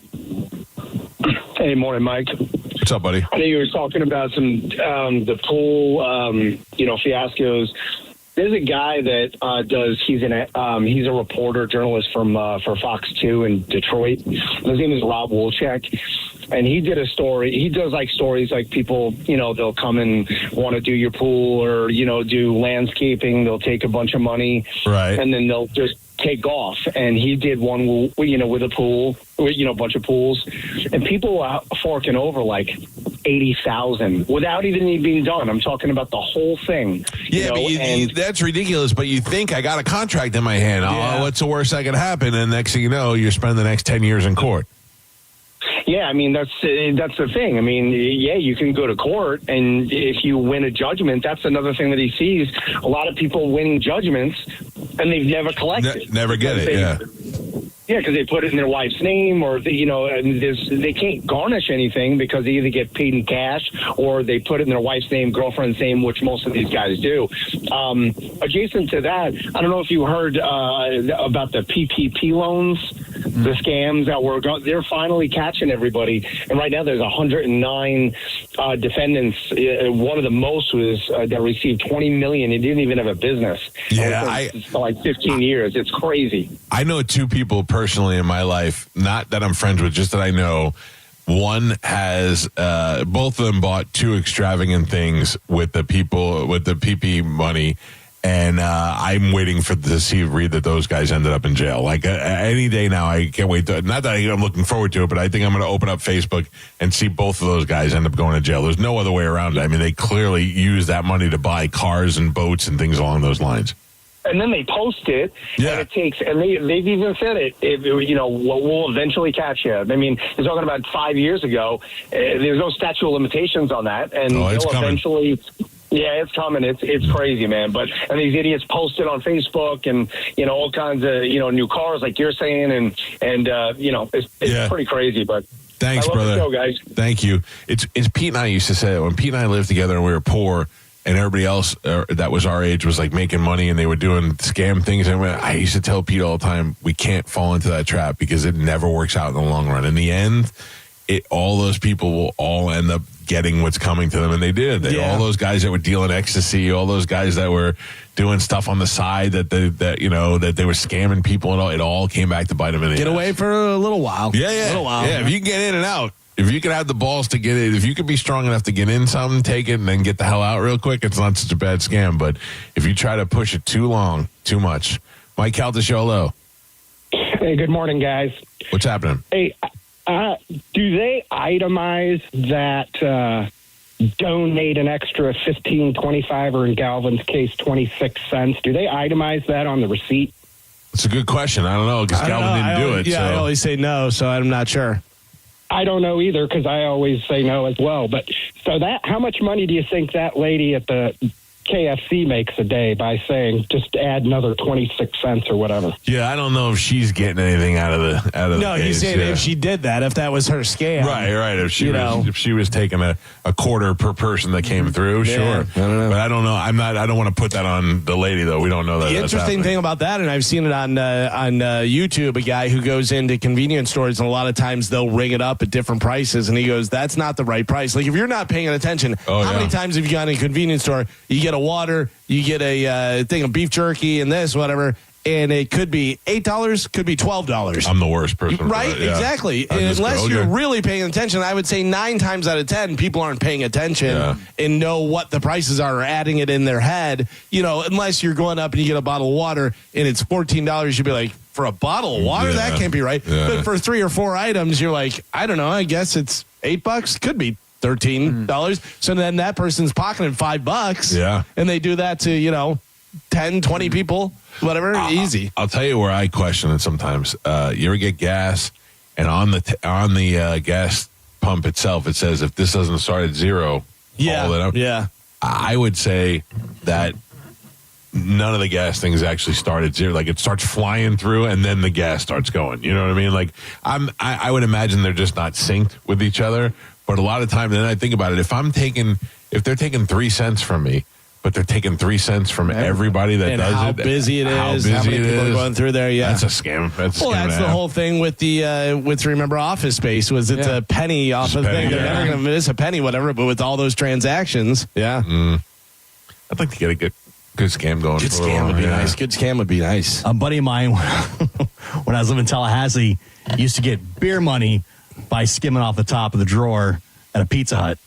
Hey, morning, Mike. What's up, buddy? I know you were talking about some the pool, fiascos. There's a guy that he's a reporter, journalist for Fox 2 in Detroit. His name is Rob Wolchek. And he did a story. He does like stories like people, they'll come and want to do your pool or, do landscaping. They'll take a bunch of money. Right. And then they'll just take off. And he did one, with a pool, a bunch of pools. And people were forking over like $80,000 without even being done. I'm talking about the whole thing. But that's ridiculous. But you think I got a contract in my hand. Oh, what's the worst that could happen? And next thing you know, you're spending the next 10 years in court. Yeah, I mean, that's the thing. I mean, you can go to court, and if you win a judgment, that's another thing that he sees. A lot of people win judgments, and they've never collected. Never get it, Yeah, because they put it in their wife's name, or they can't garnish anything because they either get paid in cash or they put it in their wife's name, girlfriend's name, which most of these guys do. Adjacent to that, I don't know if you heard about the PPP loans. the scams that were going. They're finally catching everybody. And right now there's 109 defendants. One of the most was that received $20 million. He didn't even have a business. Yeah, for like 15 years. It's crazy. I know two people personally in my life, not that I'm friends with, just that I know. One has, both of them bought two extravagant things with the people, with the PP money. And I'm waiting to read that those guys ended up in jail. Like any day now, I can't wait. Not that I'm looking forward to it, but I think I'm going to open up Facebook and see both of those guys end up going to jail. There's no other way around it. I mean, they clearly use that money to buy cars and boats and things along those lines. And then they post it, and it takes, and they've even said it, we'll eventually catch you. I mean, they're talking about 5 years ago. There's no statute of limitations on that, and they'll eventually. Yeah, it's coming. It's crazy, man. And these idiots post it on Facebook, and all kinds of new cars, like you're saying, and it's pretty crazy. But thanks, I love brother. the show, guys. Thank you. It's Pete and I used to say it when Pete and I lived together and we were poor. And everybody else that was our age was like making money and they were doing scam things. And I used to tell Pete all the time, we can't fall into that trap because it never works out in the long run. In the end, all those people will all end up getting what's coming to them. And they did. All those guys that were dealing ecstasy, all those guys that were doing stuff on the side that they were scamming people and all, it all came back to bite them in the ass. Get away for a little while. Yeah. A little while. Yeah, if you can get in and out. If you could have the balls to get in, if you could be strong enough to get in something, take it, and then get the hell out real quick, it's not such a bad scam. But if you try to push it too long, too much. Mike Calta, show hello. Hey, good morning, guys. What's happening? Hey, do they itemize that donate an extra 15, 25, or in Galvin's case, 26 cents? Do they itemize that on the receipt? It's a good question. I don't know, because Galvin didn't do it. Yeah, I always say no, so I'm not sure. I don't know either because I always say no as well. But so how much money do you think that lady at the KFC makes a day by saying just add another 26 cents or whatever? Yeah, I don't know if she's getting anything out of the. No, he's saying if she did that, if that was her scam, right. If she was taking a quarter per person that came through, sure. I don't know. But I don't know. I don't want to put that on the lady though. We don't know that. The interesting thing about that, and I've seen it on YouTube, a guy who goes into convenience stores and a lot of times they'll ring it up at different prices, and he goes, "That's not the right price." Like if you're not paying attention, how many times have you gone in a convenience store? You get a water, you get a thing of beef jerky and this, whatever, and it could be $8, could be $12. I'm the worst person. Right? Yeah. Exactly. Unless you're really paying attention, I would say 9 times out of 10, people aren't paying attention and know what the prices are or adding it in their head. Unless you're going up and you get a bottle of water and it's $14, you'd be like, for a bottle of water? That can't be right. Yeah. But for 3 or 4 items, you're like, I don't know, I guess it's $8, could be $13. So then that person's pocketing $5. Yeah. And they do that to, 10, 20 people, whatever, easy. I'll tell you where I question it sometimes. You ever get gas and on the gas pump itself, it says if this doesn't start at 0, I would say that none of the gas things actually start at 0. Like it starts flying through and then the gas starts going. You know what I mean? Like I would imagine they're just not synced with each other. But a lot of time, then I think about it. If they're taking 3 cents from me, but they're taking 3 cents from everybody that does how it. Busy it is, how many people are going through there. Yeah, that's a scam. That's the whole thing with remember Office Space was it's a penny off of thing. They're never going to miss a penny, whatever. But with all those transactions, I'd like to get a good scam going. Good scam would be nice. Good scam would be nice. A buddy of mine, when I was living in Tallahassee, used to get beer money by skimming off the top of the drawer at a Pizza Hut.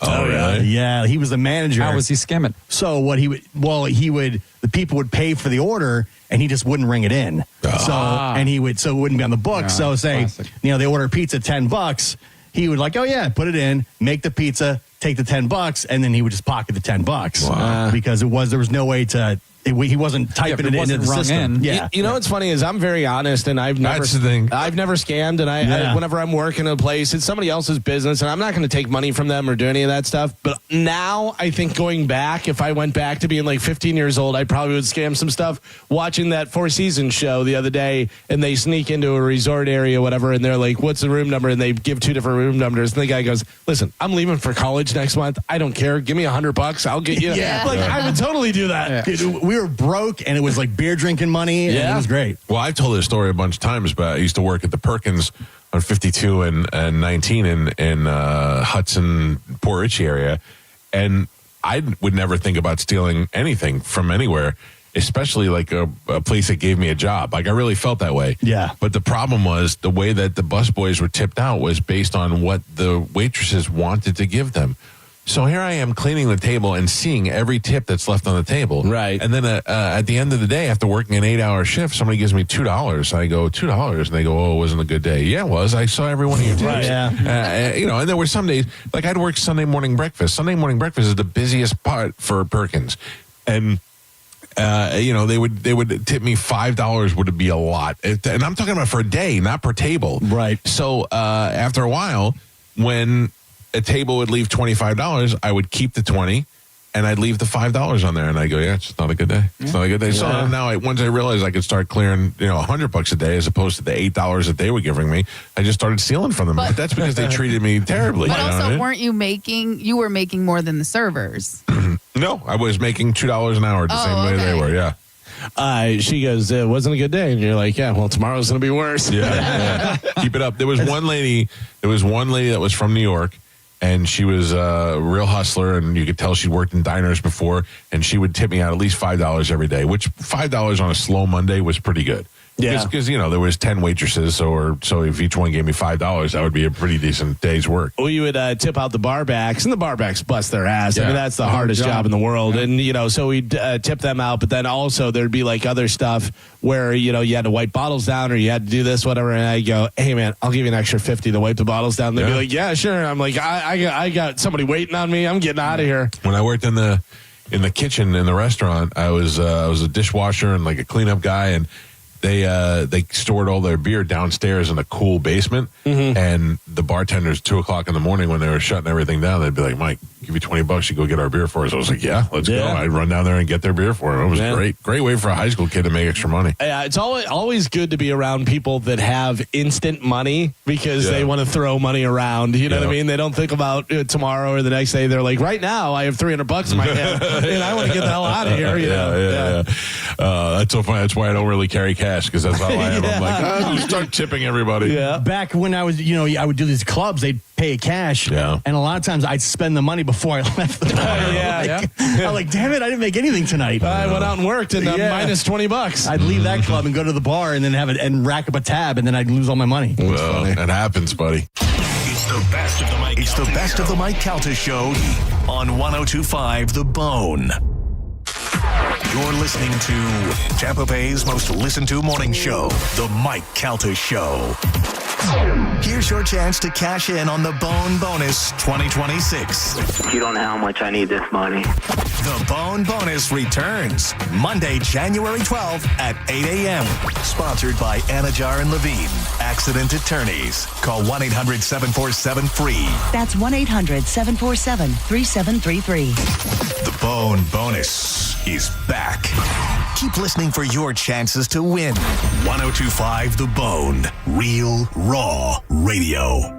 Oh, really? Yeah, he was the manager. How was he skimming? So the people would pay for the order and he just wouldn't ring it in. So it wouldn't be on the book. So say, they order pizza $10, he would put it in, make the pizza, take the $10, and then he would just pocket the $10. Wow. Because there was no way to. He wasn't typing it into the system. Yeah, what's funny is I'm very honest, and I've never scammed, and I whenever I'm working in a place, it's somebody else's business, and I'm not going to take money from them or do any of that stuff. But now I think going back, if I went back to being like 15 years old, I probably would scam some stuff. Watching that Four Seasons show the other day, and they sneak into a resort area, whatever, and they're like, "What's the room number?" And they give 2 different room numbers, and the guy goes, "Listen, I'm leaving for college next month. I don't care. Give me $100. I'll get you." I would totally do that. Dude, we were broke, and it was like beer drinking money. And it was great. Well, I've told this story a bunch of times, but I used to work at the Perkins on 52 and 19 in Hudson, Port Richey area, and I would never think about stealing anything from anywhere, especially like a place that gave me a job. Like I really felt that way. Yeah. But the problem was the way that the busboys were tipped out was based on what the waitresses wanted to give them. So here I am cleaning the table and seeing every tip that's left on the table. Right. And then at the end of the day, after working an 8-hour shift, somebody gives me $2. I go, $2? And they go, oh, it wasn't a good day. Yeah, it was. I saw every one of your tips. Right, yeah. And there were some days, like I'd work Sunday morning breakfast. Sunday morning breakfast is the busiest part for Perkins. And they would tip me $5 would be a lot. And I'm talking about for a day, not per table. Right. So after a while, when a table would leave $25, I would keep the 20 and I'd leave the $5 on there. And I go, yeah, it's not a good day. It's not a good day. So now once I realized I could start clearing, $100 a day as opposed to the $8 that they were giving me, I just started stealing from them. But that's because they treated me terribly. But also, you were making more than the servers? No, I was making $2 an hour the same way they were. Yeah. She goes, it wasn't a good day. And you're like, yeah, well, tomorrow's going to be worse. Yeah. Keep it up. There was one lady that was from New York, and she was a real hustler, and you could tell she'd worked in diners before, and she would tip me out at least $5 every day, which $5 on a slow Monday was pretty good. Yeah. Because, there was 10 waitresses, so if each one gave me $5, that would be a pretty decent day's work. Well, you would tip out the barbacks, and the barbacks bust their ass. Yeah. I mean, that's the hardest job in the world. Yeah. And, so we'd tip them out, but then also there'd be like other stuff where, you had to wipe bottles down or you had to do this, whatever. And I go, hey, man, I'll give you an extra $50 to wipe the bottles down. They'd be like, yeah, sure. And I'm like, I got somebody waiting on me. I'm getting out of here. When I worked in the kitchen in the restaurant, I was a dishwasher and like a cleanup guy, and they stored all their beer downstairs in a cool basement, and the bartenders 2:00 in the morning when they were shutting everything down, they'd be like, Mike, give you $20, you go get our beer for us. I was like, yeah, let's go. I'd run down there and get their beer for them. It was great way for a high school kid to make extra money. Yeah, it's always good to be around people that have instant money because they want to throw money around. You know what I mean? They don't think about tomorrow or the next day. They're like, right now I have $300 in my hand and I want to get the hell out of here. Yeah. That's so funny. That's why I don't really carry cash, because that's how I am. I'm like, I'll start tipping everybody. Yeah. Back when I was, I would do these clubs, they'd pay cash. Yeah. And a lot of times I'd spend the money before I left the bar. I'm like, damn it, I didn't make anything tonight. I went out and worked and minus $20. I'd leave that club and go to the bar and then have it and rack up a tab, and then I'd lose all my money. Well, it happens, buddy. It's the best of the Mike. It's the best of the Mike Calta Show on 102.5 The Bone. You're listening to Tampa Bay's most listened to morning show, The Mike Calta Show. Here's your chance to cash in on the Bone Bonus 2026. You don't know how much I need this money. The Bone Bonus returns Monday, January 12th at 8 a.m. Sponsored by Anajar and Levine, Accident Attorneys. Call 1-800-747-FREE. That's 1-800-747-3733. The Bone Bonus is back. Keep listening for your chances to win. 102.5 The Bone. Real, raw radio.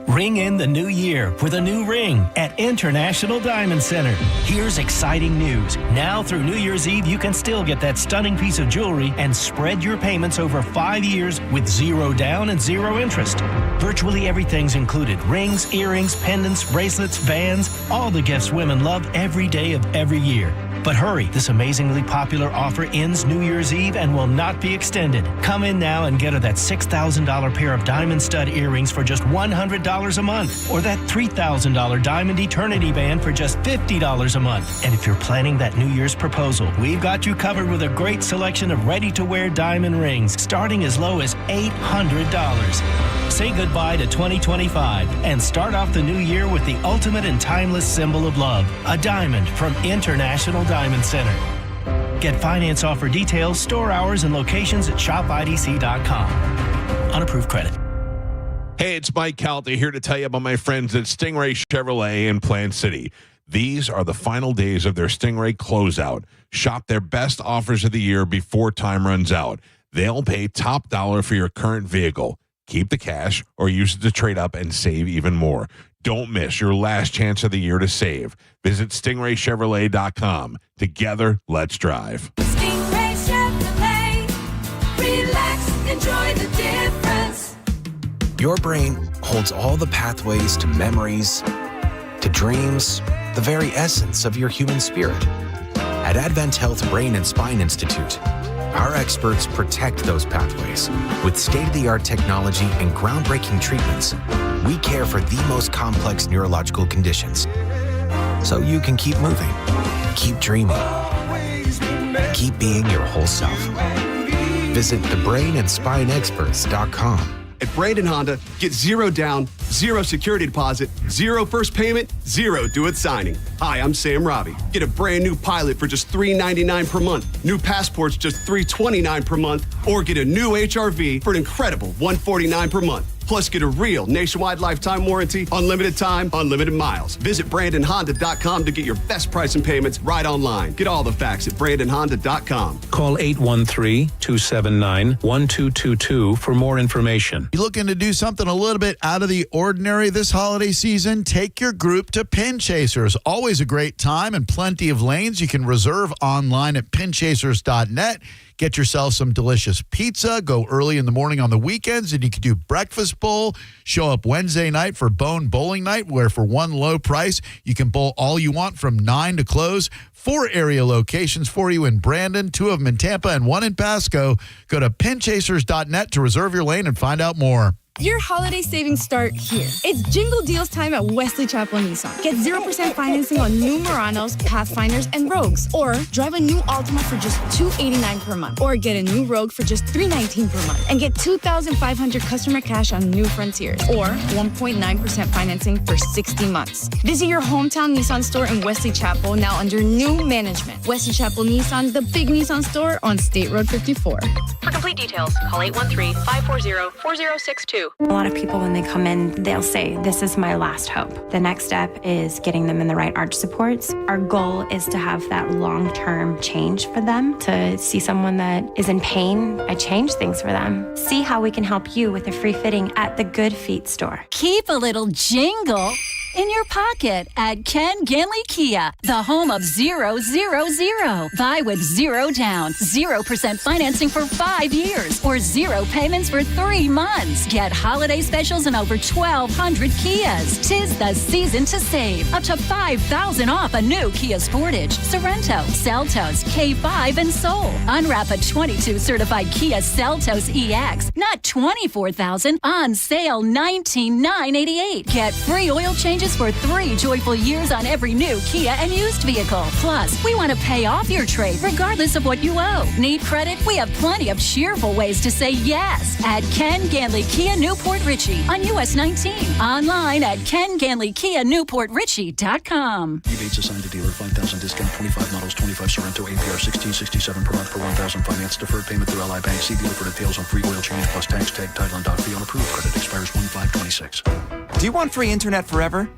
Ring in the new year with a new ring at International Diamond Center. Here's exciting news. Now through New Year's Eve, you can still get that stunning piece of jewelry and spread your payments over 5 years with 0 down and 0 interest. Virtually everything's included. Rings, earrings, pendants, bracelets, bands, all the gifts women love every day of every year. But hurry, this amazingly popular offer ends New Year's Eve and will not be extended. Come in now and get her that $6,000 pair of diamond stud earrings for just $100 a month, or that $3,000 diamond eternity band for just $50 a month. And if you're planning that New Year's proposal, we've got you covered with a great selection of ready-to-wear diamond rings, starting as low as $800. Say goodbye to 2025 and start off the new year with the ultimate and timeless symbol of love, a diamond from International Diamond Center. Get finance offer details, store hours, and locations at shopidc.com. Unapproved credit. Hey, it's Mike Calta here to tell you about my friends at Stingray Chevrolet in Plant City. These are the final days of their Stingray closeout. Shop their best offers of the year before time runs out. They'll pay top dollar for your current vehicle. Keep the cash or use it to trade up and save even more. Don't miss your last chance of the year to save. Visit StingrayChevrolet.com. Together, let's drive. Stingray Chevrolet. Relax, enjoy the difference. Your brain holds all the pathways to memories, to dreams, the very essence of your human spirit. At Advent Health Brain and Spine Institute, our experts protect those pathways. With state-of-the-art technology and groundbreaking treatments, we care for the most complex neurological conditions. So you can keep moving, keep dreaming, keep being your whole self. Visit thebrainandspineexperts.com. At Brandon Honda, get 0 down, 0 security deposit, 0 first payment, 0 do-it signing. Hi, I'm Sam Robbie. Get a brand new Pilot for just $399 per month, new Passports just $329 per month, or get a new HRV for an incredible $149 per month. Plus, get a real nationwide lifetime warranty, unlimited time, unlimited miles. Visit BrandonHonda.com to get your best price and payments right online. Get all the facts at BrandonHonda.com. Call 813-279-1222 for more information. You looking to do something a little bit out of the ordinary this holiday season? Take your group to Pin Chasers. Always a great time and plenty of lanes. You can reserve online at pinchasers.net. Get yourself some delicious pizza. Go early in the morning on the weekends, and you can do breakfast bowl. Show up Wednesday night for Bone Bowling Night, where for one low price, you can bowl all you want from 9 to close. 4 area locations for you in Brandon, 2 of them in Tampa, and 1 in Pasco. Go to pinchasers.net to reserve your lane and find out more. Your holiday savings start here. It's Jingle Deals time at Wesley Chapel Nissan. Get 0% financing on new Muranos, Pathfinders, and Rogues. Or drive a new Altima for just $289 per month. Or get a new Rogue for just $319 per month. And get $2,500 customer cash on new Frontiers. Or 1.9% financing for 60 months. Visit your hometown Nissan store in Wesley Chapel, now under new management. Wesley Chapel Nissan, the big Nissan store on State Road 54. For complete details, call 813-540-4062. A lot of people, when they come in, they'll say, this is my last hope. The next step is getting them in the right arch supports. Our goal is to have that long-term change for them, to see someone that is in pain. I change things for them. See how we can help you with a free fitting at the Good Feet store. Keep a little jingle in your pocket at Ken Ganley Kia, the home of 000. Buy with 0 down, 0% financing for 5 years, or 0 payments for 3 months. Get holiday specials in over 1,200 Kias. 'Tis the season to save. Up to $5,000 off a new Kia Sportage, Sorento, Seltos, K5, and Soul. Unwrap a 22 certified Kia Seltos EX, not $24,000. On sale $19,988. Get free oil changes for 3 joyful years on every new Kia and used vehicle. Plus, we want to pay off your trade regardless of what you owe. Need credit? We have plenty of cheerful ways to say yes at Ken Ganley Kia Newport Richie on US 19. Online at KenGanleyKia NewportRichie.com. Rebates assigned to dealer, 5,000 discount, 25 models, 25 Sorrento, APR 1667 per month for 1,000 finance, deferred payment through LI Bank. See dealer for details on free oil change plus tax, tag, title, and doc fee on approved credit. Expires 1/5/26. Do you want free internet forever?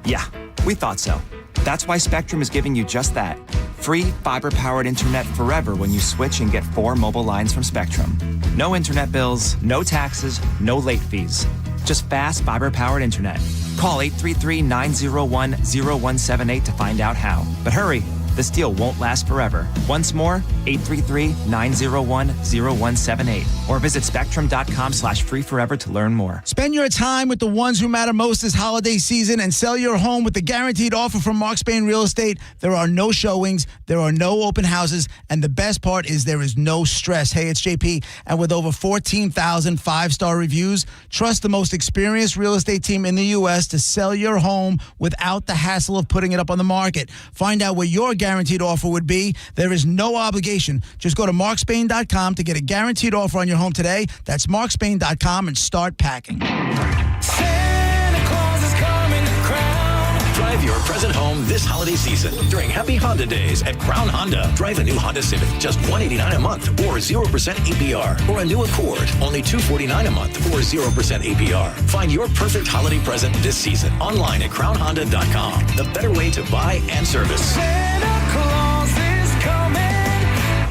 Yeah, we thought so. That's why Spectrum is giving you just that. Free fiber-powered internet forever when you switch and get 4 mobile lines from Spectrum. No internet bills, no taxes, no late fees. Just fast fiber-powered internet. Call 833-901-0178 to find out how. But hurry, this deal won't last forever. Once more, 833-901-0178. Or visit spectrum.com/free forever to learn more. Spend your time with the ones who matter most this holiday season and sell your home with the guaranteed offer from Mark Spain Real Estate. There are no showings, there are no open houses, and the best part is there is no stress. Hey, it's JP, and with over 14,000 5-star reviews, trust the most experienced real estate team in the U.S. to sell your home without the hassle of putting it up on the market. Find out what your guaranteed offer would be. There is no obligation. Just go to markspain.com to get a guaranteed offer on your home today. That's markspain.com and start packing. Santa Claus is coming to Crown. Drive your present home this holiday season during Happy Honda Days at Crown Honda. Drive a new Honda Civic, just $189 a month or 0% APR. Or a new Accord, only $249 a month or 0% APR. Find your perfect holiday present this season online at crownhonda.com. The better way to buy and service. Santa Claus is coming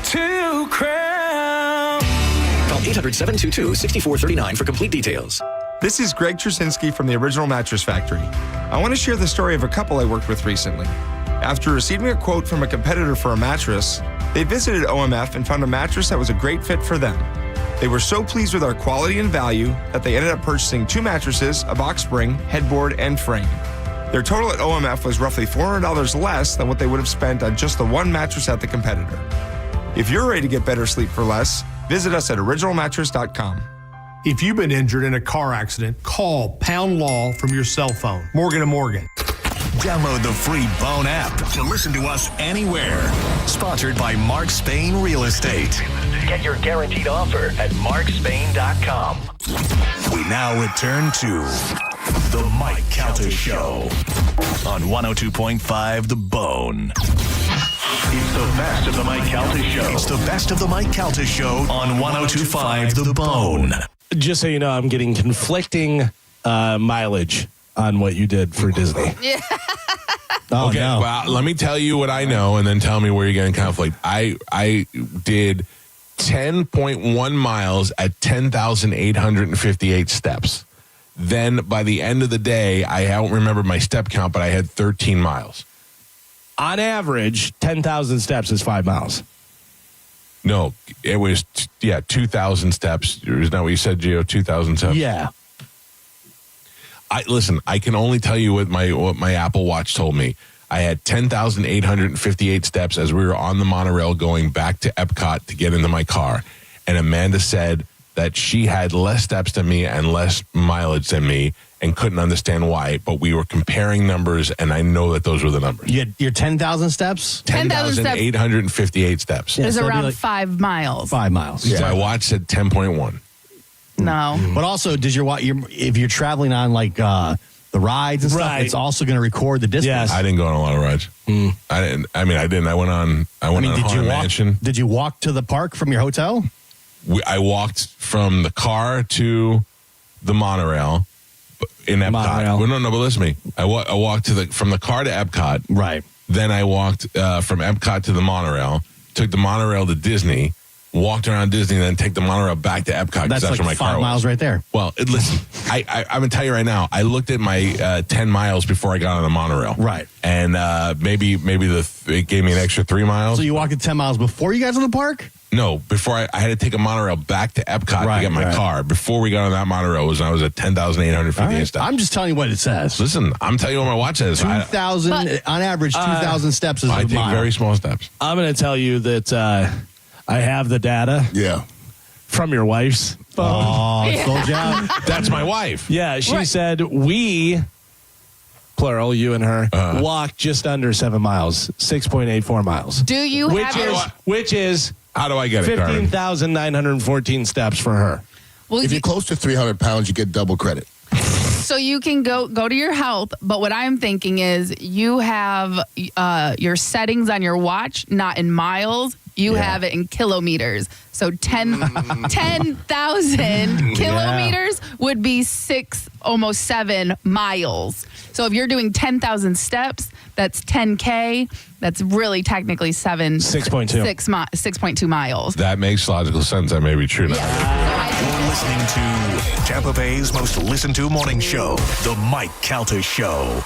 to Crown. Call 800-722-6439 for complete details. This is Greg Trusinski from the Original Mattress Factory. I want to share the story of a couple I worked with recently. After receiving a quote from a competitor for a mattress, they visited OMF and found a mattress that was a great fit for them. They were so pleased with our quality and value that they ended up purchasing 2 mattresses, a box spring, headboard, and frame. Their total at OMF was roughly $400 less than what they would have spent on just the one mattress at the competitor. If you're ready to get better sleep for less, visit us at originalmattress.com. If you've been injured in a car accident, call Pound Law from your cell phone. Morgan & Morgan. Download the free Bone app to listen to us anywhere. Sponsored by Mark Spain Real Estate. Get your guaranteed offer at markspain.com. We now return to The Mike Calta Show on 102.5 The Bone. It's the best of the Mike Calta Show. It's the best of the Mike Calta Show on 102.5 The Bone. Just so you know, I'm getting conflicting mileage on what you did for Disney. Yeah. Okay, well, let me tell you what I know and then tell me where you're getting conflict. I did 10.1 miles at 10,858 steps. Then by the end of the day, I don't remember my step count, but I had 13 miles. On average, 10,000 steps is 5 miles. No, it was, 2,000 steps. Isn't that what you said, Gio? 2,000 steps? Yeah. Listen, I can only tell you what my Apple Watch told me. I had 10,858 steps as we were on the monorail going back to Epcot to get into my car. And Amanda said that she had less steps than me and less mileage than me and couldn't understand why. But we were comparing numbers, and I know that those were the numbers. You had your 10,000 steps? 10,858 steps. It's around 5 miles. 5 miles. Yeah. My watch said 10.1. No. But also, does your watch, if you're traveling on like the rides and stuff, Right. it's also going to record the distance. Yes. I didn't go on a lot of rides. I didn't. I didn't. I went on did you Haunted walk? Mansion. Did you walk to the park from your hotel? I walked from the car to the monorail in Epcot. Monorail. Well, no, but listen to me. I walked from the car to Epcot. Right. Then I walked from Epcot to the monorail, took the monorail to Disney, walked around Disney, and then take the monorail back to Epcot. That's that's like where my 5 car was. miles right there. Well, listen, I'm going to tell you right now, I looked at my 10 miles before I got on the monorail. Right. And maybe it gave me an extra 3 miles. So you walked at 10 miles before you got to the park? No, before I had to take a monorail back to Epcot to get my car. Before we got on that monorail was when I was at 10,858 steps. I'm just telling you what it says. Listen, I'm telling you what my watch says. 2,000, on average, 2,000 steps is I a take mile. very small steps. I'm going to tell you that I have the data. Yeah. From your wife's phone. Oh, it's sold you out. That's my wife. Yeah, she said we, plural, you and her, walked just under 7 miles, 6.84 miles. Do you have Which is how do I get it, Carmen? 15,914 steps for her. Well, if you're close to 300 pounds, you get double credit. So you can go to your health, but what I'm thinking is you have your settings on your watch not in miles. You have it in kilometers. So 10,000 kilometers would be almost 7 miles. So if you're doing 10,000 steps, that's 10K. That's really technically 6.2 miles. That makes logical sense. That may be true now. You're listening to Tampa Bay's most listened to morning show, The Mike Calta Show.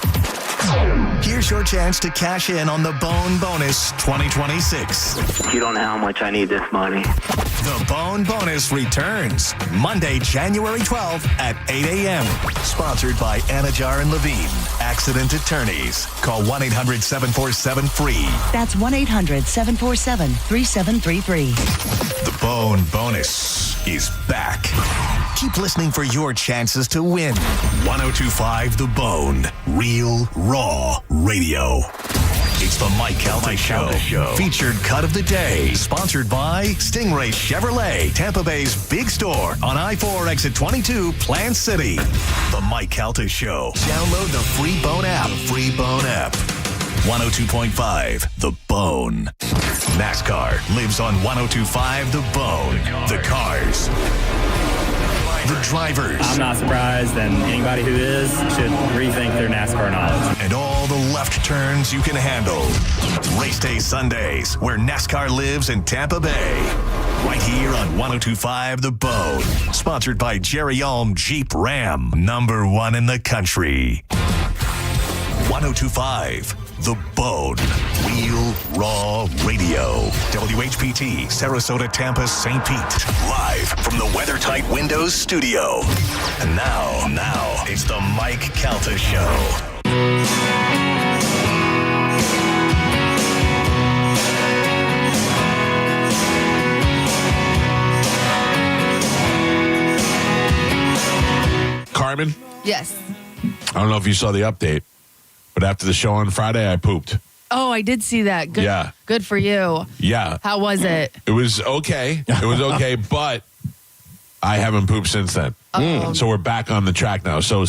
Here's your chance to cash in on the Bone Bonus 2026. You don't know how much I need this money. The Bone Bonus returns Monday, January 12th at 8 a.m. Sponsored by Anajar and Levine, Accident Attorneys. Call 1-800-747-FREE. That's 1-800-747-3733. The Bone Bonus is back. Keep listening for your chances to win. 102.5 The Bone. Real, raw radio. It's the Mike Calta Show. Featured cut of the day. Sponsored by Stingray Chevrolet, Tampa Bay's big store on I-4 exit 22, Plant City. The Mike Calta Show. Download the free Bone app. 102.5 The Bone. NASCAR lives on 102.5 The Bone. The cars. The drivers. I'm not surprised, and anybody who is should rethink their NASCAR knowledge. And all the left turns you can handle. Race Day Sundays, where NASCAR lives in Tampa Bay. Right here on 102.5 The Bone. Sponsored by Jerry Ulm Jeep Ram, #1 in the country. 102.5 The Bone. Real Raw Radio. WHPT, Sarasota, Tampa, St. Pete. Live from the WeatherTight Windows studio. And now, it's the Mike Calta Show. Carmen, Yes. I don't know if you saw the update, but after the show on Friday, I pooped. Oh, I did see that. Good. Yeah. Good for you. Yeah. How was it? It was okay. It was okay, but I haven't pooped since then. So we're back on the track now. So